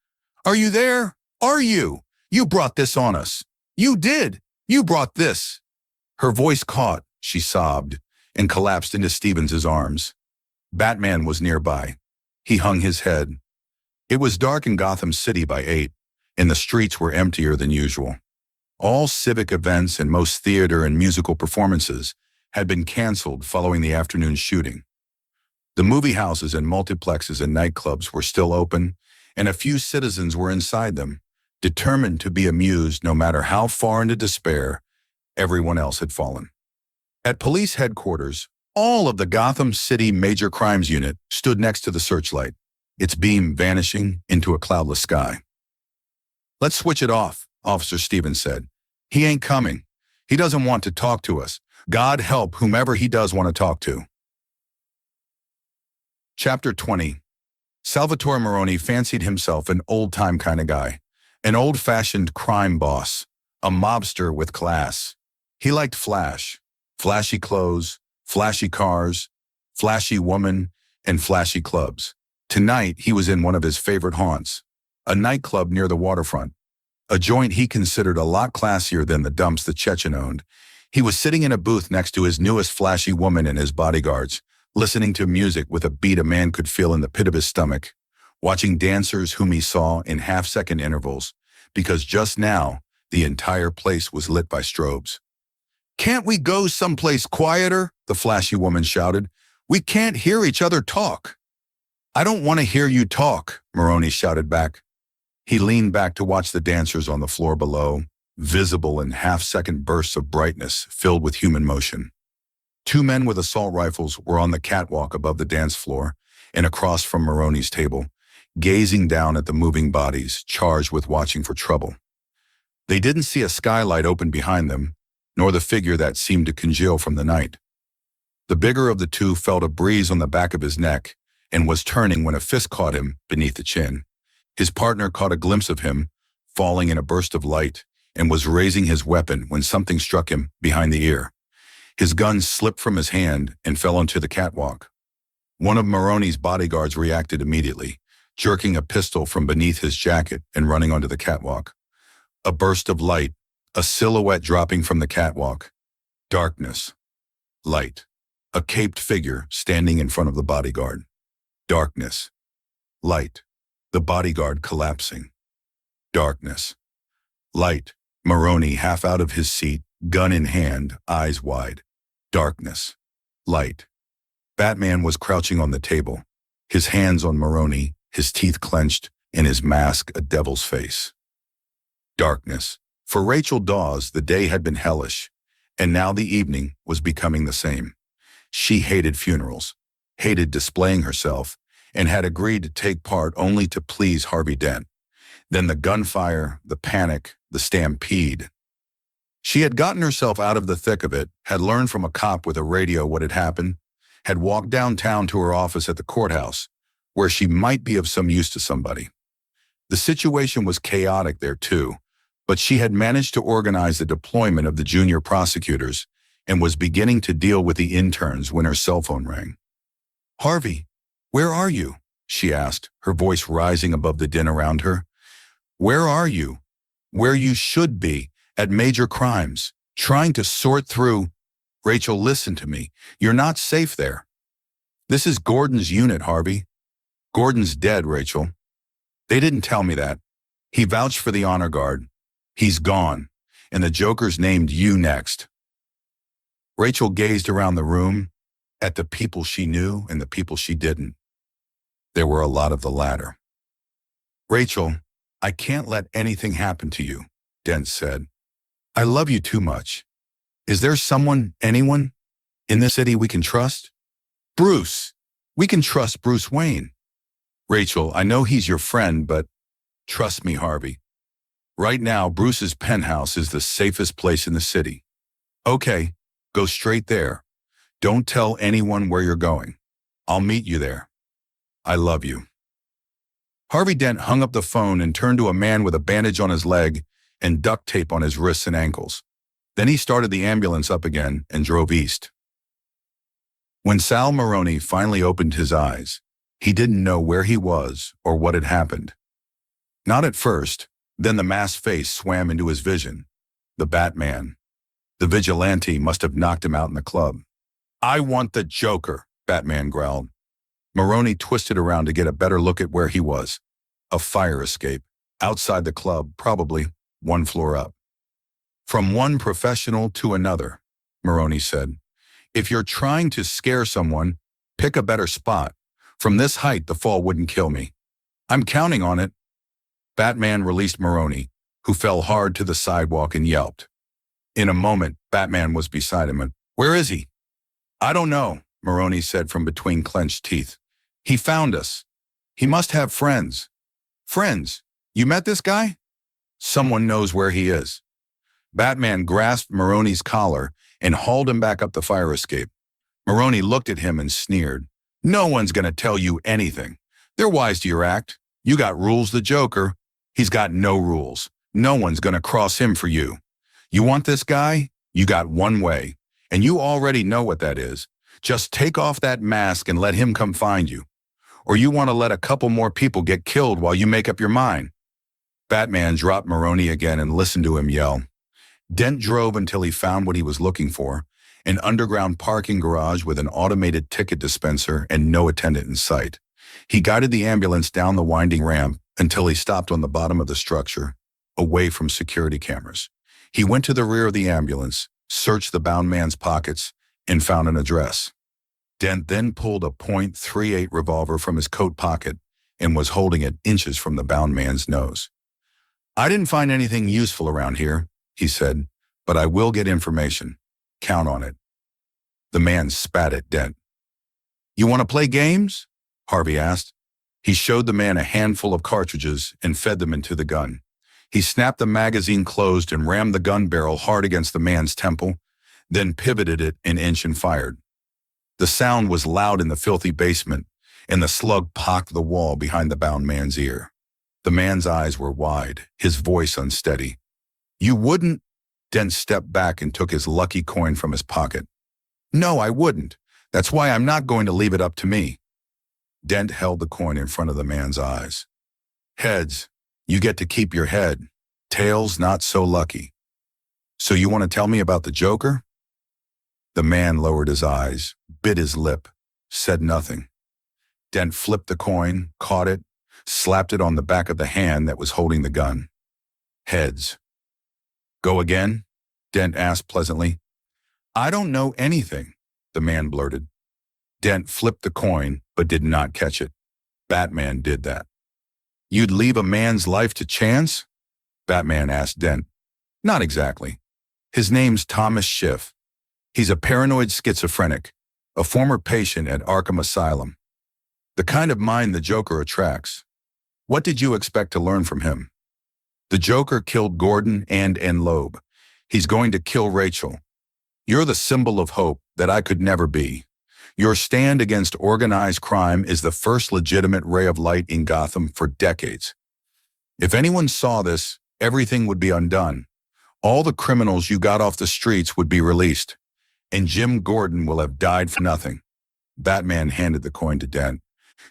"Are you there? Are you? You brought this on us. You did. You brought this." Her voice caught, she sobbed, and collapsed into Stevens's arms. Batman was nearby. He hung his head. It was dark in Gotham City by 8, and the streets were emptier than usual. All civic events and most theater and musical performances had been canceled following the afternoon shooting. The movie houses and multiplexes and nightclubs were still open, and a few citizens were inside them, determined to be amused no matter how far into despair everyone else had fallen. At police headquarters, all of the Gotham City Major Crimes Unit stood next to the searchlight, its beam vanishing into a cloudless sky. "Let's switch it off," Officer Stevens said. "He ain't coming. He doesn't want to talk to us. God help whomever he does want to talk to." Chapter 20. Salvatore Maroni fancied himself an old-time kind of guy, an old-fashioned crime boss, a mobster with class. He liked flashy clothes, flashy cars, flashy women, and flashy clubs. Tonight, he was in one of his favorite haunts, a nightclub near the waterfront, a joint he considered a lot classier than the dumps the Chechen owned. He was sitting in a booth next to his newest flashy woman and his bodyguards, listening to music with a beat a man could feel in the pit of his stomach, watching dancers whom he saw in half-second intervals, because just now, the entire place was lit by strobes. "Can't we go someplace quieter?" the flashy woman shouted. "We can't hear each other talk." "I don't want to hear you talk," Maroni shouted back. He leaned back to watch the dancers on the floor below, visible in half-second bursts of brightness filled with human motion. Two men with assault rifles were on the catwalk above the dance floor and across from Maroni's table, gazing down at the moving bodies, charged with watching for trouble. They didn't see a skylight open behind them, nor the figure that seemed to congeal from the night. The bigger of the two felt a breeze on the back of his neck and was turning when a fist caught him beneath the chin. His partner caught a glimpse of him, falling in a burst of light, and was raising his weapon when something struck him behind the ear. His gun slipped from his hand and fell onto the catwalk. One of Maroni's bodyguards reacted immediately, jerking a pistol from beneath his jacket and running onto the catwalk. A burst of light, a silhouette dropping from the catwalk. Darkness. Light. A caped figure standing in front of the bodyguard. Darkness. Light. The bodyguard collapsing. Darkness. Light. Maroni half out of his seat, gun in hand, eyes wide. Darkness. Light. Batman was crouching on the table, his hands on Maroni, his teeth clenched, and his mask a devil's face. Darkness. For Rachel Dawes, the day had been hellish, and now the evening was becoming the same. She hated funerals, hated displaying herself, and had agreed to take part only to please Harvey Dent. Then the gunfire, the panic, the stampede. She had gotten herself out of the thick of it, had learned from a cop with a radio what had happened, had walked downtown to her office at the courthouse, where she might be of some use to somebody. The situation was chaotic there too, but she had managed to organize the deployment of the junior prosecutors and was beginning to deal with the interns when her cell phone rang. "Harvey, where are you?" she asked, her voice rising above the din around her. "Where are you? Where you should be, at major crimes, trying to sort through—" "Rachel, listen to me. You're not safe there. This is Gordon's unit, Harvey. Gordon's dead, Rachel." "They didn't tell me that. He vouched for the honor guard. He's gone, and the Joker's named you next." Rachel gazed around the room, at the people she knew and the people she didn't. There were a lot of the latter. "Rachel, I can't let anything happen to you," Dent said. "I love you too much. Is there someone, anyone, in this city we can trust?" "Bruce. We can trust Bruce Wayne." "Rachel, I know he's your friend, but trust me, Harvey. Right now, Bruce's penthouse is the safest place in the city." "Okay, go straight there. Don't tell anyone where you're going. I'll meet you there. I love you." Harvey Dent hung up the phone and turned to a man with a bandage on his leg and duct tape on his wrists and ankles. Then he started the ambulance up again and drove east. When Sal Maroni finally opened his eyes, he didn't know where he was or what had happened. Not at first, then the masked face swam into his vision. The Batman. The vigilante must have knocked him out in the club. "I want the Joker," Batman growled. Maroni twisted around to get a better look at where he was. A fire escape. Outside the club, probably one floor up. "From one professional to another," Maroni said. "If you're trying to scare someone, pick a better spot. From this height, the fall wouldn't kill me. I'm counting on it." Batman released Maroni, who fell hard to the sidewalk and yelped. In a moment, Batman was beside him. "Where is he?" "I don't know," Maroni said from between clenched teeth. "He found us. He must have friends." "Friends? You met this guy?" "Someone knows where he is." Batman grasped Maroni's collar and hauled him back up the fire escape. Maroni looked at him and sneered. No one's gonna tell you anything. They're wise to your act. You got rules, the Joker. He's got no rules. No one's gonna cross him for you. You want this guy? You got one way. And you already know what that is. Just take off that mask and let him come find you. Or you want to let a couple more people get killed while you make up your mind. Batman dropped Maroney again and listened to him yell. Dent drove until he found what he was looking for, an underground parking garage with an automated ticket dispenser and no attendant in sight. He guided the ambulance down the winding ramp until he stopped on the bottom of the structure, away from security cameras. He went to the rear of the ambulance, searched the bound man's pockets, and found an address. Dent then pulled a .38 revolver from his coat pocket and was holding it inches from the bound man's nose. I didn't find anything useful around here, he said, but I will get information. Count on it. The man spat at Dent. You want to play games? Harvey asked. He showed the man a handful of cartridges and fed them into the gun. He snapped the magazine closed and rammed the gun barrel hard against the man's temple, then pivoted it an inch and fired. The sound was loud in the filthy basement, and the slug pocked the wall behind the bound man's ear. The man's eyes were wide, his voice unsteady. You wouldn't? Dent stepped back and took his lucky coin from his pocket. No, I wouldn't. That's why I'm not going to leave it up to me. Dent held the coin in front of the man's eyes. Heads, you get to keep your head. Tails, not so lucky. So you want to tell me about the Joker? The man lowered his eyes, bit his lip, said nothing. Dent flipped the coin, caught it, slapped it on the back of the hand that was holding the gun. Heads. Go again? Dent asked pleasantly. I don't know anything, the man blurted. Dent flipped the coin, but did not catch it. Batman did that. You'd leave a man's life to chance? Batman asked Dent. Not exactly. His name's Thomas Schiff. He's a paranoid schizophrenic, a former patient at Arkham Asylum. The kind of mind the Joker attracts. What did you expect to learn from him? The Joker killed Gordon and Loeb. He's going to kill Rachel. You're the symbol of hope that I could never be. Your stand against organized crime is the first legitimate ray of light in Gotham for decades. If anyone saw this, everything would be undone. All the criminals you got off the streets would be released, and Jim Gordon will have died for nothing. Batman handed the coin to Dent.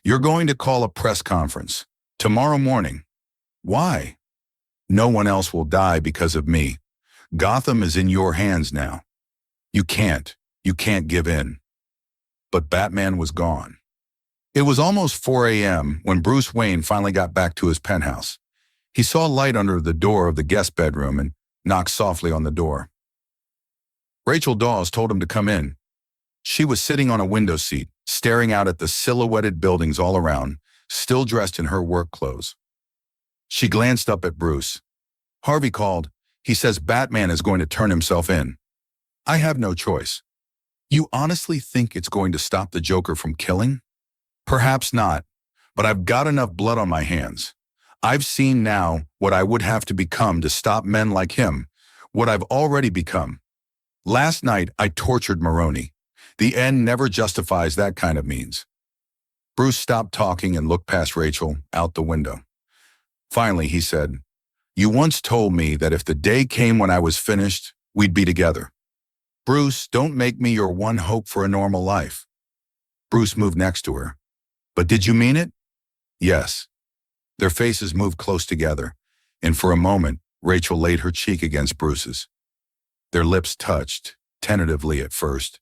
You're going to call a press conference tomorrow morning. Why? No one else will die because of me. Gotham is in your hands now. You can't give in. But Batman was gone. It was almost 4 a.m. when Bruce Wayne finally got back to his penthouse. He saw light under the door of the guest bedroom and knocked softly on the door. Rachel Dawes told him to come in. She was sitting on a window seat, staring out at the silhouetted buildings all around, still dressed in her work clothes. She glanced up at Bruce. Harvey called. He says Batman is going to turn himself in. I have no choice. You honestly think it's going to stop the Joker from killing? Perhaps not, but I've got enough blood on my hands. I've seen now what I would have to become to stop men like him, what I've already become. Last night, I tortured Maroney. The end never justifies that kind of means. Bruce stopped talking and looked past Rachel, out the window. Finally, he said, You once told me that if the day came when I was finished, we'd be together. Bruce, don't make me your one hope for a normal life. Bruce moved next to her. But did you mean it? Yes. Their faces moved close together, and for a moment, Rachel laid her cheek against Bruce's. Their lips touched, tentatively at first,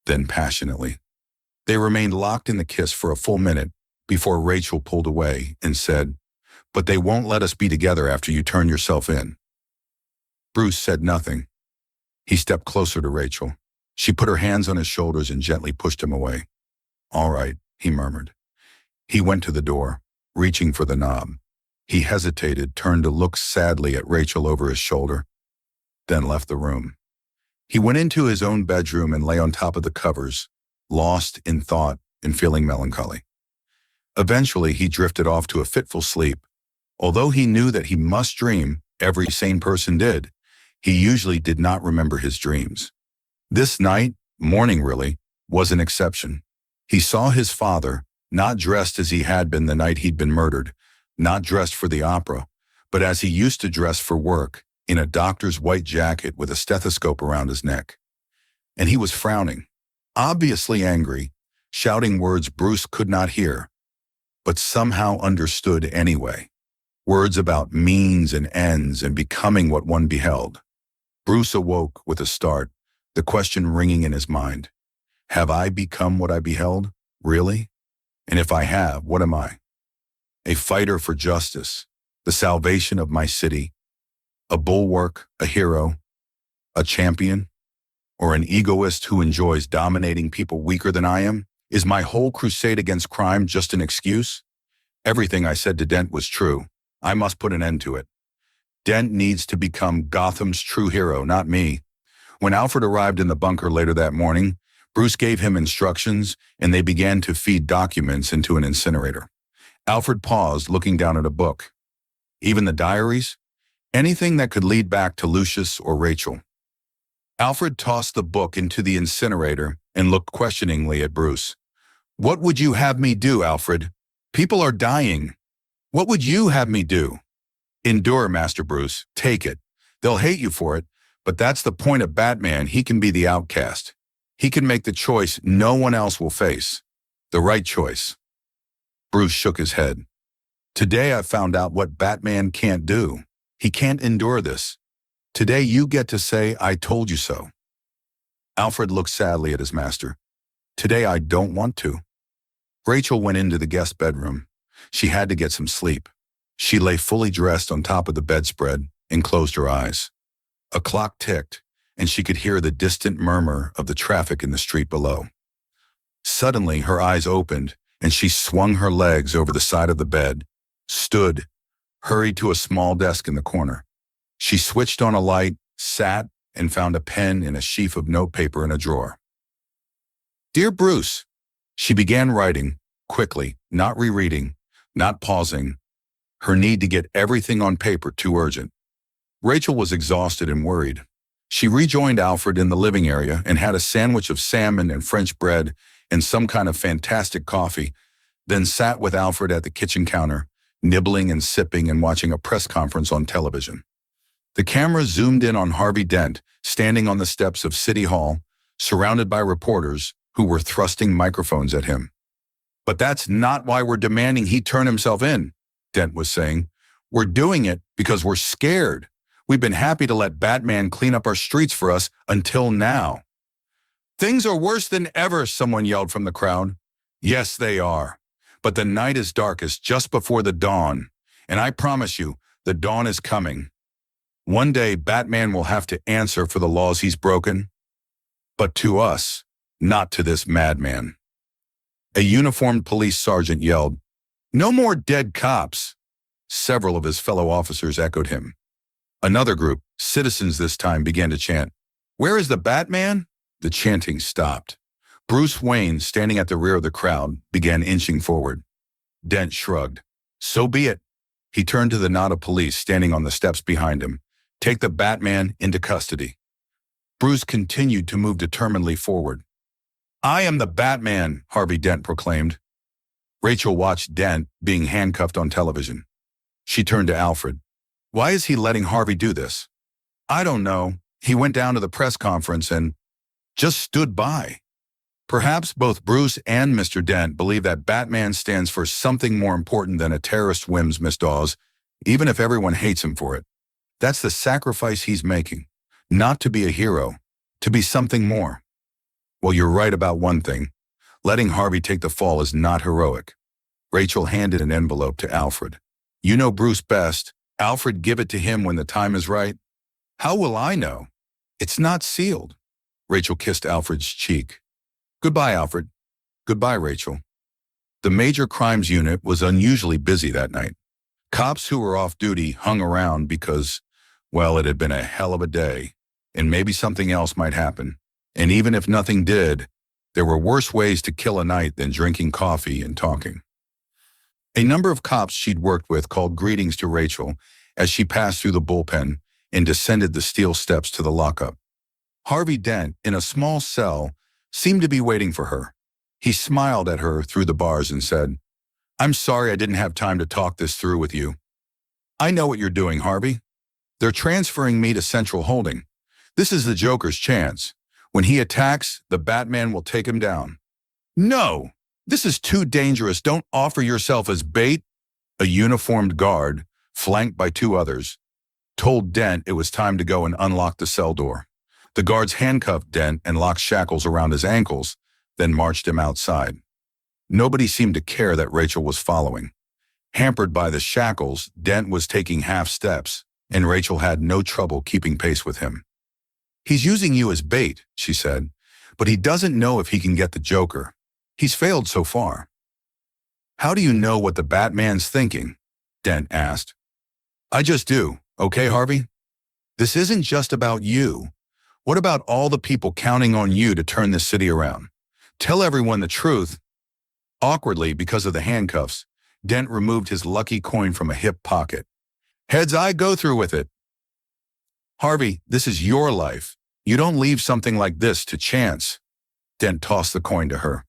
then passionately. They remained locked in the kiss for a full minute before Rachel pulled away and said, But they won't let us be together after you turn yourself in. Bruce said nothing. He stepped closer to Rachel. She put her hands on his shoulders and gently pushed him away. All right, he murmured. He went to the door, reaching for the knob. He hesitated, turned to look sadly at Rachel over his shoulder, then left the room. He went into his own bedroom and lay on top of the covers, lost in thought and feeling melancholy. Eventually, he drifted off to a fitful sleep. Although he knew that he must dream, every sane person did, he usually did not remember his dreams. This night, morning really, was an exception. He saw his father, not dressed as he had been the night he'd been murdered, not dressed for the opera, but as he used to dress for work, in a doctor's white jacket with a stethoscope around his neck. And he was frowning, obviously angry, shouting words Bruce could not hear, but somehow understood anyway. Words about means and ends and becoming what one beheld. Bruce awoke with a start, the question ringing in his mind. Have I become what I beheld? Really? And if I have, what am I? A fighter for justice, the salvation of my city, a bulwark, a hero, a champion, or an egoist who enjoys dominating people weaker than I am? Is my whole crusade against crime just an excuse? Everything I said to Dent was true. I must put an end to it. Dent needs to become Gotham's true hero, not me. When Alfred arrived in the bunker later that morning, Bruce gave him instructions, and they began to feed documents into an incinerator. Alfred paused, looking down at a book. Even the diaries? Anything that could lead back to Lucius or Rachel. Alfred tossed the book into the incinerator and looked questioningly at Bruce. What would you have me do, Alfred? People are dying. What would you have me do? Endure, Master Bruce. Take it. They'll hate you for it, but that's the point of Batman. He can be the outcast. He can make the choice no one else will face. The right choice. Bruce shook his head. Today I found out what Batman can't do. He can't endure this. Today you get to say, I told you so. Alfred looked sadly at his master. Today I don't want to. Rachel went into the guest bedroom. She had to get some sleep. She lay fully dressed on top of the bedspread and closed her eyes. A clock ticked, and she could hear the distant murmur of the traffic in the street below. Suddenly, her eyes opened, and she swung her legs over the side of the bed, stood, hurried to a small desk in the corner. She switched on a light, sat, and found a pen and a sheaf of notepaper in a drawer. Dear Bruce, she began writing, quickly, not rereading, not pausing, her need to get everything on paper too urgent. Rachel was exhausted and worried. She rejoined Alfred in the living area and had a sandwich of salmon and French bread and some kind of fantastic coffee, then sat with Alfred at the kitchen counter, nibbling and sipping and watching a press conference on television. The camera zoomed in on Harvey Dent, standing on the steps of City Hall, surrounded by reporters who were thrusting microphones at him. But that's not why we're demanding he turn himself in, Dent was saying. We're doing it because we're scared. We've been happy to let Batman clean up our streets for us until now. Things are worse than ever, someone yelled from the crowd. Yes, they are. But the night is darkest just before the dawn, and I promise you, the dawn is coming. One day, Batman will have to answer for the laws he's broken. But to us, not to this madman. A uniformed police sergeant yelled, No more dead cops. Several of his fellow officers echoed him. Another group, citizens this time, began to chant, Where is the Batman? The chanting stopped. Bruce Wayne, standing at the rear of the crowd, began inching forward. Dent shrugged. So be it. He turned to the knot of police standing on the steps behind him. Take the Batman into custody. Bruce continued to move determinedly forward. I am the Batman, Harvey Dent proclaimed. Rachel watched Dent being handcuffed on television. She turned to Alfred. Why is he letting Harvey do this? I don't know. He went down to the press conference and just stood by. Perhaps both Bruce and Mr. Dent believe that Batman stands for something more important than a terrorist's whims, Miss Dawes, even if everyone hates him for it. That's the sacrifice he's making. Not to be a hero, to be something more. Well, you're right about one thing. Letting Harvey take the fall is not heroic. Rachel handed an envelope to Alfred. You know Bruce best. Alfred, give it to him when the time is right. How will I know? It's not sealed. Rachel kissed Alfred's cheek. Goodbye, Alfred. Goodbye, Rachel. The Major Crimes Unit was unusually busy that night. Cops who were off duty hung around because, well, it had been a hell of a day, and maybe something else might happen. And even if nothing did, there were worse ways to kill a night than drinking coffee and talking. A number of cops she'd worked with called greetings to Rachel as she passed through the bullpen and descended the steel steps to the lockup. Harvey Dent, in a small cell, seemed to be waiting for her. He smiled at her through the bars and said, "I'm sorry I didn't have time to talk this through with you. I know what you're doing, Harvey. They're transferring me to Central Holding. This is the Joker's chance. When he attacks, the Batman will take him down." "No, this is too dangerous. Don't offer yourself as bait." A uniformed guard, flanked by two others, told Dent it was time to go and unlock the cell door. The guards handcuffed Dent and locked shackles around his ankles, then marched him outside. Nobody seemed to care that Rachel was following. Hampered by the shackles, Dent was taking half steps, and Rachel had no trouble keeping pace with him. "He's using you as bait," she said, "but he doesn't know if he can get the Joker. He's failed so far." "How do you know what the Batman's thinking?" Dent asked. "I just do, okay, Harvey? This isn't just about you. What about all the people counting on you to turn this city around? Tell everyone the truth." Awkwardly, because of the handcuffs, Dent removed his lucky coin from a hip pocket. "Heads, I go through with it." "Harvey, this is your life. You don't leave something like this to chance." Dent tossed the coin to her.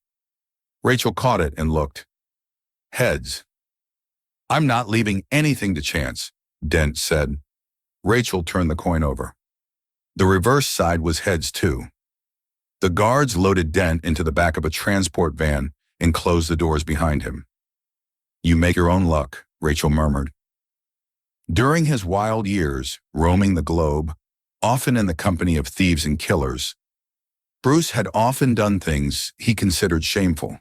Rachel caught it and looked. "Heads." "I'm not leaving anything to chance," Dent said. Rachel turned the coin over. The reverse side was heads too. The guards loaded Dent into the back of a transport van and closed the doors behind him. "You make your own luck," Rachel murmured. During his wild years, roaming the globe, often in the company of thieves and killers, Bruce had often done things he considered shameful,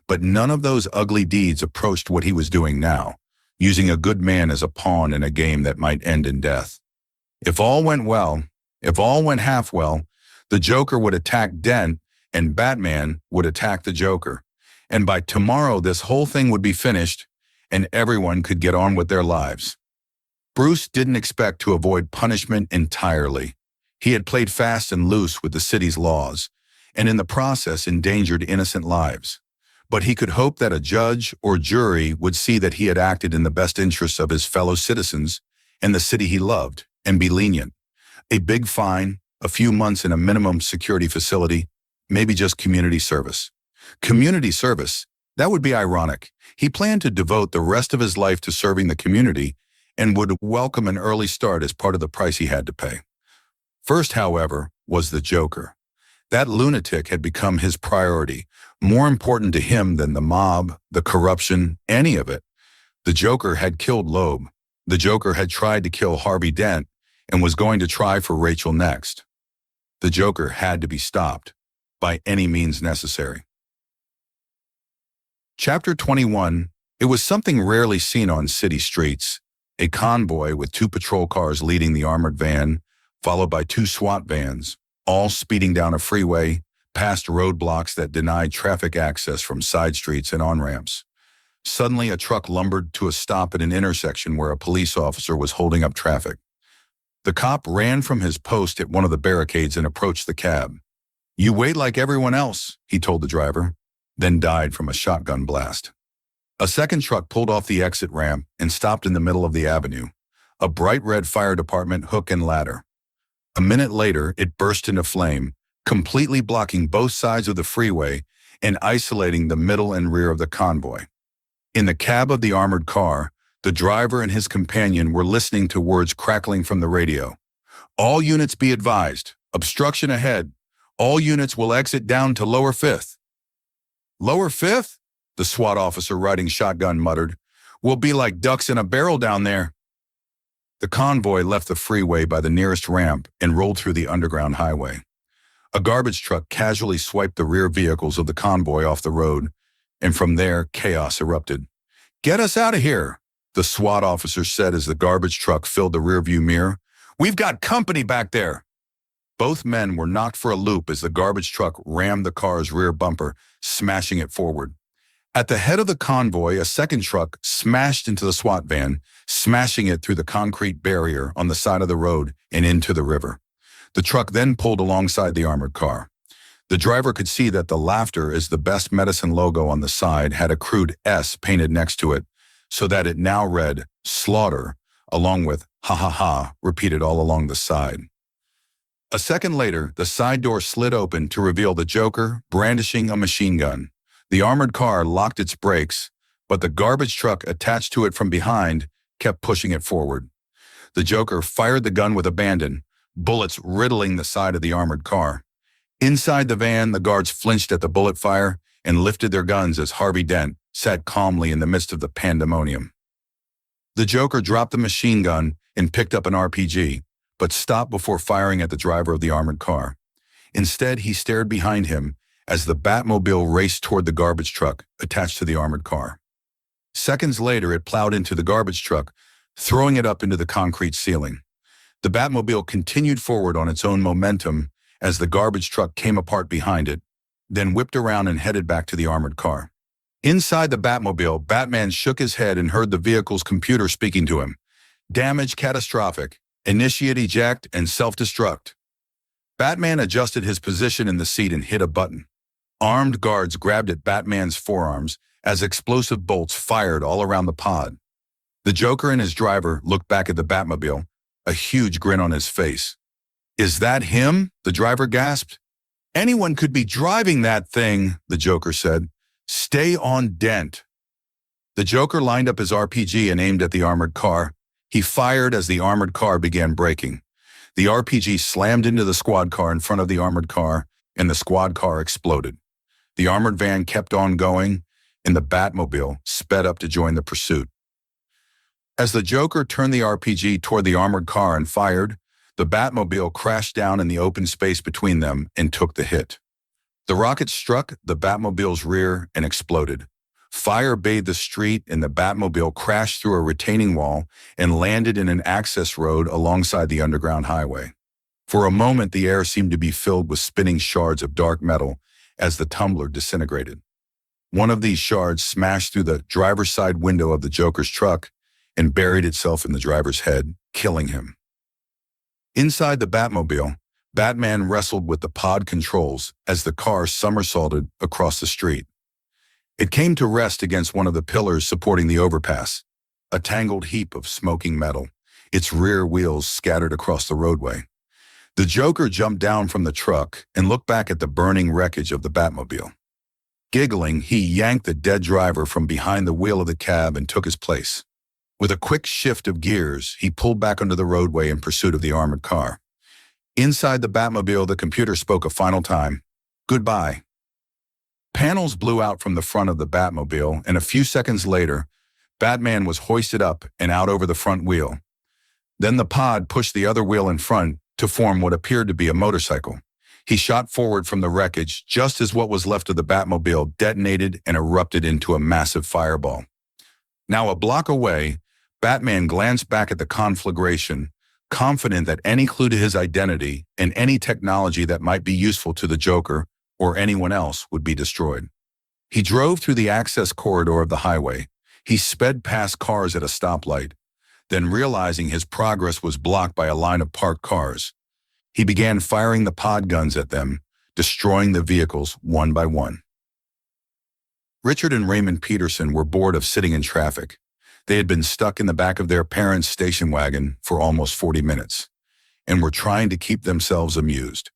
but none of those ugly deeds approached what he was doing now, using a good man as a pawn in a game that might end in death. If all went well, if all went half well, the Joker would attack Dent and Batman would attack the Joker. And by tomorrow, this whole thing would be finished and everyone could get on with their lives. Bruce didn't expect to avoid punishment entirely. He had played fast and loose with the city's laws, and in the process endangered innocent lives. But he could hope that a judge or jury would see that he had acted in the best interests of his fellow citizens and the city he loved, and be lenient. A big fine, a few months in a minimum security facility, maybe just community service. Community service? That would be ironic. He planned to devote the rest of his life to serving the community and would welcome an early start as part of the price he had to pay. First, however, was the Joker. That lunatic had become his priority, more important to him than the mob, the corruption, any of it. The Joker had killed Loeb. The Joker had tried to kill Harvey Dent and was going to try for Rachel next. The Joker had to be stopped, by any means necessary. Chapter 21. It was something rarely seen on city streets. A convoy with 2 patrol cars leading the armored van, followed by 2 SWAT vans, all speeding down a freeway, past roadblocks that denied traffic access from side streets and on-ramps. Suddenly, a truck lumbered to a stop at an intersection where a police officer was holding up traffic. The cop ran from his post at one of the barricades and approached the cab. "You wait like everyone else," he told the driver, then died from a shotgun blast. A second truck pulled off the exit ramp and stopped in the middle of the avenue, a bright red fire department hook and ladder. A minute later, it burst into flame, completely blocking both sides of the freeway and isolating the middle and rear of the convoy. In the cab of the armored car, the driver and his companion were listening to words crackling from the radio. "All units be advised. Obstruction ahead. All units will exit down to lower 5th. "Lower 5th?" the SWAT officer riding shotgun muttered. "We'll be like ducks in a barrel down there." The convoy left the freeway by the nearest ramp and rolled through the underground highway. A garbage truck casually swiped the rear vehicles of the convoy off the road, and from there, chaos erupted. "Get us out of here," the SWAT officer said as the garbage truck filled the rearview mirror. "We've got company back there." Both men were knocked for a loop as the garbage truck rammed the car's rear bumper, smashing it forward. At the head of the convoy, a second truck smashed into the SWAT van, smashing it through the concrete barrier on the side of the road and into the river. The truck then pulled alongside the armored car. The driver could see that the "Laughter is the best medicine" logo on the side had a crude S painted next to it, so that it now read "Slaughter," along with "ha ha ha" repeated all along the side. A second later, the side door slid open to reveal the Joker brandishing a machine gun. The armored car locked its brakes, but the garbage truck attached to it from behind kept pushing it forward. The Joker fired the gun with abandon, bullets riddling the side of the armored car. Inside the van, the guards flinched at the bullet fire and lifted their guns as Harvey Dent sat calmly in the midst of the pandemonium. The Joker dropped the machine gun and picked up an RPG, but stopped before firing at the driver of the armored car. Instead, he stared behind him as the Batmobile raced toward the garbage truck attached to the armored car. Seconds later, it plowed into the garbage truck, throwing it up into the concrete ceiling. The Batmobile continued forward on its own momentum as the garbage truck came apart behind it, then whipped around and headed back to the armored car. Inside the Batmobile, Batman shook his head and heard the vehicle's computer speaking to him. Damage catastrophic. Initiate eject and self-destruct. Batman adjusted his position in the seat and hit a button. Armed guards grabbed at Batman's forearms as explosive bolts fired all around the pod. The Joker and his driver looked back at the Batmobile, a huge grin on his face. "Is that him?" the driver gasped. "Anyone could be driving that thing," the Joker said. "Stay on Dent." The Joker lined up his RPG and aimed at the armored car. He fired as the armored car began braking. The RPG slammed into the squad car in front of the armored car, and the squad car exploded. The armored van kept on going, and the Batmobile sped up to join the pursuit. As the Joker turned the RPG toward the armored car and fired, the Batmobile crashed down in the open space between them and took the hit. The rocket struck the Batmobile's rear and exploded. Fire bathed the street, and the Batmobile crashed through a retaining wall and landed in an access road alongside the underground highway. For a moment, the air seemed to be filled with spinning shards of dark metal as the tumbler disintegrated. One of these shards smashed through the driver's side window of the Joker's truck and buried itself in the driver's head, killing him. Inside the Batmobile, Batman wrestled with the pod controls as the car somersaulted across the street. It came to rest against one of the pillars supporting the overpass, a tangled heap of smoking metal, its rear wheels scattered across the roadway. The Joker jumped down from the truck and looked back at the burning wreckage of the Batmobile. Giggling, he yanked the dead driver from behind the wheel of the cab and took his place. With a quick shift of gears, he pulled back onto the roadway in pursuit of the armored car. Inside the Batmobile, the computer spoke a final time. "Goodbye." Panels blew out from the front of the Batmobile, and a few seconds later, Batman was hoisted up and out over the front wheel. Then the pod pushed the other wheel in front to form what appeared to be a motorcycle. He shot forward from the wreckage just as what was left of the Batmobile detonated and erupted into a massive fireball. Now a block away, Batman glanced back at the conflagration, confident that any clue to his identity and any technology that might be useful to the Joker or anyone else would be destroyed. He drove through the access corridor of the highway. He sped past cars at a stoplight. Then, realizing his progress was blocked by a line of parked cars, he began firing the pod guns at them, destroying the vehicles one by one. Richard and Raymond Peterson were bored of sitting in traffic. They had been stuck in the back of their parents' station wagon for almost 40 minutes and were trying to keep themselves amused.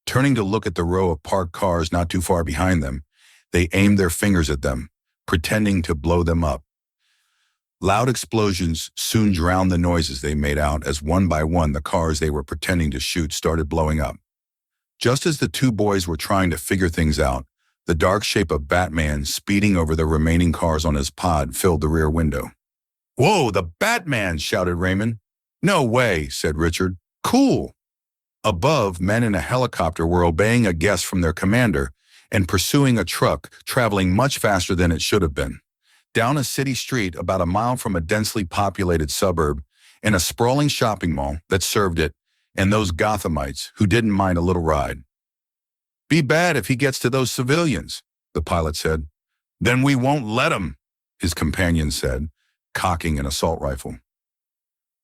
Turning to look at the row of parked cars not too far behind them, they aimed their fingers at them, pretending to blow them up. Loud explosions soon drowned the noises they made out as one by one the cars they were pretending to shoot started blowing up. Just as the two boys were trying to figure things out, the dark shape of Batman speeding over the remaining cars on his pod filled the rear window. "Whoa, the Batman!" shouted Raymond. "No way," said Richard. "Cool." Above, men in a helicopter were obeying a guest from their commander and pursuing a truck traveling much faster than it should have been. Down a city street about a mile from a densely populated suburb and a sprawling shopping mall that served it and those Gothamites who didn't mind a little ride. "Be bad if he gets to those civilians," the pilot said. "Then we won't let him," his companion said, cocking an assault rifle.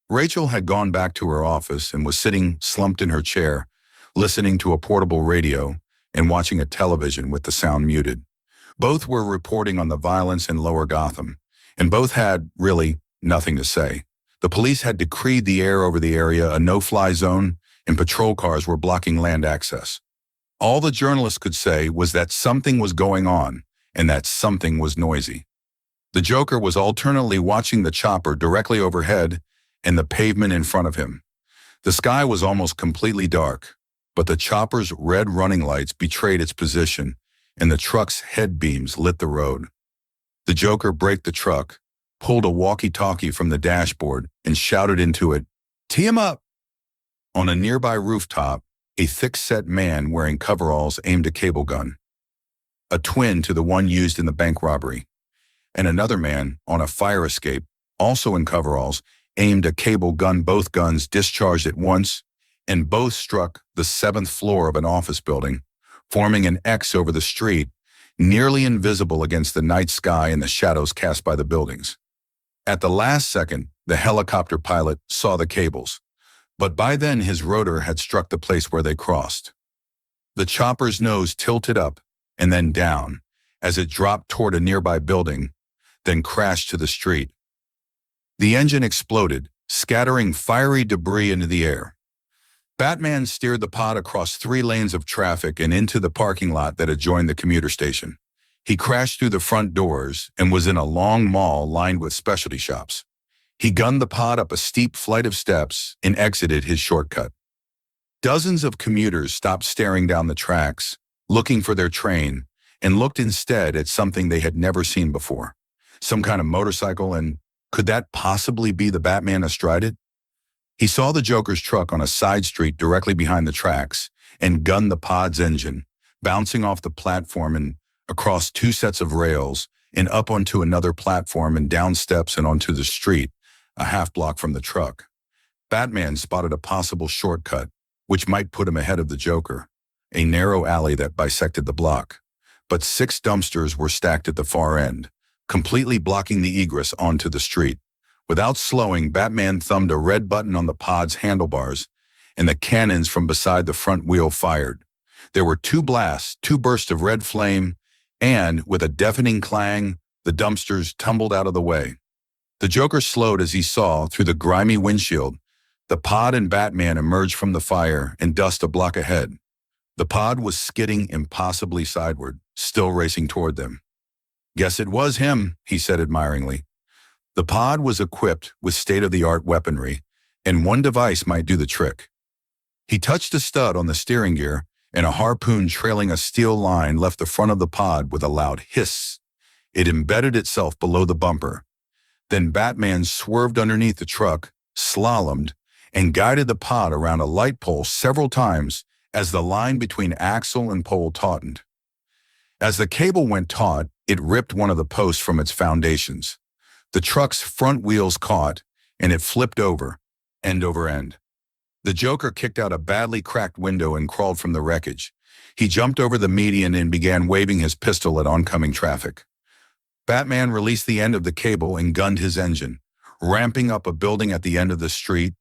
Rachel had gone back to her office and was sitting slumped in her chair, listening to a portable radio and watching a television with the sound muted. Both were reporting on the violence in Lower Gotham, and both had, really, nothing to say. The police had decreed the air over the area a no-fly zone, and patrol cars were blocking land access. All the journalists could say was that something was going on, and that something was noisy. The Joker was alternately watching the chopper directly overhead and the pavement in front of him. The sky was almost completely dark, but the chopper's red running lights betrayed its position, and the truck's head beams lit the road. The Joker braked the truck, pulled a walkie-talkie from the dashboard, and shouted into it, "Tee him up!" On a nearby rooftop, a thick-set man wearing coveralls aimed a cable gun, a twin to the one used in the bank robbery, and another man on a fire escape, also in coveralls, aimed a cable gun. Both guns discharged at once, and both struck the 7th floor of an office building, forming an X over the street, nearly invisible against the night sky and the shadows cast by the buildings. At the last second, the helicopter pilot saw the cables, but by then his rotor had struck the place where they crossed. The chopper's nose tilted up and then down as it dropped toward a nearby building, then crashed to the street. The engine exploded, scattering fiery debris into the air. Batman steered the pod across 3 lanes of traffic and into the parking lot that adjoined the commuter station. He crashed through the front doors and was in a long mall lined with specialty shops. He gunned the pod up a steep flight of steps and exited his shortcut. Dozens of commuters stopped staring down the tracks, looking for their train, and looked instead at something they had never seen before. Some kind of motorcycle, and could that possibly be the Batman astride it? He saw the Joker's truck on a side street directly behind the tracks and gunned the pod's engine, bouncing off the platform and across 2 sets of rails and up onto another platform and down steps and onto the street, a half-block from the truck. Batman spotted a possible shortcut, which might put him ahead of the Joker, a narrow alley that bisected the block. But 6 dumpsters were stacked at the far end, completely blocking the egress onto the street. Without slowing, Batman thumbed a red button on the pod's handlebars, and the cannons from beside the front wheel fired. There were 2 blasts, 2 bursts of red flame, and, with a deafening clang, the dumpsters tumbled out of the way. The Joker slowed as he saw, through the grimy windshield, the pod and Batman emerge from the fire and dust a block ahead. The pod was skidding impossibly sideward, still racing toward them. "Guess it was him," he said admiringly. The pod was equipped with state-of-the-art weaponry, and one device might do the trick. He touched a stud on the steering gear, and a harpoon trailing a steel line left the front of the pod with a loud hiss. It embedded itself below the bumper. Then Batman swerved underneath the truck, slalomed, and guided the pod around a light pole several times as the line between axle and pole tautened. As the cable went taut, it ripped one of the posts from its foundations. The truck's front wheels caught, and it flipped over, end over end. The Joker kicked out a badly cracked window and crawled from the wreckage. He jumped over the median and began waving his pistol at oncoming traffic. Batman released the end of the cable and gunned his engine, ramping up a building at the end of the street,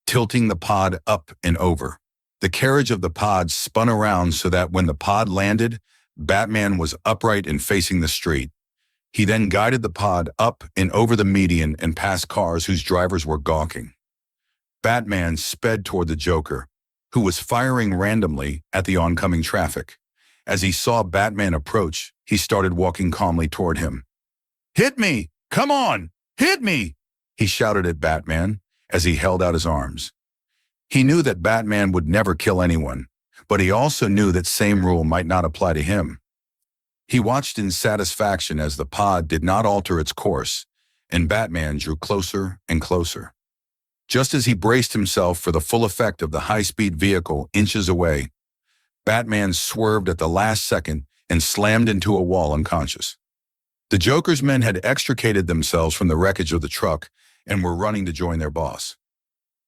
tilting the pod up and over. The carriage of the pod spun around so that when the pod landed, Batman was upright and facing the street. He then guided the pod up and over the median and past cars whose drivers were gawking. Batman sped toward the Joker, who was firing randomly at the oncoming traffic. As he saw Batman approach, he started walking calmly toward him. "Hit me! Come on! Hit me!" he shouted at Batman as he held out his arms. He knew that Batman would never kill anyone, but he also knew that same rule might not apply to him. He watched in satisfaction as the pod did not alter its course, and Batman drew closer and closer. Just as he braced himself for the full effect of the high-speed vehicle inches away, Batman swerved at the last second and slammed into a wall unconscious. The Joker's men had extricated themselves from the wreckage of the truck and were running to join their boss.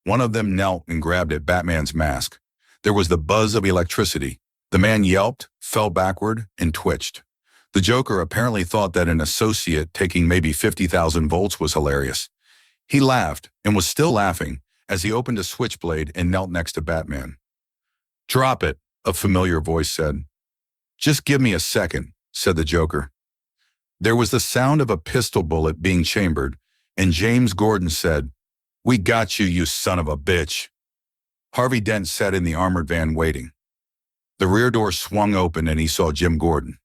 One of them knelt and grabbed at Batman's mask. There was the buzz of electricity. The man yelped, fell backward, and twitched. The Joker apparently thought that an associate taking maybe 50,000 volts was hilarious. He laughed, and was still laughing, as he opened a switchblade and knelt next to Batman. "Drop it," a familiar voice said. "Just give me a second," said the Joker. There was the sound of a pistol bullet being chambered, and James Gordon said, "We got you, you son of a bitch." Harvey Dent sat in the armored van waiting. The rear door swung open and he saw Jim Gordon.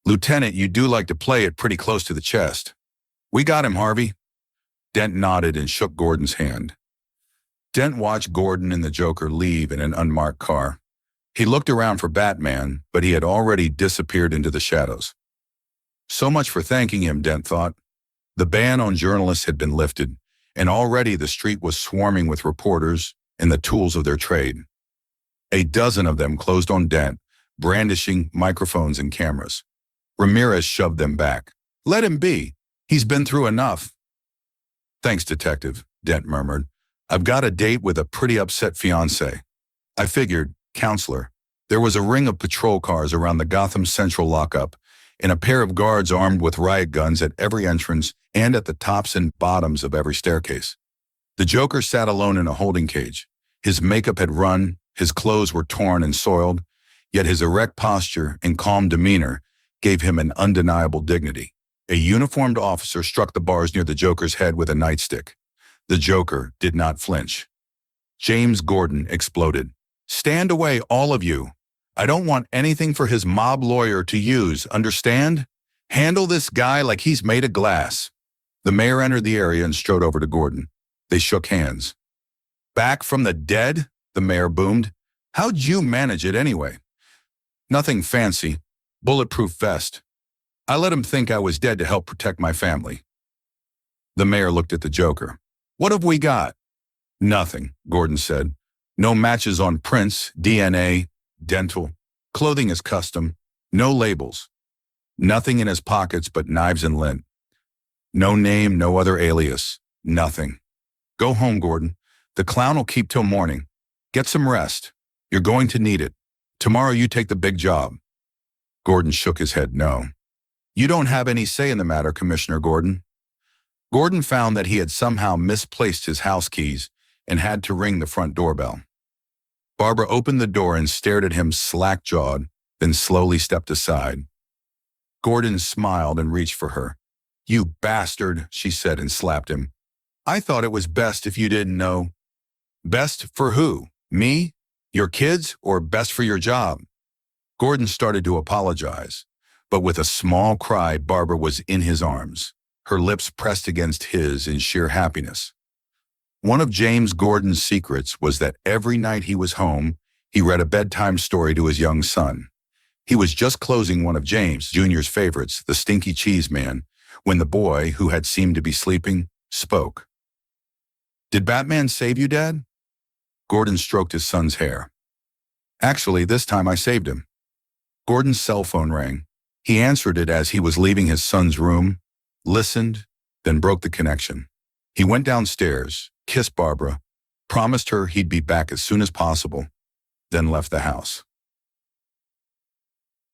Lieutenant, you do like to play it pretty close to the chest. We got him, Harvey. Dent nodded and shook Gordon's hand. Dent watched Gordon and the Joker leave in an unmarked car. He looked around for Batman, but he had already disappeared into the shadows. So much for thanking him, Dent thought. The ban on journalists had been lifted, and already the street was swarming with reporters and the tools of their trade. A dozen of them closed on Dent, brandishing microphones and cameras. Ramirez shoved them back. Let him be. He's been through enough. Thanks, Detective, Dent murmured. I've got a date with a pretty upset fiancé. I figured, Counselor. There was a ring of patrol cars around the Gotham Central lockup, and a pair of guards armed with riot guns at every entrance and at the tops and bottoms of every staircase. The Joker sat alone in a holding cage. His makeup had run, his clothes were torn and soiled, yet his erect posture and calm demeanor gave him an undeniable dignity. A uniformed officer struck the bars near the Joker's head with a nightstick. The Joker did not flinch. James Gordon exploded. Stand away, all of you. I don't want anything for his mob lawyer to use, understand? Handle this guy like he's made of glass. The mayor entered the area and strode over to Gordon. They shook hands. Back from the dead? The mayor boomed. How'd you manage it anyway? Nothing fancy. Bulletproof vest. I let him think I was dead to help protect my family. The mayor looked at the Joker. What have we got? Nothing, Gordon said. No matches on prints, DNA, dental. Clothing is custom. No labels. Nothing in his pockets but knives and lint. No name, no other alias. Nothing. Go home, Gordon. The clown will keep till morning. Get some rest. You're going to need it. Tomorrow you take the big job. Gordon shook his head no. You don't have any say in the matter, Commissioner Gordon. Gordon found that he had somehow misplaced his house keys and had to ring the front doorbell. Barbara opened the door and stared at him slack-jawed, then slowly stepped aside. Gordon smiled and reached for her. You bastard, she said and slapped him. I thought it was best if you didn't know. Best for who? Me? Your kids? Or best for your job? Gordon started to apologize, but with a small cry, Barbara was in his arms, her lips pressed against his in sheer happiness. One of James Gordon's secrets was that every night he was home, he read a bedtime story to his young son. He was just closing one of James Jr.'s favorites, The Stinky Cheese Man, when the boy, who had seemed to be sleeping, spoke. Did Batman save you, Dad? Gordon stroked his son's hair. Actually, this time I saved him. Gordon's cell phone rang. He answered it as he was leaving his son's room, listened, then broke the connection. He went downstairs, kissed Barbara, promised her he'd be back as soon as possible, then left the house.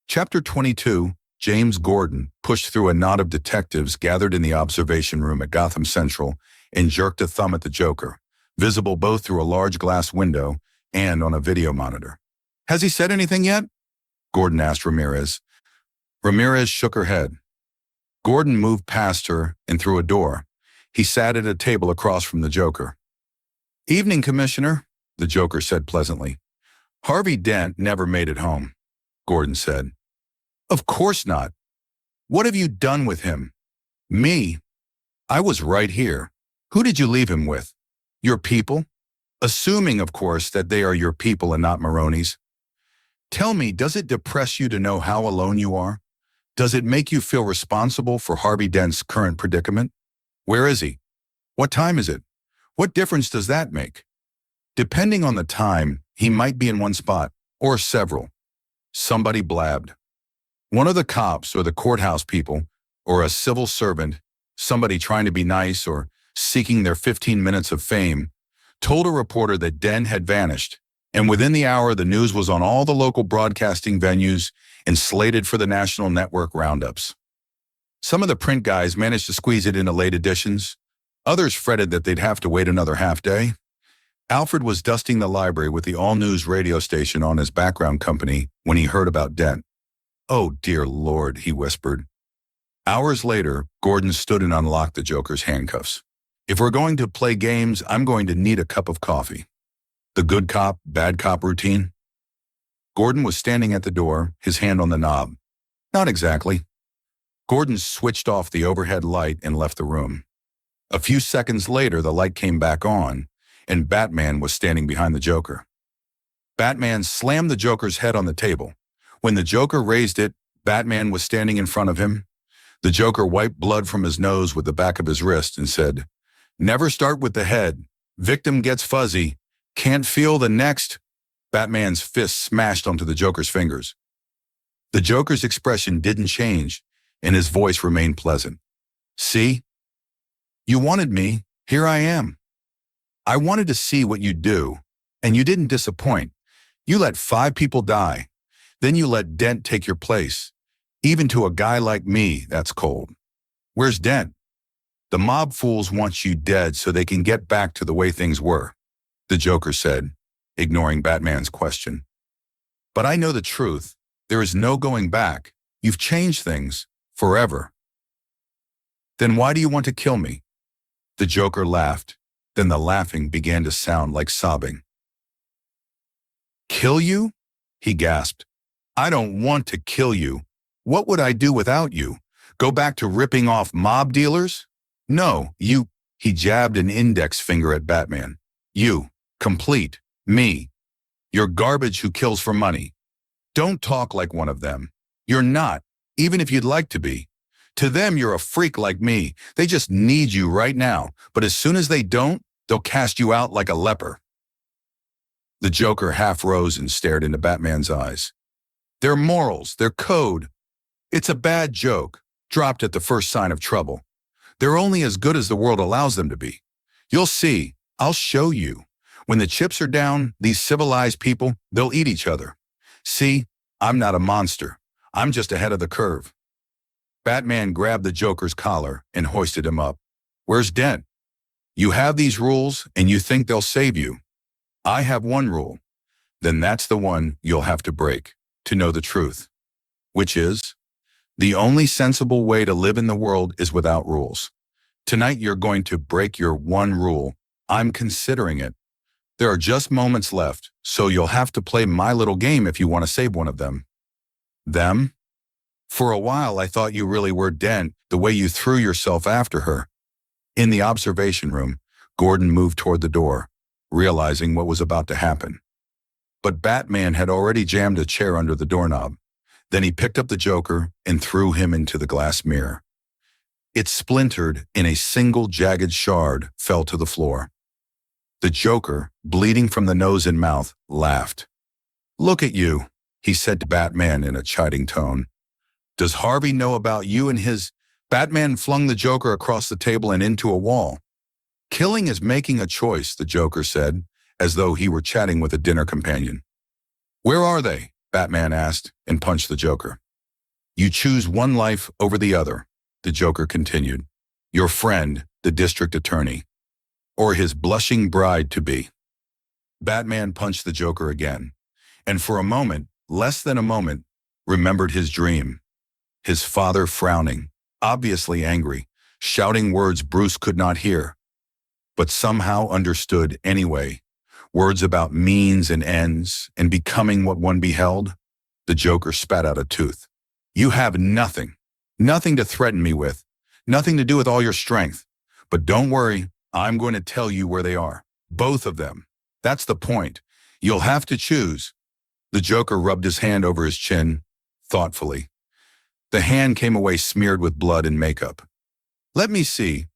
Chapter 22, James Gordon pushed through a knot of detectives gathered in the observation room at Gotham Central and jerked a thumb at the Joker, visible both through a large glass window and on a video monitor. Has he said anything yet? Gordon asked Ramirez. Ramirez shook her head. Gordon moved past her and through a door. He sat at a table across from the Joker. Evening, Commissioner, the Joker said pleasantly. Harvey Dent never made it home, Gordon said. Of course not. What have you done with him? Me. I was right here. Who did you leave him with? Your people? Assuming, of course, that they are your people and not Maroney's. Tell me, does it depress you to know how alone you are? Does it make you feel responsible for Harvey Dent's current predicament? Where is he? What time is it? What difference does that make? Depending on the time, he might be in one spot, or several. Somebody blabbed. One of the cops or the courthouse people, or a civil servant, somebody trying to be nice or seeking their 15 minutes of fame, told a reporter that Dent had vanished, and within the hour the news was on all the local broadcasting venues and slated for the national network roundups. Some of the print guys managed to squeeze it into late editions. Others fretted that they'd have to wait another half day. Alfred was dusting the library with the all-news radio station on his background company when he heard about Dent. Oh, dear Lord, he whispered. Hours later, Gordon stood and unlocked the Joker's handcuffs. If we're going to play games, I'm going to need a cup of coffee. The good cop, bad cop routine. Gordon was standing at the door, his hand on the knob. Not exactly. Gordon switched off the overhead light and left the room. A few seconds later, the light came back on, and Batman was standing behind the Joker. Batman slammed the Joker's head on the table. When the Joker raised it, Batman was standing in front of him. The Joker wiped blood from his nose with the back of his wrist and said, "Never start with the head. Victim gets fuzzy. Can't feel the next." Batman's fist smashed onto the Joker's fingers. The Joker's expression didn't change, and his voice remained pleasant. "See? You wanted me. Here I am. I wanted to see what you'd do, and you didn't disappoint. You let 5 people die. Then you let Dent take your place. Even to a guy like me, that's cold. Where's Dent? The mob fools want you dead so they can get back to the way things were," the Joker said, ignoring Batman's question. "But I know the truth. There is no going back. You've changed things forever." "Then why do you want to kill me?" The Joker laughed. Then the laughing began to sound like sobbing. "Kill you?" he gasped. "I don't want to kill you. What would I do without you? Go back to ripping off mob dealers? No, you—" He jabbed an index finger at Batman. "You, complete, me. You're garbage who kills for money. Don't talk like one of them. You're not, even if you'd like to be. To them, you're a freak like me. They just need you right now, but as soon as they don't, they'll cast you out like a leper." The Joker half rose and stared into Batman's eyes. "Their morals, their code. It's a bad joke, dropped at the first sign of trouble. They're only as good as the world allows them to be. You'll see. I'll show you. When the chips are down, these civilized people, they'll eat each other. See, I'm not a monster. I'm just ahead of the curve." Batman grabbed the Joker's collar and hoisted him up. "Where's Dent? You have these rules and you think they'll save you. I have one rule. Then that's the one you'll have to break to know the truth. Which is, the only sensible way to live in the world is without rules. Tonight you're going to break your one rule. I'm considering it. There are just moments left, so you'll have to play my little game if you want to save one of them." "Them? For a while I thought you really were Dent, the way you threw yourself after her." In the observation room, Gordon moved toward the door, realizing what was about to happen. But Batman had already jammed a chair under the doorknob. Then he picked up the Joker and threw him into the glass mirror. It splintered and a single jagged shard fell to the floor. The Joker, bleeding from the nose and mouth, laughed. "Look at you," he said to Batman in a chiding tone. "Does Harvey know about you and his—" Batman flung the Joker across the table and into a wall. "Killing is making a choice," the Joker said, as though he were chatting with a dinner companion. "Where are they?" Batman asked and punched the Joker. "You choose one life over the other," the Joker continued. "Your friend, the district attorney, or his blushing bride-to-be." Batman punched the Joker again, and for a moment, less than a moment, remembered his dream. His father frowning, obviously angry, shouting words Bruce could not hear, but somehow understood anyway. Words about means and ends and becoming what one beheld. The Joker spat out a tooth. "You have nothing, nothing to threaten me with, nothing to do with all your strength. But don't worry, I'm going to tell you where they are. Both of them. That's the point. You'll have to choose." The Joker rubbed his hand over his chin, thoughtfully. The hand came away smeared with blood and makeup. "Let me see.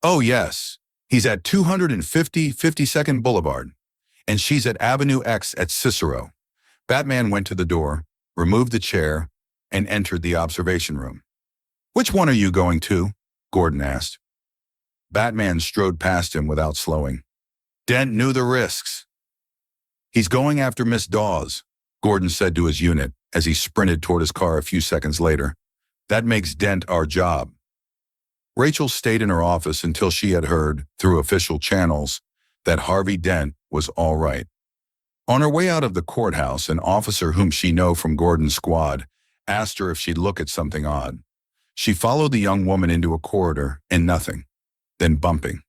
Oh yes, he's at 250 52nd Boulevard. And she's at Avenue X at Cicero." Batman went to the door, removed the chair, and entered the observation room. "Which one are you going to?" Gordon asked. Batman strode past him without slowing. "Dent knew the risks." "He's going after Miss Dawes," Gordon said to his unit as he sprinted toward his car a few seconds later. "That makes Dent our job." Rachel stayed in her office until she had heard, through official channels, that Harvey Dent was all right. On her way out of the courthouse, an officer whom she knew from Gordon's squad asked her if she'd look at something odd. She followed the young woman into a corridor and nothing, then bumping.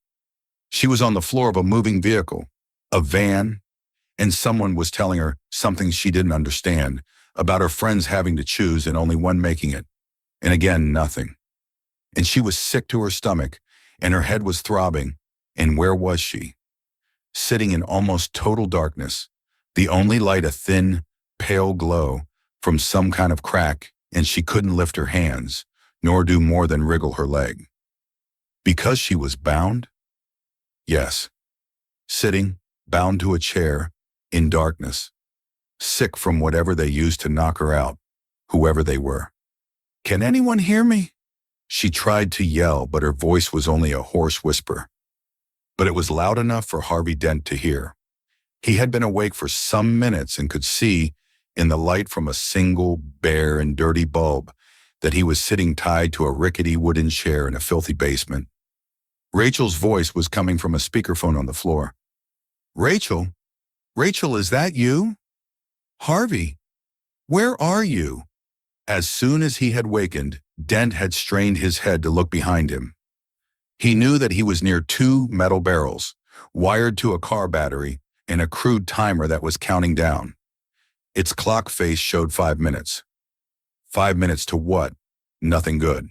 She was on the floor of a moving vehicle, a van, and someone was telling her something she didn't understand, about her friends having to choose and only one making it. And again, nothing. And she was sick to her stomach, and her head was throbbing. And where was she? Sitting in almost total darkness, the only light a thin, pale glow from some kind of crack, and she couldn't lift her hands, nor do more than wriggle her leg. Because she was bound? Yes. Sitting, bound to a chair, in darkness. Sick from whatever they used to knock her out, whoever they were. Can anyone hear me? She tried to yell, but her voice was only a hoarse whisper. But it was loud enough for Harvey Dent to hear. He had been awake for some minutes and could see, in the light from a single, bare and dirty bulb, that he was sitting tied to a rickety wooden chair in a filthy basement. Rachel's voice was coming from a speakerphone on the floor. Rachel? Rachel, is that you? Harvey, where are you? As soon as he had wakened, Dent had strained his head to look behind him. He knew that he was near two metal barrels, wired to a car battery, and a crude timer that was counting down. Its clock face showed 5 minutes. 5 minutes to what? Nothing good.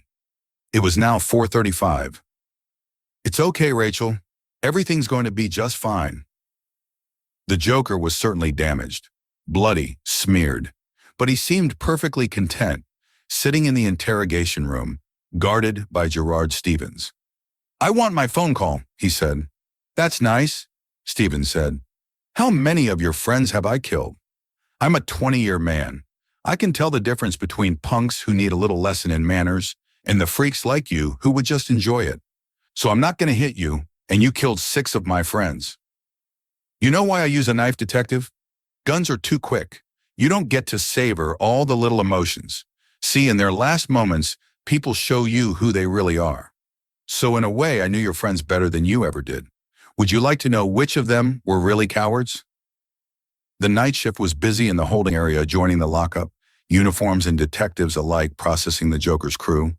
It was now 4:35. It's okay, Rachel. Everything's going to be just fine. The Joker was certainly damaged, bloody, smeared, but he seemed perfectly content, sitting in the interrogation room, guarded by Gerard Stevens. I want my phone call, he said. That's nice, Stevens said. How many of your friends have I killed? I'm a 20-year man. I can tell the difference between punks who need a little lesson in manners and the freaks like you who would just enjoy it. So I'm not going to hit you, and you killed 6 of my friends. You know why I use a knife, detective? Guns are too quick. You don't get to savor all the little emotions. See, in their last moments, people show you who they really are. So in a way, I knew your friends better than you ever did. Would you like to know which of them were really cowards? The night shift was busy in the holding area adjoining the lockup, uniforms and detectives alike processing the Joker's crew,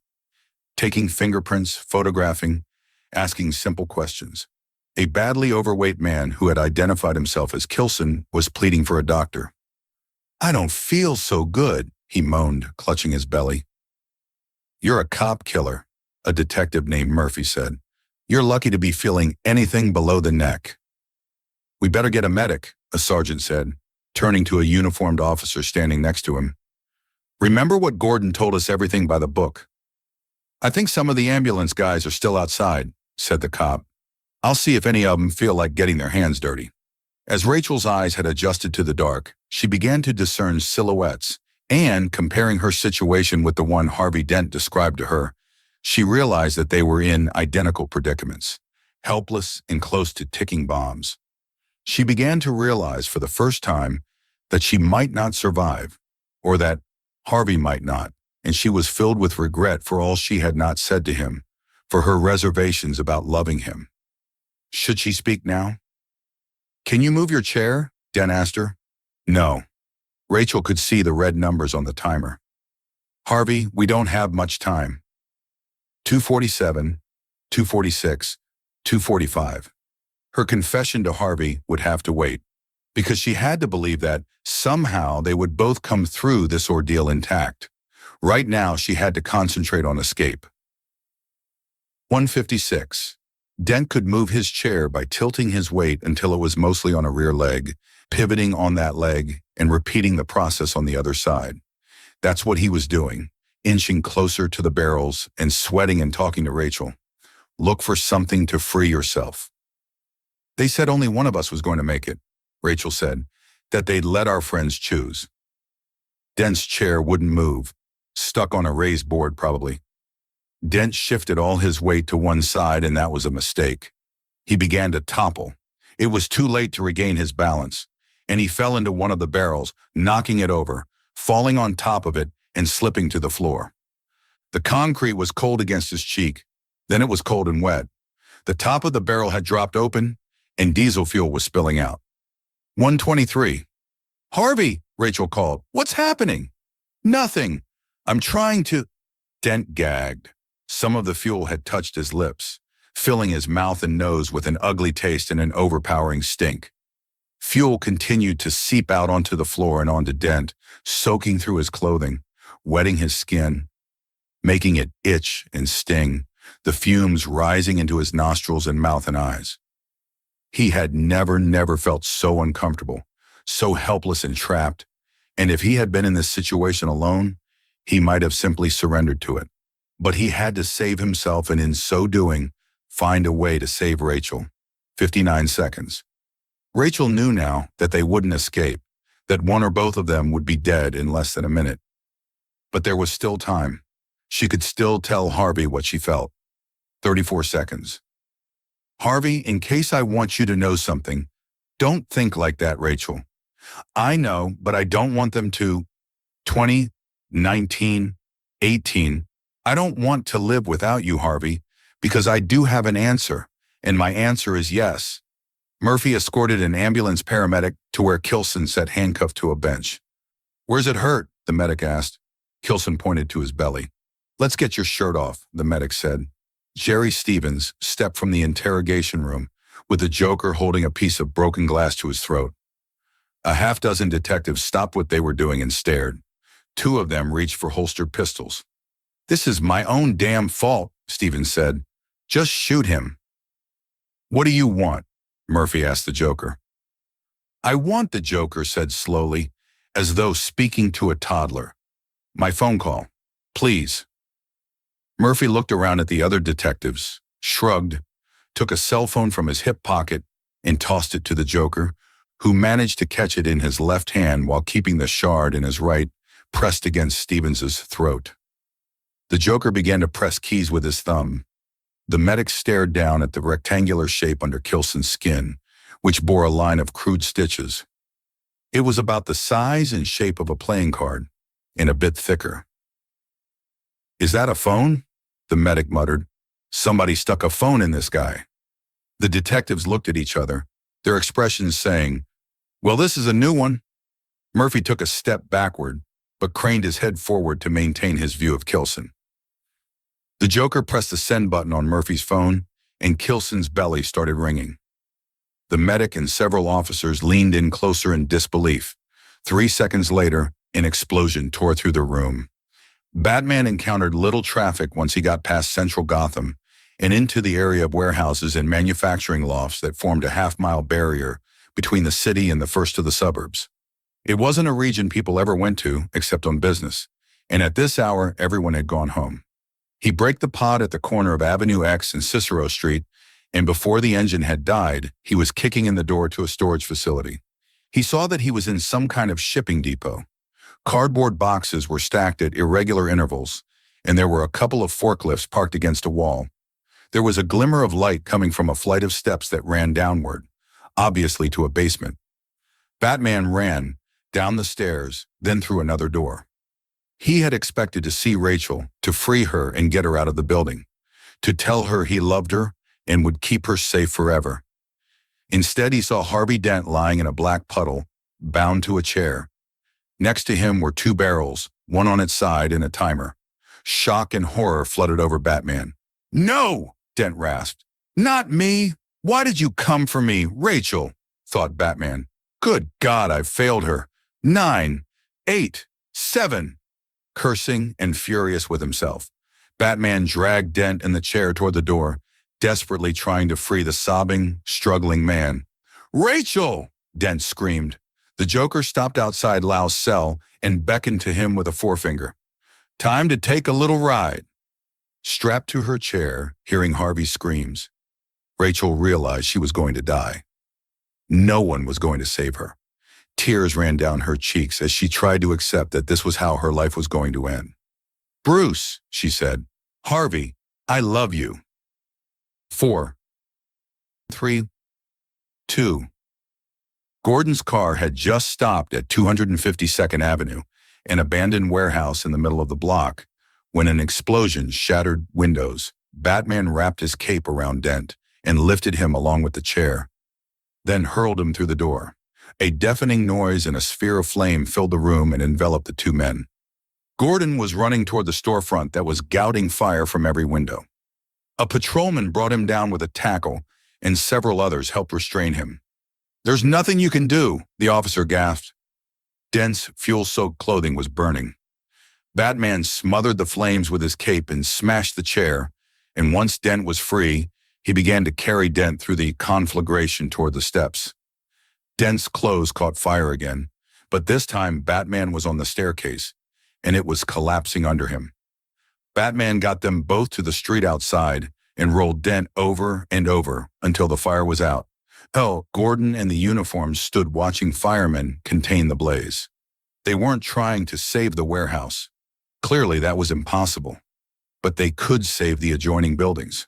taking fingerprints, photographing, asking simple questions. A badly overweight man who had identified himself as Kilson was pleading for a doctor. I don't feel so good, he moaned, clutching his belly. You're a cop killer, a detective named Murphy said. You're lucky to be feeling anything below the neck. We better get a medic, a sergeant said, turning to a uniformed officer standing next to him. Remember what Gordon told us everything by the book. I think some of the ambulance guys are still outside, said the cop. I'll see if any of them feel like getting their hands dirty. As Rachel's eyes had adjusted to the dark, she began to discern silhouettes, and, comparing her situation with the one Harvey Dent described to her, she realized that they were in identical predicaments, helpless and close to ticking bombs. She began to realize for the first time that she might not survive, or that Harvey might not, and she was filled with regret for all she had not said to him, for her reservations about loving him. Should she speak now? Can you move your chair? Dent asked her. No. Rachel could see the red numbers on the timer. Harvey, we don't have much time. 2:47, 2:46, 2:45. Her confession to Harvey would have to wait, because she had to believe that somehow they would both come through this ordeal intact. Right now, she had to concentrate on escape. 1:56. Dent could move his chair by tilting his weight until it was mostly on a rear leg, pivoting on that leg, and repeating the process on the other side. That's what he was doing, inching closer to the barrels and sweating and talking to Rachel. Look for something to free yourself. They said only one of us was going to make it, Rachel said, that they'd let our friends choose. Dent's chair wouldn't move, stuck on a raised board probably. Dent shifted all his weight to one side, and that was a mistake. He began to topple. It was too late to regain his balance, and he fell into one of the barrels, knocking it over, falling on top of it, and slipping to the floor. The concrete was cold against his cheek. Then it was cold and wet. The top of the barrel had dropped open, and diesel fuel was spilling out. 1:23. Harvey, Rachel called. What's happening? Nothing. I'm trying to... Dent gagged. Some of the fuel had touched his lips, filling his mouth and nose with an ugly taste and an overpowering stink. Fuel continued to seep out onto the floor and onto Dent, soaking through his clothing, wetting his skin, making it itch and sting, the fumes rising into his nostrils and mouth and eyes. He had never felt so uncomfortable, so helpless and trapped, and if he had been in this situation alone, he might have simply surrendered to it. But he had to save himself and in so doing, find a way to save Rachel. 59 seconds. Rachel knew now that they wouldn't escape, that one or both of them would be dead in less than a minute. But there was still time. She could still tell Harvey what she felt. 34 seconds. Harvey, in case I want you to know something, don't think like that, Rachel. I know, but I don't want them to. 20, 19, 18. I don't want to live without you, Harvey, because I do have an answer, and my answer is yes. Murphy escorted an ambulance paramedic to where Kilson sat handcuffed to a bench. Where's it hurt? The medic asked. Kilson pointed to his belly. Let's get your shirt off, the medic said. Jerry Stevens stepped from the interrogation room with the Joker holding a piece of broken glass to his throat. A half-dozen detectives stopped what they were doing and stared. Two of them reached for holstered pistols. This is my own damn fault, Stevens said. Just shoot him. What do you want? Murphy asked the Joker. I want, the Joker said slowly, as though speaking to a toddler. My phone call, please. Murphy looked around at the other detectives, shrugged, took a cell phone from his hip pocket, and tossed it to the Joker, who managed to catch it in his left hand while keeping the shard in his right pressed against Stevens's throat. The Joker began to press keys with his thumb. The medic stared down at the rectangular shape under Kilson's skin, which bore a line of crude stitches. It was about the size and shape of a playing card, and a bit thicker. Is that a phone? The medic muttered. Somebody stuck a phone in this guy. The detectives looked at each other, their expressions saying, well, this is a new one. Murphy took a step backward, but craned his head forward to maintain his view of Kilson. The Joker pressed the send button on Murphy's phone, and Kilson's belly started ringing. The medic and several officers leaned in closer in disbelief. 3 seconds later, an explosion tore through the room. Batman encountered little traffic once he got past central Gotham and into the area of warehouses and manufacturing lofts that formed a half-mile barrier between the city and the first of the suburbs. It wasn't a region people ever went to except on business, and at this hour, everyone had gone home. He braked the pod at the corner of Avenue X and Cicero Street, and before the engine had died, he was kicking in the door to a storage facility. He saw that he was in some kind of shipping depot. Cardboard boxes were stacked at irregular intervals, and there were a couple of forklifts parked against a wall. There was a glimmer of light coming from a flight of steps that ran downward, obviously to a basement. Batman ran down the stairs, then through another door. He had expected to see Rachel, to free her and get her out of the building, to tell her he loved her and would keep her safe forever. Instead, he saw Harvey Dent lying in a black puddle, bound to a chair. Next to him were two barrels, one on its side and a timer. Shock and horror flooded over Batman. No, Dent rasped. Not me. Why did you come for me, Rachel? Thought Batman. Good God, I've failed her. 9, 8, 7. Cursing and furious with himself, Batman dragged Dent in the chair toward the door, desperately trying to free the sobbing, struggling man. Rachel! Dent screamed. The Joker stopped outside Lau's cell and beckoned to him with a forefinger. Time to take a little ride. Strapped to her chair, hearing Harvey's screams, Rachel realized she was going to die. No one was going to save her. Tears ran down her cheeks as she tried to accept that this was how her life was going to end. Bruce, she said. Harvey, I love you. 4, 3, 2. Gordon's car had just stopped at 252nd Avenue, an abandoned warehouse in the middle of the block, when an explosion shattered windows. Batman wrapped his cape around Dent and lifted him along with the chair, then hurled him through the door. A deafening noise and a sphere of flame filled the room and enveloped the two men. Gordon was running toward the storefront that was gouting fire from every window. A patrolman brought him down with a tackle, and several others helped restrain him. "There's nothing you can do," the officer gasped. Dense, fuel-soaked clothing was burning. Batman smothered the flames with his cape and smashed the chair, and once Dent was free, he began to carry Dent through the conflagration toward the steps. Dent's clothes caught fire again, but this time Batman was on the staircase, and it was collapsing under him. Batman got them both to the street outside and rolled Dent over and over until the fire was out. Hell, Gordon and the uniforms stood watching firemen contain the blaze. They weren't trying to save the warehouse. Clearly, that was impossible. But they could save the adjoining buildings.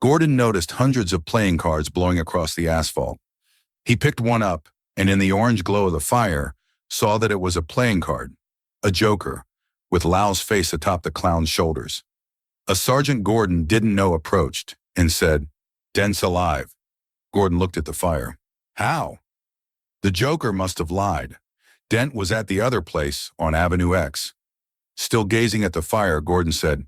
Gordon noticed hundreds of playing cards blowing across the asphalt. He picked one up, and in the orange glow of the fire, saw that it was a playing card, a Joker, with Lau's face atop the clown's shoulders. A Sergeant Gordon didn't know approached and said, "Dent's alive." Gordon looked at the fire. How? The Joker must have lied. Dent was at the other place on Avenue X. Still gazing at the fire, Gordon said,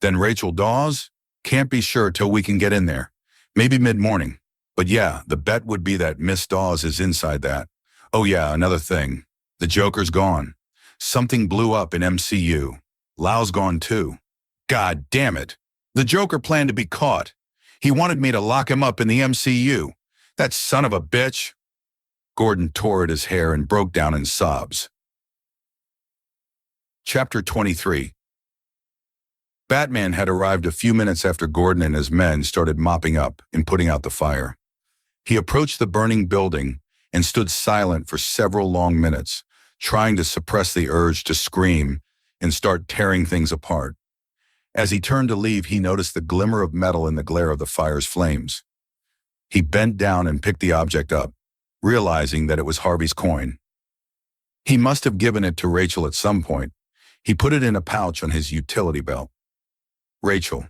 "Then Rachel Dawes? Can't be sure till we can get in there. Maybe mid-morning. But yeah, the bet would be that Miss Dawes is inside that. Oh yeah, another thing. The Joker's gone. Something blew up in MCU. Lau's gone too. God damn it. The Joker planned to be caught. He wanted me to lock him up in the MCU. That son of a bitch." Gordon tore at his hair and broke down in sobs. Chapter 23. Batman had arrived a few minutes after Gordon and his men started mopping up and putting out the fire. He approached the burning building and stood silent for several long minutes, trying to suppress the urge to scream and start tearing things apart. As he turned to leave, he noticed the glimmer of metal in the glare of the fire's flames. He bent down and picked the object up, realizing that it was Harvey's coin. He must have given it to Rachel at some point. He put it in a pouch on his utility belt. Rachel.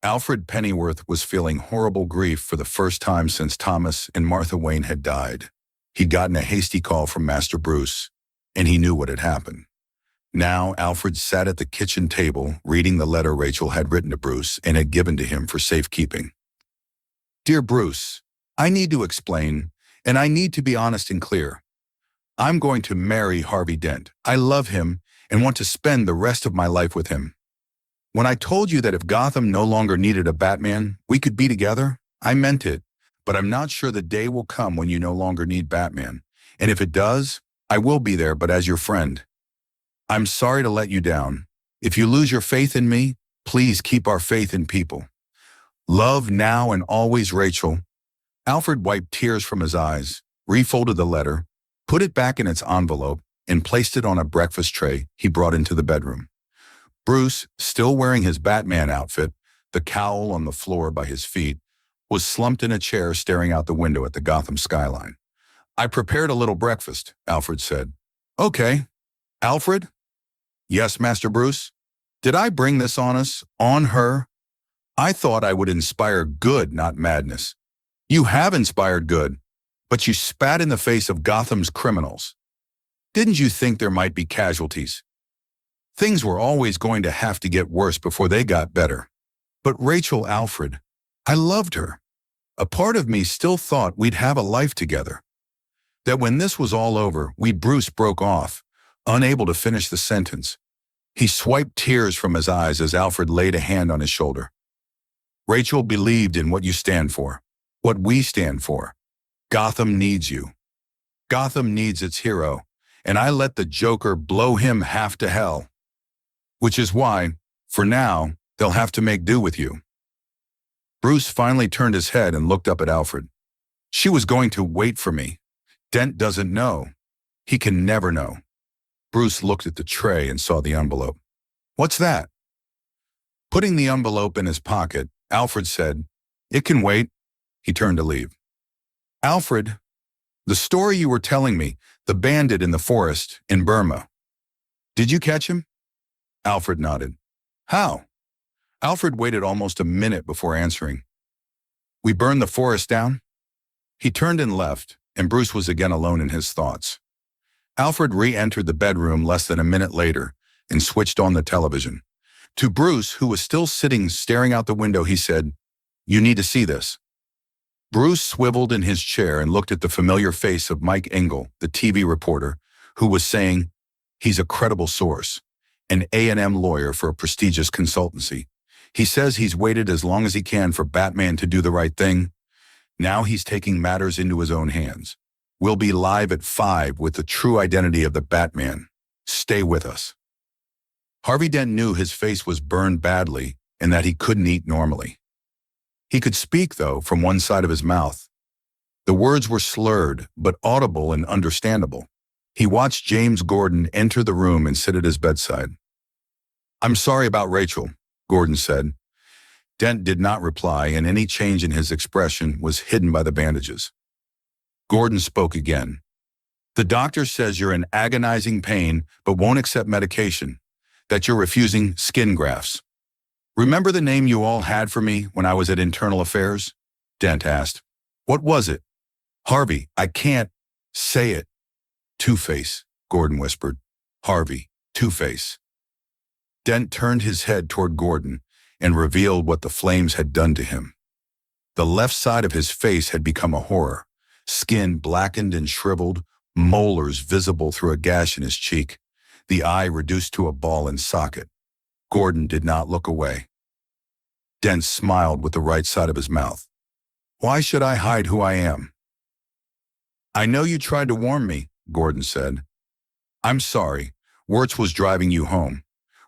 Alfred Pennyworth was feeling horrible grief for the first time since Thomas and Martha Wayne had died. He'd gotten a hasty call from Master Bruce, and he knew what had happened. Now, Alfred sat at the kitchen table, reading the letter Rachel had written to Bruce and had given to him for safekeeping. "Dear Bruce, I need to explain, and I need to be honest and clear. I'm going to marry Harvey Dent. I love him and want to spend the rest of my life with him. When I told you that if Gotham no longer needed a Batman, we could be together, I meant it, but I'm not sure the day will come when you no longer need Batman. And if it does, I will be there, but as your friend. I'm sorry to let you down. If you lose your faith in me, please keep our faith in people. Love now and always, Rachel." Alfred wiped tears from his eyes, refolded the letter, put it back in its envelope, and placed it on a breakfast tray he brought into the bedroom. Bruce, still wearing his Batman outfit, the cowl on the floor by his feet, was slumped in a chair staring out the window at the Gotham skyline. "I prepared a little breakfast," Alfred said. "Okay. Alfred?" "Yes, Master Bruce? Did I bring this on us, on her? I thought I would inspire good, not madness. You have inspired good, but you spat in the face of Gotham's criminals. Didn't you think there might be casualties? Things were always going to have to get worse before they got better. But Rachel, Alfred, I loved her. A part of me still thought we'd have a life together. That when this was all over, Bruce broke off, unable to finish the sentence. He swiped tears from his eyes as Alfred laid a hand on his shoulder. "Rachel believed in what you stand for, what we stand for. Gotham needs you. Gotham needs its hero, and I let the Joker blow him half to hell. Which is why, for now, they'll have to make do with you." Bruce finally turned his head and looked up at Alfred. "She was going to wait for me. Dent doesn't know. He can never know." Bruce looked at the tray and saw the envelope. "What's that?" Putting the envelope in his pocket, Alfred said, "It can wait." He turned to leave. "Alfred, the story you were telling me, the bandit in the forest in Burma. Did you catch him?" Alfred nodded. "How?" Alfred waited almost a minute before answering. "We burned the forest down." He turned and left, and Bruce was again alone in his thoughts. Alfred re-entered the bedroom less than a minute later and switched on the television. To Bruce, who was still sitting staring out the window, he said, "You need to see this." Bruce swiveled in his chair and looked at the familiar face of Mike Engel, the TV reporter, who was saying, "He's a credible source, an A&M lawyer for a prestigious consultancy. He says he's waited as long as he can for Batman to do the right thing. Now he's taking matters into his own hands. We'll be live at 5 with the true identity of the Batman. Stay with us." Harvey Dent knew his face was burned badly and that he couldn't eat normally. He could speak, though, from one side of his mouth. The words were slurred, but audible and understandable. He watched James Gordon enter the room and sit at his bedside. "I'm sorry about Rachel," Gordon said. Dent did not reply, and any change in his expression was hidden by the bandages. Gordon spoke again. "The doctor says you're in agonizing pain but won't accept medication, that you're refusing skin grafts. Remember the name you all had for me when I was at Internal Affairs?" Dent asked. "What was it?" "Harvey, I can't say it." "Two-Face," Gordon whispered. "Harvey, Two-Face." Dent turned his head toward Gordon and revealed what the flames had done to him. The left side of his face had become a horror, skin blackened and shriveled, molars visible through a gash in his cheek, the eye reduced to a ball and socket. Gordon did not look away. Dent smiled with the right side of his mouth. "Why should I hide who I am?" "I know you tried to warn me," Gordon said. "I'm sorry. Wirtz was driving you home.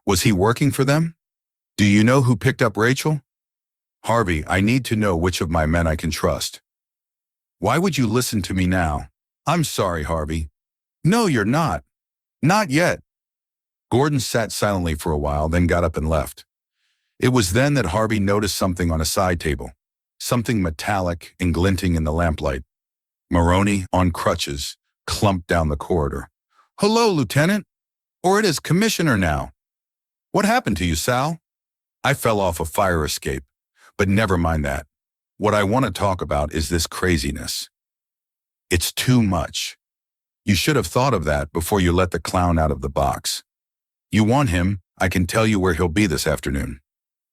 Was he working for them? Do you know who picked up Rachel?" "Harvey, I need to know which of my men I can trust." "Why would you listen to me now?" "I'm sorry, Harvey." "No, you're not. Not yet." Gordon sat silently for a while, then got up and left. It was then that Harvey noticed something on a side table, something metallic and glinting in the lamplight. Maroney, on crutches, clumped down the corridor. "Hello, Lieutenant. Or it is Commissioner now. What happened to you, Sal?" "I fell off a fire escape, but never mind that. What I want to talk about is this craziness. It's too much. You should have thought of that before you let the clown out of the box. You want him, I can tell you where he'll be this afternoon."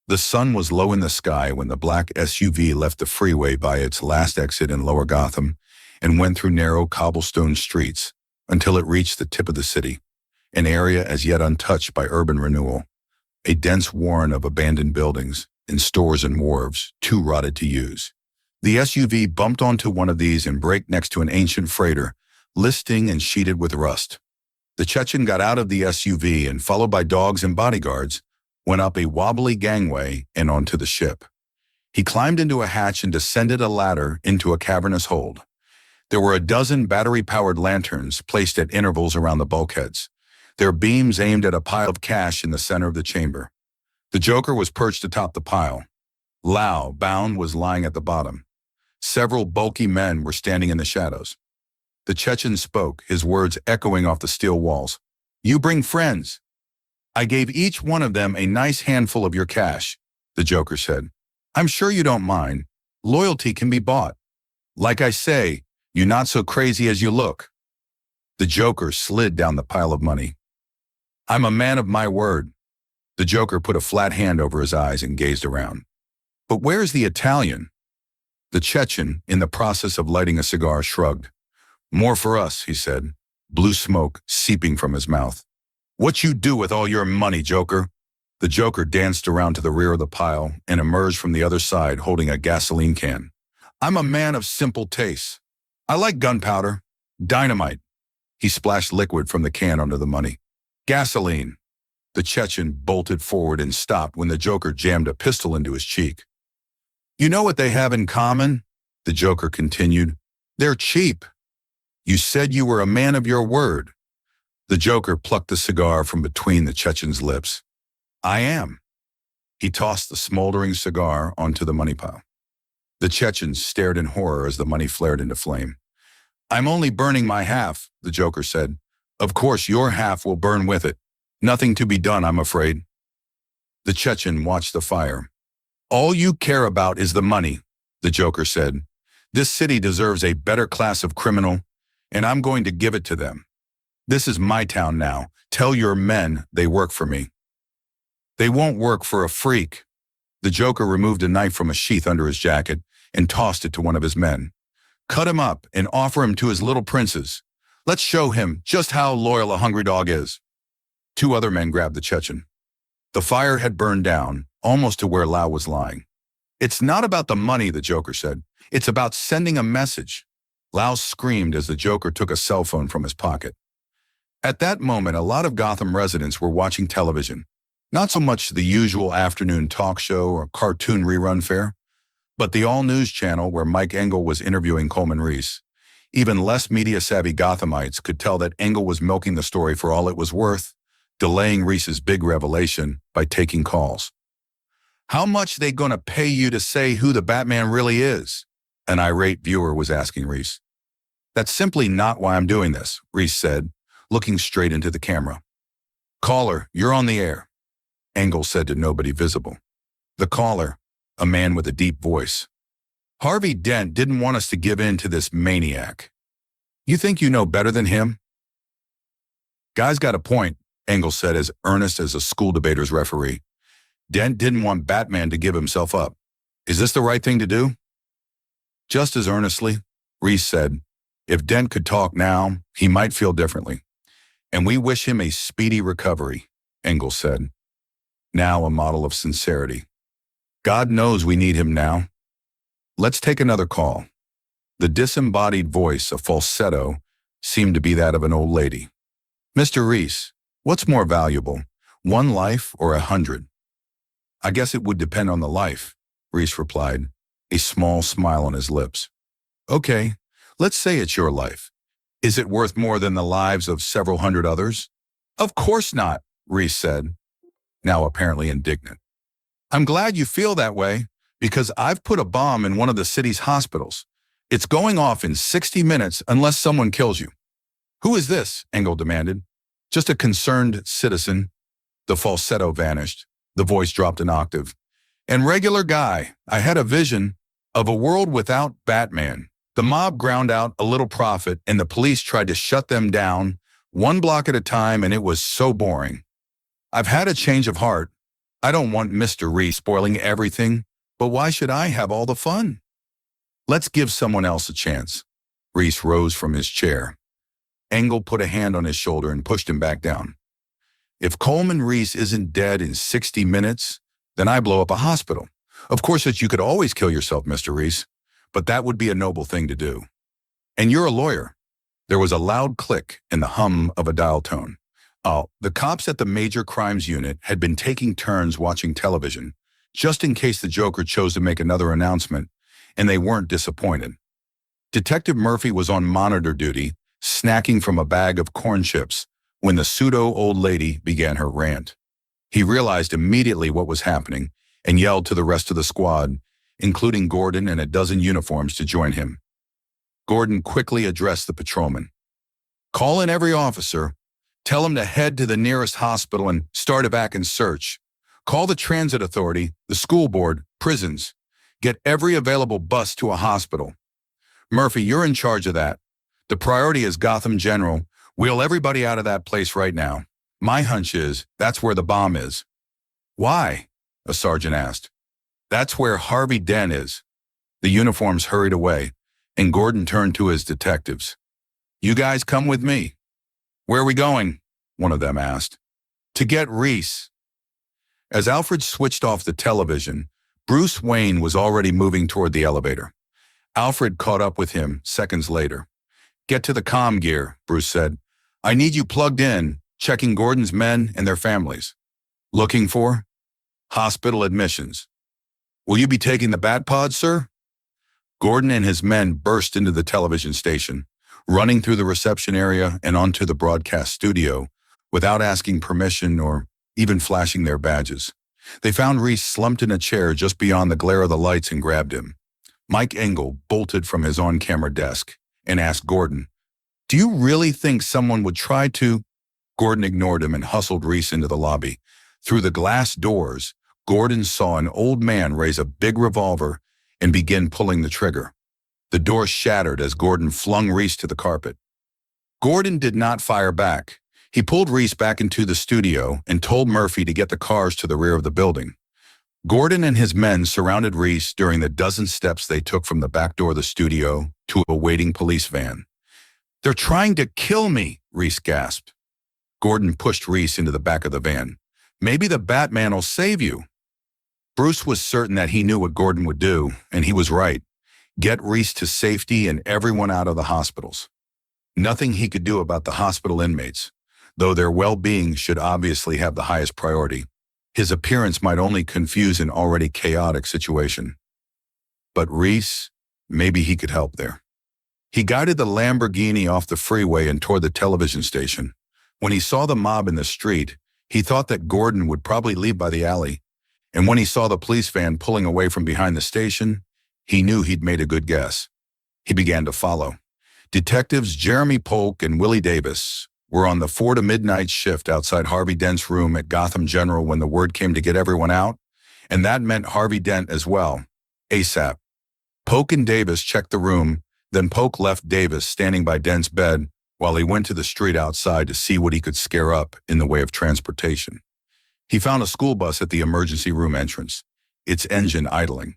The sun was low in the sky when the black SUV left the freeway by its last exit in Lower Gotham and went through narrow cobblestone streets until it reached the tip of the city, an area as yet untouched by urban renewal, a dense warren of abandoned buildings and stores and wharves, too rotted to use. The SUV bumped onto one of these and braked next to an ancient freighter, listing and sheeted with rust. The Chechen got out of the SUV and, followed by dogs and bodyguards, went up a wobbly gangway and onto the ship. He climbed into a hatch and descended a ladder into a cavernous hold. There were a dozen battery-powered lanterns placed at intervals around the bulkheads, their beams aimed at a pile of cash in the center of the chamber. The Joker was perched atop the pile. Lau, bound, was lying at the bottom. Several bulky men were standing in the shadows. The Chechen spoke, his words echoing off the steel walls. "You bring friends. I gave each one of them a nice handful of your cash," the Joker said. "I'm sure you don't mind. Loyalty can be bought. Like I say, you're not so crazy as you look." The Joker slid down the pile of money. "I'm a man of my word." The Joker put a flat hand over his eyes and gazed around. "But where's the Italian?" The Chechen, in the process of lighting a cigar, shrugged. "More for us," he said, blue smoke seeping from his mouth. "What you do with all your money, Joker?" The Joker danced around to the rear of the pile and emerged from the other side holding a gasoline can. "I'm a man of simple tastes. I like gunpowder, dynamite." He splashed liquid from the can onto the money. "Gasoline." The Chechen bolted forward and stopped when the Joker jammed a pistol into his cheek. "You know what they have in common?" the Joker continued. "They're cheap. You said you were a man of your word." The Joker plucked the cigar from between the Chechen's lips. "I am." He tossed the smoldering cigar onto the money pile. The Chechen stared in horror as the money flared into flame. "I'm only burning my half," the Joker said. "Of course your half will burn with it. Nothing to be done, I'm afraid." The Chechen watched the fire. "All you care about is the money," the Joker said. "This city deserves a better class of criminal, and I'm going to give it to them. This is my town now. Tell your men they work for me." "They won't work for a freak." The Joker removed a knife from a sheath under his jacket and tossed it to one of his men. Cut him up and offer him to his little princes. Let's show him just how loyal a hungry dog is. Two other men grabbed the Chechen. The fire had burned down, almost to where Lau was lying. It's not about the money, the Joker said. It's about sending a message. Lau screamed as the Joker took a cell phone from his pocket. At that moment, a lot of Gotham residents were watching television. Not so much the usual afternoon talk show or cartoon rerun fare, but the all-news channel where Mike Engel was interviewing Coleman Reese. Even less media-savvy Gothamites could tell that Engel was milking the story for all it was worth, delaying Reese's big revelation by taking calls. How much they gonna pay you to say who the Batman really is? An irate viewer was asking Reese. That's simply not why I'm doing this, Reese said, looking straight into the camera. Caller, you're on the air, Engel said to nobody visible. The caller, a man with a deep voice. Harvey Dent didn't want us to give in to this maniac. You think you know better than him? Guy's got a point, Engel said, as earnest as a school debater's referee. Dent didn't want Batman to give himself up. Is this the right thing to do? Just as earnestly, Reese said, if Dent could talk now, he might feel differently. And we wish him a speedy recovery, Engel said, now a model of sincerity. God knows we need him now. Let's take another call. The disembodied voice, a falsetto, seemed to be that of an old lady. Mr. Reese, what's more valuable, one life or 100? I guess it would depend on the life, Reese replied, a small smile on his lips. Okay, let's say it's your life. Is it worth more than the lives of several hundred others? Of course not, Reese said, now apparently indignant. I'm glad you feel that way, because I've put a bomb in one of the city's hospitals. It's going off in 60 minutes unless someone kills you. Who is this? Engel demanded. Just a concerned citizen. The falsetto vanished. The voice dropped an octave. And regular guy, I had a vision of a world without Batman. The mob ground out a little profit and the police tried to shut them down one block at a time, and it was so boring. I've had a change of heart. I don't want Mr. Reese spoiling everything, but why should I have all the fun? Let's give someone else a chance. Reese rose from his chair. Engel put a hand on his shoulder and pushed him back down. If Coleman Reese isn't dead in 60 minutes, then I blow up a hospital. Of course, you could always kill yourself, Mr. Reese, but that would be a noble thing to do. And you're a lawyer. There was a loud click and the hum of a dial tone. The cops at the Major Crimes Unit had been taking turns watching television, just in case the Joker chose to make another announcement, and they weren't disappointed. Detective Murphy was on monitor duty, snacking from a bag of corn chips, when the pseudo-old lady began her rant. He realized immediately what was happening and yelled to the rest of the squad, including Gordon and a dozen uniforms, to join him. Gordon quickly addressed the patrolman. Call in every officer. Tell him to head to the nearest hospital and start a vac and search. Call the transit authority, the school board, prisons. Get every available bus to a hospital. Murphy, you're in charge of that. The priority is Gotham General. Wheel everybody out of that place right now. My hunch is that's where the bomb is. Why? A sergeant asked. That's where Harvey Dent is. The uniforms hurried away, and Gordon turned to his detectives. You guys come with me. Where are we going? One of them asked. To get Reese. As Alfred switched off the television, Bruce Wayne was already moving toward the elevator. Alfred caught up with him seconds later. Get to the comm gear, Bruce said. I need you plugged in, checking Gordon's men and their families. Looking for? Hospital admissions. Will you be taking the Bat Pod, sir? Gordon and his men burst into the television station, running through the reception area and onto the broadcast studio without asking permission or even flashing their badges. They found Reese slumped in a chair just beyond the glare of the lights and grabbed him. Mike Engel bolted from his on-camera desk and asked Gordon, Do you really think someone would try to? Gordon ignored him and hustled Reese into the lobby. Through the glass doors, Gordon saw an old man raise a big revolver and begin pulling the trigger. The door shattered as Gordon flung Reese to the carpet. Gordon did not fire back. He pulled Reese back into the studio and told Murphy to get the cars to the rear of the building. Gordon and his men surrounded Reese during the dozen steps they took from the back door of the studio to a waiting police van. "They're trying to kill me," Reese gasped. Gordon pushed Reese into the back of the van. "Maybe the Batman will save you." Bruce was certain that he knew what Gordon would do, and he was right. Get Reese to safety and everyone out of the hospitals. Nothing he could do about the hospital inmates, though their well-being should obviously have the highest priority. His appearance might only confuse an already chaotic situation. But Reese, maybe he could help there. He guided the Lamborghini off the freeway and toward the television station. When he saw the mob in the street, he thought that Gordon would probably leave by the alley. And when he saw the police van pulling away from behind the station, he knew he'd made a good guess. He began to follow. Detectives Jeremy Polk and Willie Davis were on the 4 to midnight shift outside Harvey Dent's room at Gotham General when the word came to get everyone out, and that meant Harvey Dent as well, ASAP. Polk and Davis checked the room, then Polk left Davis standing by Dent's bed while he went to the street outside to see what he could scare up in the way of transportation. He found a school bus at the emergency room entrance, its engine idling.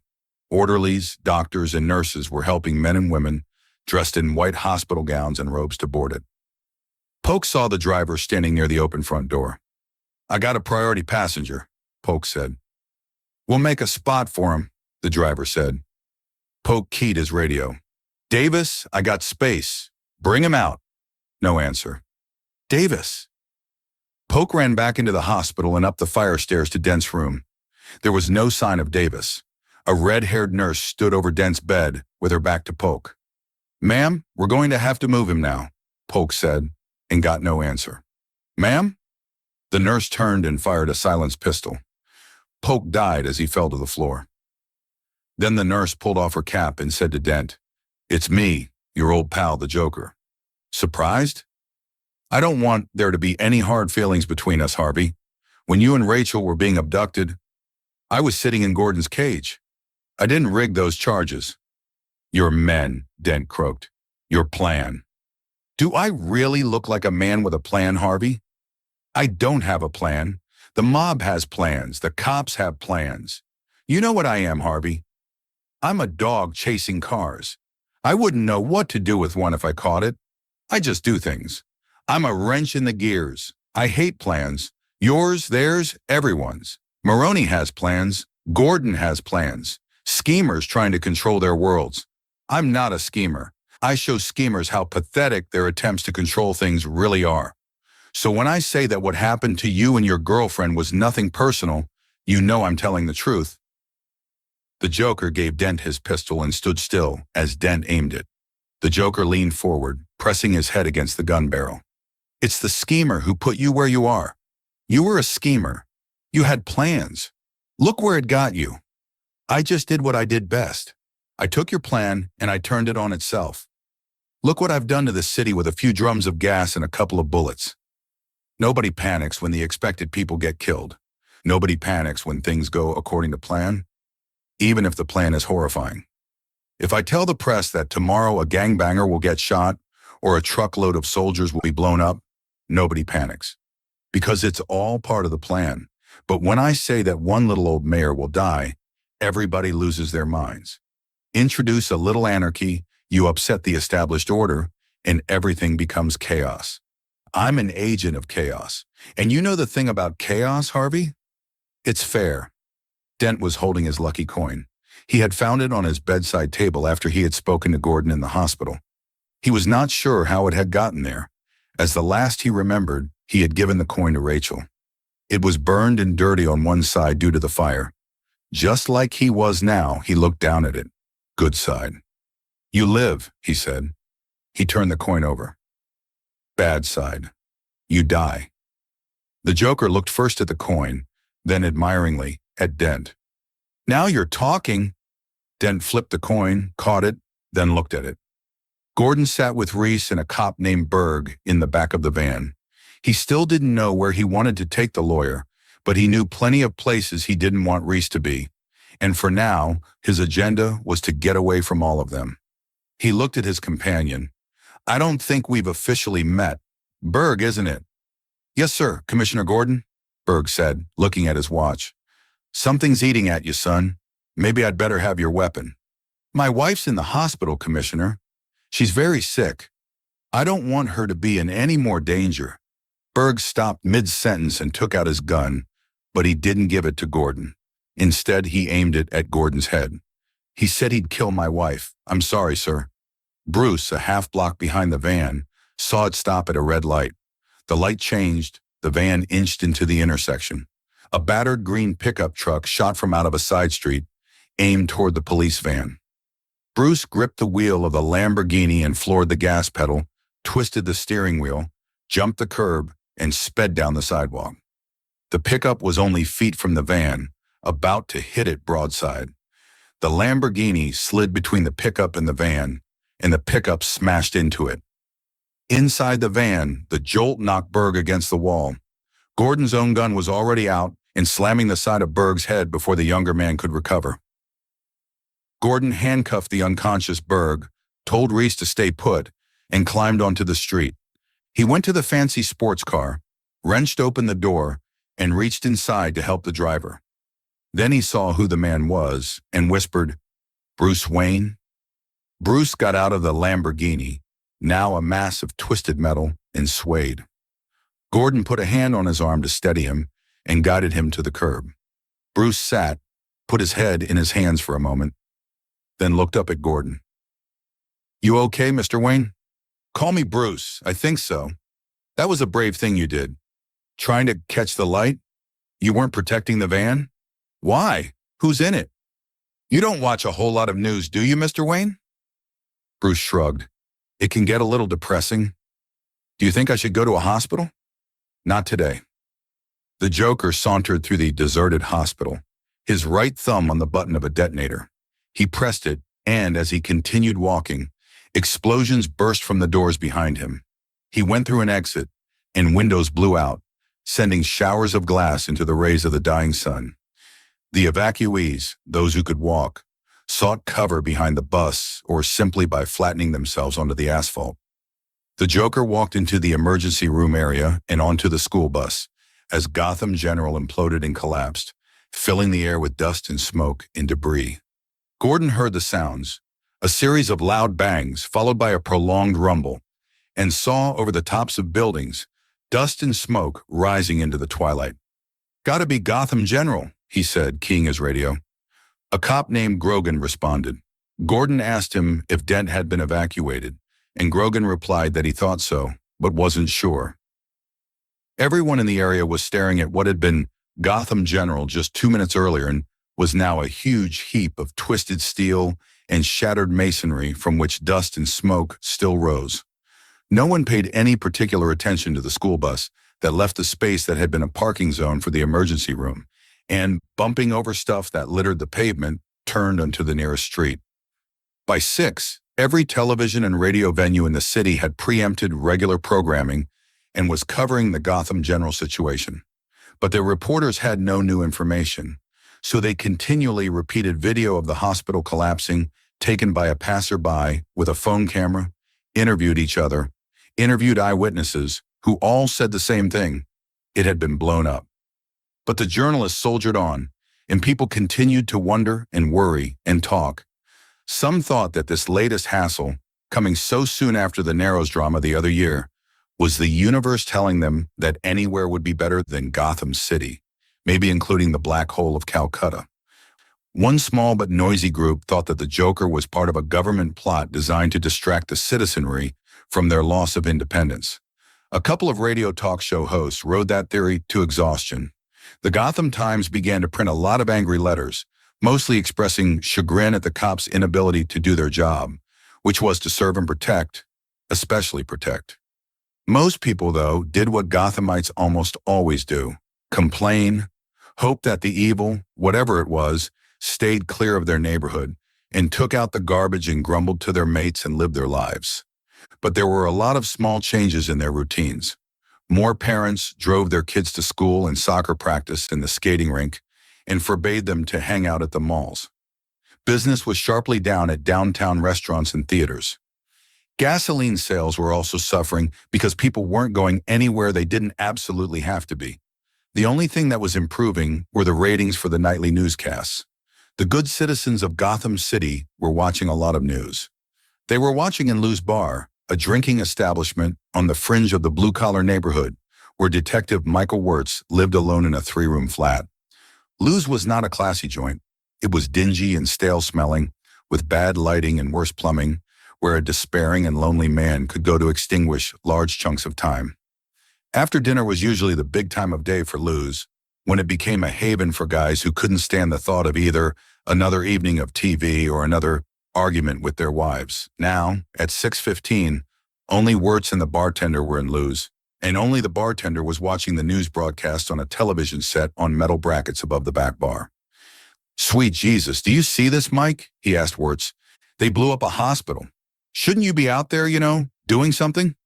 Orderlies, doctors, and nurses were helping men and women dressed in white hospital gowns and robes to board it. Polk saw the driver standing near the open front door. "I got a priority passenger," Polk said. "We'll make a spot for him," the driver said. Polk keyed his radio. "Davis, I got space. Bring him out." No answer. "Davis." Polk ran back into the hospital and up the fire stairs to Dent's room. There was no sign of Davis. A red-haired nurse stood over Dent's bed with her back to Polk. "Ma'am, we're going to have to move him now," Polk said, and got no answer. "Ma'am?" The nurse turned and fired a silenced pistol. Polk died as he fell to the floor. Then the nurse pulled off her cap and said to Dent, "It's me, your old pal, the Joker." "Surprised?" "I don't want there to be any hard feelings between us, Harvey. When you and Rachel were being abducted, I was sitting in Gordon's cage. I didn't rig those charges." "Your men," Dent croaked. "Your plan." "Do I really look like a man with a plan, Harvey?" "I don't have a plan. The mob has plans. The cops have plans. You know what I am, Harvey. I'm a dog chasing cars. I wouldn't know what to do with one if I caught it. I just do things. I'm a wrench in the gears. I hate plans. Yours, theirs, everyone's. Maroney has plans. Gordon has plans. Schemers trying to control their worlds. I'm not a schemer. I show schemers how pathetic their attempts to control things really are. So when I say that what happened to you and your girlfriend was nothing personal, you know I'm telling the truth." The Joker gave Dent his pistol and stood still as Dent aimed it. The Joker leaned forward, pressing his head against the gun barrel. "It's the schemer who put you where you are. You were a schemer. You had plans. Look where it got you. I just did what I did best. I took your plan and I turned it on itself. Look what I've done to the city with a few drums of gas and a couple of bullets." Nobody panics when the expected people get killed. Nobody panics when things go according to plan, even if the plan is horrifying. If I tell the press that tomorrow a gangbanger will get shot or a truckload of soldiers will be blown up, nobody panics, because it's all part of the plan. But when I say that one little old mayor will die, everybody loses their minds. Introduce a little anarchy, you upset the established order, and everything becomes chaos. I'm an agent of chaos. And you know the thing about chaos, Harvey? It's fair. Dent was holding his lucky coin. He had found it on his bedside table after he had spoken to Gordon in the hospital. He was not sure how it had gotten there. As the last he remembered, he had given the coin to Rachel. It was burned and dirty on one side due to the fire. Just like he was now, he looked down at it. Good side. "You live," he said. He turned the coin over. Bad side. You die. The Joker looked first at the coin, then admiringly at Dent. "Now you're talking." Dent flipped the coin, caught it, then looked at it. Gordon sat with Reese and a cop named Berg in the back of the van. He still didn't know where he wanted to take the lawyer, but he knew plenty of places he didn't want Reese to be. And for now, his agenda was to get away from all of them. He looked at his companion. "I don't think we've officially met. Berg, isn't it?" "Yes, sir, Commissioner Gordon," Berg said, looking at his watch. Something's eating at you, son. Maybe I'd better have your weapon. My wife's in the hospital, Commissioner. She's very sick. I don't want her to be in any more danger. Berg stopped mid-sentence and took out his gun, but he didn't give it to Gordon. Instead, he aimed it at Gordon's head. He said he'd kill my wife. I'm sorry, sir. Bruce, a half-block behind the van, saw it stop at a red light. The light changed. The van inched into the intersection. A battered green pickup truck shot from out of a side street, aimed toward the police van. Bruce gripped the wheel of the Lamborghini and floored the gas pedal, twisted the steering wheel, jumped the curb, and sped down the sidewalk. The pickup was only feet from the van, about to hit it broadside. The Lamborghini slid between the pickup and the van, and the pickup smashed into it. Inside the van, the jolt knocked Berg against the wall. Gordon's own gun was already out and slamming the side of Berg's head before the younger man could recover. Gordon handcuffed the unconscious Berg, told Reese to stay put, and climbed onto the street. He went to the fancy sports car, wrenched open the door, and reached inside to help the driver. Then he saw who the man was and whispered, "Bruce Wayne?" Bruce got out of the Lamborghini, now a mass of twisted metal, and swayed. Gordon put a hand on his arm to steady him and guided him to the curb. Bruce sat, put his head in his hands for a moment, then looked up at Gordon. "You okay, Mr. Wayne?" "Call me Bruce. I think so. That was a brave thing you did. Trying to catch the light? You weren't protecting the van? Why? Who's in it? You don't watch a whole lot of news, do you, Mr. Wayne?" Bruce shrugged. "It can get a little depressing. Do you think I should go to a hospital?" "Not today." The Joker sauntered through the deserted hospital, his right thumb on the button of a detonator. He pressed it, and as he continued walking, explosions burst from the doors behind him. He went through an exit, and windows blew out, sending showers of glass into the rays of the dying sun. The evacuees, those who could walk, sought cover behind the bus or simply by flattening themselves onto the asphalt. The Joker walked into the emergency room area and onto the school bus as Gotham General imploded and collapsed, filling the air with dust and smoke and debris. Gordon heard the sounds, a series of loud bangs followed by a prolonged rumble, and saw over the tops of buildings, dust and smoke rising into the twilight. "Gotta be Gotham General," he said, keying his radio. A cop named Grogan responded. Gordon asked him if Dent had been evacuated, and Grogan replied that he thought so, but wasn't sure. Everyone in the area was staring at what had been Gotham General just 2 minutes earlier and was now a huge heap of twisted steel and shattered masonry from which dust and smoke still rose. No one paid any particular attention to the school bus that left the space that had been a parking zone for the emergency room, and, bumping over stuff that littered the pavement, turned onto the nearest street. By 6, every television and radio venue in the city had preempted regular programming and was covering the Gotham General situation. But their reporters had no new information, so they continually repeated video of the hospital collapsing, taken by a passerby with a phone camera, interviewed each other, interviewed eyewitnesses, who all said the same thing: it had been blown up. But the journalists soldiered on, and people continued to wonder and worry and talk. Some thought that this latest hassle, coming so soon after the Narrows drama the other year, was the universe telling them that anywhere would be better than Gotham City, maybe including the black hole of Calcutta. One small but noisy group thought that the Joker was part of a government plot designed to distract the citizenry from their loss of independence. A couple of radio talk show hosts rode that theory to exhaustion. The Gotham Times began to print a lot of angry letters, mostly expressing chagrin at the cops' inability to do their job, which was to serve and protect, especially protect. Most people, though, did what Gothamites almost always do: complain, hope that the evil, whatever it was, stayed clear of their neighborhood, and took out the garbage and grumbled to their mates and lived their lives. But there were a lot of small changes in their routines. More parents drove their kids to school and soccer practice and the skating rink, and forbade them to hang out at the malls. Business was sharply down at downtown restaurants and theaters. Gasoline sales were also suffering because people weren't going anywhere they didn't absolutely have to be. The only thing that was improving were the ratings for the nightly newscasts. The good citizens of Gotham City were watching a lot of news. They were watching in Lou's Bar, a drinking establishment on the fringe of the blue-collar neighborhood, where Detective Michael Wirtz lived alone in a three-room flat. Lou's was not a classy joint. It was dingy and stale-smelling, with bad lighting and worse plumbing, where a despairing and lonely man could go to extinguish large chunks of time. After dinner was usually the big time of day for Lou's, when it became a haven for guys who couldn't stand the thought of either another evening of TV or another argument with their wives. Now, at 6:15, only Wirtz and the bartender were in Lou's, and only the bartender was watching the news broadcast on a television set on metal brackets above the back bar. "Sweet Jesus, do you see this, Mike?" he asked Wirtz. "They blew up a hospital. Shouldn't you be out there, doing something?"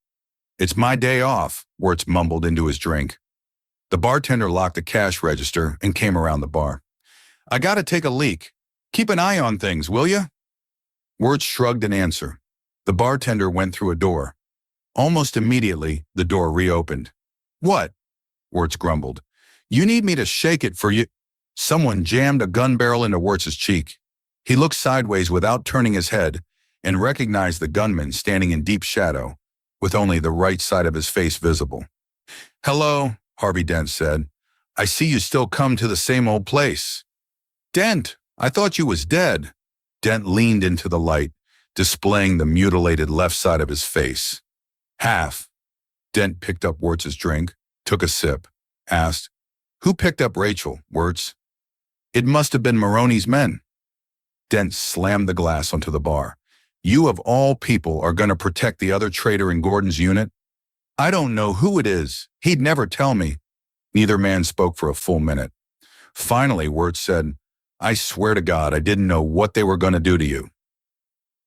"It's my day off," Wirtz mumbled into his drink. The bartender locked the cash register and came around the bar. "I gotta take a leak. Keep an eye on things, will ya?" Wirtz shrugged in answer. The bartender went through a door. Almost immediately, the door reopened. "What?" Wirtz grumbled. "You need me to shake it for you?" Someone jammed a gun barrel into Wirtz's cheek. He looked sideways without turning his head and recognized the gunman standing in deep shadow, with only the right side of his face visible. "Hello," Harvey Dent said. "I see you still come to the same old place." "Dent, I thought you was dead." Dent leaned into the light, displaying the mutilated left side of his face. "Half." Dent picked up Wirtz's drink, took a sip, asked, "Who picked up Rachel, Wirtz?" "It must have been Maroney's men." Dent slammed the glass onto the bar. "You of all people are going to protect the other traitor in Gordon's unit?" "I don't know who it is. He'd never tell me." Neither man spoke for a full minute. Finally, Wirtz said, "I swear to God, I didn't know what they were going to do to you."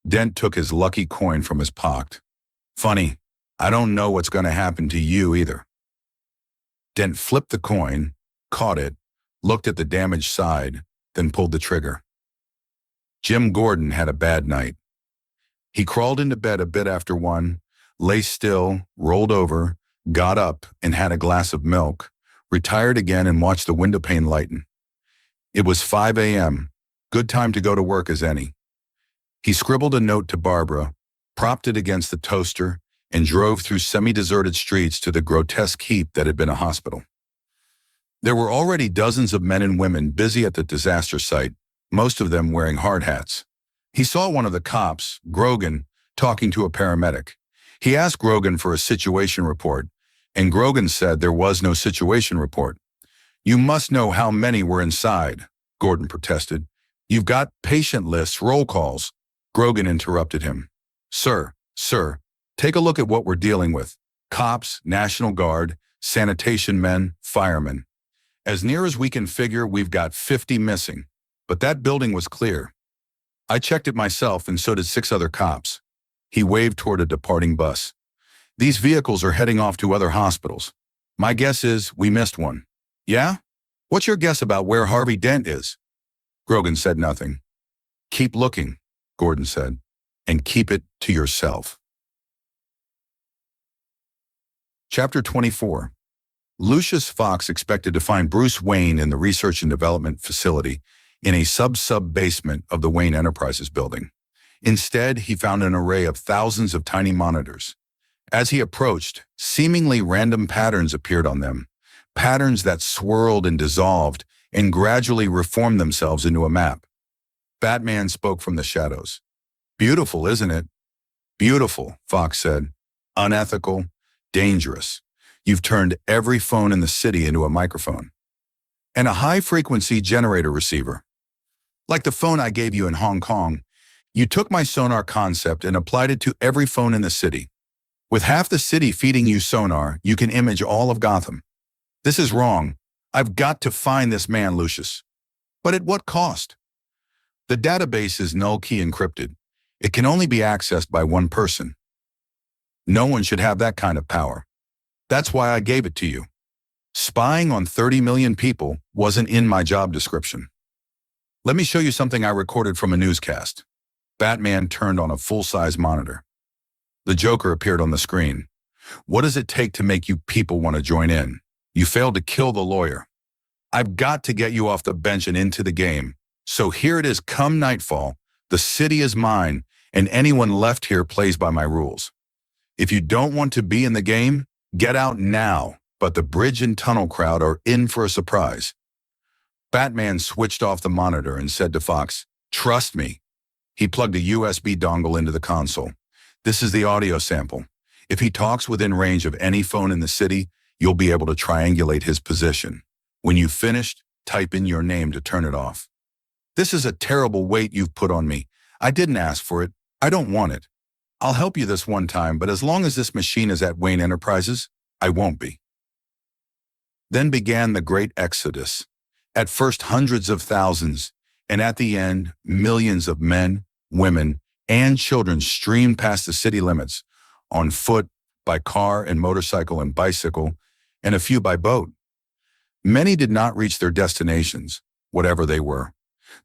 Dent took his lucky coin from his pocket. "Funny, I don't know what's going to happen to you either." Dent flipped the coin, caught it, looked at the damaged side, then pulled the trigger. Jim Gordon had a bad night. He crawled into bed a bit after 1, lay still, rolled over, got up and had a glass of milk, retired again and watched the window pane lighten. It was 5 a.m., good time to go to work as any. He scribbled a note to Barbara, propped it against the toaster, and drove through semi-deserted streets to the grotesque heap that had been a hospital. There were already dozens of men and women busy at the disaster site, most of them wearing hard hats. He saw one of the cops, Grogan, talking to a paramedic. He asked Grogan for a situation report, and Grogan said there was no situation report. "You must know how many were inside," Gordon protested. "You've got patient lists, roll calls." Grogan interrupted him. Sir, take a look at what we're dealing with. Cops, National Guard, sanitation men, firemen. As near as we can figure, we've got 50 missing. But that building was clear. I checked it myself, and so did 6 other cops." He waved toward a departing bus. "These vehicles are heading off to other hospitals. My guess is we missed one." "Yeah? What's your guess about where Harvey Dent is?" Grogan said nothing. "Keep looking," Gordon said, "and keep it to yourself." Chapter 24. Lucius Fox expected to find Bruce Wayne in the research and development facility in a sub-basement of the Wayne Enterprises building. Instead, he found an array of thousands of tiny monitors. As he approached, seemingly random patterns appeared on them, patterns that swirled and dissolved and gradually reformed themselves into a map. Batman spoke from the shadows. "Beautiful, isn't it?" "Beautiful," Fox said. "Unethical, dangerous. You've turned every phone in the city into a microphone. And a high-frequency generator receiver. Like the phone I gave you in Hong Kong, you took my sonar concept and applied it to every phone in the city. With half the city feeding you sonar, you can image all of Gotham. This is wrong. I've got to find this man, Lucius. But at what cost? The database is null-key encrypted. It can only be accessed by one person. No one should have that kind of power. That's why I gave it to you. Spying on 30 million people wasn't in my job description. Let me show you something I recorded from a newscast." Batman turned on a full-size monitor. The Joker appeared on the screen. "What does it take to make you people want to join in?" You failed to kill the lawyer. I've got to get you off the bench and into the game. So here it is come nightfall. The city is mine, and anyone left here plays by my rules. If you don't want to be in the game, get out now. But the bridge and tunnel crowd are in for a surprise. Batman switched off the monitor and said to Fox, "Trust me." He plugged a USB dongle into the console. "This is the audio sample. If he talks within range of any phone in the city, you'll be able to triangulate his position. When you've finished, type in your name to turn it off." "This is a terrible weight you've put on me. I didn't ask for it. I don't want it. I'll help you this one time, but as long as this machine is at Wayne Enterprises, I won't be." Then began the great exodus. At first hundreds of thousands, and at the end, millions of men, women, and children streamed past the city limits, on foot, by car and motorcycle and bicycle, and a few by boat. Many did not reach their destinations, whatever they were.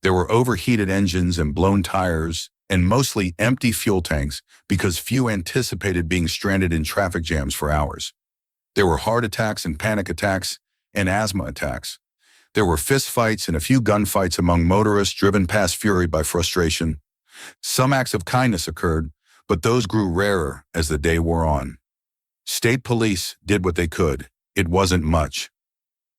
There were overheated engines and blown tires, and mostly empty fuel tanks because few anticipated being stranded in traffic jams for hours. There were heart attacks and panic attacks and asthma attacks. There were fistfights and a few gunfights among motorists driven past fury by frustration. Some acts of kindness occurred, but those grew rarer as the day wore on. State police did what they could. It wasn't much.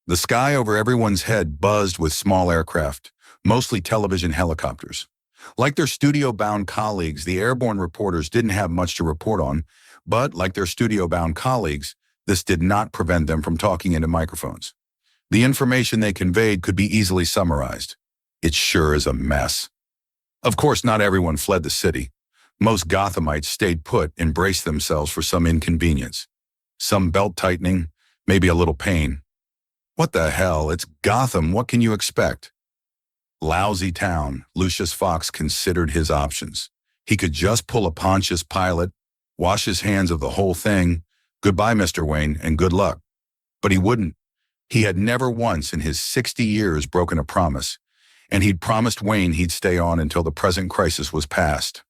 The sky over everyone's head buzzed with small aircraft, mostly television helicopters. Like their studio-bound colleagues, the airborne reporters didn't have much to report on, but like their studio-bound colleagues, this did not prevent them from talking into microphones. The information they conveyed could be easily summarized. It sure is a mess. Of course, not everyone fled the city. Most Gothamites stayed put and braced themselves for some inconvenience. Some belt-tightening, maybe a little pain. What the hell, it's Gotham, what can you expect? Lousy town, Lucius Fox considered his options. He could just pull a Pontius Pilate, wash his hands of the whole thing, goodbye, Mr. Wayne, and good luck. But he wouldn't. He had never once in his 60 years broken a promise, and he'd promised Wayne he'd stay on until the present crisis was past.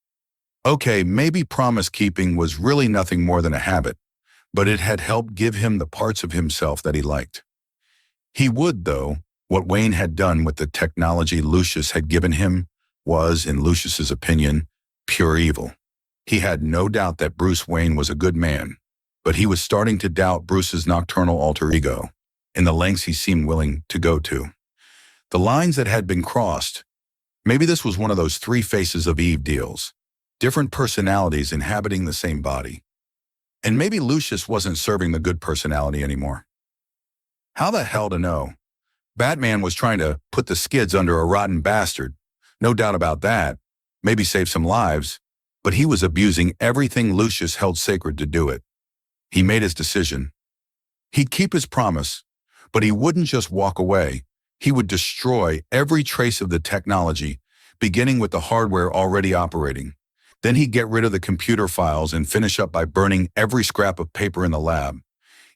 Okay, maybe promise-keeping was really nothing more than a habit, but it had helped give him the parts of himself that he liked. He would, though, what Wayne had done with the technology Lucius had given him was, in Lucius's opinion, pure evil. He had no doubt that Bruce Wayne was a good man, but he was starting to doubt Bruce's nocturnal alter ego, and the lengths he seemed willing to go to. The lines that had been crossed, maybe this was one of those three faces of Eve deals, different personalities inhabiting the same body. And maybe Lucius wasn't serving the good personality anymore. How the hell to know? Batman was trying to put the skids under a rotten bastard, no doubt about that, maybe save some lives, but he was abusing everything Lucius held sacred to do it. He made his decision. He'd keep his promise, but he wouldn't just walk away. He would destroy every trace of the technology, beginning with the hardware already operating. Then he'd get rid of the computer files and finish up by burning every scrap of paper in the lab.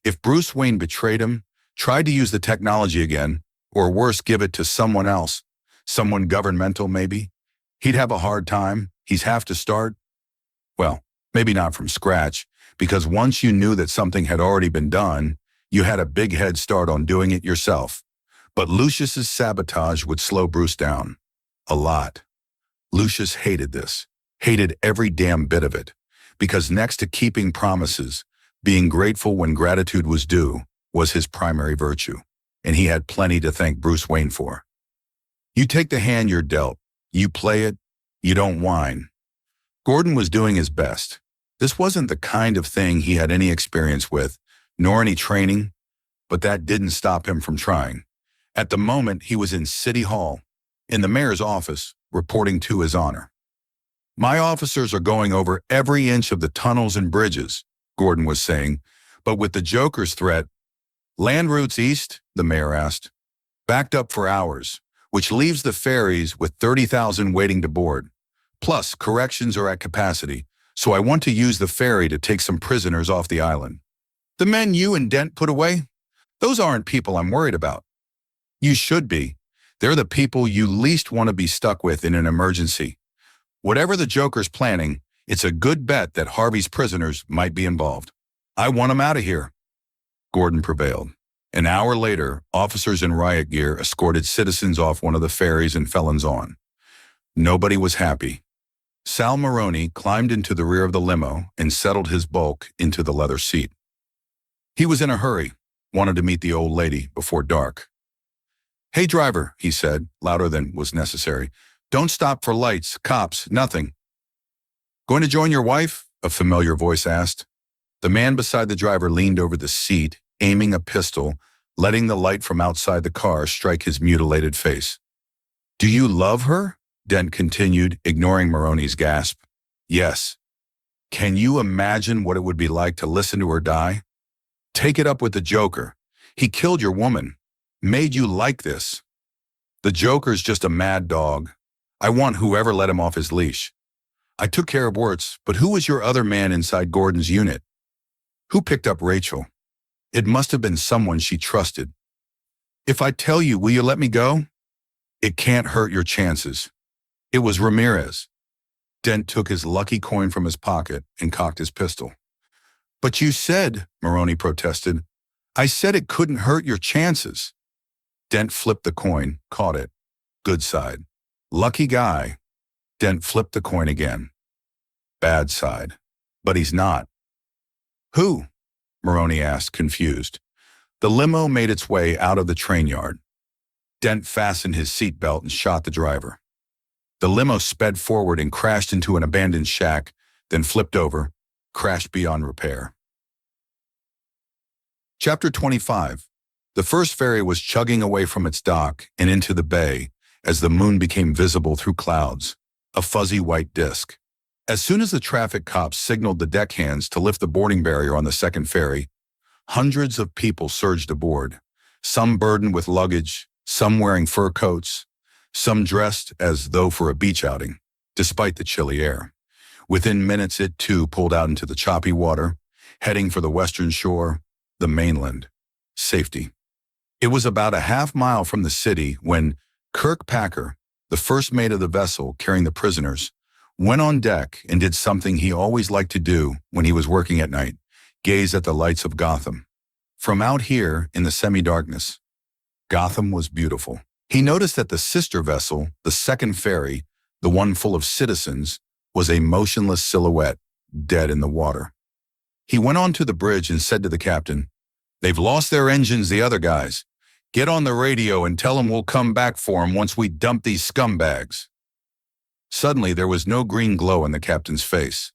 If Bruce Wayne betrayed him, tried to use the technology again, or worse, give it to someone else, someone governmental maybe, he'd have a hard time. He'd have to start, well, maybe not from scratch, because once you knew that something had already been done, you had a big head start on doing it yourself. But Lucius's sabotage would slow Bruce down. A lot. Lucius hated this, hated every damn bit of it, because next to keeping promises, being grateful when gratitude was due was his primary virtue, and he had plenty to thank Bruce Wayne for. You take the hand you're dealt, you play it, you don't whine. Gordon was doing his best. This wasn't the kind of thing he had any experience with, nor any training, but that didn't stop him from trying. At the moment, he was in City Hall, in the mayor's office, reporting to His Honor. My officers are going over every inch of the tunnels and bridges, Gordon was saying, but with the Joker's threat, land routes east, the mayor asked, backed up for hours, which leaves the ferries with 30,000 waiting to board. Plus, corrections are at capacity, so I want to use the ferry to take some prisoners off the island. The men you and Dent put away? Those aren't people I'm worried about. You should be. They're the people you least want to be stuck with in an emergency. Whatever the Joker's planning, it's a good bet that Harvey's prisoners might be involved. I want them out of here. Gordon prevailed. An hour later, officers in riot gear escorted citizens off one of the ferries and felons on. Nobody was happy. Sal Maroney climbed into the rear of the limo and settled his bulk into the leather seat. He was in a hurry, wanted to meet the old lady before dark. "Hey, driver," he said, louder than was necessary. "Don't stop for lights, cops, nothing." "Going to join your wife?" a familiar voice asked. The man beside the driver leaned over the seat, aiming a pistol, letting the light from outside the car strike his mutilated face. "Do you love her?" Dent continued, ignoring Maroney's gasp. "Yes." "Can you imagine what it would be like to listen to her die? Take it up with the Joker. He killed your woman. Made you like this. The Joker's just a mad dog. I want whoever let him off his leash. I took care of Wirtz, but who was your other man inside Gordon's unit? Who picked up Rachel? It must have been someone she trusted. If I tell you, will you let me go? It can't hurt your chances. It was Ramirez." Dent took his lucky coin from his pocket and cocked his pistol. "But you said," Maroney protested. "I said it couldn't hurt your chances." Dent flipped the coin, caught it. Good side. "Lucky guy." Dent flipped the coin again. Bad side. "But he's not." "Who?" Maroney asked, confused. The limo made its way out of the train yard. Dent fastened his seatbelt and shot the driver. The limo sped forward and crashed into an abandoned shack, then flipped over, crashed beyond repair. Chapter 25. The first ferry was chugging away from its dock and into the bay as the moon became visible through clouds, a fuzzy white disk. As soon as the traffic cops signaled the deckhands to lift the boarding barrier on the second ferry, hundreds of people surged aboard, some burdened with luggage, some wearing fur coats, some dressed as though for a beach outing, despite the chilly air. Within minutes, it too pulled out into the choppy water, heading for the western shore, the mainland. Safety. It was about a half-mile from the city when Kirk Packer, the first mate of the vessel carrying the prisoners, went on deck and did something he always liked to do when he was working at night, gaze at the lights of Gotham. From out here in the semi-darkness, Gotham was beautiful. He noticed that the sister vessel, the second ferry, the one full of citizens, was a motionless silhouette, dead in the water. He went onto the bridge and said to the captain, "They've lost their engines, the other guys. Get on the radio and tell them we'll come back for them once we dump these scumbags." Suddenly, there was no green glow in the captain's face.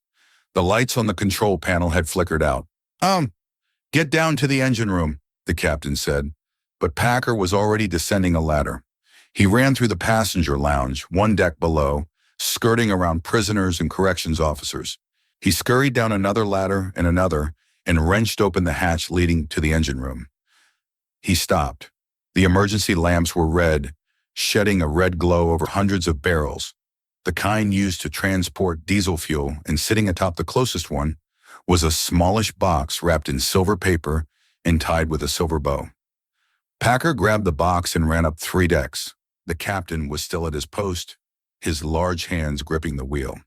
The lights on the control panel had flickered out. Get down to the engine room," the captain said, but Packer was already descending a ladder. He ran through the passenger lounge, one deck below, skirting around prisoners and corrections officers. He scurried down another ladder and wrenched open the hatch leading to the engine room. He stopped. The emergency lamps were red, shedding a red glow over hundreds of barrels, the kind used to transport diesel fuel, and sitting atop the closest one was a smallish box wrapped in silver paper and tied with a silver bow. Packer grabbed the box and ran up 3 decks. The captain was still at his post, his large hands gripping the wheel.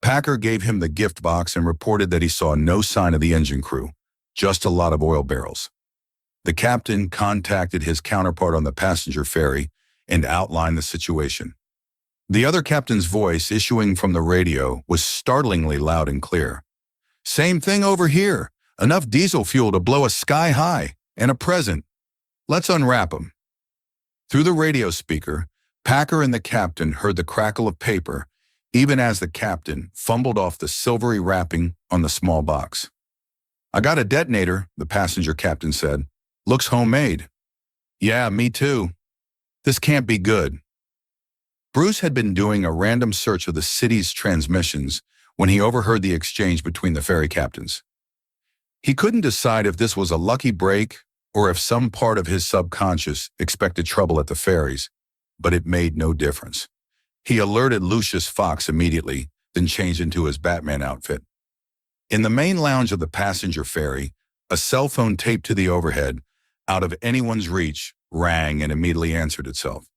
Packer gave him the gift box and reported that he saw no sign of the engine crew, just a lot of oil barrels. The captain contacted his counterpart on the passenger ferry and outlined the situation. The other captain's voice, issuing from the radio, was startlingly loud and clear. "Same thing over here. Enough diesel fuel to blow us sky high, and a present. Let's unwrap 'em." Through the radio speaker, Packer and the captain heard the crackle of paper, even as the captain fumbled off the silvery wrapping on the small box. "I got a detonator," the passenger captain said. "Looks homemade." "Yeah, me too. This can't be good." Bruce had been doing a random search of the city's transmissions when he overheard the exchange between the ferry captains. He couldn't decide if this was a lucky break or if some part of his subconscious expected trouble at the ferries, but it made no difference. He alerted Lucius Fox immediately, then changed into his Batman outfit. In the main lounge of the passenger ferry, a cell phone taped to the overhead, out of anyone's reach, rang and immediately answered itself.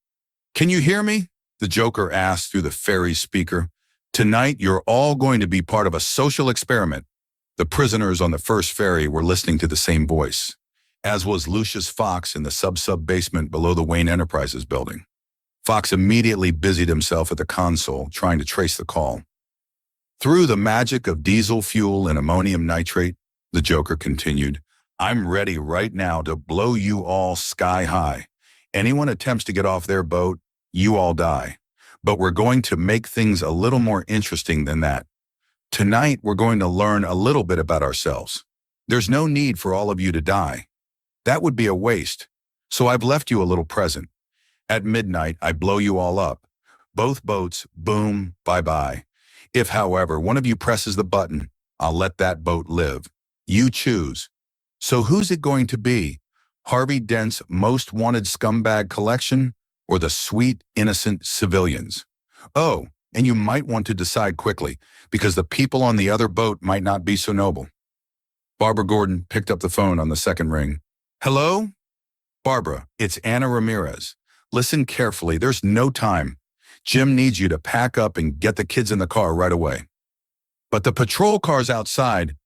"Can you hear me?" the Joker asked through the ferry's speaker. "Tonight, you're all going to be part of a social experiment." The prisoners on the first ferry were listening to the same voice. as was Lucius Fox in the sub-basement below the Wayne Enterprises building. Fox immediately busied himself at the console, trying to trace the call. Through the magic of diesel fuel and ammonium nitrate, the Joker continued, I'm ready right now to blow you all sky high. Anyone attempts to get off their boat, you all die. But we're going to make things a little more interesting than that. Tonight, we're going to learn a little bit about ourselves. There's no need for all of you to die. That would be a waste. So I've left you a little present. At midnight, I blow you all up. Both boats, boom, bye-bye. If, however, one of you presses the button, I'll let that boat live. You choose. So who's it going to be? Harvey Dent's most wanted scumbag collection or the sweet, innocent civilians? Oh, and you might want to decide quickly, because the people on the other boat might not be so noble. Barbara Gordon picked up the phone on the second ring. Hello? Barbara, it's Anna Ramirez. Listen carefully, there's no time. Jim needs you to pack up and get the kids in the car right away. But the patrol car's outside.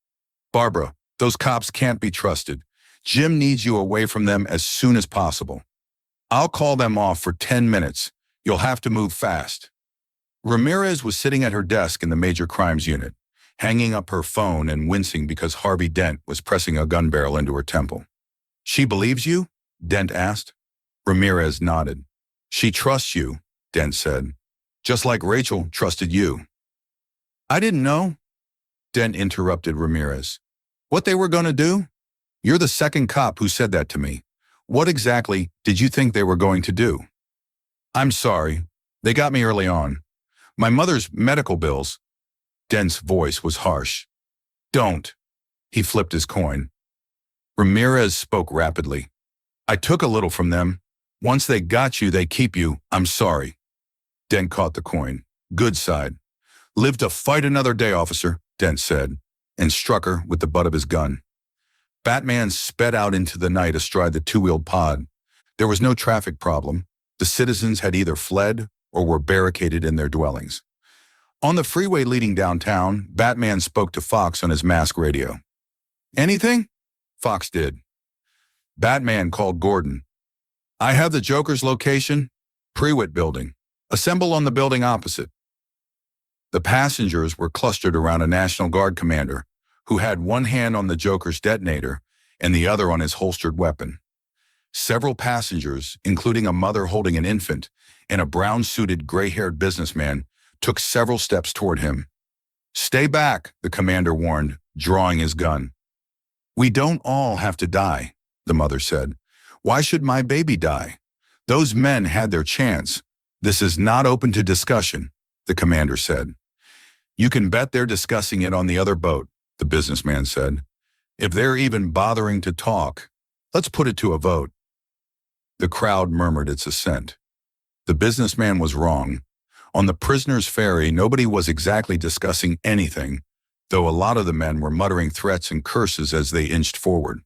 Barbara, those cops can't be trusted. Jim needs you away from them as soon as possible. I'll call them off for 10 minutes. You'll have to move fast. Ramirez was sitting at her desk in the Major Crimes Unit, hanging up her phone and wincing because Harvey Dent was pressing a gun barrel into her temple. She believes you? Dent asked. Ramirez nodded. She trusts you, Dent said, just like Rachel trusted you. I didn't know, Dent interrupted Ramirez. What they were going to do? You're the second cop who said that to me. What exactly did you think they were going to do? I'm sorry. They got me early on. My mother's medical bills. Dent's voice was harsh. Don't. He flipped his coin. Ramirez spoke rapidly. I took a little from them. Once they got you, they keep you. I'm sorry. Dent caught the coin. Good side. Live to fight another day, officer, Dent said, and struck her with the butt of his gun. Batman sped out into the night astride the two-wheeled pod. There was no traffic problem. The citizens had either fled or were barricaded in their dwellings. On the freeway leading downtown, Batman spoke to Fox on his mask radio. Anything? Fox did. Batman called Gordon. I have the Joker's location, Prewitt Building. Assemble on the building opposite. The passengers were clustered around a National Guard commander who had one hand on the Joker's detonator and the other on his holstered weapon. Several passengers, including a mother holding an infant and a brown-suited, gray-haired businessman, took several steps toward him. Stay back, the commander warned, drawing his gun. We don't all have to die, the mother said. Why should my baby die? Those men had their chance. This is not open to discussion, the commander said. You can bet they're discussing it on the other boat, the businessman said. If they're even bothering to talk, let's put it to a vote. The crowd murmured its assent. The businessman was wrong. On the prisoner's ferry, nobody was exactly discussing anything, though a lot of the men were muttering threats and curses as they inched forward.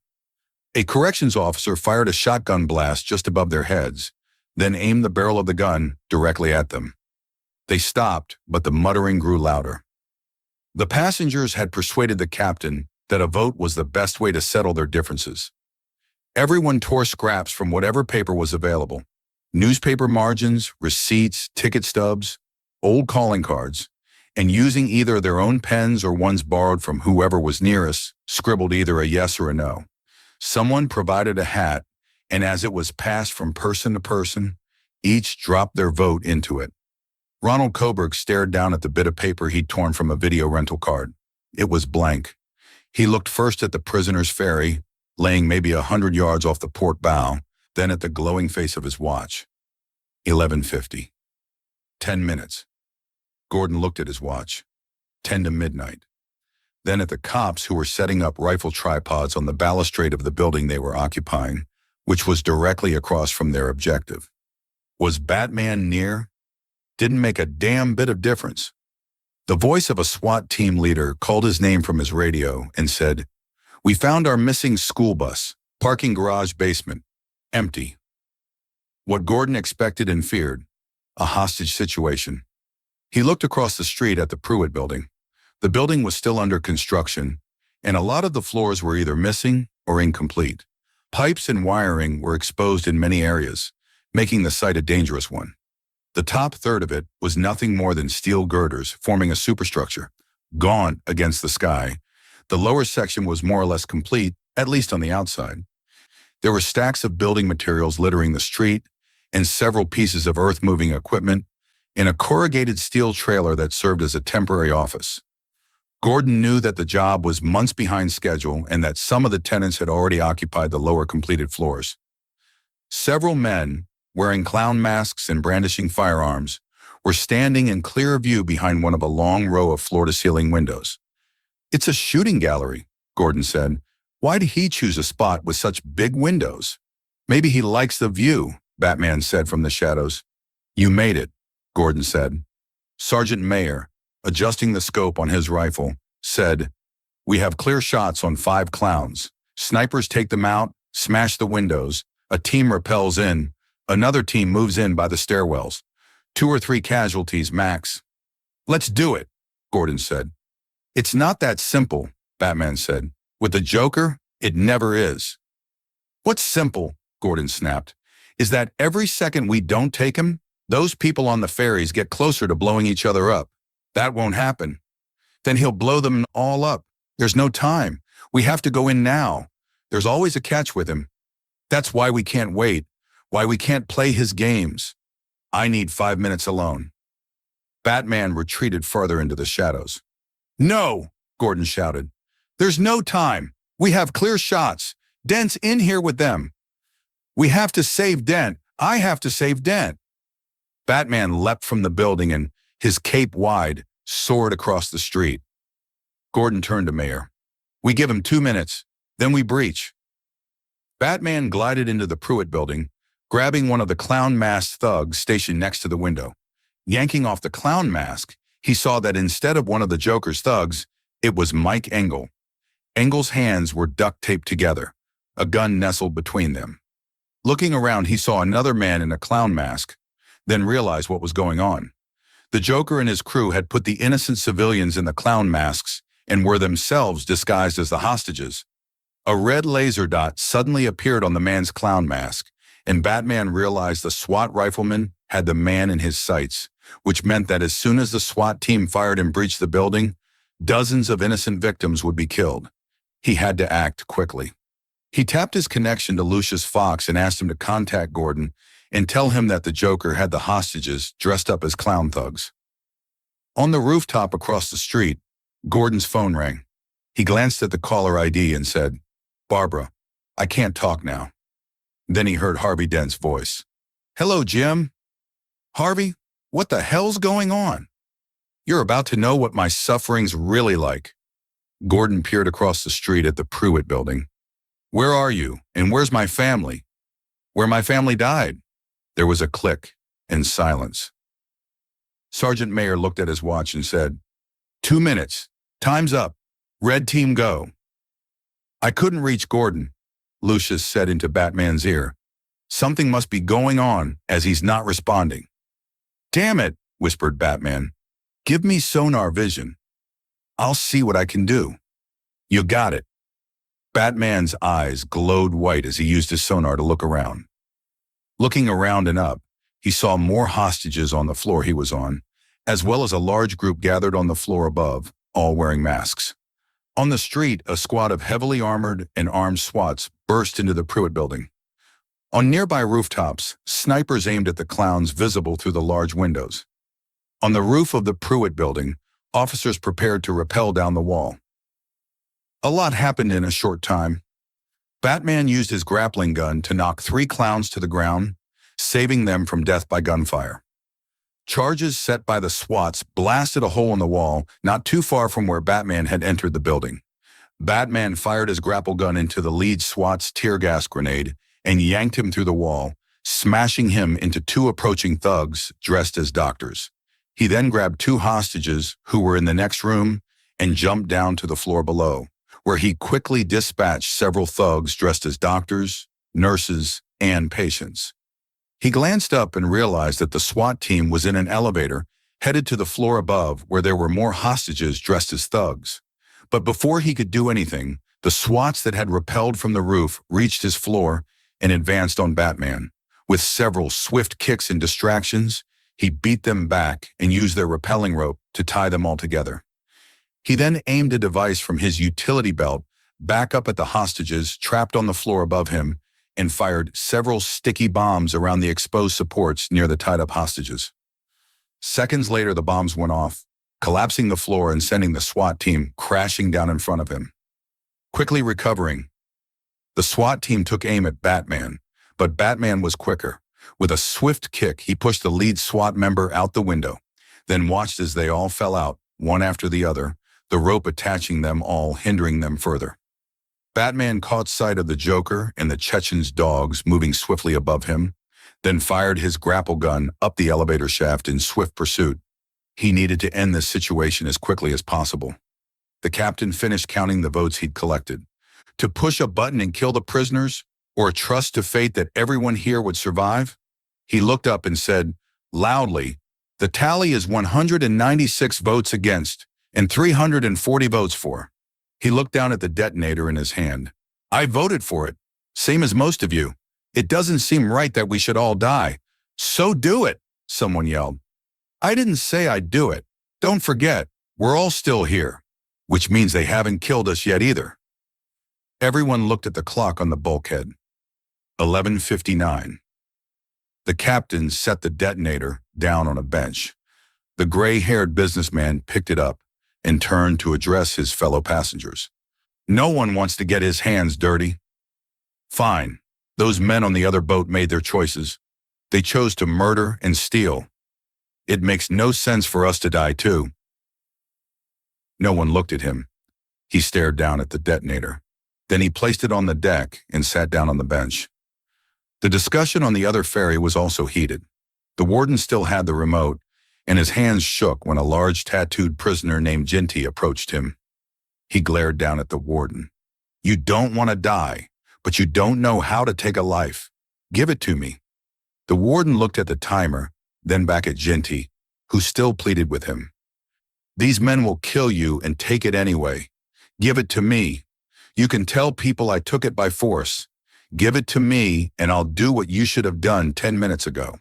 A corrections officer fired a shotgun blast just above their heads, then aimed the barrel of the gun directly at them. They stopped, but the muttering grew louder. The passengers had persuaded the captain that a vote was the best way to settle their differences. Everyone tore scraps from whatever paper was available. Newspaper margins, receipts, ticket stubs, old calling cards, and using either their own pens or ones borrowed from whoever was nearest, scribbled either a yes or a no. Someone provided a hat, and as it was passed from person to person, each dropped their vote into it. Ronald Coburg stared down at the bit of paper he'd torn from a video rental card. It was blank. He looked first at the prisoner's ferry, laying maybe 100 yards off the port bow, then at the glowing face of his watch. 11:50. 10 minutes. Gordon looked at his watch. 10 to midnight. Then at the cops who were setting up rifle tripods on the balustrade of the building they were occupying, which was directly across from their objective. Was Batman near? Didn't make a damn bit of difference. The voice of a SWAT team leader called his name from his radio and said, "We found our missing school bus, parking garage basement, empty." What Gordon expected and feared, a hostage situation. He looked across the street at the Prewitt Building. The building was still under construction, and a lot of the floors were either missing or incomplete. Pipes and wiring were exposed in many areas, making the site a dangerous one. The top third of it was nothing more than steel girders forming a superstructure, gaunt against the sky. The lower section was more or less complete, at least on the outside. There were stacks of building materials littering the street, and several pieces of earth-moving equipment in a corrugated steel trailer that served as a temporary office. Gordon knew that the job was months behind schedule and that some of the tenants had already occupied the lower completed floors. Several men, wearing clown masks and brandishing firearms, were standing in clear view behind one of a long row of floor-to-ceiling windows. "It's a shooting gallery," Gordon said. "Why did he choose a spot with such big windows?" "Maybe he likes the view," Batman said from the shadows. "You made it," Gordon said. Sergeant Mayer, adjusting the scope on his rifle, said, "We have clear shots on 5 clowns. Snipers take them out, smash the windows. A team rappels in. Another team moves in by the stairwells. 2 or 3 casualties max." "Let's do it," Gordon said. "It's not that simple," Batman said. "With the Joker, it never is." "What's simple," Gordon snapped, "is that every second we don't take him, those people on the ferries get closer to blowing each other up. That won't happen. Then he'll blow them all up. There's no time. We have to go in now. There's always a catch with him. That's why we can't wait, why we can't play his games. I need 5 minutes alone." Batman retreated further into the shadows. "No," Gordon shouted. "There's no time. We have clear shots. Dent's in here with them. We have to save Dent. I have to save Dent." Batman leapt from the building and, his cape wide, soared across the street. Gordon turned to Mayer. "We give him 2 minutes, then we breach." Batman glided into the Pruitt building, grabbing one of the clown-masked thugs stationed next to the window. Yanking off the clown mask, he saw that instead of one of the Joker's thugs, it was Mike Engel. Engel's hands were duct-taped together, a gun nestled between them. Looking around, he saw another man in a clown mask, then realized what was going on. The Joker and his crew had put the innocent civilians in the clown masks and were themselves disguised as the hostages. A red laser dot suddenly appeared on the man's clown mask, and Batman realized the SWAT rifleman had the man in his sights, which meant that as soon as the SWAT team fired and breached the building, dozens of innocent victims would be killed. He had to act quickly. He tapped his connection to Lucius Fox and asked him to contact Gordon and tell him that the Joker had the hostages dressed up as clown thugs. On the rooftop across the street, Gordon's phone rang. He glanced at the caller ID and said, "Barbara, I can't talk now." Then he heard Harvey Dent's voice. "Hello, Jim." "Harvey, what the hell's going on?" "You're about to know what my suffering's really like." Gordon peered across the street at the Pruitt building. "Where are you, and where's my family?" "Where my family died." There was a click and silence. Sergeant Mayer looked at his watch and said, 2 minutes. Time's up. Red team go." "I couldn't reach Gordon," Lucius said into Batman's ear. "Something must be going on as he's not responding." "Damn it," whispered Batman. "Give me sonar vision. I'll see what I can do." "You got it." Batman's eyes glowed white as he used his sonar to look around. Looking around and up, he saw more hostages on the floor he was on, as well as a large group gathered on the floor above, all wearing masks. On the street, a squad of heavily armored and armed SWATs burst into the Pruitt building. On nearby rooftops, snipers aimed at the clowns visible through the large windows. On the roof of the Pruitt building, officers prepared to rappel down the wall. A lot happened in a short time. Batman used his grappling gun to knock 3 clowns to the ground, saving them from death by gunfire. Charges set by the SWATs blasted a hole in the wall not too far from where Batman had entered the building. Batman fired his grapple gun into the lead SWAT's tear gas grenade and yanked him through the wall, smashing him into 2 approaching thugs dressed as doctors. He then grabbed 2 hostages who were in the next room and jumped down to the floor below, where he quickly dispatched several thugs dressed as doctors, nurses, and patients. He glanced up and realized that the SWAT team was in an elevator headed to the floor above where there were more hostages dressed as thugs. But before he could do anything, The SWATs that had rappelled from the roof reached his floor and advanced on Batman. With several swift kicks and distractions, he beat them back and used their rappelling rope to tie them all together. He then aimed a device from his utility belt back up at the hostages trapped on the floor above him and fired several sticky bombs around the exposed supports near the tied-up hostages. Seconds later, the bombs went off, collapsing the floor and sending the SWAT team crashing down in front of him. Quickly recovering, the SWAT team took aim at Batman, but Batman was quicker. With a swift kick, he pushed the lead SWAT member out the window, then watched as they all fell out, one after the other, the rope attaching them all, hindering them further. Batman caught sight of the Joker and the Chechen's dogs moving swiftly above him, then fired his grapple gun up the elevator shaft in swift pursuit. He needed to end this situation as quickly as possible. The captain finished counting the votes he'd collected. To push a button and kill the prisoners, or trust to fate that everyone here would survive? He looked up and said, loudly, "The tally is 196 votes against and 340 votes for." He looked down at the detonator in his hand. "I voted for it, same as most of you. It doesn't seem right that we should all die." "So do it," someone yelled. "I didn't say I'd do it. Don't forget, we're all still here," which means they haven't killed us yet either. Everyone looked at the clock on the bulkhead. 11:59. The captain set the detonator down on a bench. The gray-haired businessman picked it up and turned to address his fellow passengers. "No one wants to get his hands dirty." "Fine. Those men on the other boat made their choices. They chose to murder and steal. It makes no sense for us to die too." No one looked at him. He stared down at the detonator. Then he placed it on the deck and sat down on the bench. The discussion on the other ferry was also heated. The warden still had the remote, and his hands shook when a large tattooed prisoner named Ginty approached him. He glared down at the warden. "You don't want to die, but you don't know how to take a life. Give it to me." The warden looked at the timer, then back at Ginty, who still pleaded with him. "These men will kill you and take it anyway. Give it to me. You can tell people I took it by force. Give it to me, and I'll do what you should have done 10 minutes ago."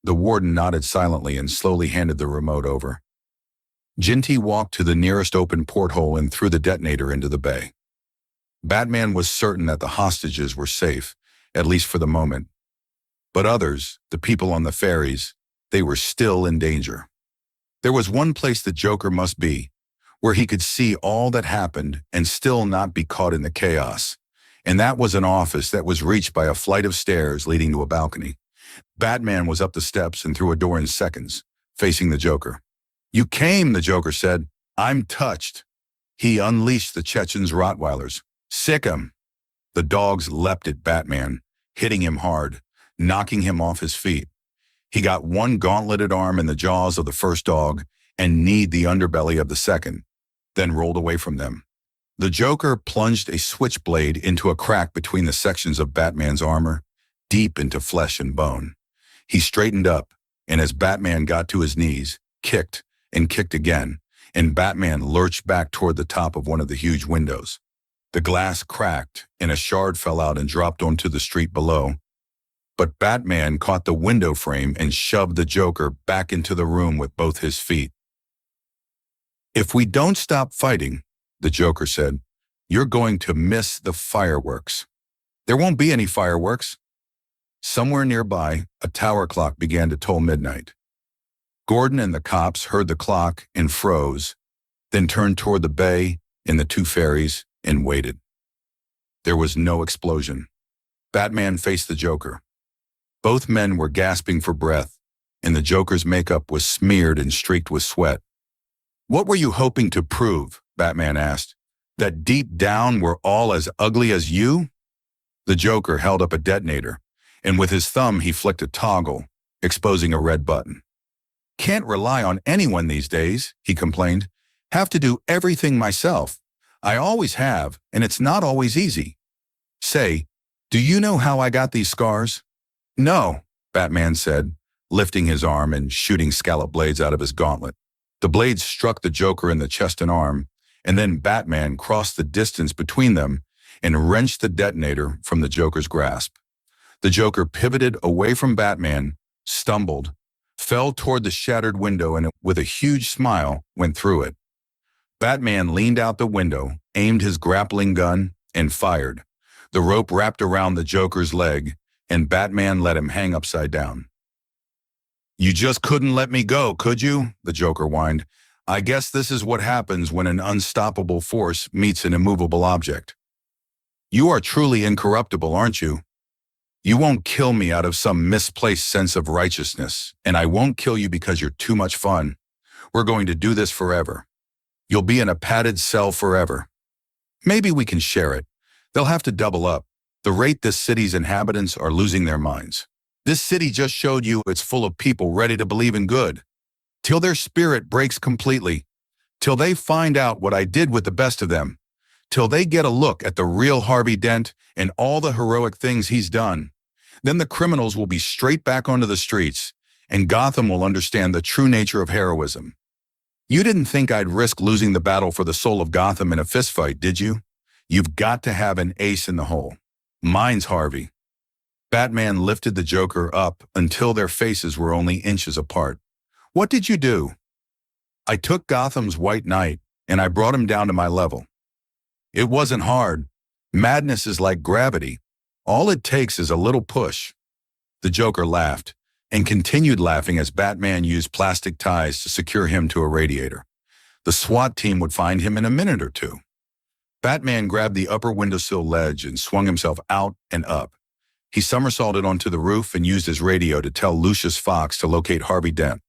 The warden nodded silently and slowly handed the remote over. Ginty walked to the nearest open porthole and threw the detonator into the bay. Batman was certain that the hostages were safe, at least for the moment. But others, the people on the ferries, they were still in danger. There was one place the Joker must be, where he could see all that happened and still not be caught in the chaos. And that was an office that was reached by a flight of stairs leading to a balcony. Batman was up the steps and through a door in seconds, facing the Joker. "You came," the Joker said. "I'm touched." He unleashed the Chechen's Rottweilers. "Sick 'em." The dogs leapt at Batman, hitting him hard, knocking him off his feet. He got one gauntleted arm in the jaws of the first dog and kneed the underbelly of the second, then rolled away from them. The Joker plunged a switchblade into a crack between the sections of Batman's armor, deep into flesh and bone. He straightened up, and as Batman got to his knees, kicked and kicked again, and Batman lurched back toward the top of one of the huge windows. The glass cracked, and a shard fell out and dropped onto the street below. But Batman caught the window frame and shoved the Joker back into the room with both his feet. "If we don't stop fighting," the Joker said, "you're going to miss the fireworks." "There won't be any fireworks." Somewhere nearby, a tower clock began to toll midnight. Gordon and the cops heard the clock and froze, then turned toward the bay and the two ferries and waited. There was no explosion. Batman faced the Joker. Both men were gasping for breath, and the Joker's makeup was smeared and streaked with sweat. "What were you hoping to prove?" Batman asked. "That deep down we're all as ugly as you?" The Joker held up a detonator, and with his thumb he flicked a toggle, exposing a red button. "Can't rely on anyone these days," he complained. "Have to do everything myself. I always have, and it's not always easy. Say, do you know how I got these scars?" "No," Batman said, lifting his arm and shooting scallop blades out of his gauntlet. The blades struck the Joker in the chest and arm, and then Batman crossed the distance between them and wrenched the detonator from the Joker's grasp. The Joker pivoted away from Batman, stumbled, fell toward the shattered window, and with a huge smile went through it. Batman leaned out the window, aimed his grappling gun, and fired. The rope wrapped around the Joker's leg, and Batman let him hang upside down. "You just couldn't let me go, could you?" the Joker whined. "I guess this is what happens when an unstoppable force meets an immovable object. You are truly incorruptible, aren't you? You won't kill me out of some misplaced sense of righteousness, and I won't kill you because you're too much fun. We're going to do this forever. You'll be in a padded cell forever. Maybe we can share it. They'll have to double up. The rate this city's inhabitants are losing their minds. This city just showed you it's full of people ready to believe in good. Till their spirit breaks completely. Till they find out what I did with the best of them. Till they get a look at the real Harvey Dent and all the heroic things he's done. Then the criminals will be straight back onto the streets, and Gotham will understand the true nature of heroism. You didn't think I'd risk losing the battle for the soul of Gotham in a fistfight, did you? You've got to have an ace in the hole. Mine's Harvey." Batman lifted the Joker up until their faces were only inches apart. "What did you do?" "I took Gotham's White Knight, and I brought him down to my level. It wasn't hard. Madness is like gravity. All it takes is a little push." The Joker laughed, and continued laughing as Batman used plastic ties to secure him to a radiator. The SWAT team would find him in a minute or two. Batman grabbed the upper windowsill ledge and swung himself out and up. He somersaulted onto the roof and used his radio to tell Lucius Fox to locate Harvey Dent.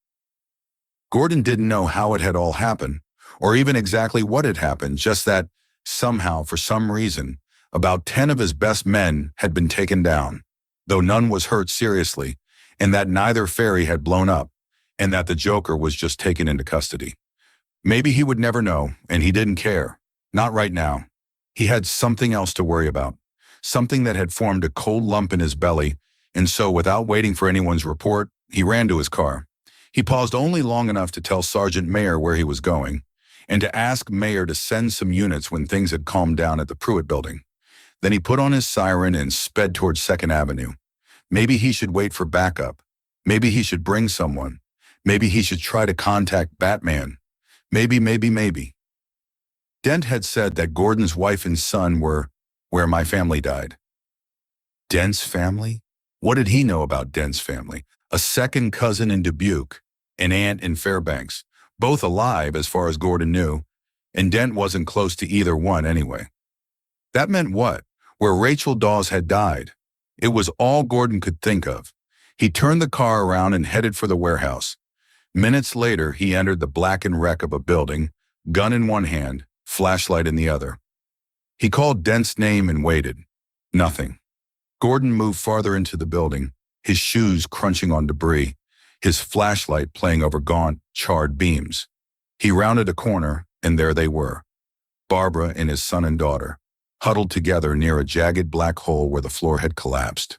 Gordon didn't know how it had all happened, or even exactly what had happened, just that, somehow, for some reason, about 10 of his best men had been taken down, though none was hurt seriously, and that neither ferry had blown up, and that the Joker was just taken into custody. Maybe he would never know, and he didn't care. Not right now. He had something else to worry about, something that had formed a cold lump in his belly, and so without waiting for anyone's report, he ran to his car. He paused only long enough to tell Sergeant Mayer where he was going, and to ask Mayer to send some units when things had calmed down at the Pruitt building. Then he put on his siren and sped towards 2nd Avenue. Maybe he should wait for backup. Maybe he should bring someone. Maybe he should try to contact Batman. Maybe. Dent had said that Gordon's wife and son were where my family died. Dent's family? What did he know about Dent's family? A second cousin in Dubuque, an aunt in Fairbanks, both alive as far as Gordon knew, and Dent wasn't close to either one anyway. That meant what? Where Rachel Dawes had died. It was all Gordon could think of. He turned the car around and headed for the warehouse. Minutes later, he entered the blackened wreck of a building, gun in one hand, flashlight in the other. He called Dent's name and waited. Nothing. Gordon moved farther into the building, his shoes crunching on debris, his flashlight playing over gaunt, charred beams. He rounded a corner, and there they were, Barbara and his son and daughter, huddled together near a jagged black hole where the floor had collapsed.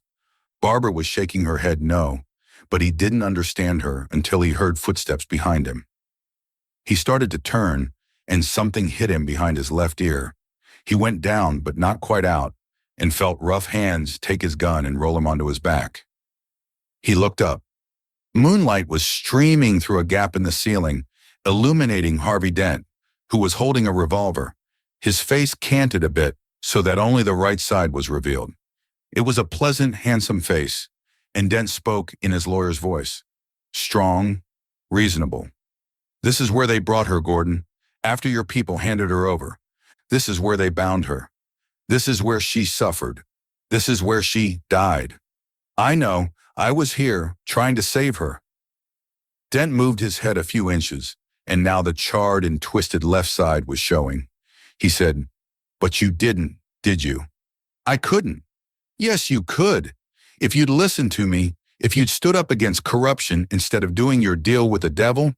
Barbara was shaking her head no, but he didn't understand her until he heard footsteps behind him. He started to turn, and something hit him behind his left ear. He went down, but not quite out, and felt rough hands take his gun and roll him onto his back. He looked up. Moonlight was streaming through a gap in the ceiling, illuminating Harvey Dent, who was holding a revolver. His face canted a bit so that only the right side was revealed. It was a pleasant, handsome face, and Dent spoke in his lawyer's voice. Strong, reasonable. "This is where they brought her, Gordon, after your people handed her over. This is where they bound her. This is where she suffered. This is where she died. I know, I was here, trying to save her." Dent moved his head a few inches, and now the charred and twisted left side was showing. He said, "But you didn't, did you?" "I couldn't." "Yes, you could. If you'd listened to me, if you'd stood up against corruption instead of doing your deal with the devil.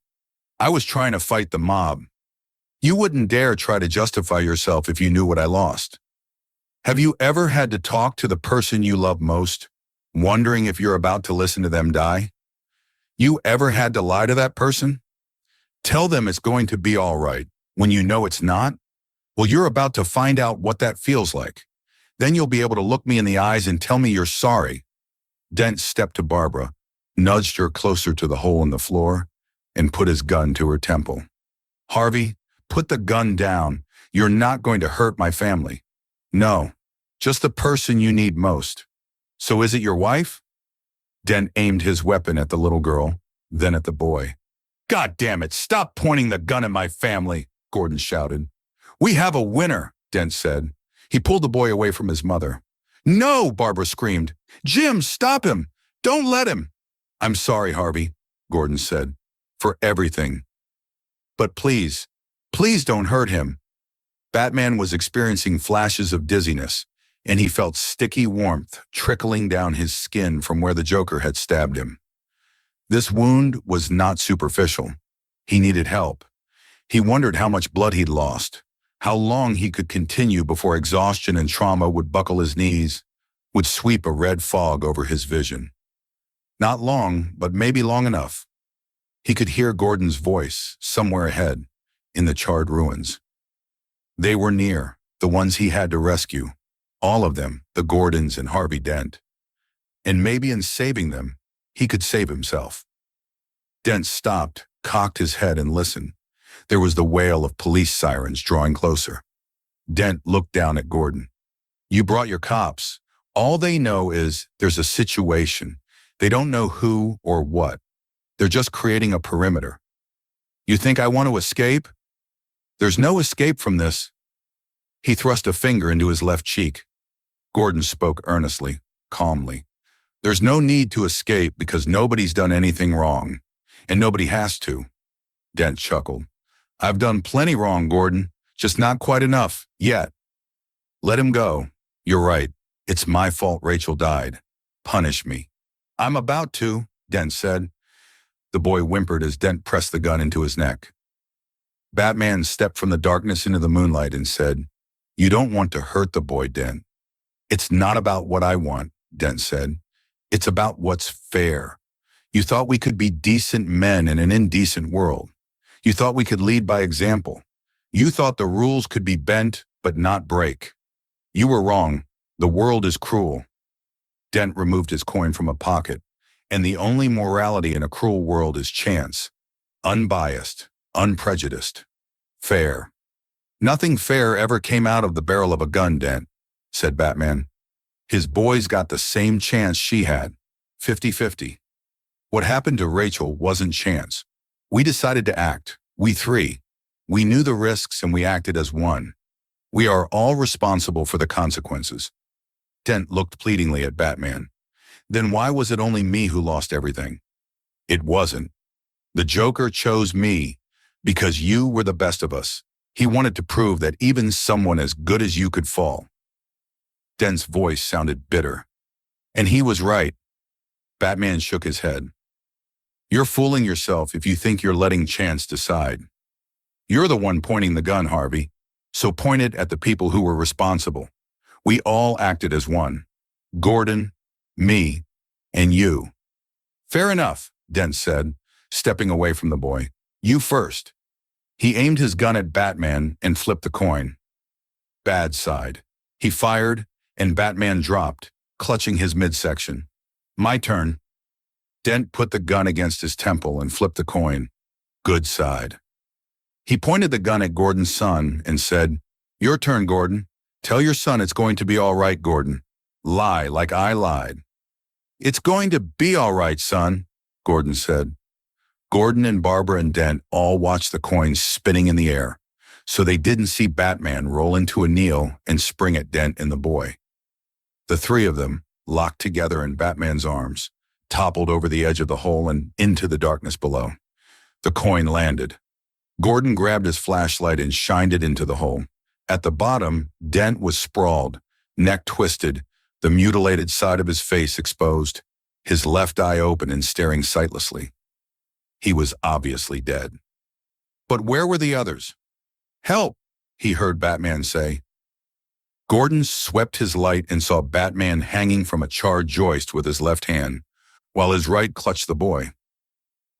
I was trying to fight the mob. You wouldn't dare try to justify yourself if you knew what I lost. Have you ever had to talk to the person you love most, wondering if you're about to listen to them die? You ever had to lie to that person? Tell them it's going to be all right when you know it's not? Well, you're about to find out what that feels like. Then you'll be able to look me in the eyes and tell me you're sorry. Dent stepped to Barbara, nudged her closer to the hole in the floor, and put his gun to her temple. Harvey, put the gun down. You're not going to hurt my family. No, just the person you need most. So is it your wife? Dent aimed his weapon at the little girl, then at the boy. God damn it, stop pointing the gun at my family, Gordon shouted. We have a winner, Dent said. He pulled the boy away from his mother. No, Barbara screamed. Jim, stop him. Don't let him. I'm sorry, Harvey, Gordon said, for everything. But please don't hurt him. Batman was experiencing flashes of dizziness, and he felt sticky warmth trickling down his skin from where the Joker had stabbed him. This wound was not superficial. He needed help. He wondered how much blood he'd lost, how long he could continue before exhaustion and trauma would buckle his knees, would sweep a red fog over his vision. Not long, but maybe long enough. He could hear Gordon's voice somewhere ahead, in the charred ruins. They were near, the ones he had to rescue. All of them, the Gordons and Harvey Dent. And maybe in saving them, he could save himself. Dent stopped, cocked his head and listened. There was the wail of police sirens drawing closer. Dent looked down at Gordon. You brought your cops. All they know is there's a situation. They don't know who or what. They're just creating a perimeter. You think I want to escape? There's no escape from this. He thrust a finger into his left cheek. Gordon spoke earnestly, calmly. There's no need to escape because nobody's done anything wrong, and nobody has to. Dent chuckled. I've done plenty wrong, Gordon, just not quite enough, yet. Let him go. You're right. It's my fault Rachel died. Punish me. I'm about to, Dent said. The boy whimpered as Dent pressed the gun into his neck. Batman stepped from the darkness into the moonlight and said, You don't want to hurt the boy, Dent. It's not about what I want, Dent said. It's about what's fair. You thought we could be decent men in an indecent world. You thought we could lead by example. You thought the rules could be bent but not break. You were wrong. The world is cruel. Dent removed his coin from a pocket, and the only morality in a cruel world is chance. Unbiased, unprejudiced, fair. Nothing fair ever came out of the barrel of a gun, Dent, said Batman. His boys got the same chance she had, 50-50. What happened to Rachel wasn't chance. We decided to act, we three. We knew the risks and we acted as one. We are all responsible for the consequences. Dent looked pleadingly at Batman. Then why was it only me who lost everything? It wasn't. The Joker chose me because you were the best of us. He wanted to prove that even someone as good as you could fall. Dent's voice sounded bitter. And he was right. Batman shook his head. You're fooling yourself if you think you're letting chance decide. You're the one pointing the gun, Harvey. So point it at the people who were responsible. We all acted as one. Gordon, me, and you. Fair enough, Dent said, stepping away from the boy. You first. He aimed his gun at Batman and flipped the coin. Bad side. He fired, and Batman dropped, clutching his midsection. My turn. Dent put the gun against his temple and flipped the coin. Good side. He pointed the gun at Gordon's son and said, Your turn, Gordon. Tell your son it's going to be all right, Gordon. Lie like I lied. It's going to be all right, son, Gordon said. Gordon and Barbara and Dent all watched the coins spinning in the air, so they didn't see Batman roll into a kneel and spring at Dent and the boy. The three of them, locked together in Batman's arms, toppled over the edge of the hole and into the darkness below. The coin landed. Gordon grabbed his flashlight and shined it into the hole. At the bottom, Dent was sprawled, neck twisted, the mutilated side of his face exposed, his left eye open and staring sightlessly. He was obviously dead. But where were the others? Help, he heard Batman say. Gordon swept his light and saw Batman hanging from a charred joist with his left hand, while his right clutched the boy.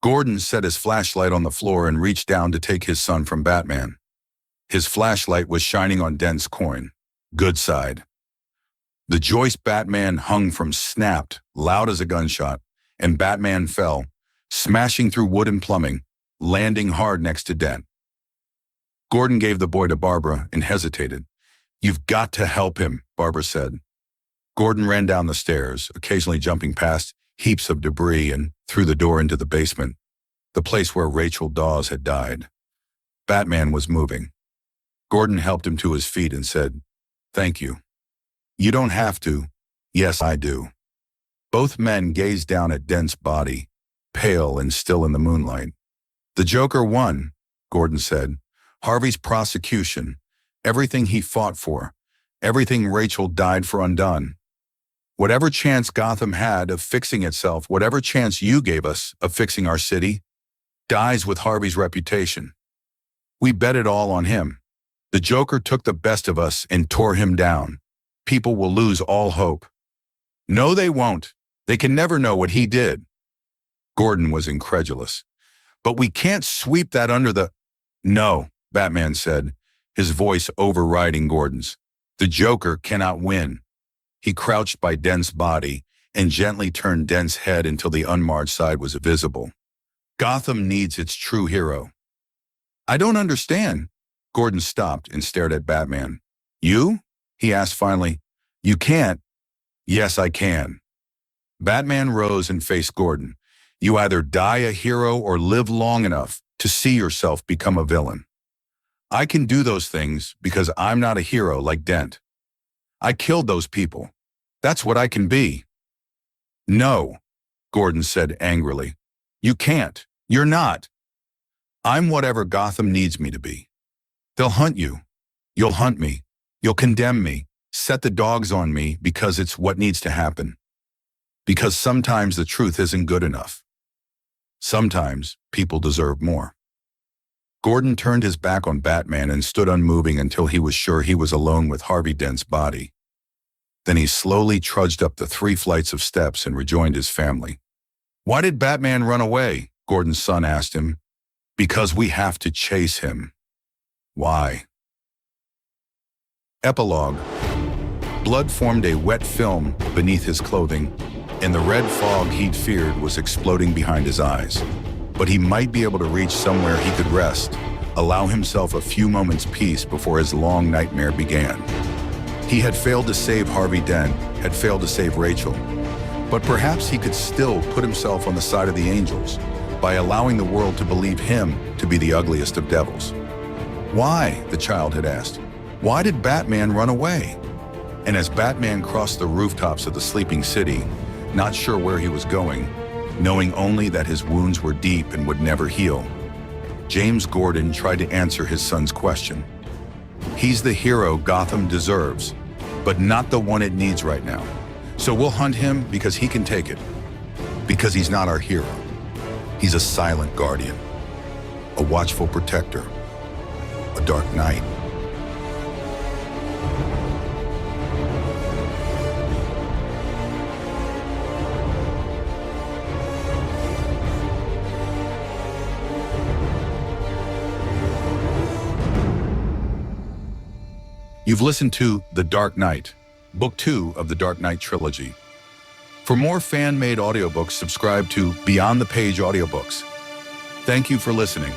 Gordon set his flashlight on the floor and reached down to take his son from Batman. His flashlight was shining on Dent's coin. Good side. The Joyce Batman hung from snapped, loud as a gunshot, and Batman fell, smashing through wood and plumbing, landing hard next to Dent. Gordon gave the boy to Barbara and hesitated. "You've got to help him," Barbara said. Gordon ran down the stairs, occasionally jumping past heaps of debris and through the door into the basement, the place where Rachel Dawes had died. Batman was moving. Gordon helped him to his feet and said, "Thank you." "You don't have to." "Yes, I do." Both men gazed down at Dent's body, pale and still in the moonlight. "The Joker won," Gordon said. "Harvey's prosecution, everything he fought for, everything Rachel died for undone. Whatever chance Gotham had of fixing itself, whatever chance you gave us of fixing our city, dies with Harvey's reputation. We bet it all on him. The Joker took the best of us and tore him down. People will lose all hope." "No, they won't. They can never know what he did." Gordon was incredulous. "But we can't sweep that under the—" "No," Batman said, his voice overriding Gordon's. "The Joker cannot win." He crouched by Dent's body and gently turned Dent's head until the unmarred side was visible. "Gotham needs its true hero." "I don't understand." Gordon stopped and stared at Batman. "You?" he asked finally. "You can't." "Yes, I can." Batman rose and faced Gordon. "You either die a hero or live long enough to see yourself become a villain. I can do those things because I'm not a hero like Dent. I killed those people. That's what I can be." "No," Gordon said angrily. "You can't. You're not. I'm whatever Gotham needs me to be. They'll hunt you. You'll hunt me. You'll condemn me, set the dogs on me because it's what needs to happen. Because sometimes the truth isn't good enough. Sometimes people deserve more." Gordon turned his back on Batman and stood unmoving until he was sure he was alone with Harvey Dent's body. Then he slowly trudged up the 3 flights of steps and rejoined his family. "Why did Batman run away?" Gordon's son asked him. "Because we have to chase him." "Why?" Epilogue. Blood formed a wet film beneath his clothing, and the red fog he'd feared was exploding behind his eyes. But he might be able to reach somewhere he could rest, allow himself a few moments' peace before his long nightmare began. He had failed to save Harvey Dent, had failed to save Rachel, but perhaps he could still put himself on the side of the angels by allowing the world to believe him to be the ugliest of devils. "Why?" the child had asked. "Why did Batman run away?" And as Batman crossed the rooftops of the sleeping city, not sure where he was going, knowing only that his wounds were deep and would never heal, James Gordon tried to answer his son's question. He's the hero Gotham deserves, but not the one it needs right now. So we'll hunt him because he can take it. Because he's not our hero. He's a silent guardian, a watchful protector, a dark knight. You've listened to The Dark Knight, Book 2 of the Dark Knight Trilogy. For more fan-made audiobooks, subscribe to Beyond the Page Audiobooks. Thank you for listening.